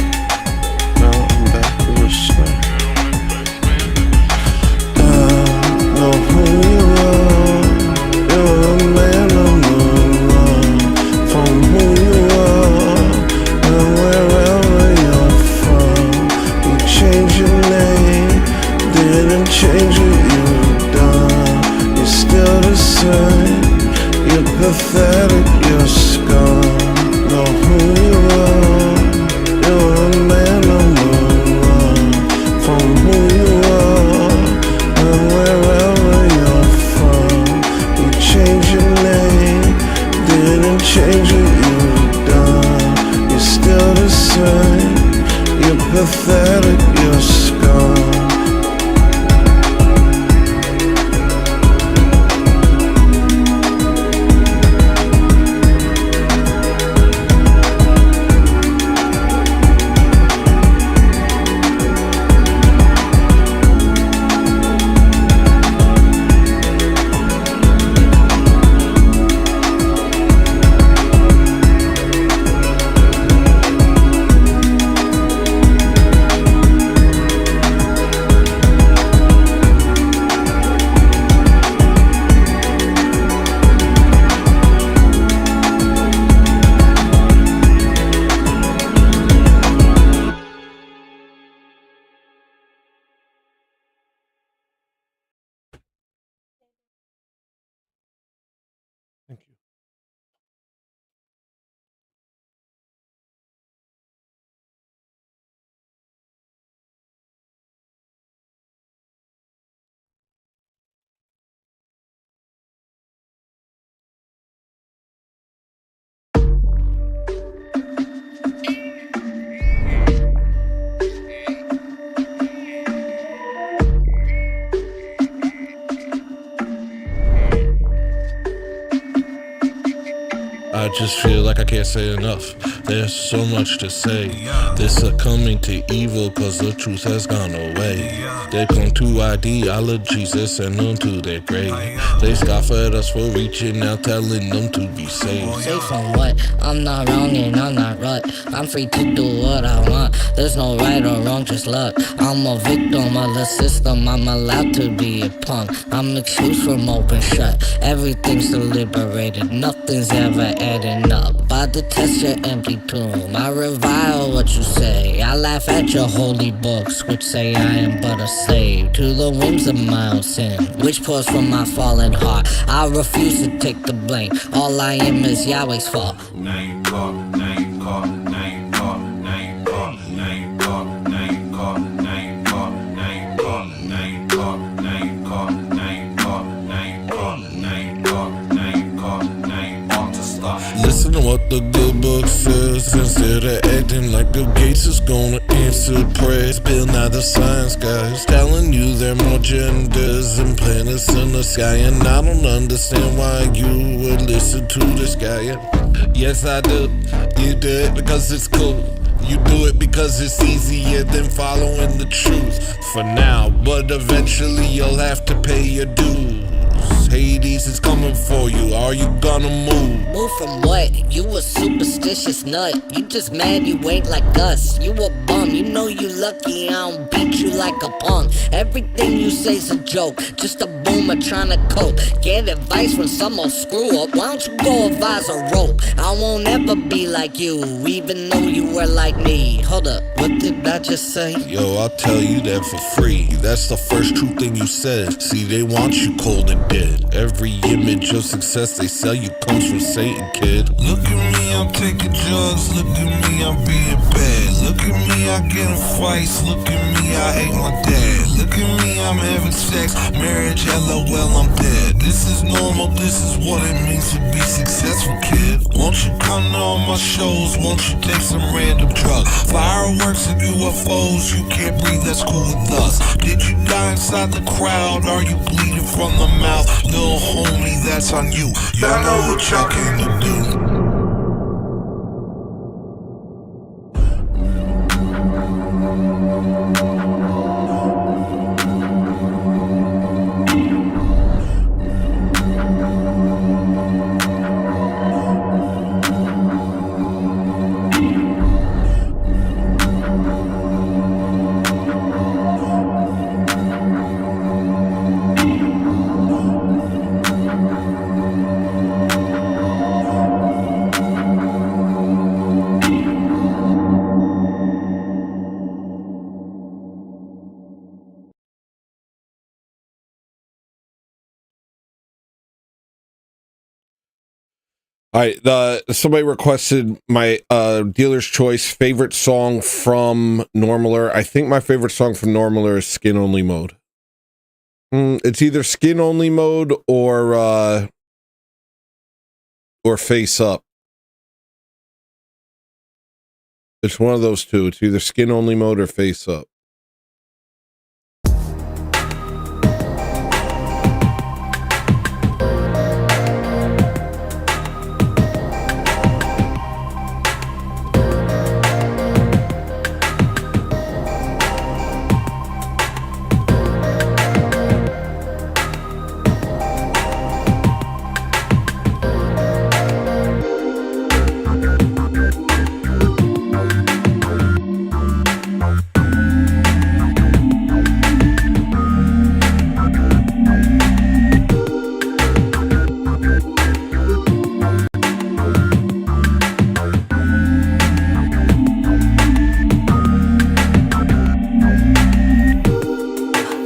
Now I'm back to the start. I know who you are. You're a man on the run from who you are and wherever you're from. You changed your name, didn't change what you've done. You're still the same. You're pathetic, you're scarred. Know who you are. You're a man on the run from who you are and wherever you're from. You changed your name, didn't change what you've done. You're still the same. You're pathetic, you're scarred. I just feel like I can't say enough. There's so much to say. They're succumbing to evil cause the truth has gone away. They clung to ideologies that send them to their grave. They scoff at us for reaching out, telling them to be safe. Safe from what? I'm not wrong and I'm not right. I'm free to do what I want. There's no right or wrong, just luck. I'm a victim of the system. I'm allowed to be a punk. I'm excused from open shut. Everything's deliberated. Nothing's ever adding up. I detest your empty tomb. I revile what you say. I laugh at your holy books, which say I am but a slave to the whims of my own sin, which pours from my fallen heart. I refuse to take the blame. All I am is Yahweh's fault. Name call, name call, name call, name call, name call, name call, name call, name call, name call, name call, name call, name call, name call, name call, name call to stop. Listen to what the good book says instead of acting like Bill Gates is gonna answer prayers. Bill Nye the science guys telling you there are more genders and planets in the sky, and I don't understand why you would listen to this guy. Yes, I do. You do it because it's cool. You do it because it's easier than following the truth for now, but eventually you'll have to pay your dues. Hades is coming for you. Are you gonna move? Move from what? You a superstitious nut. You just mad you ain't like us. You a bum. You know you lucky I don't beat you like a punk. Everything you say's a joke. Just a boomer trying to cope. Get advice from some old screw up. Why don't you go advise a rope? I won't ever be like you, even though you were like me. Hold up, what did I just say? Yo, I'll tell you that for free. That's the first true thing you said. See, they want you cold and dead. Every image of success they sell you comes from Satan, kid. Look at me, I'm taking drugs. Look at me, I'm being bad. Look at me, I get in fights. Look at me, I hate my dad. Look at me, I'm having sex. Marriage, LOL, I'm dead. This is normal, this is what it means to be successful, kid. Won't you come to all my shows? Won't you take some random drug? Fireworks and UFOs, you can't breathe, that's cool with us. Did you die inside the crowd? Are you bleeding from the mouth? Little homie, that's on you. Y'all know what y'all came to do. All right, somebody requested my dealer's choice favorite song from Normaler. I think my favorite song from Normaler is Skin Only Mode. It's either Skin Only Mode or Face Up. It's one of those two. It's either Skin Only Mode or Face Up.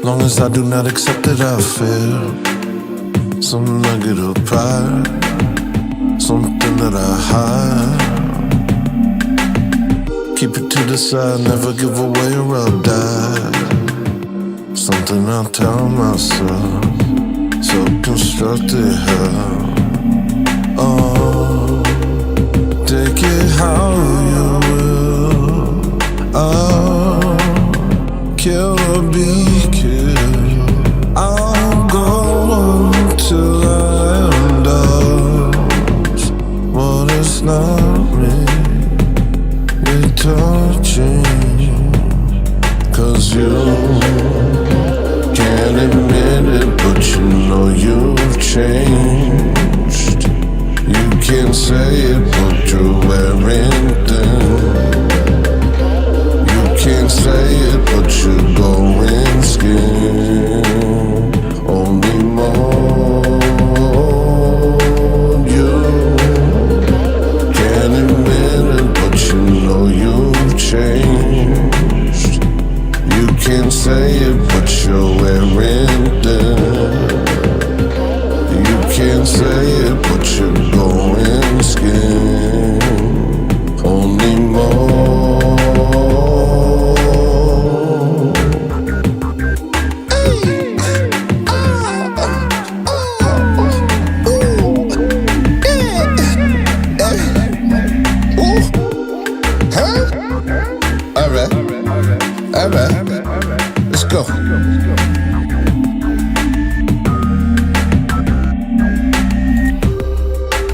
Long as I do not accept that I feel some negative pride, something that I hide. Keep it to the side, never give away or I'll die. Something I'll tell myself, self-constructed hell. Oh, take it how you will. Oh, kill or be killed. I'll go till I indulge what is not me. You're touching, 'cause you can't admit it, but you know you've changed. You can't say it, but you're wearing thin. You can't say it, but you're going skin. Only more. You can't admit it, but you know you've changed. You can't say it, but you're wearing thin. You can't say it, but you're going skin. Only more. Let's go.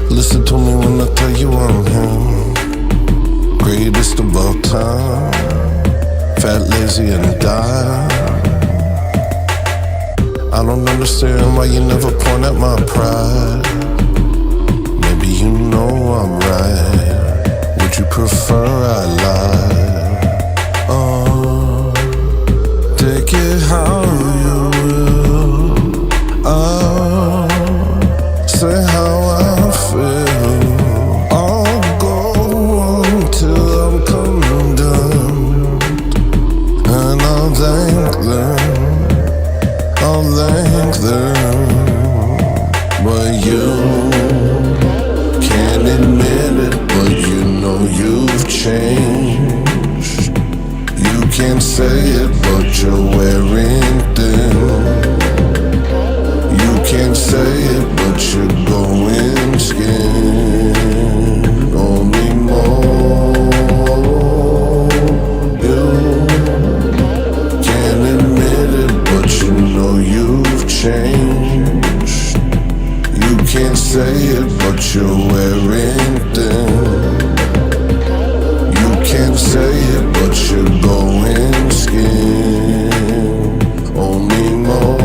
Listen to me when I tell you I'm him. Greatest of all time. Fat, lazy, and die. I don't understand why you never point at my pride. Maybe you know I'm right. Would you prefer I lie? Oh, take it how you will. say it, but you're wearing thin. You can't say it, but you're going skin. Only more. You can't admit it, but you know you've changed. You can't say it, but you're wearing thin. You can't say it, but you're going skin. Only more.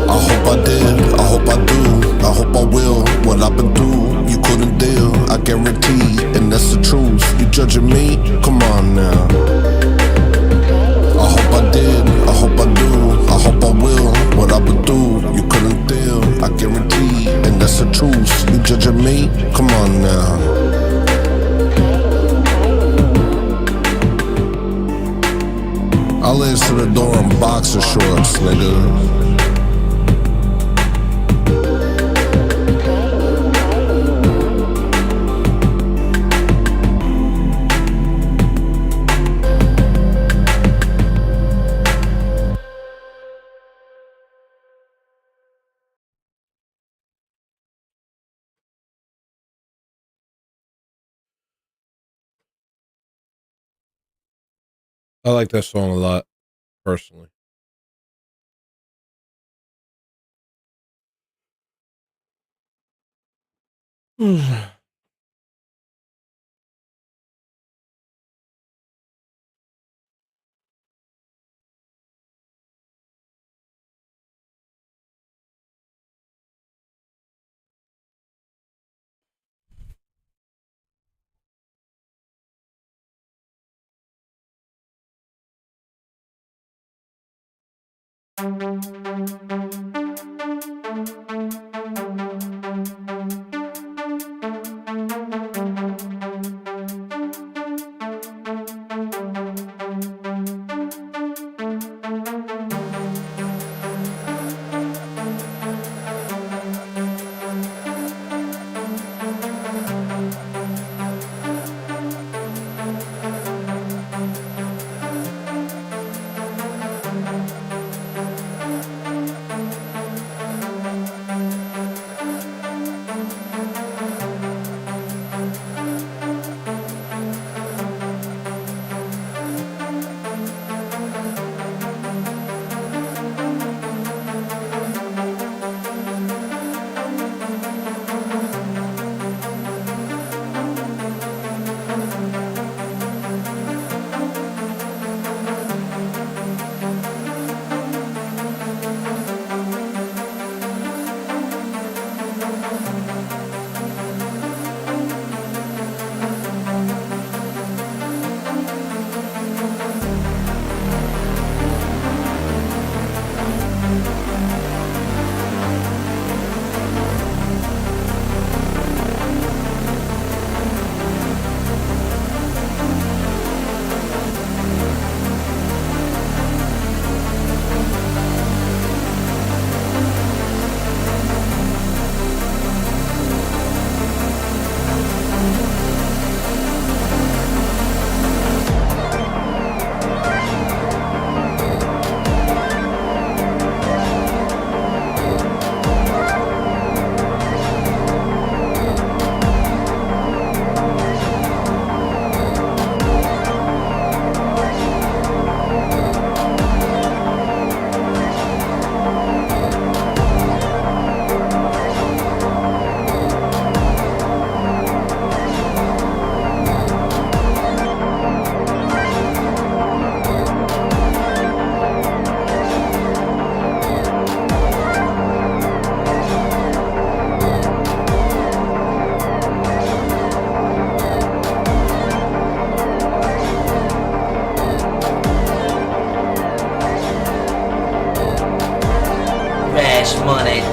I hope I did, I hope I do, I hope I will. What I've been through, you couldn't deal, I guarantee, and that's the truth. You judging me? Come on now. I hope I did, I hope I do, I hope I will. What I've been through, you couldn't deal, I guarantee, and that's the truth. You judging me? Come on now. I'll answer the door in boxer shorts, nigga. I like that song a lot, personally.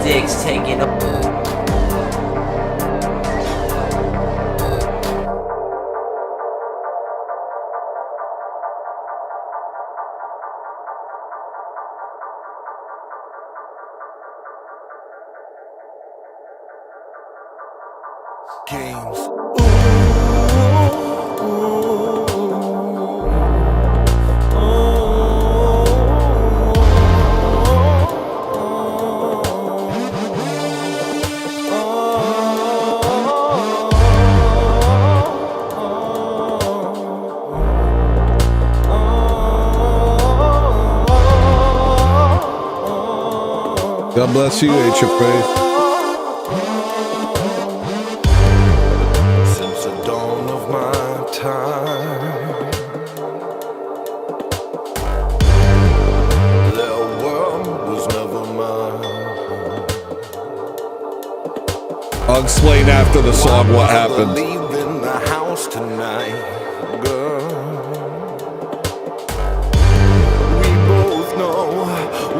dicks taking up. Games. Ooh, God bless you, HFA. Since the dawn of my time, their world was never mine. I'll explain after the song what happened. Leave in the house tonight, girl. We both know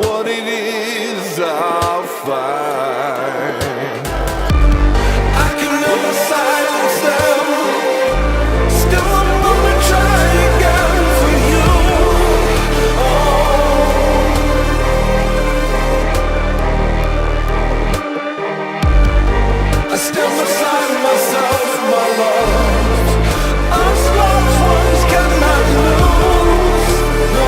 what it is I'll find. I can never silence them. Still I'm gonna try again for you. I stand beside myself, my love. Us lost ones cannot lose. No.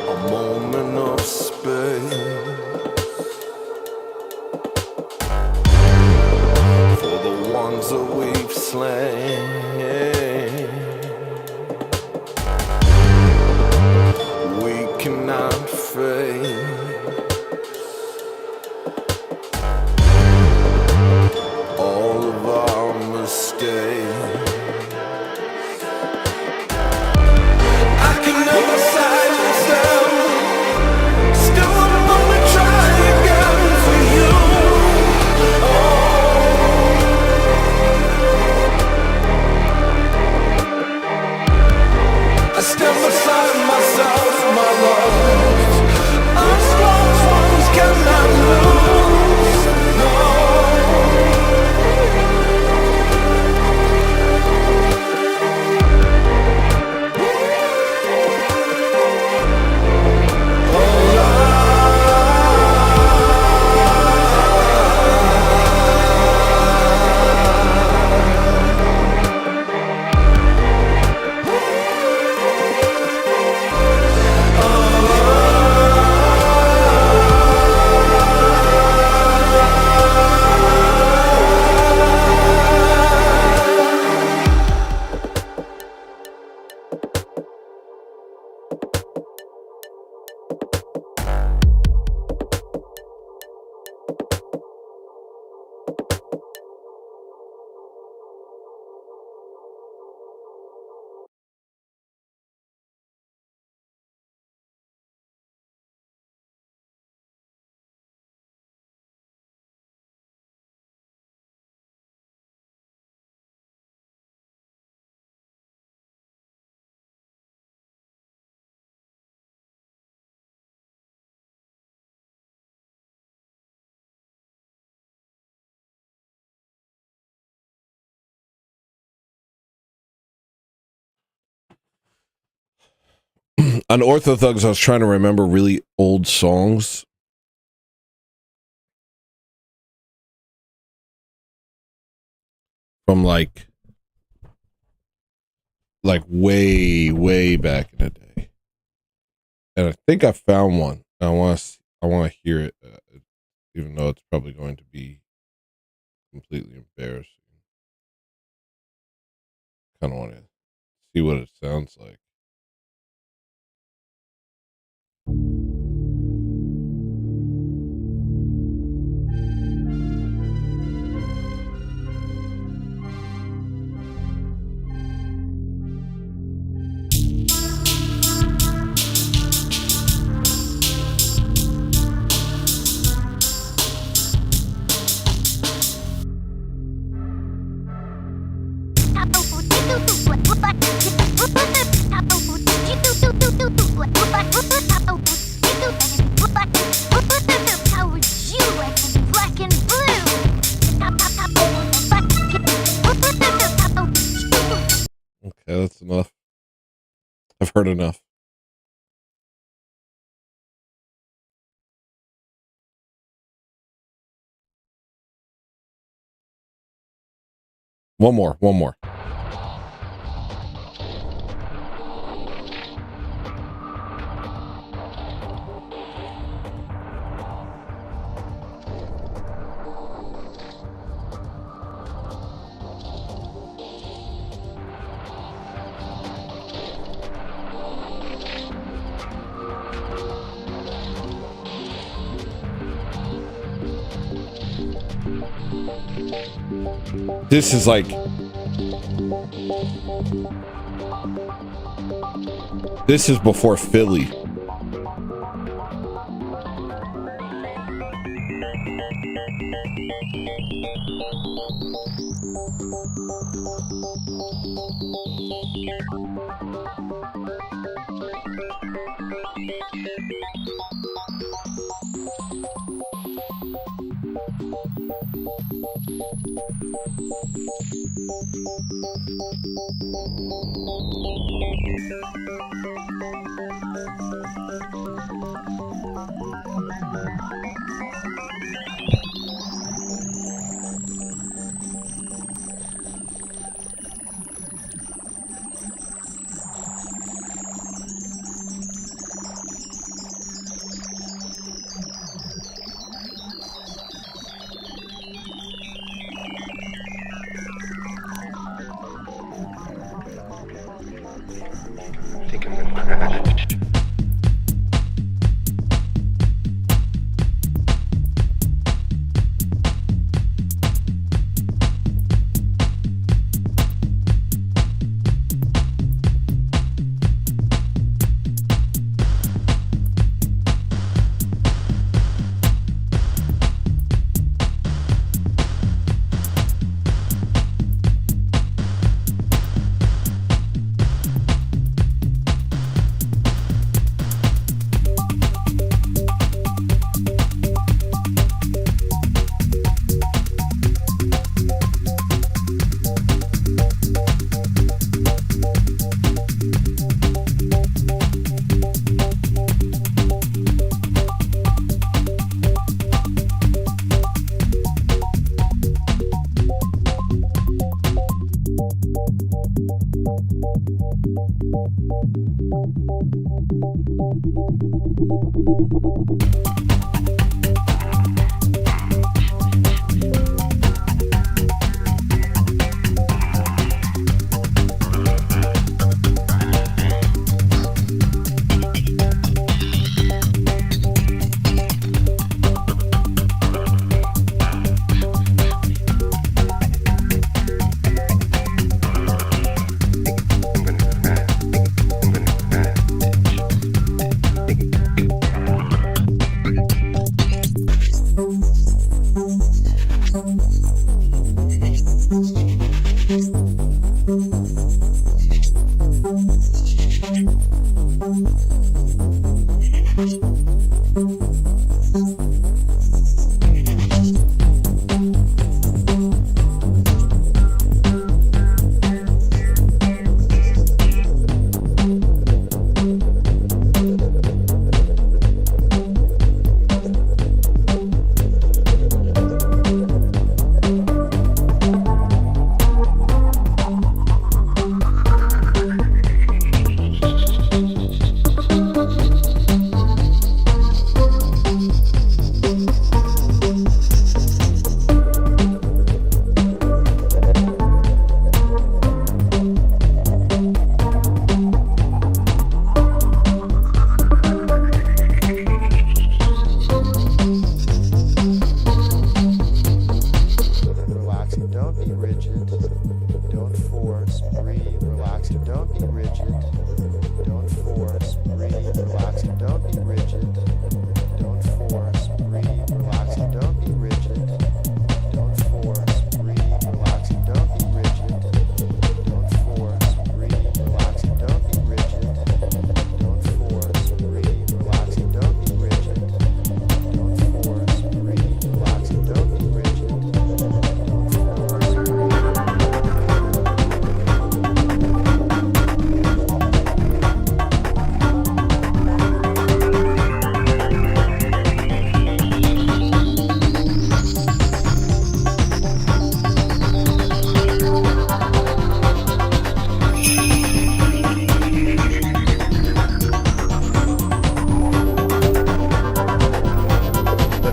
A moment of space for the ones that we've slain. We cannot fade. All of our mistakes. I can never silence them. Still I'm gonna try again for you. I stand beside myself, my love. Us lost ones cannot lose. No. On Orthothugs, I was trying to remember really old songs. From like way back in the day. And I think I found one. I want to hear it, even though it's probably going to be completely embarrassing. Kind of want to see what it sounds like. that's enough. I've heard enough. One more. This is like... This is before Philly.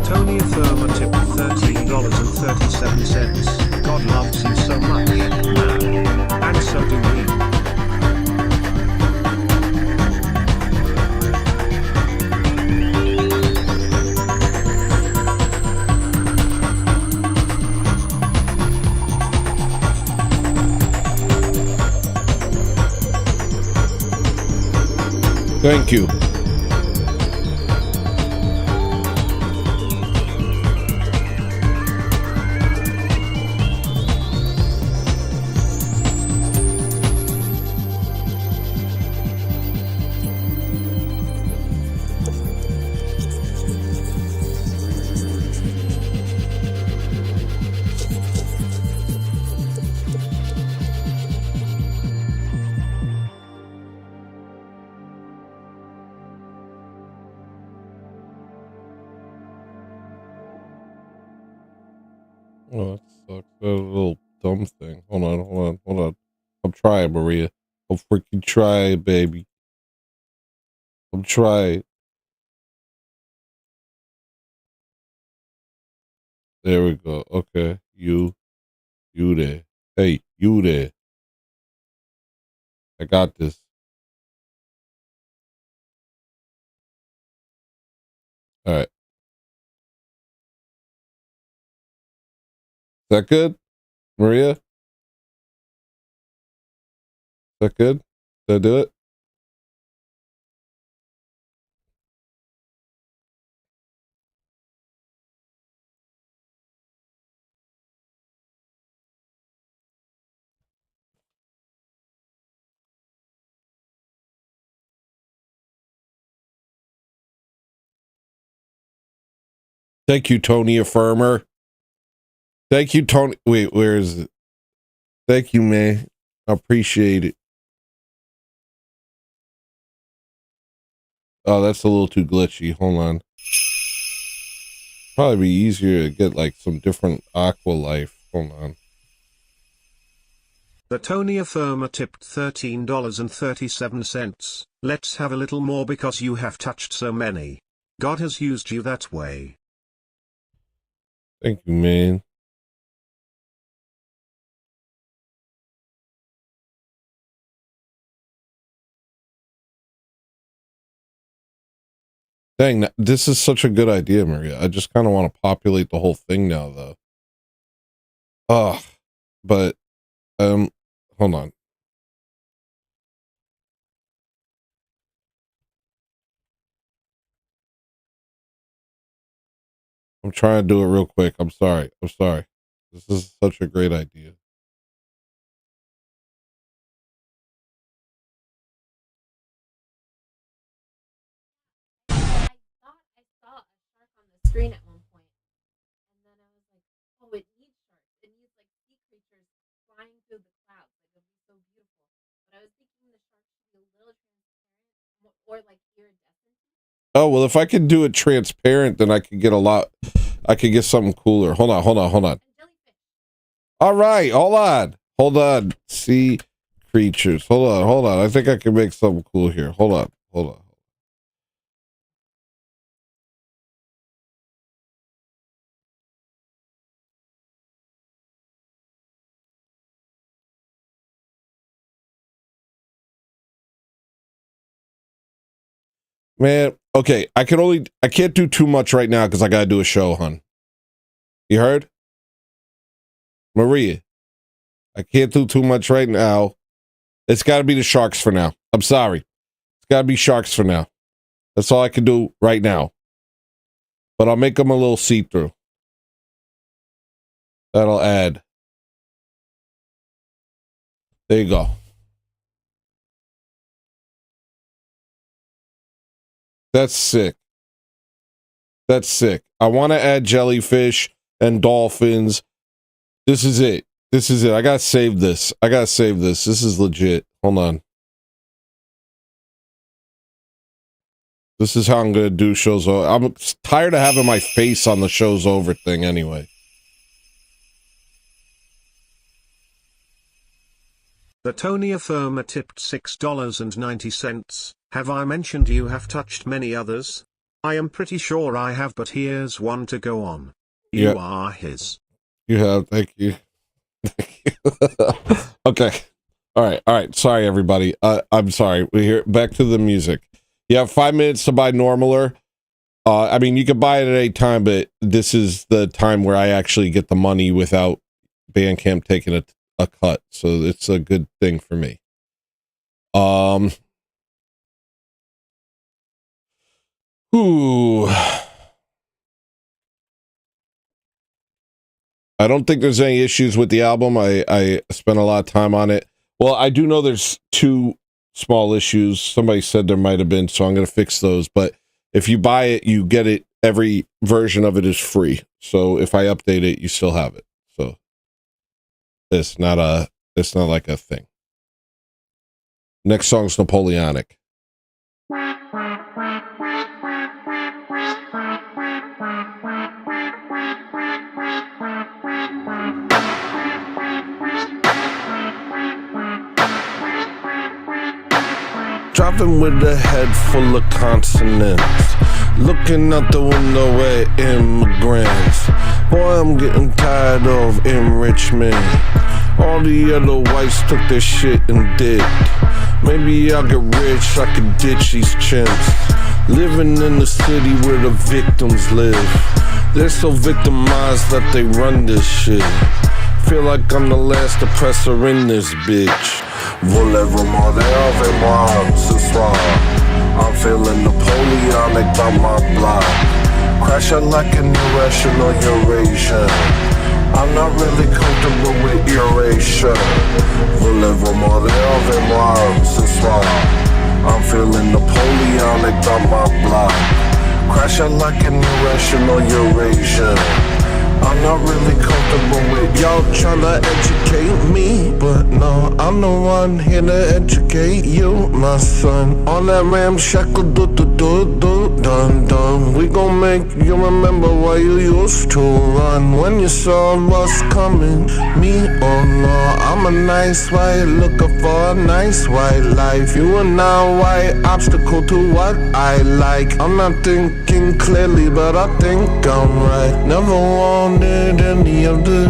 Tony Firma tipped $13.37. God loves you so much, man. And so do we. Thank you. Oh, that sucks. That little dumb thing. Hold on. I'm trying, Maria. I'm freaking trying, baby. I'm trying. There we go. Okay. You there. Hey, you there. I got this. All right. Is that good, Maria? Is that good? Did I do it? Thank you, Tony Affirmer. Thank you, Tony. Wait, where is it? Thank you, man. I appreciate it. Oh, that's a little too glitchy. Hold on. Probably be easier to get like some different Aqua Life. Hold on. The Tony Firma tipped $13.37. Let's have a little more because you have touched so many. God has used you that way. Thank you, man. Dang, this is such a good idea, Maria. I just kind of want to populate the whole thing now, though. But, hold on. I'm trying to do it real quick. I'm sorry. This is such a great idea. Screen at one point, and then I was like, oh, it needs sharks. It needs like sea creatures flying through the clouds. Like, it'd be so beautiful. But I was thinking the sharks should be a little transparent or like iridescent. Oh, well, if I could do it transparent, then I could get something cooler. Hold on. All right, hold on. Sea creatures. Hold on. I think I can make something cool here. Hold on. Man, okay, I can't do too much right now because I gotta do a show, hun. You heard? Maria, I can't do too much right now. It's gotta be the sharks for now. I'm sorry. It's gotta be sharks for now. That's all I can do right now. But I'll make them a little see-through. That'll add. There you go. That's sick. I want to add jellyfish and dolphins. This is it. I gotta save this. This is legit. Hold on. This is how I'm gonna do shows. I'm tired of having my face on the show's over thing anyway. The Tony Firma tipped $6.90. Have I mentioned you have touched many others? I am pretty sure I have, but here's one to go on. You are his. You have. Thank you. Thank you. Okay. All right. Sorry, everybody. I'm sorry. We're here. Back to the music. You have 5 minutes to buy Normaler. I mean, you could buy it at any time, but this is the time where I actually get the money without Bandcamp taking a cut. So it's a good thing for me. Ooh. I don't think there's any issues with the album. I spent a lot of time on it. Well, I do know there's 2 small issues. Somebody said there might have been, so I'm going to fix those. But if you buy it, you get it. Every version of it is free. So if I update it, you still have it. So it's not like a thing. Next song's Napoleonic. Driving with a head full of consonants, looking out the window at immigrants. Boy, I'm getting tired of enrichment. All the other whites took their shit and dipped. Maybe I'll get rich, I can ditch these chimps. Living in the city where the victims live. They're so victimized that they run this shit. Feel like I'm the last oppressor in this bitch. Voulez-vous avec moi ce soir? I'm feeling Napoleonic by my block. Crash out like an irrational Eurasian. I'm not really comfortable with erasure. Voulez-vous avec moi ce soir? I'm feeling Napoleonic by my block. Crash out like an irrational Eurasian. I'm not really comfortable with y'all tryna educate me, but no, I'm the one here to educate you, my son. On that ramshackle dun. We gon' make you remember why you used to run when you saw us coming. Me, oh no, I'm a nice white looking for a nice white life. You are now white obstacle to what I like. I'm not thinking clearly, but I think I'm right. Never wanted any of this.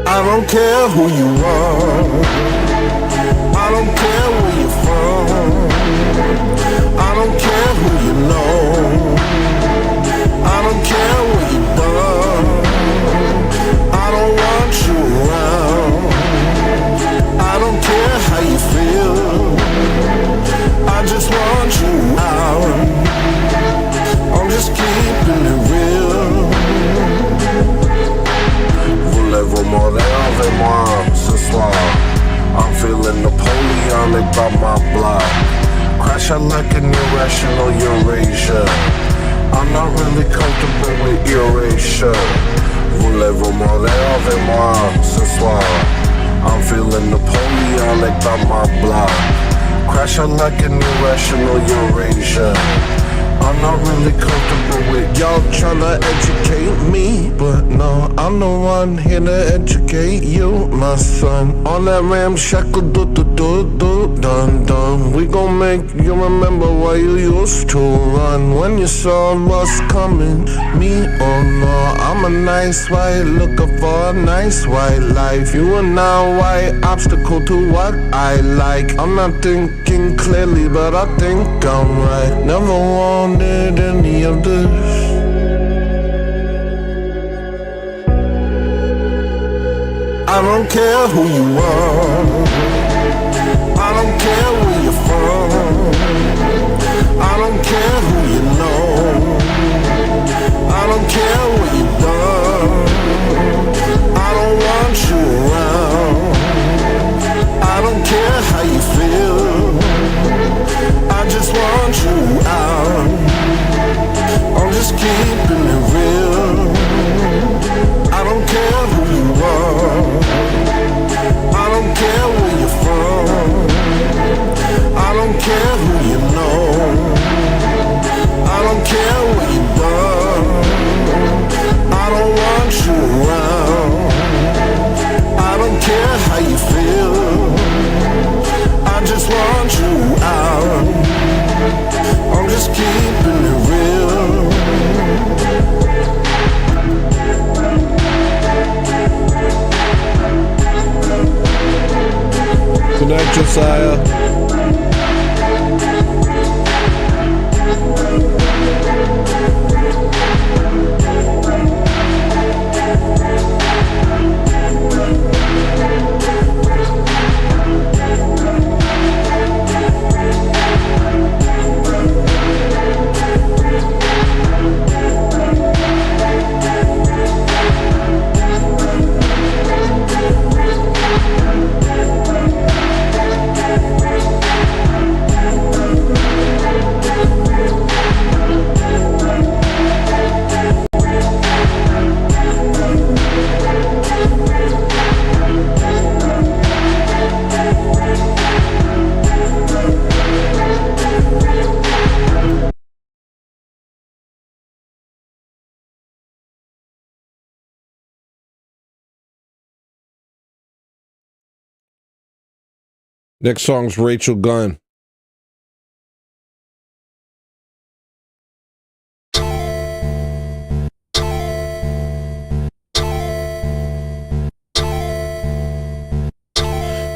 I don't care who you are. I don't care where you're from. I don't care who you know. I don't care what you've done. I don't want you around. I don't care how you feel. I just want you out. I'm just keeping it real. Voulez-vous avec moi ce soir? I'm feeling Napoleonic by my block. Crash out like an irrational Eurasia. I'm not really comfortable with erasure. Voulez-vous avec moi ce soir? I'm feeling Napoleonic by my block. Crash out like an irrational Eurasia. I'm not really comfortable with y'all tryna educate me, but no, I'm the one here to educate you, my son. On that ramshackle dun. We gon' make you remember why you used to run when you saw us coming. Me, oh no, I'm a nice white looking for a nice white life. You are now white obstacle to what I like. I'm not thinking clearly, but I think I'm right. Never wanted any of this. I don't care who you are. I don't care where you're from. I don't care who you know. I don't care what you've done. I don't want you around. I don't care how you feel. I just want you out. I'm just keeping it real. I don't care who you are. I don't care where you're from. Messiah. Next song's Rachel Gunn.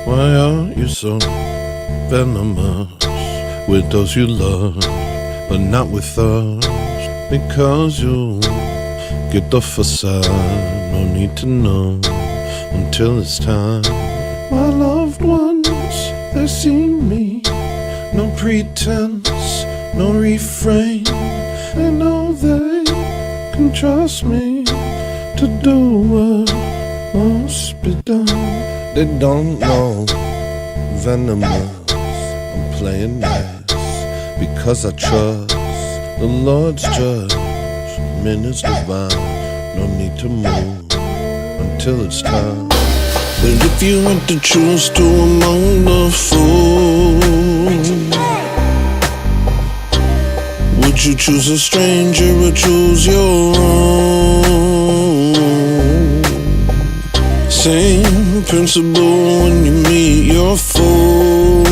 Why are you so venomous with those you love, but not with us? Because you get the facade, no need to know until it's time. My loved ones, they see me, no pretense, no refrain. They know they can trust me to do what must be done. They don't know venomous. I'm playing nice because I trust the Lord's judgment is divine. No need to move until it's time. But if you had to choose two among the fools, would you choose a stranger or choose your own? Same principle when you meet your foes.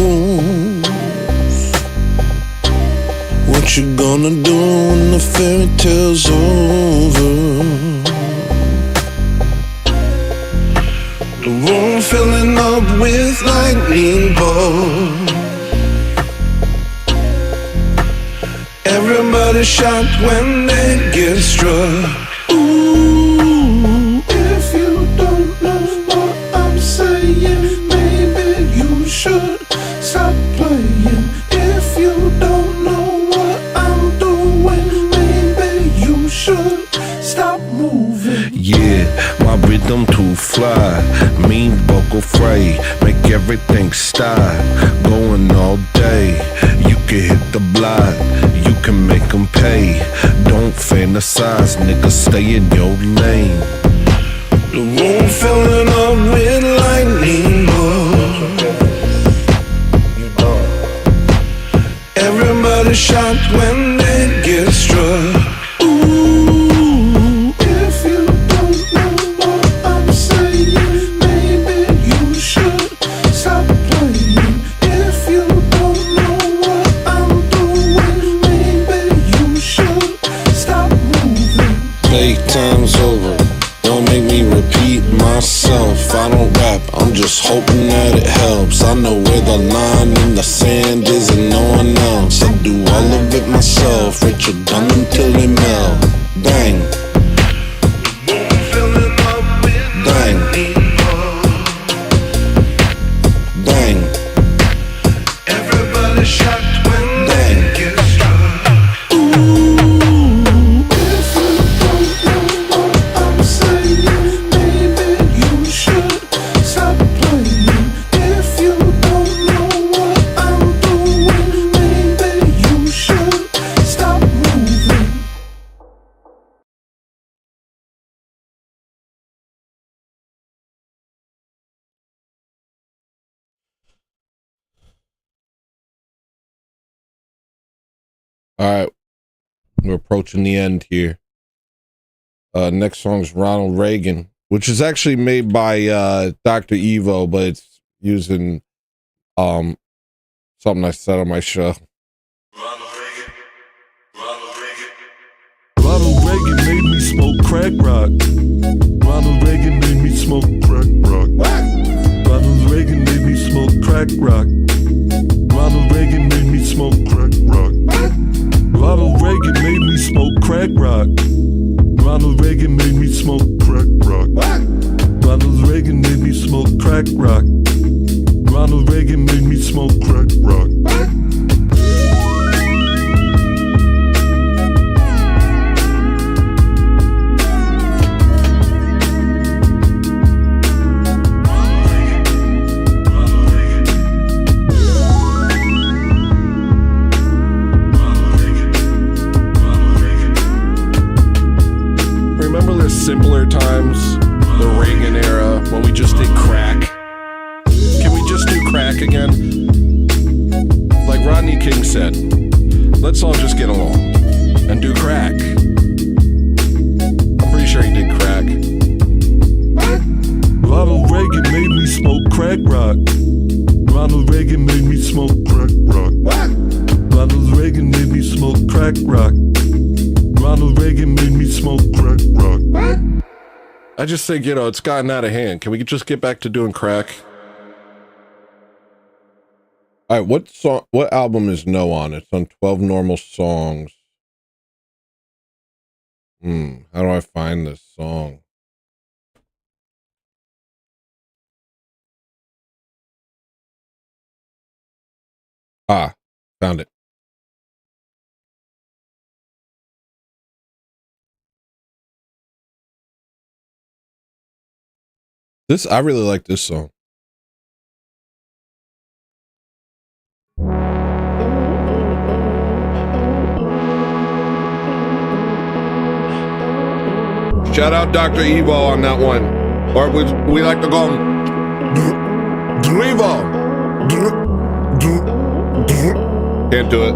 What you gonna do when the fairy tale's over? The room filling up with lightning bolts. Everybody shocked when they get struck. Ooh, if you don't know what I'm saying, maybe you should stop playing. If you don't know what I'm doing, maybe you should stop moving. Yeah, my rhythm too fly, mean vocal fray, make everything stop, going all day. You can hit the block, you can make them pay. Don't fantasize, nigga, stay in your lane. The room filling up with lightning bolts. Everybody shocked when they get struck. Ooh, if you don't know what I'm saying, maybe you should stop playing. If you don't know what I'm doing, maybe you should stop moving. Playtime's over, don't make me repeat myself. I don't rap, I'm just hoping that it helps. I know where the line in the sand is and no one else. I do all of it myself, Richard Gunn until they melt. Bang. Bang. Bang. Everybody shocked when they get struck. All right, we're approaching the end here. Next song's Ronald Reagan, which is actually made by Dr. Evo, but it's using something I said on my show. Ronald Reagan made me smoke crack rock. Ronald Reagan made me smoke crack rock. Ronald Reagan made me smoke smoke crack rock. Ronald Reagan made me smoke crack rock. Ronald Reagan made me smoke crack rock. Ronald Reagan made me smoke crack rock. Ronald Reagan made me smoke crack rock. Ronald Reagan made me smoke crack rock. Remember the simpler times, the Reagan era, when we just did crack? Can we just do crack again? Like Rodney King said, let's all just get along and do crack. I'm pretty sure he did crack. Ronald Reagan made me smoke crack rock. Ronald Reagan made me smoke crack rock. Ronald Reagan made me smoke crack rock. Ronald Reagan made me smoke crack rock. I just think, you know, it's gotten out of hand. Can we just get back to doing crack? All right, what album is No on? It's on 12 Normal Songs. How do I find this song? Ah, found it. I really like this song. Shout out Dr. Evo on that one. Or we like to call him Drevo. Can't do it.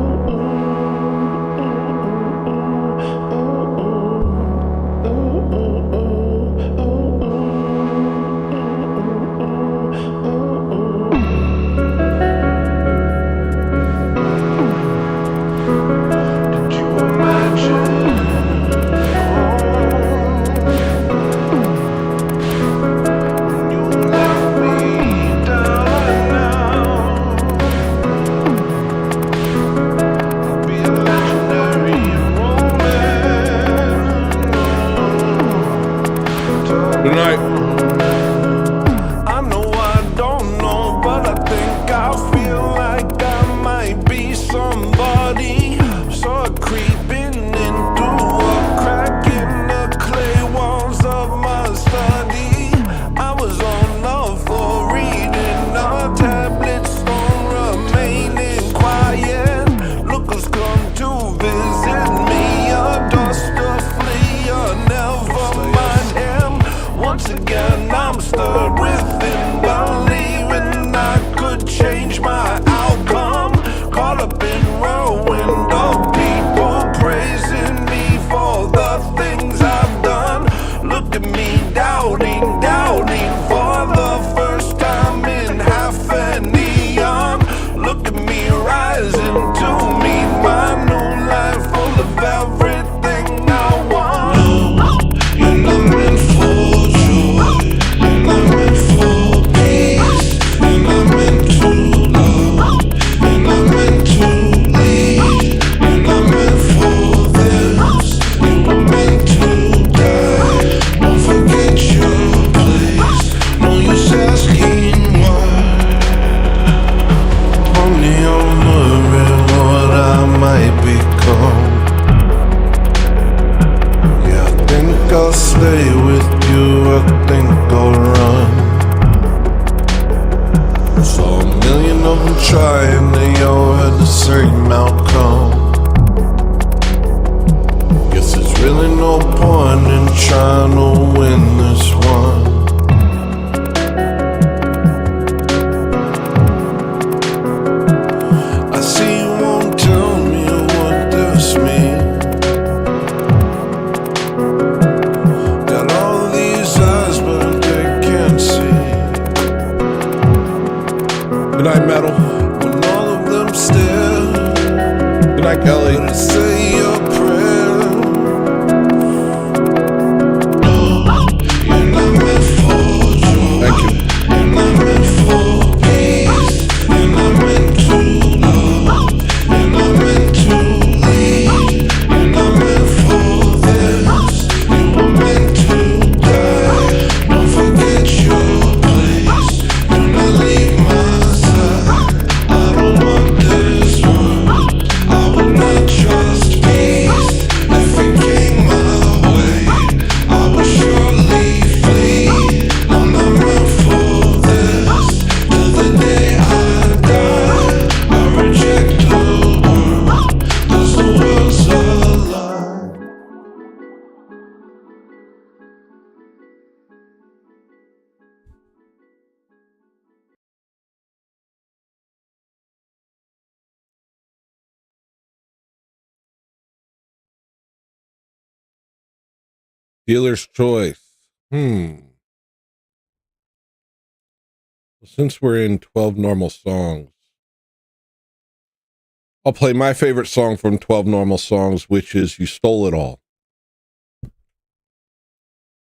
Thank you. Dealer's choice. Since we're in 12 normal songs, I'll play my favorite song from 12 normal songs, which is You Stole It All.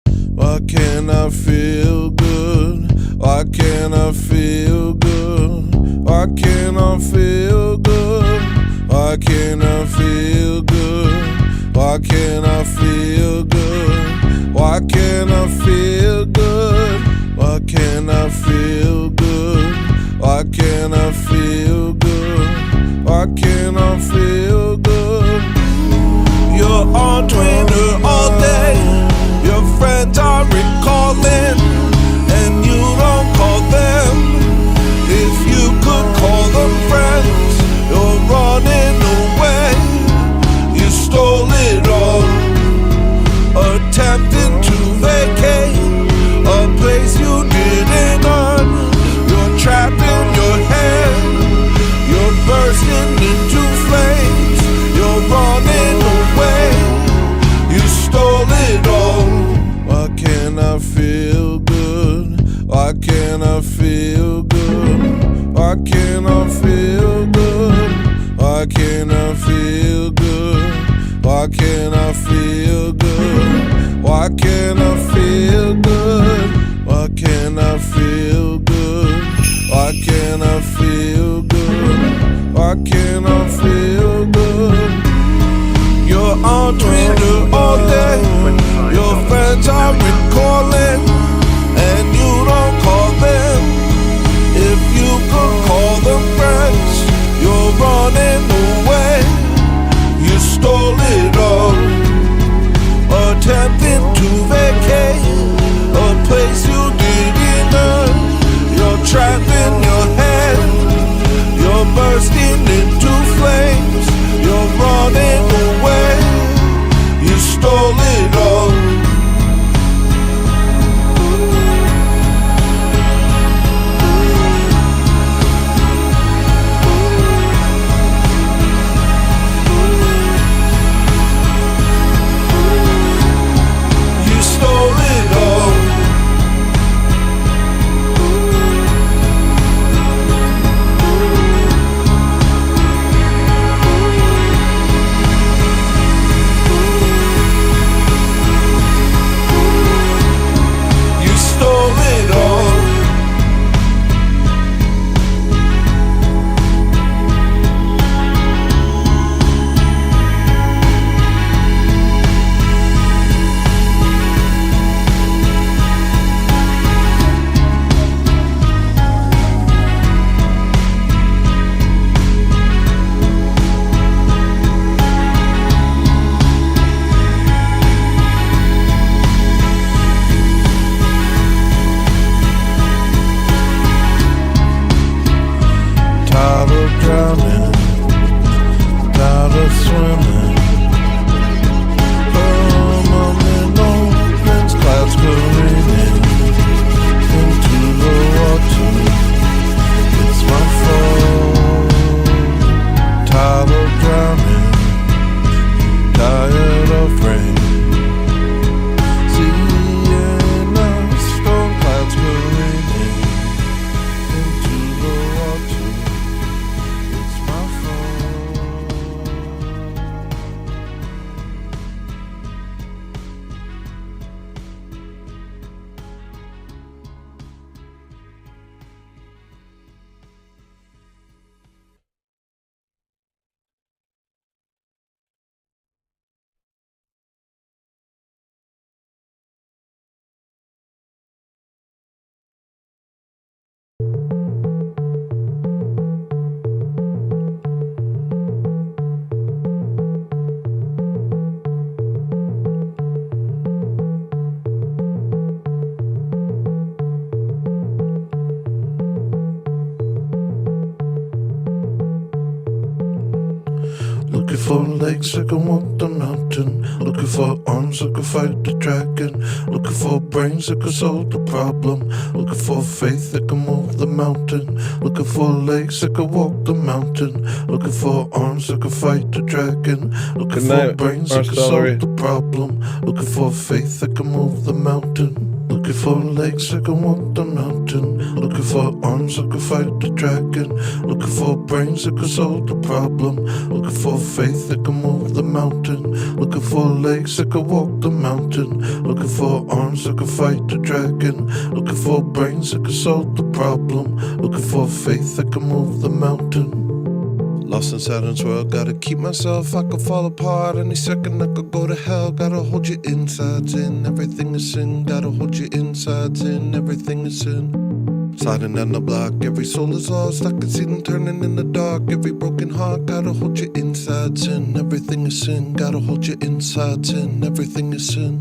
Why can't I feel good? Why can't I feel good? Why can't I feel good? Why can't I feel good? Why can't I feel good? Why can't I feel good? Why can't I feel good? Why can't I feel good? Why can't I feel good? You're on Twitter all day. Your friends are recalling, and you don't call them. If you could call them friends, you're running away. You stole it all, attempting to vacate a place you didn't earn. You're trapped in your head, you're bursting into flames. You're running away, you stole it all. Why can't I feel good? Why can't I feel good? Why can't I feel good? Why can't I feel good? Why can't I feel good? Why can't I feel good? Why can't I feel good? Why can't I feel good? Why can't I feel good? You're on Twitter all day. Your friends are recalling, and you don't call them. If you could call them friends, you're running away. You stole it all, attempting to vacate a place you didn't earn. You're trapped in your head, you're bursting into flames. You're running away, you stole it all. Looking for legs that can walk the mountain. Looking for arms that can fight the dragon. Looking for brains that can solve the problem. Looking for faith that can move the mountain. Looking for legs that can walk the mountain. Looking for arms that can fight the dragon. Looking Good for night, brains that can Marcel. solve the problem. Looking for faith that can move the mountain. Looking for legs that can walk the mountain. Looking for arms that can fight the dragon. Looking for brains that can solve the problem. Looking for faith that can move the mountain. Looking for legs that can walk the mountain. Looking for arms that can fight the dragon. Looking for brains that can solve the problem. Looking for faith that can move the mountain. Lost in Saturn's world, gotta keep myself. I could fall apart any second, I could go to hell. Gotta hold your insides in, everything is sin. Gotta hold your insides in, everything is sin. Sliding down the block, every soul is lost. I can see them turning in the dark, every broken heart. Gotta hold your insides in, everything is sin. Gotta hold your insides in, everything is sin.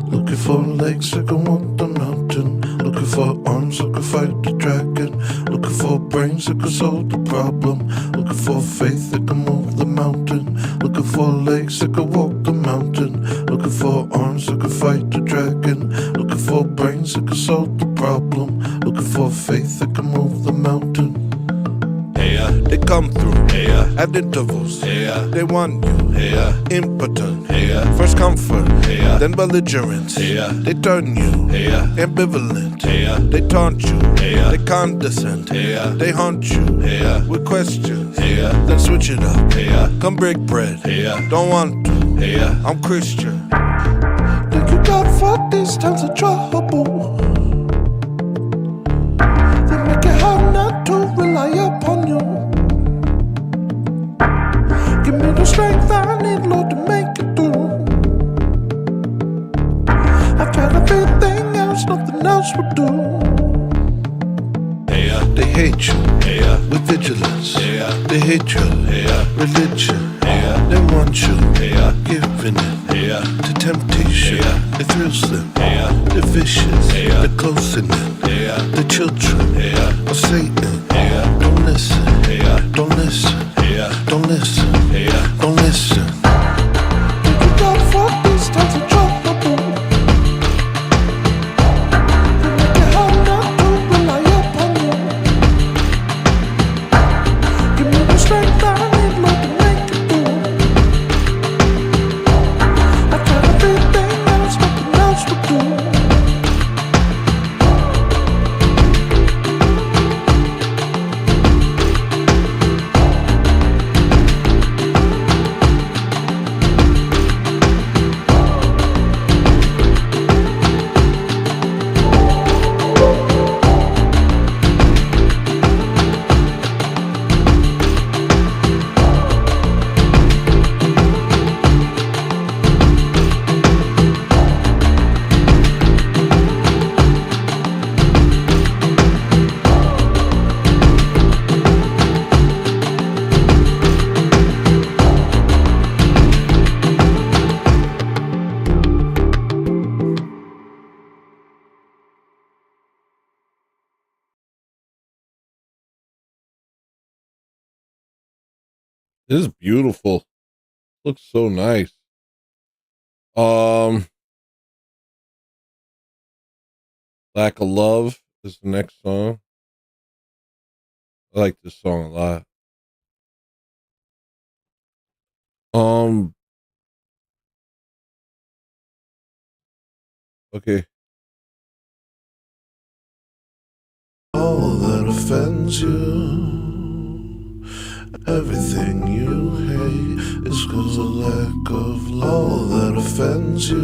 Looking for legs that can walk the mountain. Looking for arms that can fight the dragon. Looking for brains that can solve the problem. Looking for faith that can move the mountain. Looking for legs that can walk the mountain. Looking for arms that can fight the dragon. Looking for brains that can solve the problem. Looking for faith that can move the mountain. They come through at intervals. They want you impotent. First comfort, then belligerence. They turn you ambivalent. They taunt you, they condescend. They haunt you with questions. Then switch it up. Come break bread. Don't want to. I'm Christian. Think you got for these times of trouble? They make it hard not to rely upon you. Give me the strength I need, Lord, to make it through. I've tried everything else, nothing else would do. They hate you with vigilance. They hate your religion. They want you giving in to temptation. It thrills them. They're vicious. They're close in it. The children of Satan. Don't listen. Don't listen. Don't listen. Don't listen. You got for these times of trouble. You make it hard not to rely upon you. Give me the strength I need, Lord, to make it through. I tried everything else, nothing else would do. This is beautiful. Looks so nice. Lack of Love is the next song. I like this song a lot. Okay. All that offends you, everything you hate is cause of lack of love. All that offends you,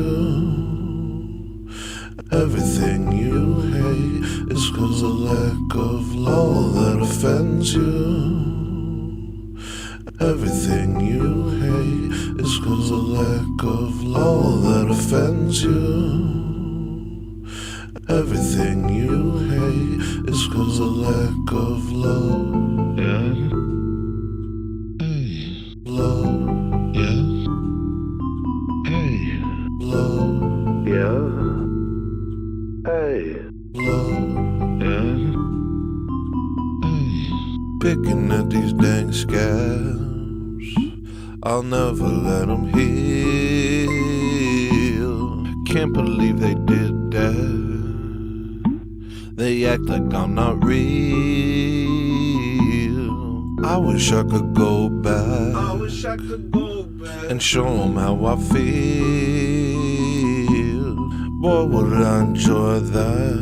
everything you hate is cause of lack of love. All that offends you, everything you hate is cause of lack of love. All that offends you, everything you hate is cause of lack of love. Yeah. Hey. Love. Yeah. Hey. Love. Yeah. Hey. Love. Yeah. Hey. Picking at these dang scabs, I'll never let them heal. Can't believe they did that. They act like I'm not real. I wish I could go back. And show them how I feel. Boy, would I enjoy that.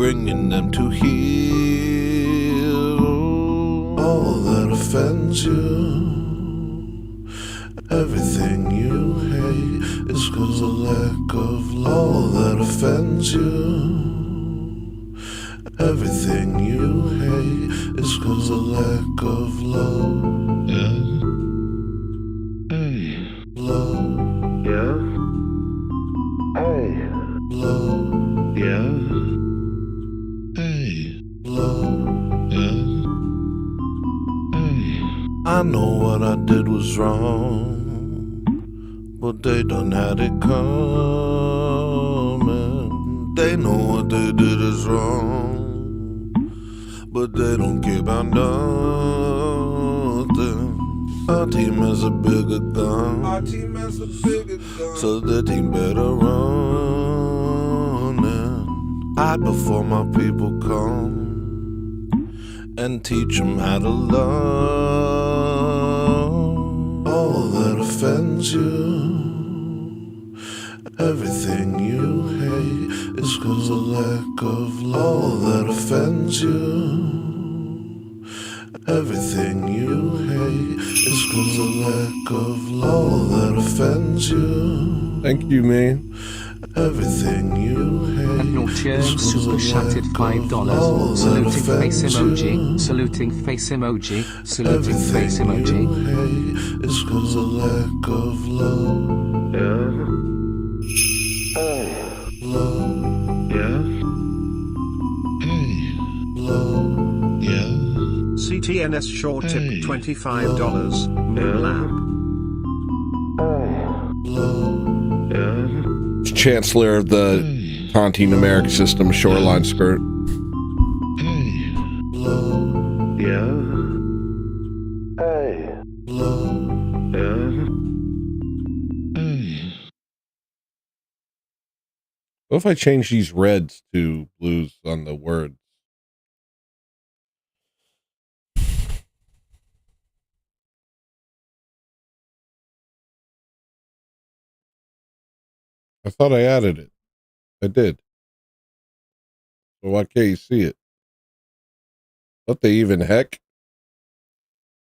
Bringing them to heal. All that offends you, everything you hate, is 'cause of lack of love. All that offends you, everything you hate, is 'cause of lack of love. Yeah. Hey. Love. Yeah. Hey. Love. Yeah. Hey. Love. Yeah. Hey. I know what I did was wrong, but they done had it coming. They know what they did is wrong, but they don't care about nothing. Our team has a bigger gun. So the team better run. Hide before my people come and teach them how to love. All that offends you, everything you hate, is 'cause of lack of love. All that offends you, everything you hate, is 'cause of lack of love. All that offends you. Thank you, man. Everything you hate. And Nortier super chatted $5. Saluting face emoji. Saluting face emoji. Saluting face emoji. It's 'cause of lack of love. Yeah. Hey. Love. Yeah. Hey. Love. Yeah. CTNS short tip $25. Moonlab. Love. Yeah. Chancellor of the Conti numeric system shoreline skirt. Hey. Love. Yeah. Hey. Love. Yeah. Hey. What if I change these reds to blues on the words? I thought I added it. I did. So why can't you see it? What the even heck?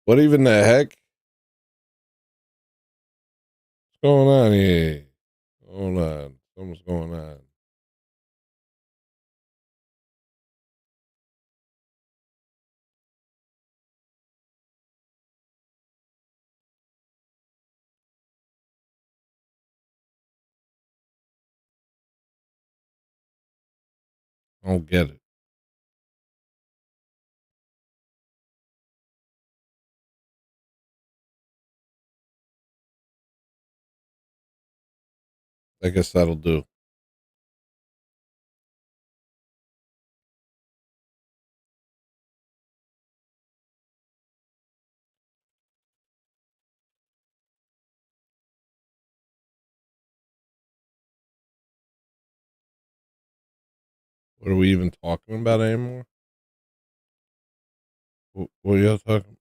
What even the heck? What's going on here? Hold on. Something's going on. I don't get it. I guess that'll do. What are we even talking about anymore? What are y'all talking?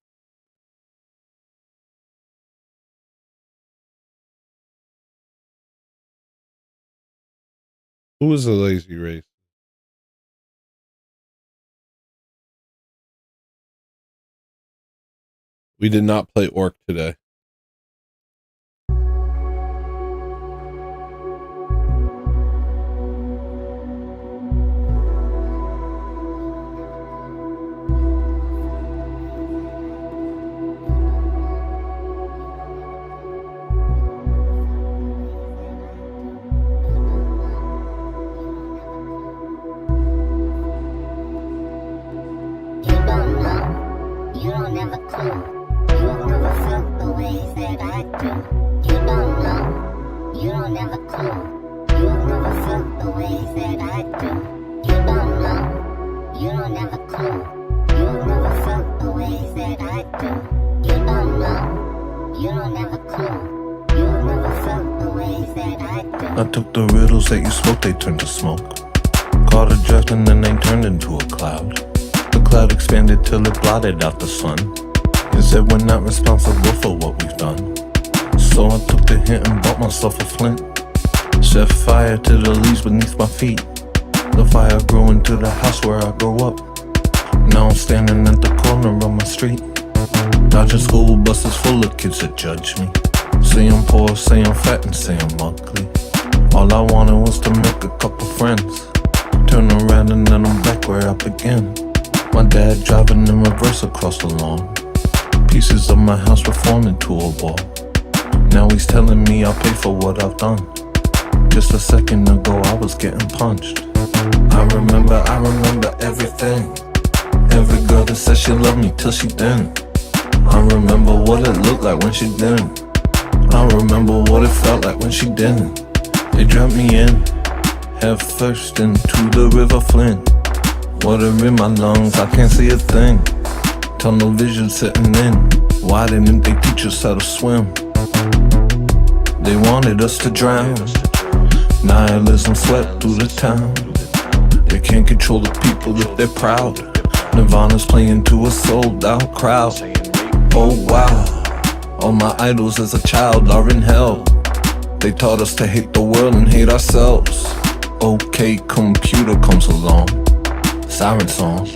Who is a lazy race? We did not play Orc today. don't ever clue. You've never felt the ways that I do. You don't know. You don't ever clue. You've never felt the ways that I do. You don't know. You don't ever clue. You've never felt the ways that I do. You don't know. You don't ever clue. You've never felt the ways that I do. I took the riddles that you spoke, they turned to smoke. Caught a drift and then they turned into a cloud. The cloud expanded till it blotted out the sun. You said we're not responsible for what we've done. So I took the hint and bought myself a flint. Set fire to the leaves beneath my feet. The fire grew into the house where I grew up. Now I'm standing at the corner of my street. Dodging school buses full of kids that judge me. Say I'm poor, say I'm fat, and say I'm ugly. All I wanted was to make a couple friends. Turn around and then I'm back where I began. My dad driving in reverse across the lawn. Pieces of my house were formed into a wall. Now he's telling me I'll pay for what I've done. Just a second ago I was getting punched. I remember everything. Every girl that said she loved me till she didn't. I remember what it looked like when she didn't. I remember what it felt like when she didn't. They dropped me in, head first into the river Flint. Water in my lungs, I can't see a thing. Tunnel vision setting in. Why didn't they teach us how to swim? They wanted us to drown. Nihilism swept through the town. They can't control the people if they're proud. Nirvana's playing to a sold out crowd. Oh wow, all my idols as a child are in hell. They taught us to hate the world and hate ourselves. Okay, computer comes along. Siren song.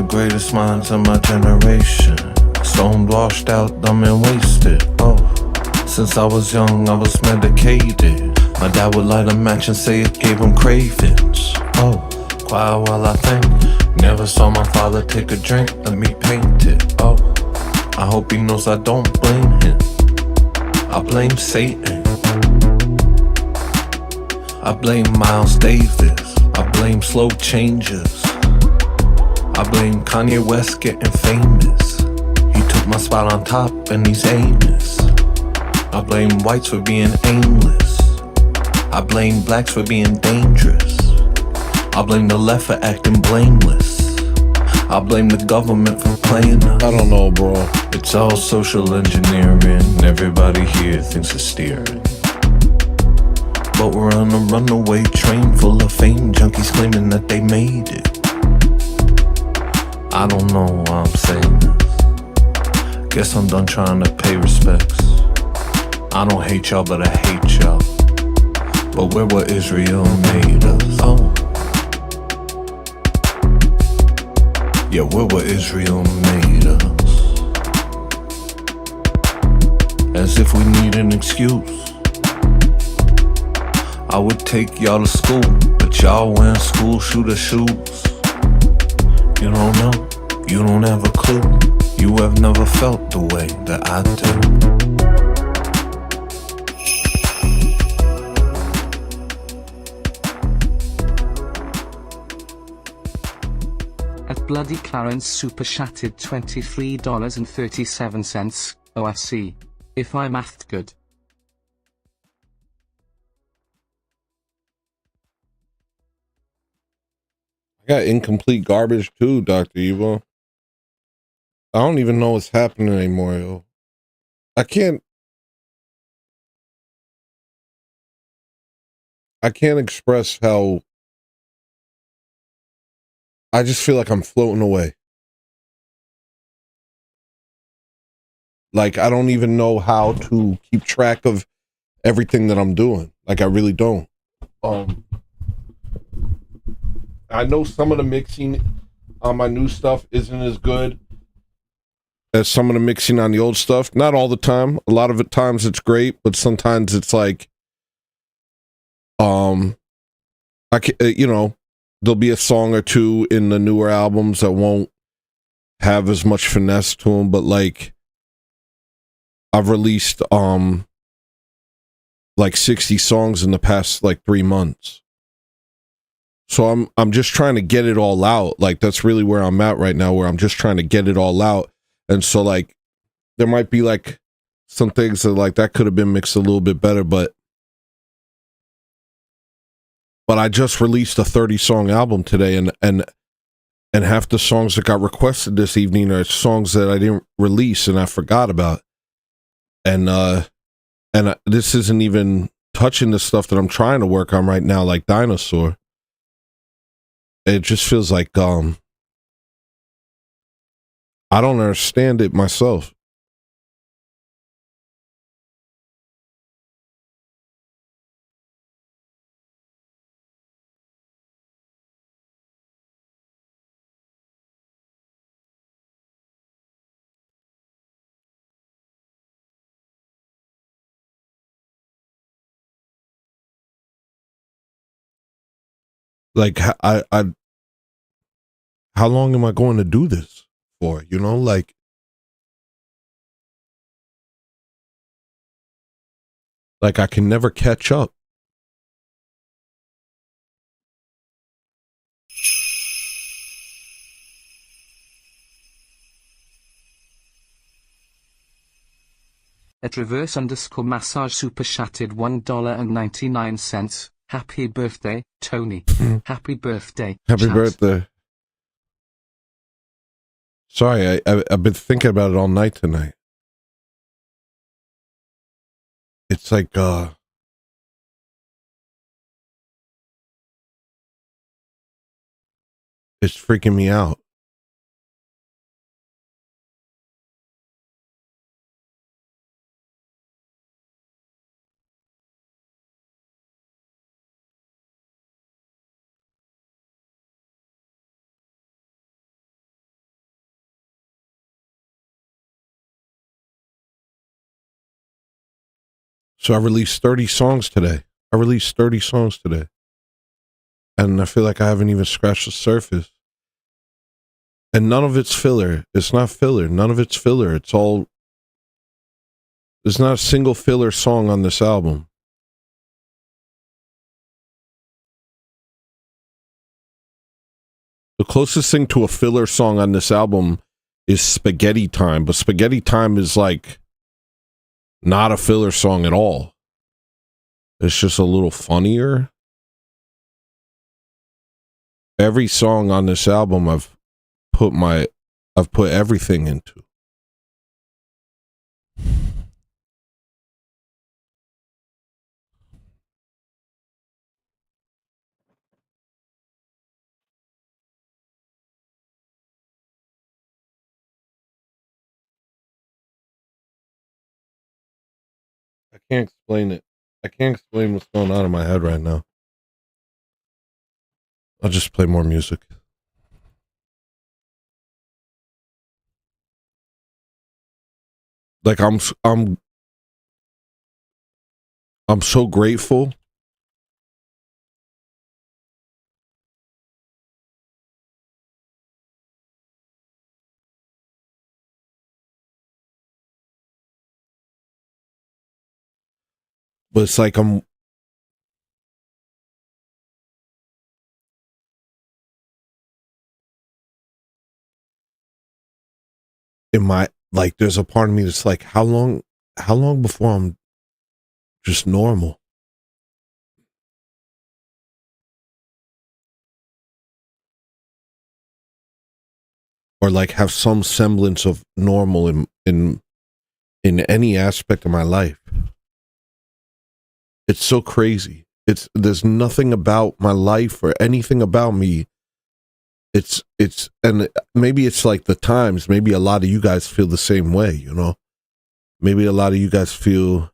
Greatest minds of my generation. Stoned, washed out, dumb and wasted. Oh, since I was young, I was medicated. My dad would light a match and say it gave him cravings. Oh, quiet while I think. Never saw my father take a drink, let me paint it. Oh, I hope he knows I don't blame him. I blame Satan. I blame Miles Davis. I blame slow changes. I blame Kanye West getting famous. He took my spot on top and he's Amos. I blame whites for being aimless. I blame blacks for being dangerous. I blame the left for acting blameless. I blame the government for playing us. I don't know, bro. It's all social engineering. Everybody here thinks it's steering. But we're on a runaway train full of fame junkies claiming that they made it. I don't know why I'm saying this. Guess I'm done trying to pay respects. I don't hate y'all, but I hate y'all. But we're what Israel made us. Oh. Yeah, we're what Israel made us. As if we need an excuse. I would take y'all to school, but y'all wearing school shooter shoes. You don't know, you don't have a clue. You have never felt the way that I do. At Bloody Clarence super chatted $23.37 OFC. If I mathed good. I got incomplete garbage too, Dr. Evil. I don't even know what's happening anymore, yo. I can't express how I just feel like I'm floating away. Like I don't even know how to keep track of everything that I'm doing. Like I really don't. I know some of the mixing on my new stuff isn't as good. as some of the mixing on the old stuff. Not all the time. A lot of it times it's great, but sometimes it's like, I can, there'll be a song or two in the newer albums that won't have as much finesse to them, but like I've released like 60 songs in the past like 3 months. So I'm just trying to get it all out. Like that's really where I'm at right now, where I'm just trying to get it all out. And so like there might be like some things that like that could have been mixed a little bit better, but I just released a 30-song album today, and half the songs that got requested this evening are songs that I didn't release and I forgot about. And this isn't even touching the stuff that I'm trying to work on right now, like Dinosaur. It just feels like I don't understand it myself. Like I how long am I going to do this for? You know, like I can never catch up. At reverse_massage super chatted $1.99. Happy birthday, Tony. Happy birthday. Happy chat. birthday. Sorry, I've been thinking about it all night tonight. It's like it's freaking me out. So I released 30 songs today. And I feel like I haven't even scratched the surface. And none of it's filler. It's not filler. None of it's filler. It's all... There's not a single filler song on this album. The closest thing to a filler song on this album is Spaghetti Time. But Spaghetti Time is like... not a filler song at all. It's just a little funnier. Every song on this album I've put everything into. I can't explain it. I can't explain what's going on in my head right now. I'll just play more music. Like I'm so grateful. But it's like I'm in my, like there's a part of me that's like, how long before I'm just normal? Or like have some semblance of normal in any aspect of my life. It's so crazy. There's nothing about my life or anything about me. It's and maybe it's like the times, maybe a lot of you guys feel the same way, you know? Maybe a lot of you guys feel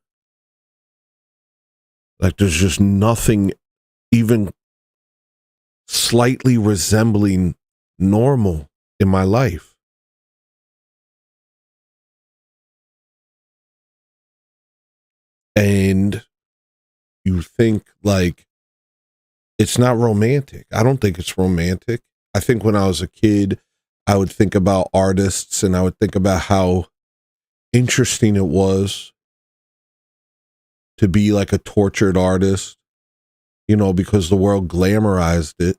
like there's just nothing even slightly resembling normal in my life. and you think like it's not romantic. I don't think it's romantic. I think when I was a kid, I would think about artists and I would think about how interesting it was to be like a tortured artist, you know, because the world glamorized it.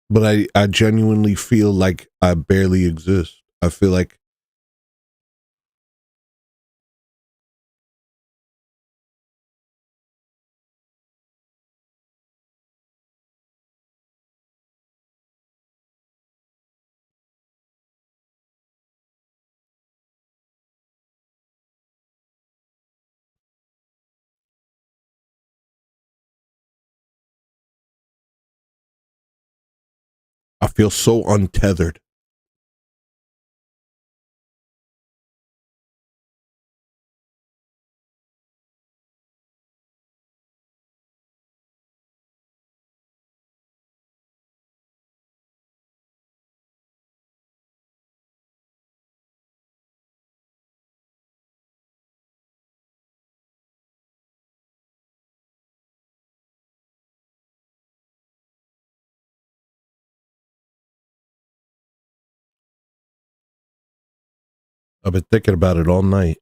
But I genuinely feel like I barely exist. I feel like I feel so untethered. I've been thinking about it all night.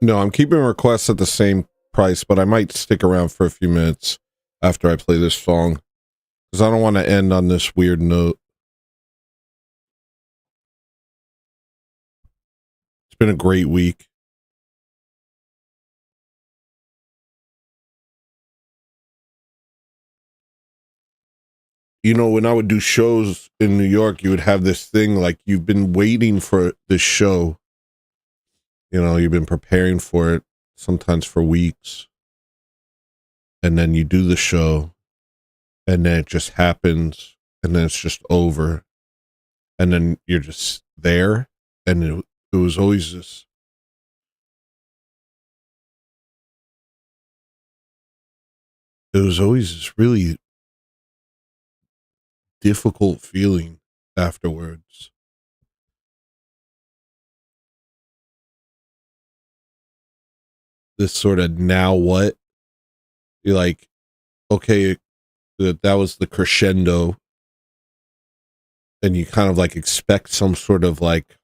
No, I'm keeping requests at the same price, but I might stick around for a few minutes after I play this song because I don't want to end on this weird note. It's been a great week. You know, when I would do shows in New York, you would have this thing like you've been waiting for this show. You know, you've been preparing for it sometimes for weeks. And then you do the show, and then it just happens, and then it's just over. And then you're just there, and it was always this. It was always this really difficult feeling afterwards. This sort of now what? You're like, okay, that was the crescendo. And you kind of like expect some sort of like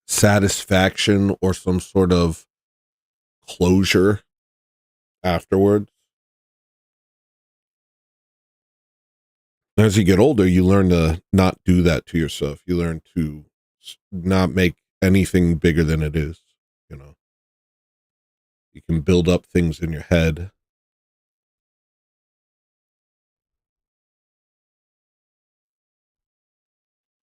satisfaction or some sort of closure afterwards. As you get older, you learn to not do that to yourself. You learn to not make anything bigger than it is, you know. You can build up things in your head.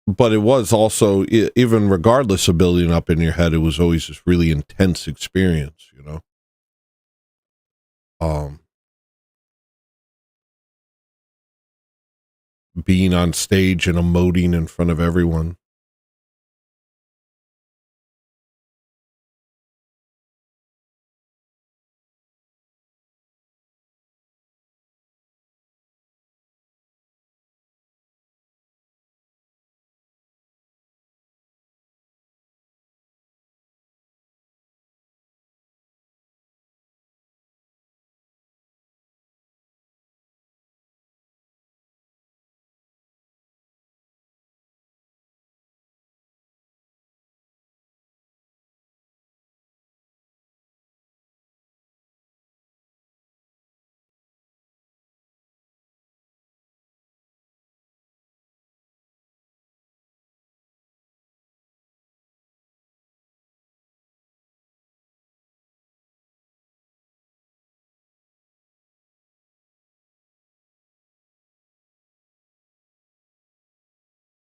But it was also, even regardless of building up in your head, it was always this really intense experience, you know. Being on stage and emoting in front of everyone.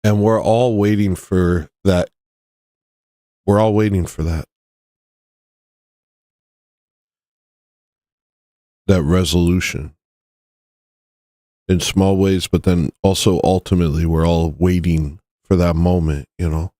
And we're all waiting for that. We're all waiting for that. That resolution. In small ways, but then also ultimately we're all waiting for that moment, you know.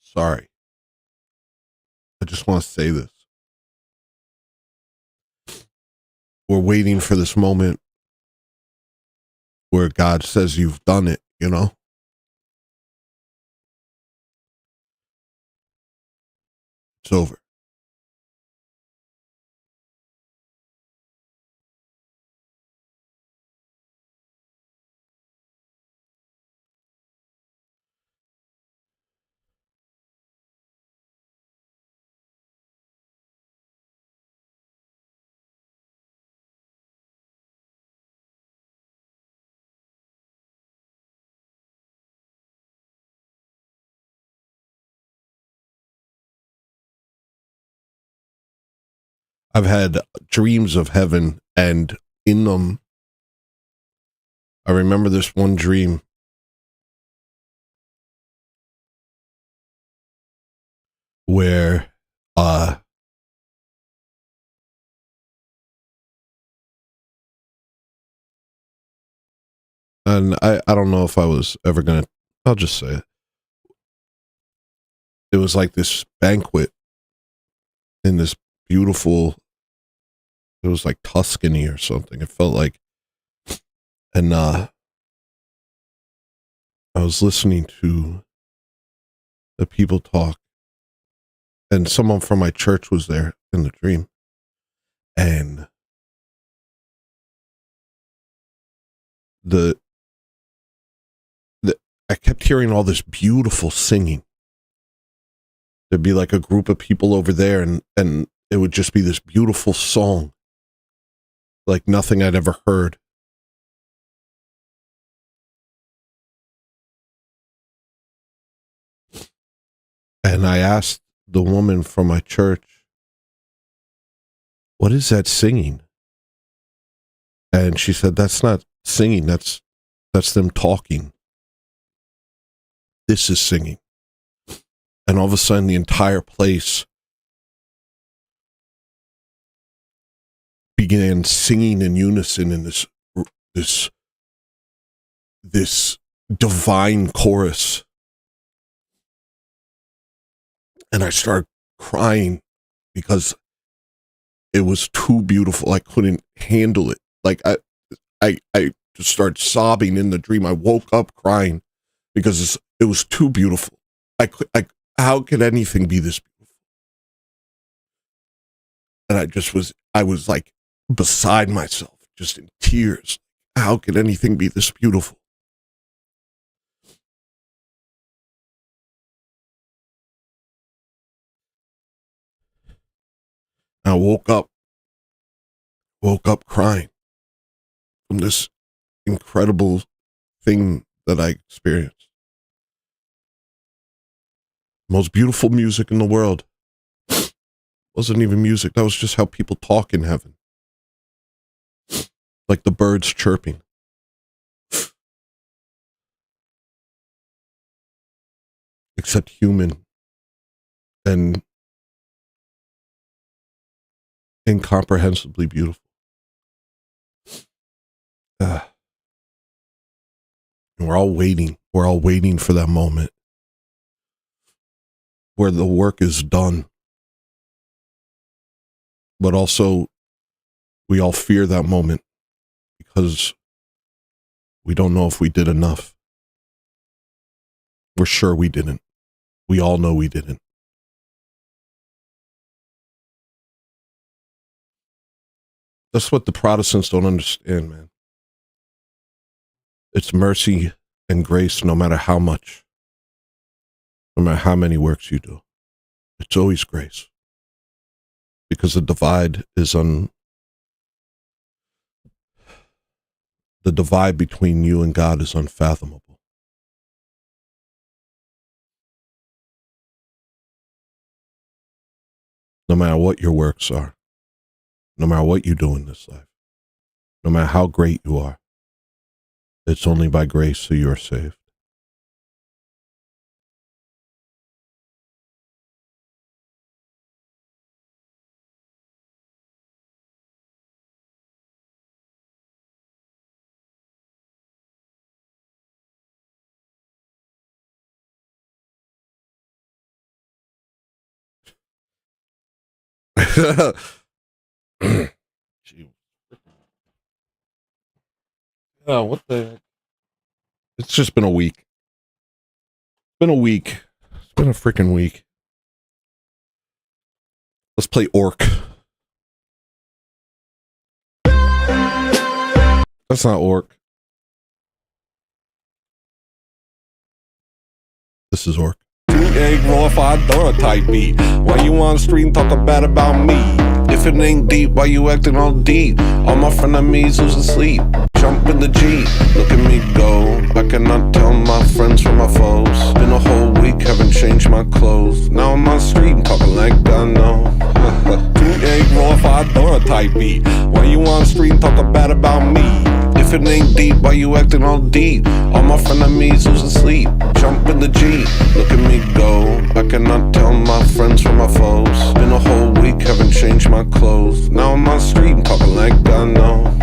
Sorry. I just want to say this. We're waiting for this moment where God says you've done it, you know? It's over. I've had dreams of heaven, and in them, I remember this one dream where and I don't know if I was ever gonna, I'll just say it. it was like this banquet in this beautiful, it was like Tuscany or something. It felt like, and I was listening to the people talk, and someone from my church was there in the dream, and I kept hearing all this beautiful singing. There'd be like a group of people over there, and it would just be this beautiful song, like nothing I'd ever heard. And I asked the woman from my church, "What is that singing?" And she said, "That's not singing, that's them talking. This is singing." And all of a sudden the entire place began singing in unison in this divine chorus. And I started crying because it was too beautiful. I couldn't handle it. Like I just started sobbing in the dream. I woke up crying because it was too beautiful. How could anything be this beautiful? And I was like beside myself, just in tears. How could anything be this beautiful? I woke up crying from this incredible thing that I experienced. Most beautiful music in the world. Wasn't even music. That was just how people talk in heaven. Like the birds chirping. Except human and incomprehensibly beautiful. And we're all waiting for that moment where the work is done. But also, we all fear that moment because we don't know if we did enough. We're sure we didn't. We all know we didn't. That's what the Protestants don't understand, man. It's mercy and grace no matter how much. No matter how many works you do. It's always grace. Because the divide is the divide between you and God is unfathomable. No matter what your works are, no matter what you do in this life, no matter how great you are, it's only by grace that you are saved. Oh, what the heck? It's just been a week. It's been a week. It's been a freaking week. Let's play Orc. That's not Orc. This is Orc. Egg roll if I done a type beat. Why you on the street talking bad about me? If it ain't deep, why you acting all deep? All my frenemies losing sleep. Jump in the Jeep, look at me go. I cannot tell my friends from my foes. Been a whole week, haven't changed my clothes. Now I'm on the street talking like I know. Egg roll if I done a type beat. Why you on the street talking bad about me? If it ain't deep, why you acting all deep? All my frenemies losing sleep. Jump in the Jeep, look at me go. I cannot tell my friends from my foes. Been a whole week, haven't changed my clothes. Now I'm on the street talking like I know.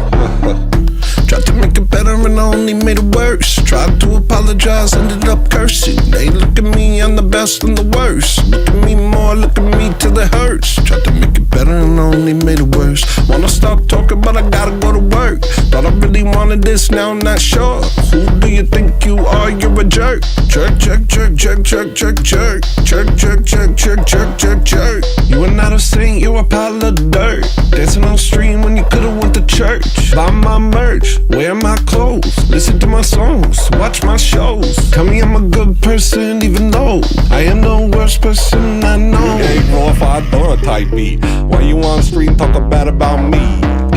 Tried to make it better and I only made it worse. Tried to apologize, ended up cursing. They look at me, I'm the best best and the worst. Look at me more, look at me till it hurts. Tried to make it better and only made it worse. Wanna stop talking, but I gotta go to work. Thought I really wanted this, now I'm not sure. Who do you think you are? You're a jerk. Jerk, jerk, jerk, jerk, jerk, jerk, jerk. Jerk, jerk, jerk, jerk, jerk, jerk, jerk. You are not a saint, you're a pile of dirt. Dancing on stream when you could've went to church. Buy my merch, wear my clothes, listen to my songs, watch my shows. Tell me I'm a good person even though I am the worst person I know. Hey bro, if I done type beat, why you on the street talking bad about me?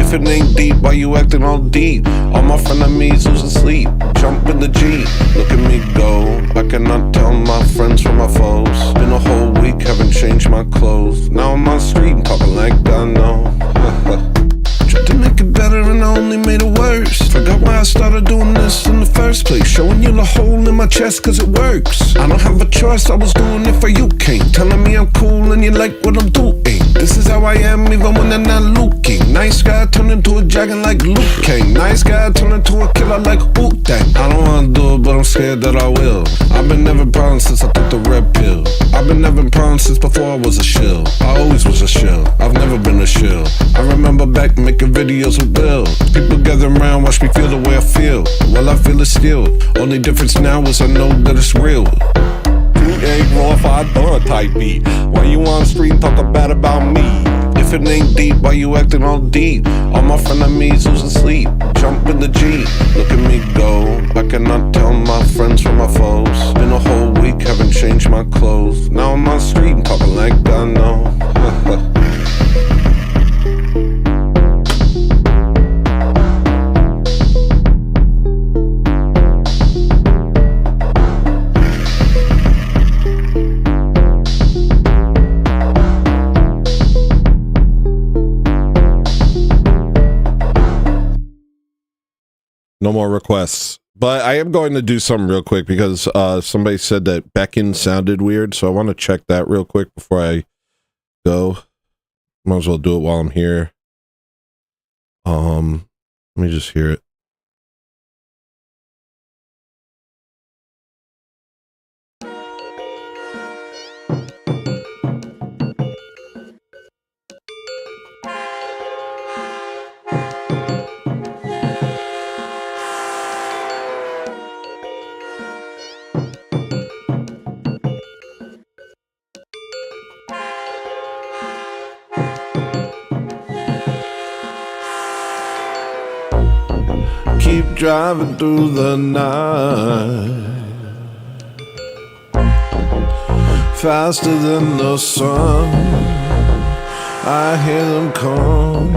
If it ain't deep, why you acting all deep? All my frenemies who's asleep, jump in the Jeep. Look at me go, I cannot tell my friends from my foes. Been a whole week, haven't changed my clothes. Now I'm on the street talking like I know. Tried to make it better and I only made it worse. Forgot why I started doing this in the first place. Showing you the hole in my chest cause it works. I don't have a choice, I was doing it for you, King. Telling me I'm cool and you like what I'm doing. This is how I am even when they're not looking. Nice guy turned into a dragon like Luke King. Nice guy turned into a killer like Wu-Tang. I don't wanna do it but I'm scared that I will. I've been never proud since I took the red pill. I've been never proud since before I was a shill. I always was a shill, I've never been a shill. I remember back making videos with Bill. People gather around, watch me feel the way I feel. Well, I feel it still. Only difference now is I know that it's real. Hey bro, if I done type beat, why you on the street talking bad about me? If it ain't deep, why you acting all deep? All my frenemies who's asleep, jump in the Jeep. Look at me go, I cannot tell my friends from my foes. Been a whole week, haven't changed my clothes. Now I'm on the street talking like I know. No more requests, but I am going to do something real quick because somebody said that Beckon sounded weird, so I want to check that real quick before I go. Might as well do it while I'm here. Let me just hear it. Keep driving through the night, faster than the sun. I hear them come.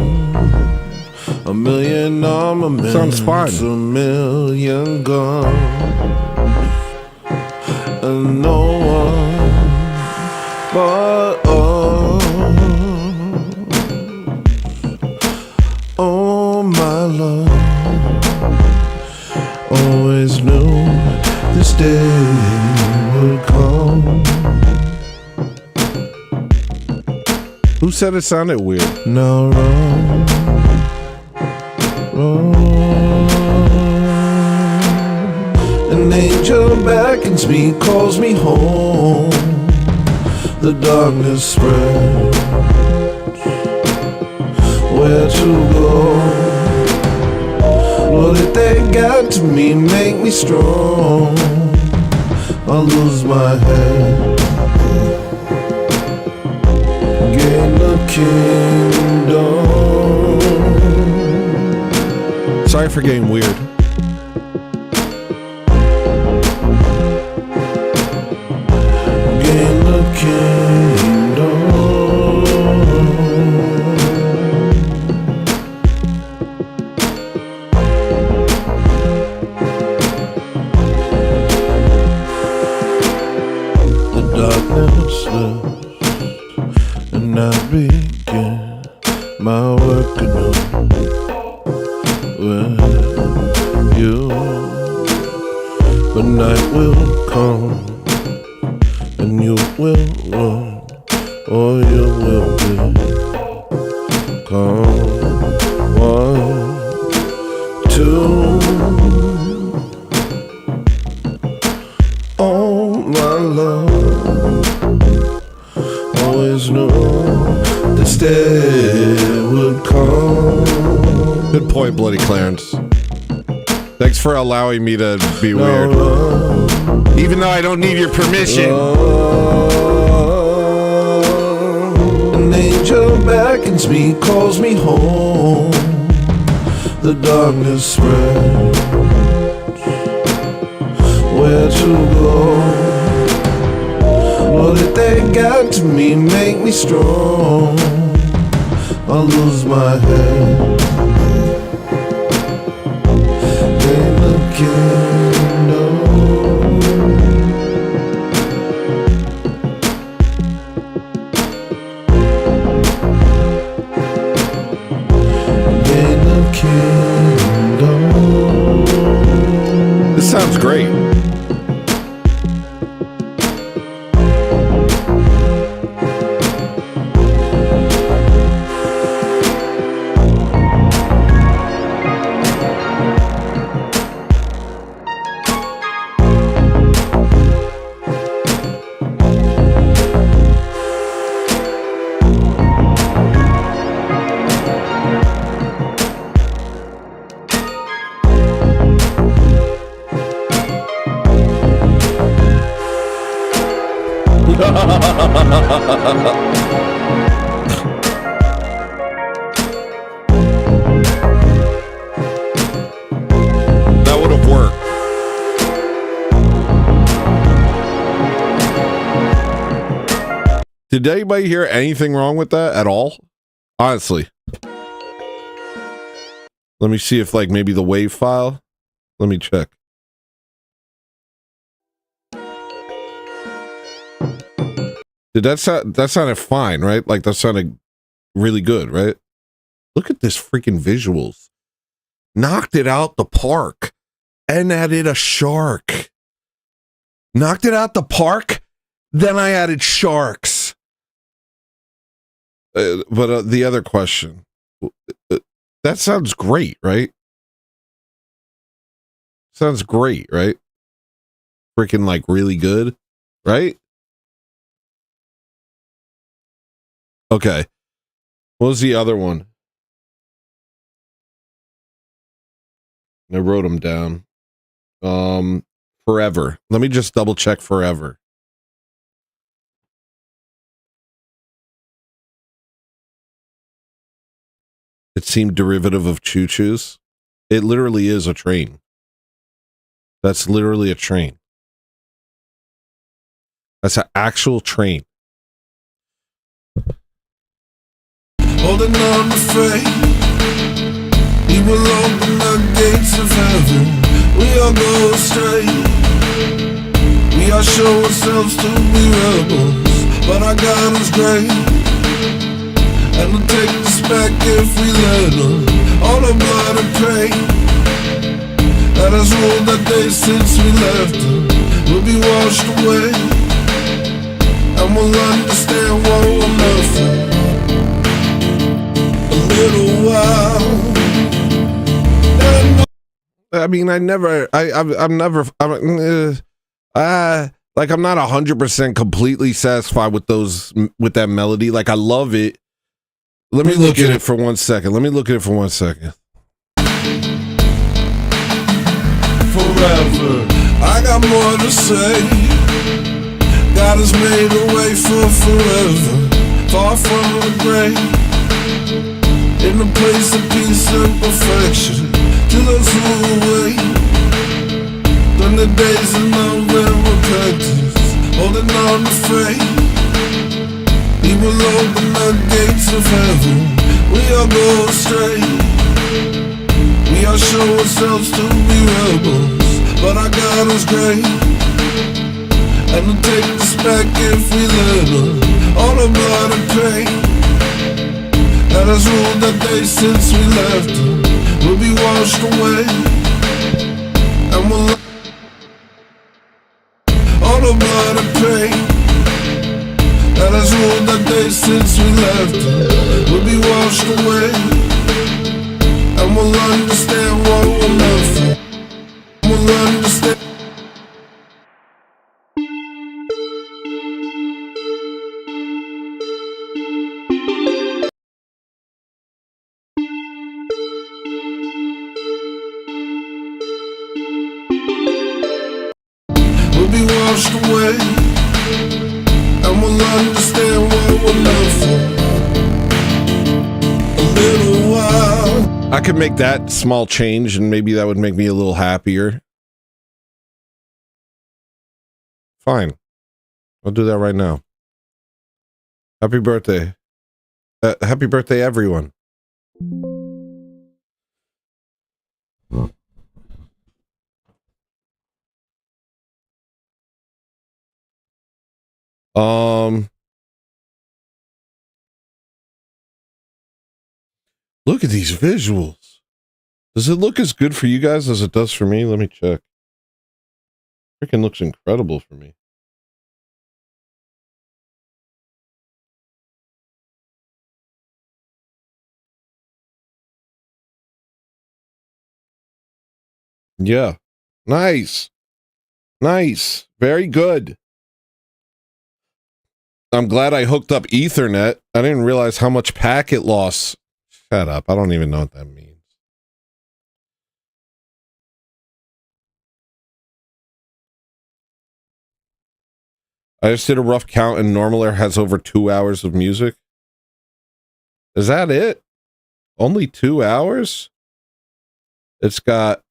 A million armaments, sounds fine. A million guns, and no one but us. Oh my love, always knew this day would come. Who said it sounded weird? Now run, run. An angel beckons me, calls me home. The darkness spreads. Where to go? What did they got to me, make me strong? I'll lose my head, gain the kingdom. Sorry for getting weird. Gain the kingdom. And I begin my work anew with you. But night will come and you will run, or you will be come. 1, 2. Oh my love, always knew this day would come. Good point, Bloody Clarence. Thanks for allowing me to be weird. Even though I don't need your permission. An angel beckons me, calls me home. The darkness spreads. Where to go? What did they got to me, make me strong? I'll lose my head in the kingdom. In the kingdom. This sounds great. That would have worked. Did anybody hear anything wrong with that at all? Honestly. Let me see if, like, maybe the WAV file. Let me check. Did that sound, that sounded fine, right? Like, that sounded really good, right? Look at this freaking visuals. Knocked it out the park and added a shark. Knocked it out the park, then I added sharks. But the other question, that sounds great, right? Sounds great, right? Freaking like really good, right? Okay. What was the other one? I wrote them down. Forever. Let me just double check Forever. It seemed derivative of choo-choos. It literally is a train. That's literally a train. That's an actual train. Holding on to faith, He will open the gates of heaven. We all go astray. We all show ourselves to be rebels, but our God is great, and will take us back if we let Him. All the blood and pain that has ruled the day since we left Him will be washed away, and we'll understand what we're meant for. A little while. I mean, I'm not 100% completely satisfied with with that melody. Like, I love it. Let me look at it for 1 second. Forever, I got more to say. God has made a way for forever, far from the grave, in a place of peace and perfection. To those who wait, during the days of love and repentance, holding on to faith, He will open the gates of heaven. We all go astray, we all show ourselves to be rebels, but our God is great, and will take us back if we let Him. All the blood and pain that has ruled the day since we left Him will be washed away, and we'll all the blood and pain that has ruled the day since we left Him will be washed away, and we'll understand what we're meant for. We'll understand. you'll understand what we're meant for. A little while. I could make that small change and maybe that would make me a little happier. Fine. I'll do that right now. Happy birthday. Happy birthday, everyone. Look at these visuals. Does it look as good for you guys as it does for me? Let me check. Freaking looks incredible for me. Yeah. Nice. Nice. Very good. I'm glad I hooked up Ethernet. I didn't realize how much packet loss. Shut up. I don't even know what that means. I just did a rough count and Normal Air has over 2 hours of music. Is that it? Only 2 hours? It's a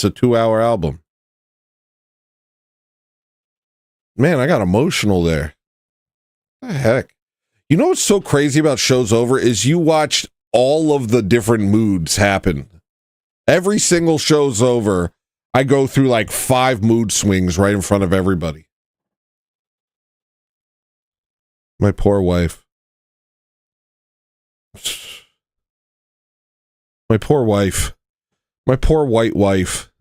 2-hour album. Man, I got emotional there. What the heck? You know what's so crazy about Show's Over is you watched all of the different moods happen. Every single Show's Over, I go through like 5 mood swings right in front of everybody. My poor wife. My poor wife. My poor white wife.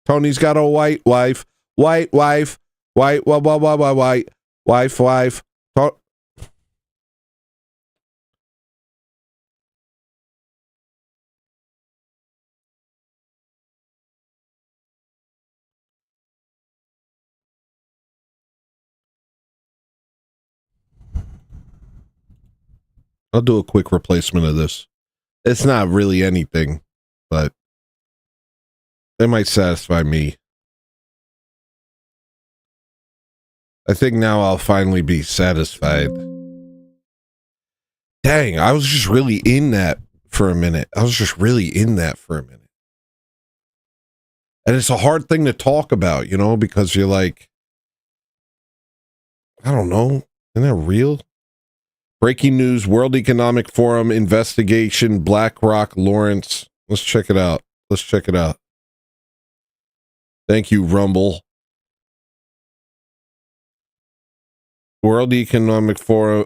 Tony's got a white wife. White wife. White. Wife. I'll do a quick replacement of this. It's not really anything, but it might satisfy me. I think now I'll finally be satisfied. Dang, I was just really in that for a minute. And it's a hard thing to talk about, you know, because you're like, I don't know. Isn't that real? Breaking news, World Economic Forum investigation, BlackRock Lawrence. Let's check it out. Thank you, Rumble. World Economic Forum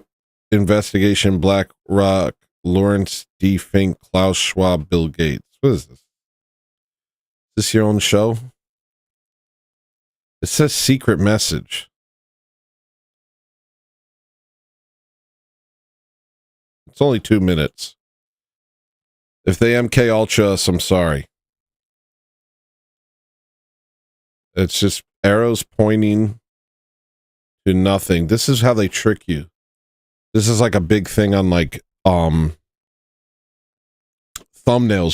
investigation, BlackRock Lawrence D. Fink, Klaus Schwab, Bill Gates. What is this? Is this your own show? It says secret message. It's only 2 minutes. If they MK Ultra us, I'm sorry. It's just arrows pointing to nothing. This is how they trick you. This is like a big thing on like thumbnails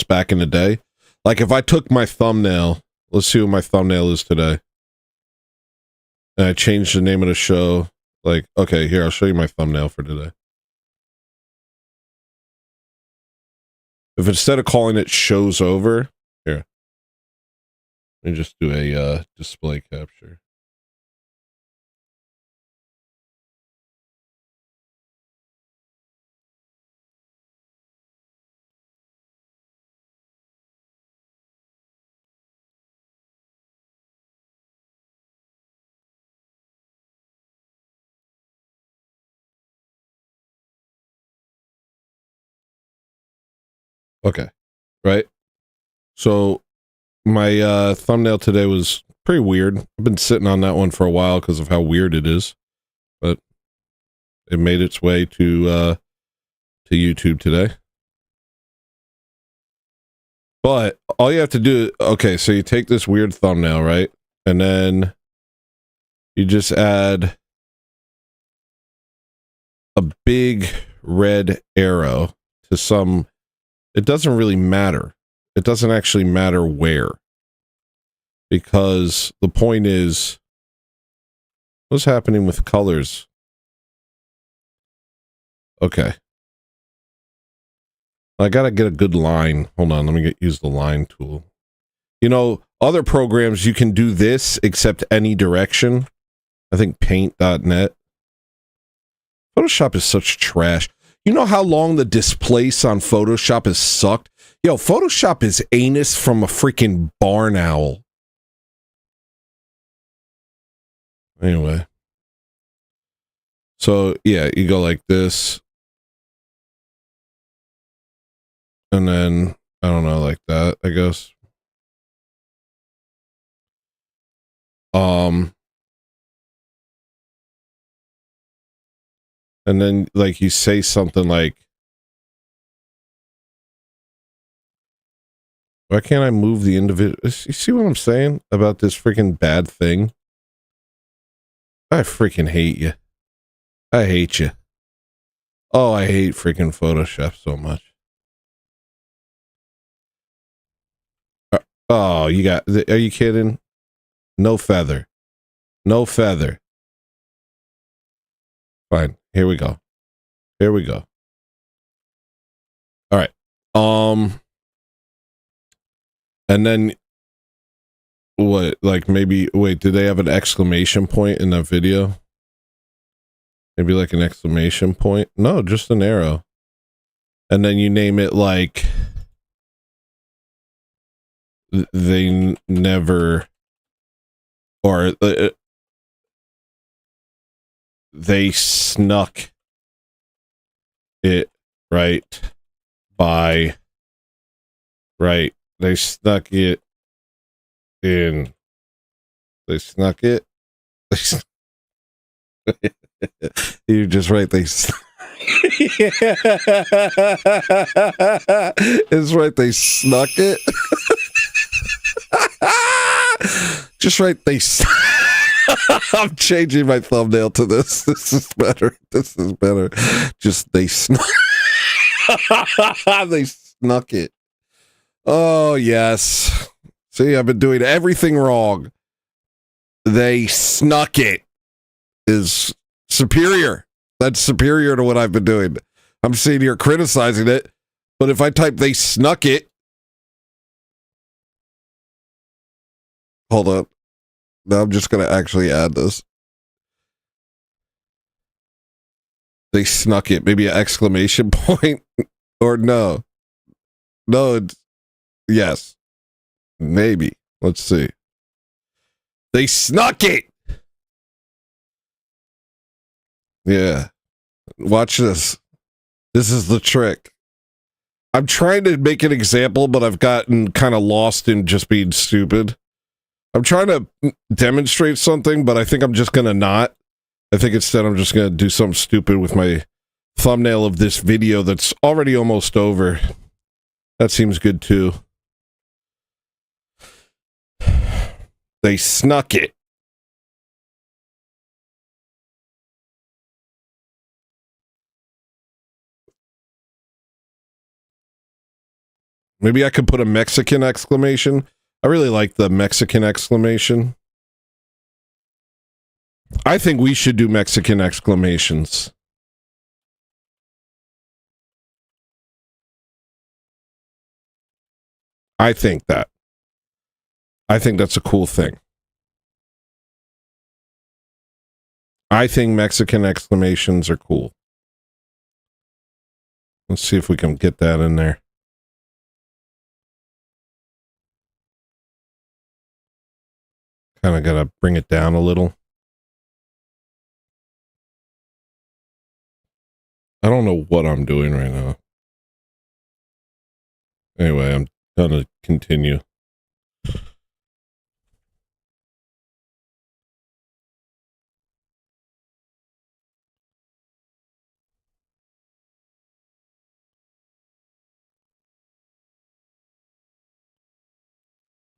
back in the day. Like if I took my thumbnail, let's see what my thumbnail is today. And I changed the name of the show. Like, okay, here, I'll show you my thumbnail for today. If instead of calling it Show's Over, here, let me just do a display capture. Okay, right? So my thumbnail today was pretty weird. I've been sitting on that one for a while because of how weird it is, but it made its way to YouTube today. But all you have to do, okay, so you take this weird thumbnail, right? And then you just add a big red arrow to some, it doesn't really matter. It doesn't actually matter where. because the point is, what's happening with colors? Okay. I gotta get a good line. Hold on, let me use the line tool. You know, other programs you can do this except any direction. I think paint.net. Photoshop is such trash. You know how long the displace on Photoshop has sucked? Yo, Photoshop is anus from a freaking barn owl. Anyway. So, yeah, you go like this. And then, I don't know, like that, I guess. And then, like, you say something like, why can't I move the individual? You see what I'm saying about this freaking bad thing? I freaking hate you. I hate you. Oh, I hate freaking Photoshop so much. Oh, you got, are you kidding? No feather. No feather. Fine. Here we go. Here we go. All right. And then what, like maybe, wait, do they have an exclamation point in that video? Maybe like an exclamation point? No, just an arrow. And then you name it like they never, or they snuck it right by, right, they snuck it in, they snuck it, you just write they it's right, they snuck it. Just right, they I'm changing my thumbnail to this. This is better. This is better. Just they snuck they snuck it. Oh yes. See, I've been doing everything wrong. They snuck it is superior. That's superior to what I've been doing. I'm sitting here criticizing it, but if I type they snuck it, hold up. Now I'm just going to actually add this. They snuck it. Maybe an exclamation point or no. No, it's, yes. Maybe. Let's see. They snuck it. Yeah. Watch this. This is the trick. I'm trying to make an example, but I've gotten kind of lost in just being stupid. I'm trying to demonstrate something, but I think I'm just going to not. I think instead I'm just going to do something stupid with my thumbnail of this video that's already almost over. That seems good too. They snuck it. Maybe I could put a Mexican exclamation. I really like the Mexican exclamation. I think we should do Mexican exclamations. I think that. I think that's a cool thing. I think Mexican exclamations are cool. Let's see if we can get that in there. Kind of gotta bring it down a little. I don't know what I'm doing right now. Anyway, I'm gonna continue.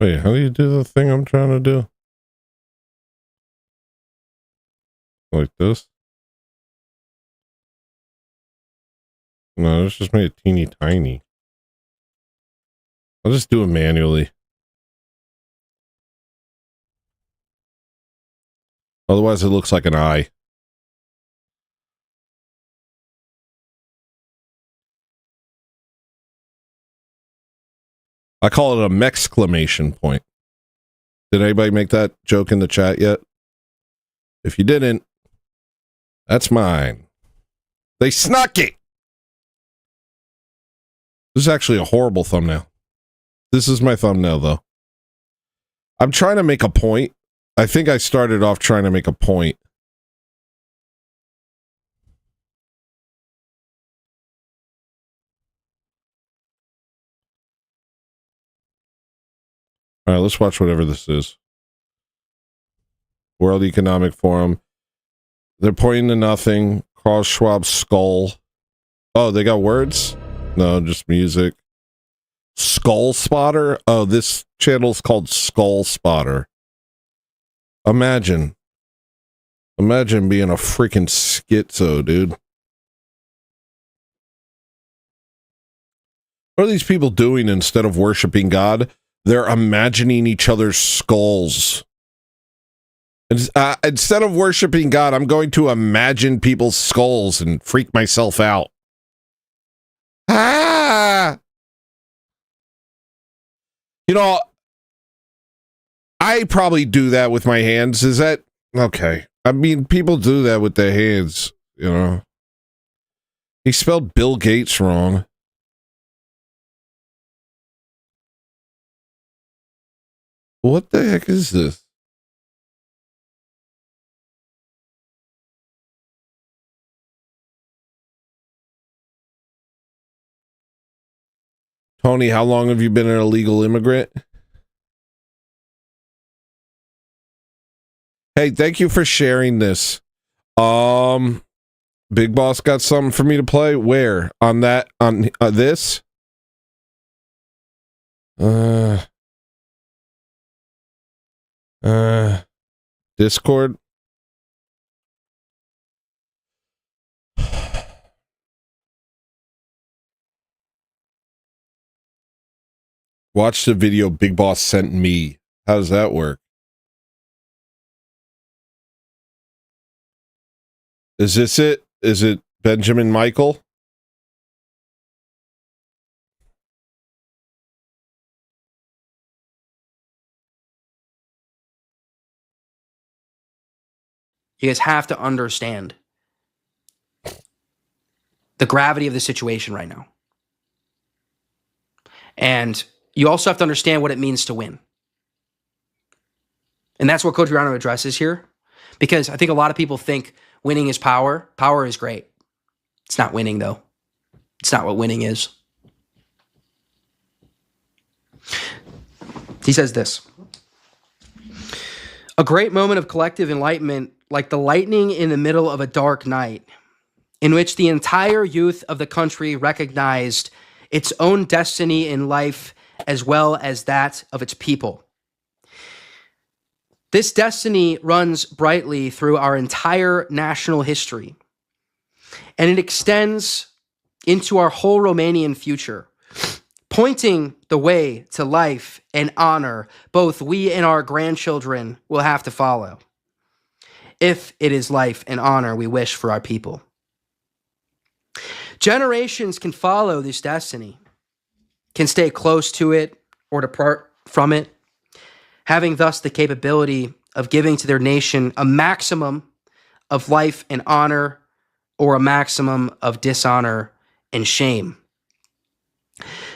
Wait, how do you do the thing I'm trying to do? Like this? No, let's just make it teeny tiny. I'll just do it manually. Otherwise, it looks like an eye. I call it a mexclamation point. Did anybody make that joke in the chat yet? If you didn't, that's mine. They snuck it! This is actually a horrible thumbnail. This is my thumbnail, though. I'm trying to make a point. I think I started off trying to make a point. All right, let's watch whatever this is. World Economic Forum. They're pointing to nothing. Carl Schwab's skull. Oh, they got words? No, just music. Skull Spotter? Oh, this channel's called Skull Spotter. Imagine being a freaking schizo, dude. What are these people doing instead of worshiping God? They're imagining each other's skulls. Instead of worshiping God, I'm going to imagine people's skulls and freak myself out. Ah! You know, I probably do that with my hands. Is that okay? I mean, people do that with their hands, you know. He spelled Bill Gates wrong. What the heck is this? Tony, how long have you been an illegal immigrant? Hey, thank you for sharing this. Big Boss got something for me to play. Where? On that? On this? Discord? Watch the video Big Boss sent me. How does that work? Is this it? Is it Benjamin Michael? You guys have to understand the gravity of the situation right now. And you also have to understand what it means to win. And that's what Coach Riano addresses here. Because I think a lot of people think winning is power. Power is great. It's not winning, though. It's not what winning is. He says this. A great moment of collective enlightenment, like the lightning in the middle of a dark night, in which the entire youth of the country recognized its own destiny in life as well as that of its people. This destiny runs brightly through our entire national history, and it extends into our whole Romanian future, pointing the way to life and honor both we and our grandchildren will have to follow, if it is life and honor we wish for our people. Generations can follow this destiny, can stay close to it or depart from it, having thus the capability of giving to their nation a maximum of life and honor or a maximum of dishonor and shame.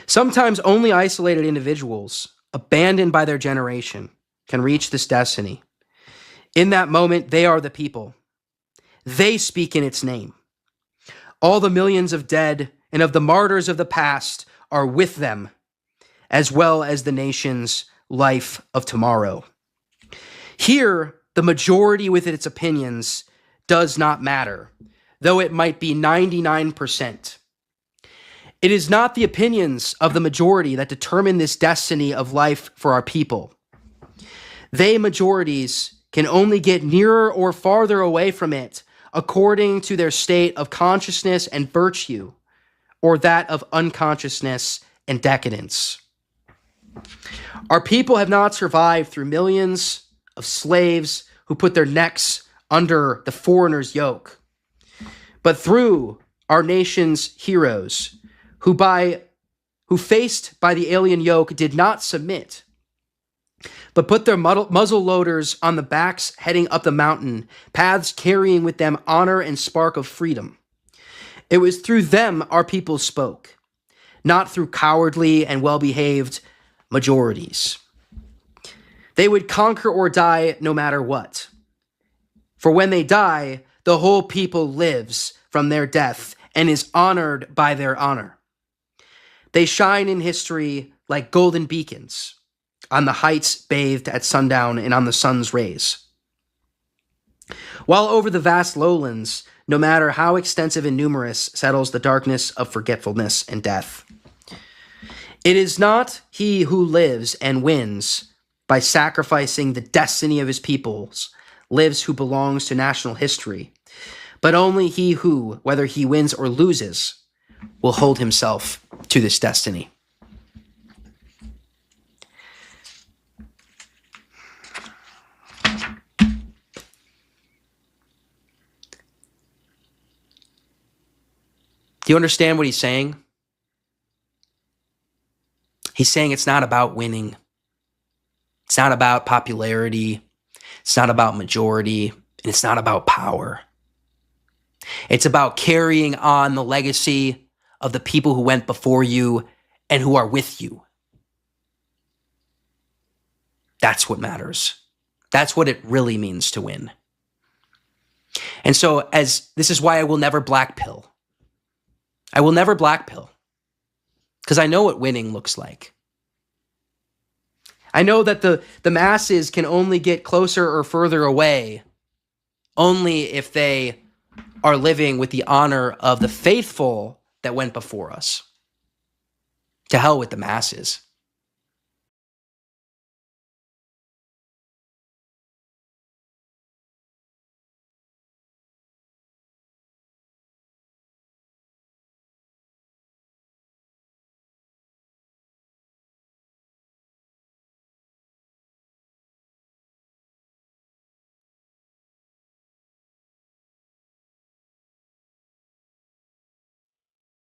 Sometimes only isolated individuals, abandoned by their generation, can reach this destiny. In that moment, they are the people. They speak in its name. All the millions of dead and of the martyrs of the past are with them, as well as the nation's life of tomorrow. Here, the majority with its opinions does not matter, though it might be 99%. It is not the opinions of the majority that determine this destiny of life for our people. They, majorities, can only get nearer or farther away from it according to their state of consciousness and virtue, or that of unconsciousness and decadence. Our people have not survived through millions of slaves who put their necks under the foreigner's yoke, but through our nation's heroes who faced by the alien yoke did not submit, but put their muzzle loaders on the backs heading up the mountain, paths carrying with them honor and spark of freedom. It was through them our people spoke, not through cowardly and well-behaved majorities. They would conquer or die no matter what. For when they die, the whole people lives from their death and is honored by their honor. They shine in history like golden beacons on the heights bathed at sundown and on the sun's rays. While over the vast lowlands, no matter how extensive and numerous, settles the darkness of forgetfulness and death. It is not he who lives and wins by sacrificing the destiny of his peoples, lives who belongs to national history, but only he who, whether he wins or loses, will hold himself to this destiny. Do you understand what he's saying? He's saying it's not about winning. It's not about popularity. It's not about majority. And it's not about power. It's about carrying on the legacy of the people who went before you and who are with you. That's what matters. That's what it really means to win. And so this is why I will never black pill. I will never black pill. Because I know what winning looks like. I know that the masses can only get closer or further away only if they are living with the honor of the faithful that went before us. To hell with the masses.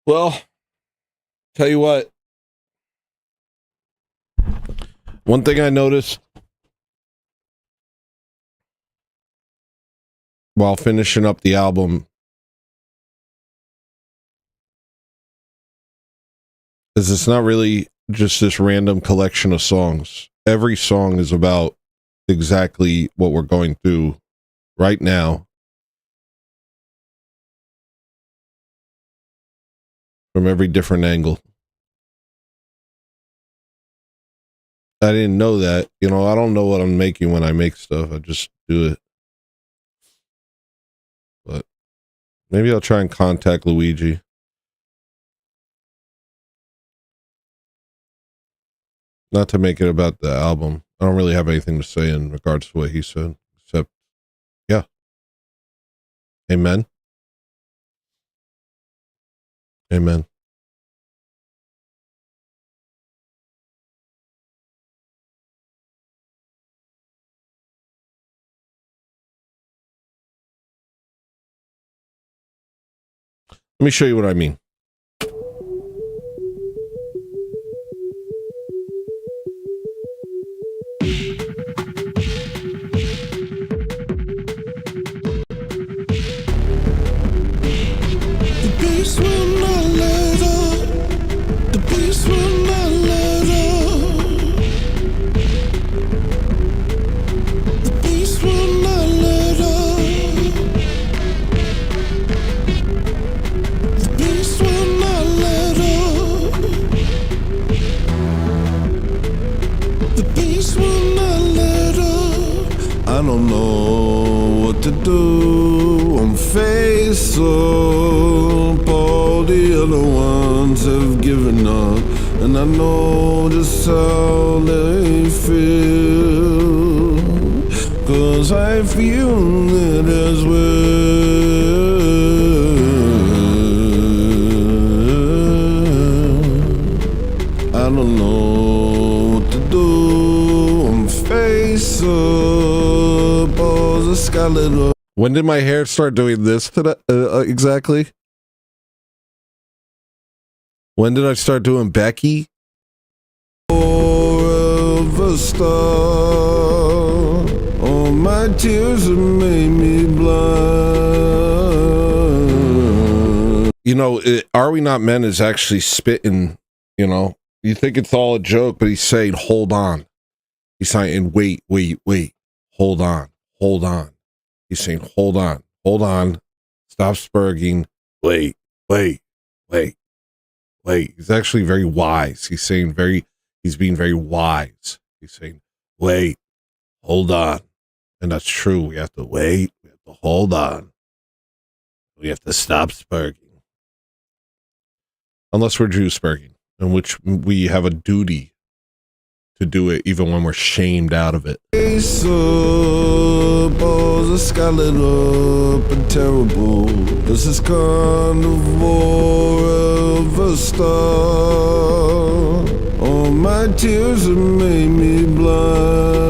Well, tell you what. One thing I noticed while finishing up the album is it's not really just this random collection of songs. Every song is about exactly what we're going through right now. From every different angle. I didn't know that. You know, I don't know what I'm making when I make stuff. I just do it. But maybe I'll try and contact Luigi. Not to make it about the album. I don't really have anything to say in regards to what he said. Except, yeah. Amen. Amen. Let me show you what I mean. The beast will not let up. The beast will not let up. The beast will not let up. The beast will not let up. The beast will not let up. I don't know what to do. I'm faced up. All the other ones have given up, and I know just how they feel, 'cause I feel it as well. I don't know what to do. I'm faced up. All the sky lit up. When did my hair start doing this today, exactly? When did I start doing Becky? Forever star. All my tears have made me blind. You know, Are We Not Men is actually spitting, you know. You think it's all a joke, but he's saying, hold on. He's saying, wait, hold on. He's saying, hold on, stop spurging, wait. He's actually very wise. He's being very wise. He's saying, wait, hold on. And that's true. We have to wait. We have to hold on. We have to stop spurging. Unless we're Jew spurging, in which we have a duty to do it even when we're shamed out of it. Face up, oh, the sky lit up and terrible. This is carnivore of a star. All my tears have made me blind.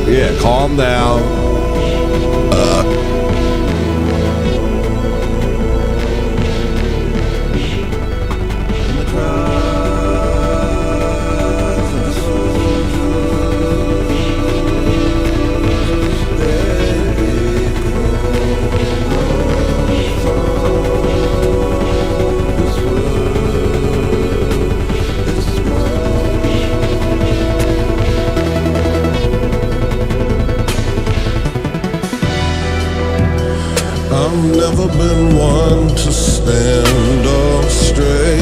Yeah, calm down. I've never been one to stand up straight.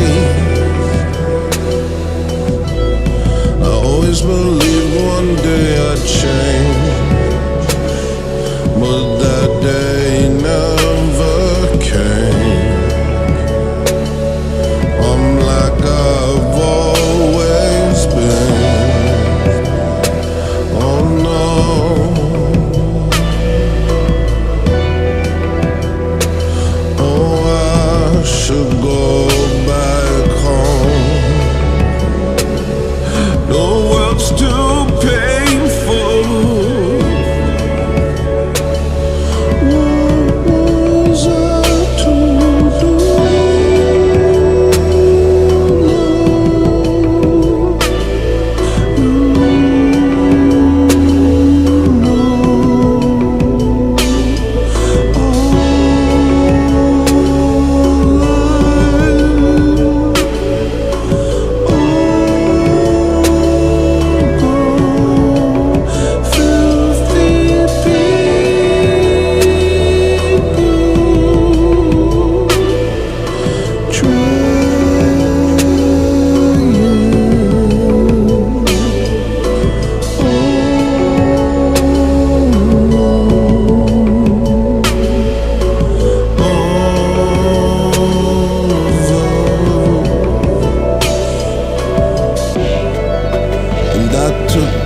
I always believed one day I'd change, but that day never came. I'm like I've always been. Oh no. Should go back home. The world's too painful. What was I to do?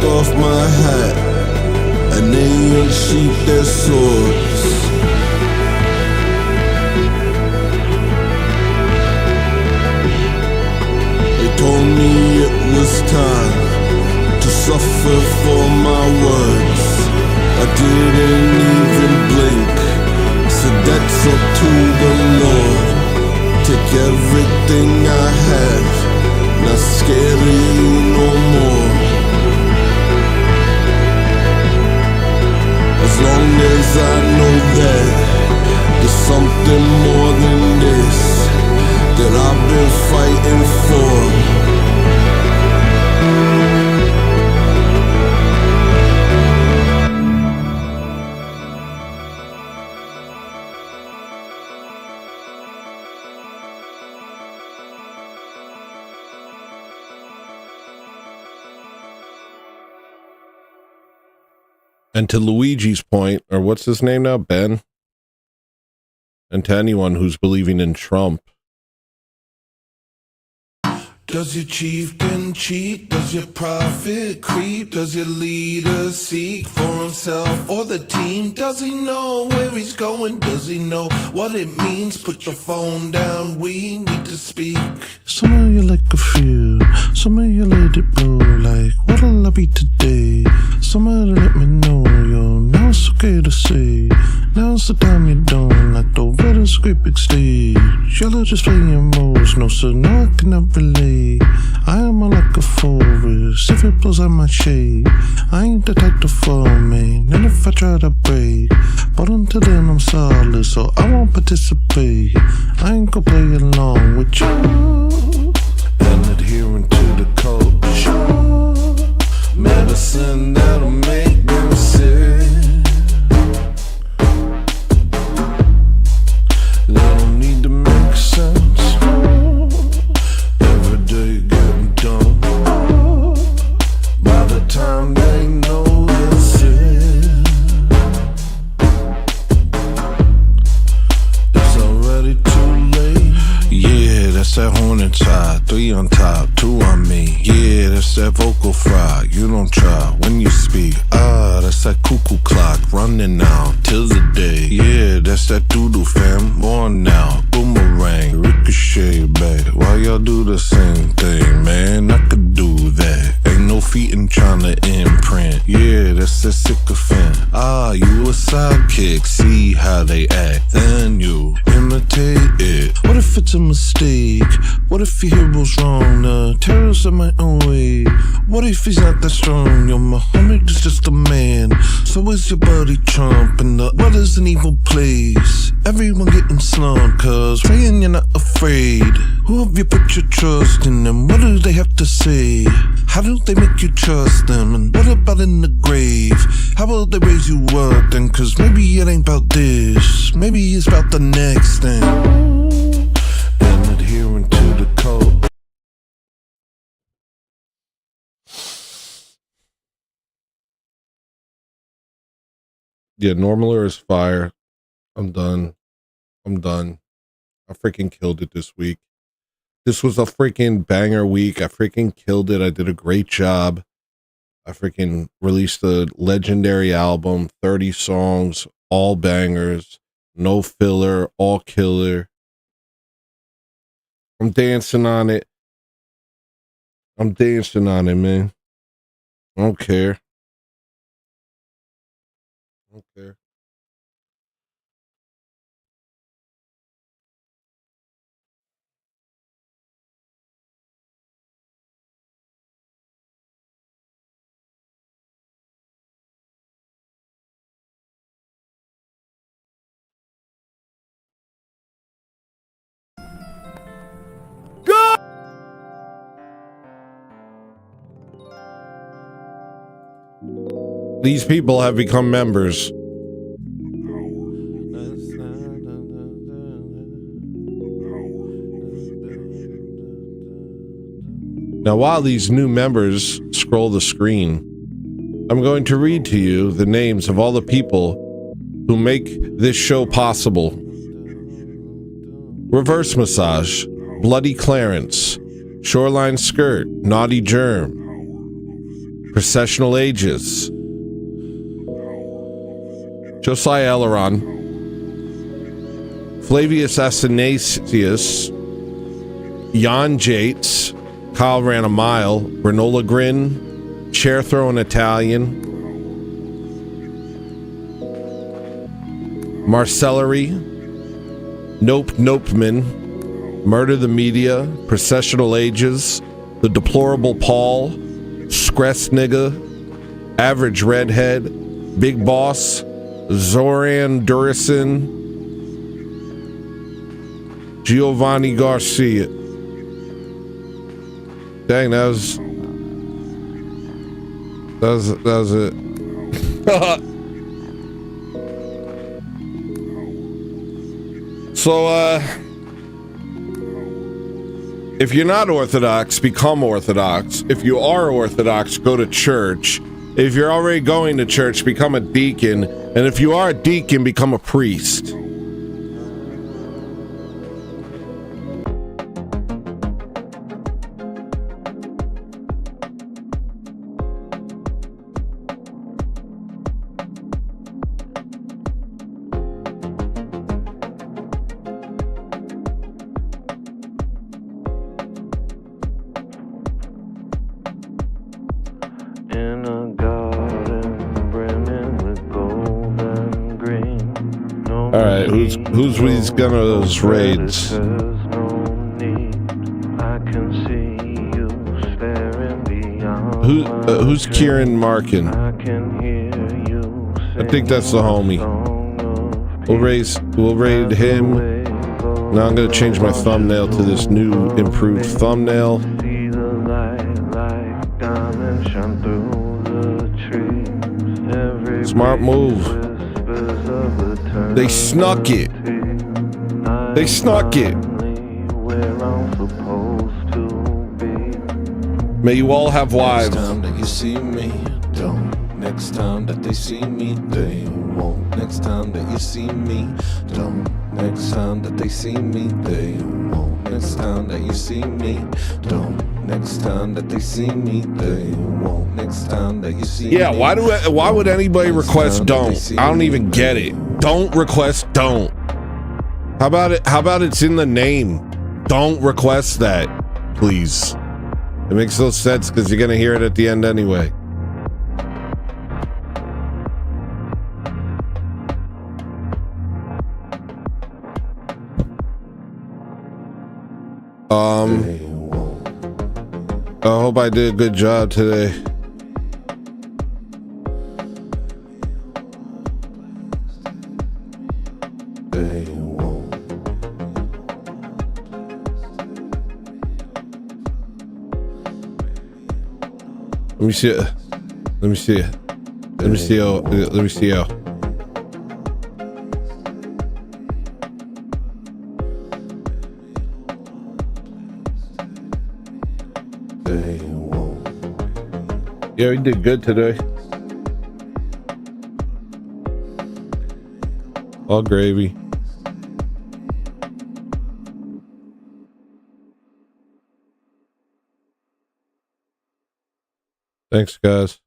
Off my hat, and they unsheathed their swords. They told me it was time to suffer for my words. I didn't even blink, so that's up to the Lord. Take everything I have, not scared of you no more. As long as I know that there's something more than this that I've been fighting for. And to Luigi's point, or what's his name now, Ben? And to anyone who's believing in Trump, Does your chieftain cheat? Does your prophet creep? Does your leader seek for himself or the team? Does he know where he's going? Does he know what it means? Put your phone down, we need to speak. Some of you like a few, some of you let it blow. Like, what'll I be today? Somebody let me know, yo. Now it's okay to say. Now's the time you don't like the better script big stage. Y'all are just playing roles, no sir, no I cannot relate. I am more like a forest, if it blows out my shade. I ain't the type to fall, man, and if I try to break, but until then I'm solid, so I won't participate. I ain't gonna play along with you and adhering to the culture. Medicine that'll make them sick. They don't need to make sense. Every day getting done. By the time they know it's it, it's already too late. Yeah, that's that hornet tie. 3 on top, 2 on me. Yeah, that's that vocal fry. You don't try when you speak. Ah, that's that cuckoo clock running now till the day. Yeah, that's that doodoo fam. On now, boomerang, ricochet back. Why y'all do the same thing, man? I could do that. Ain't no feet in trying to imprint. Yeah, that's that sycophant. Ah, you a sidekick. See how they act, then you imitate it. What if it's a mistake? What if your hero's wrong? The terrorist of my own way. What if he's not that strong? Your Muhammad is just a man. So is your buddy Trump, and the world is an evil place. Everyone getting slumped, cause praying you're not afraid. Who have you put your trust in them? What do they have to say? How do they make you trust them? And what about in the grave? How will they raise you up then? Cause maybe it ain't about this. Maybe it's about the next thing. And adhering to the code. Yeah, Normaler is fire. I'm done. I freaking killed it this week. This was a freaking banger week. I freaking killed it. I did a great job. I freaking released a legendary album, 30 songs, all bangers, no filler, all killer. I'm dancing on it. I'm dancing on it, man. I don't care. I don't care. These people have become members. Now, while these new members scroll the screen, I'm going to read to you the names of all the people who make this show possible. Reverse Massage, Bloody Clarence, Shoreline Skirt, Naughty Germ, Processional Ages, Josiah Elleron, Flavius Athanasius, Jan Jates, Kyle Ran a Mile, Granola Grin, Chair Throwing Italian, Marcellery, Nope Nopeman, Murder the Media, Processional Ages, The Deplorable Paul, Scress Nigga, Average Redhead, Big Boss, Zoran Durison, Giovanni Garcia. Dang, that was it. So, if you're not Orthodox, become Orthodox. If you are Orthodox, go to church. If you're already going to church, become a deacon. And if you are a deacon, become a priest. right, who's these Gunner's raids? Who's Kieran Markin? I think that's the homie. We'll raid him. Now I'm gonna change my thumbnail to this new improved thumbnail. Smart move. They snuck it. They snuck it. May you all have wives. Next time that you see me, don't. Next time that they see me, they won't. Next time that you see me, don't. Next time that they see me, they won't. Next time that you see me, don't. Next time that they see me, they won't. Next time that you see Yeah, me. why would anybody request don't? I don't even get it. Don't request don't. How about it's in the name? Don't request that, please. It makes no sense because you're gonna hear it at the end anyway. I hope I did a good job today. Let me see it. Let me see it. Let me see how. Let me see how. Yeah, we did good today. All gravy. Thanks, guys.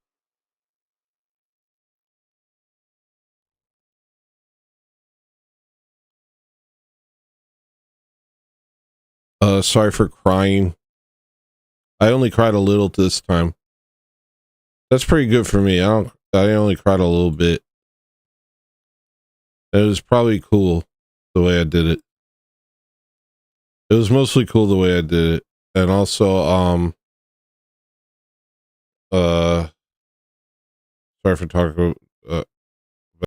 Sorry for crying. I only cried a little this time. That's pretty good for me. I only cried a little bit. It was probably cool the way I did it. It was mostly cool the way I did it. And also, sorry for talking,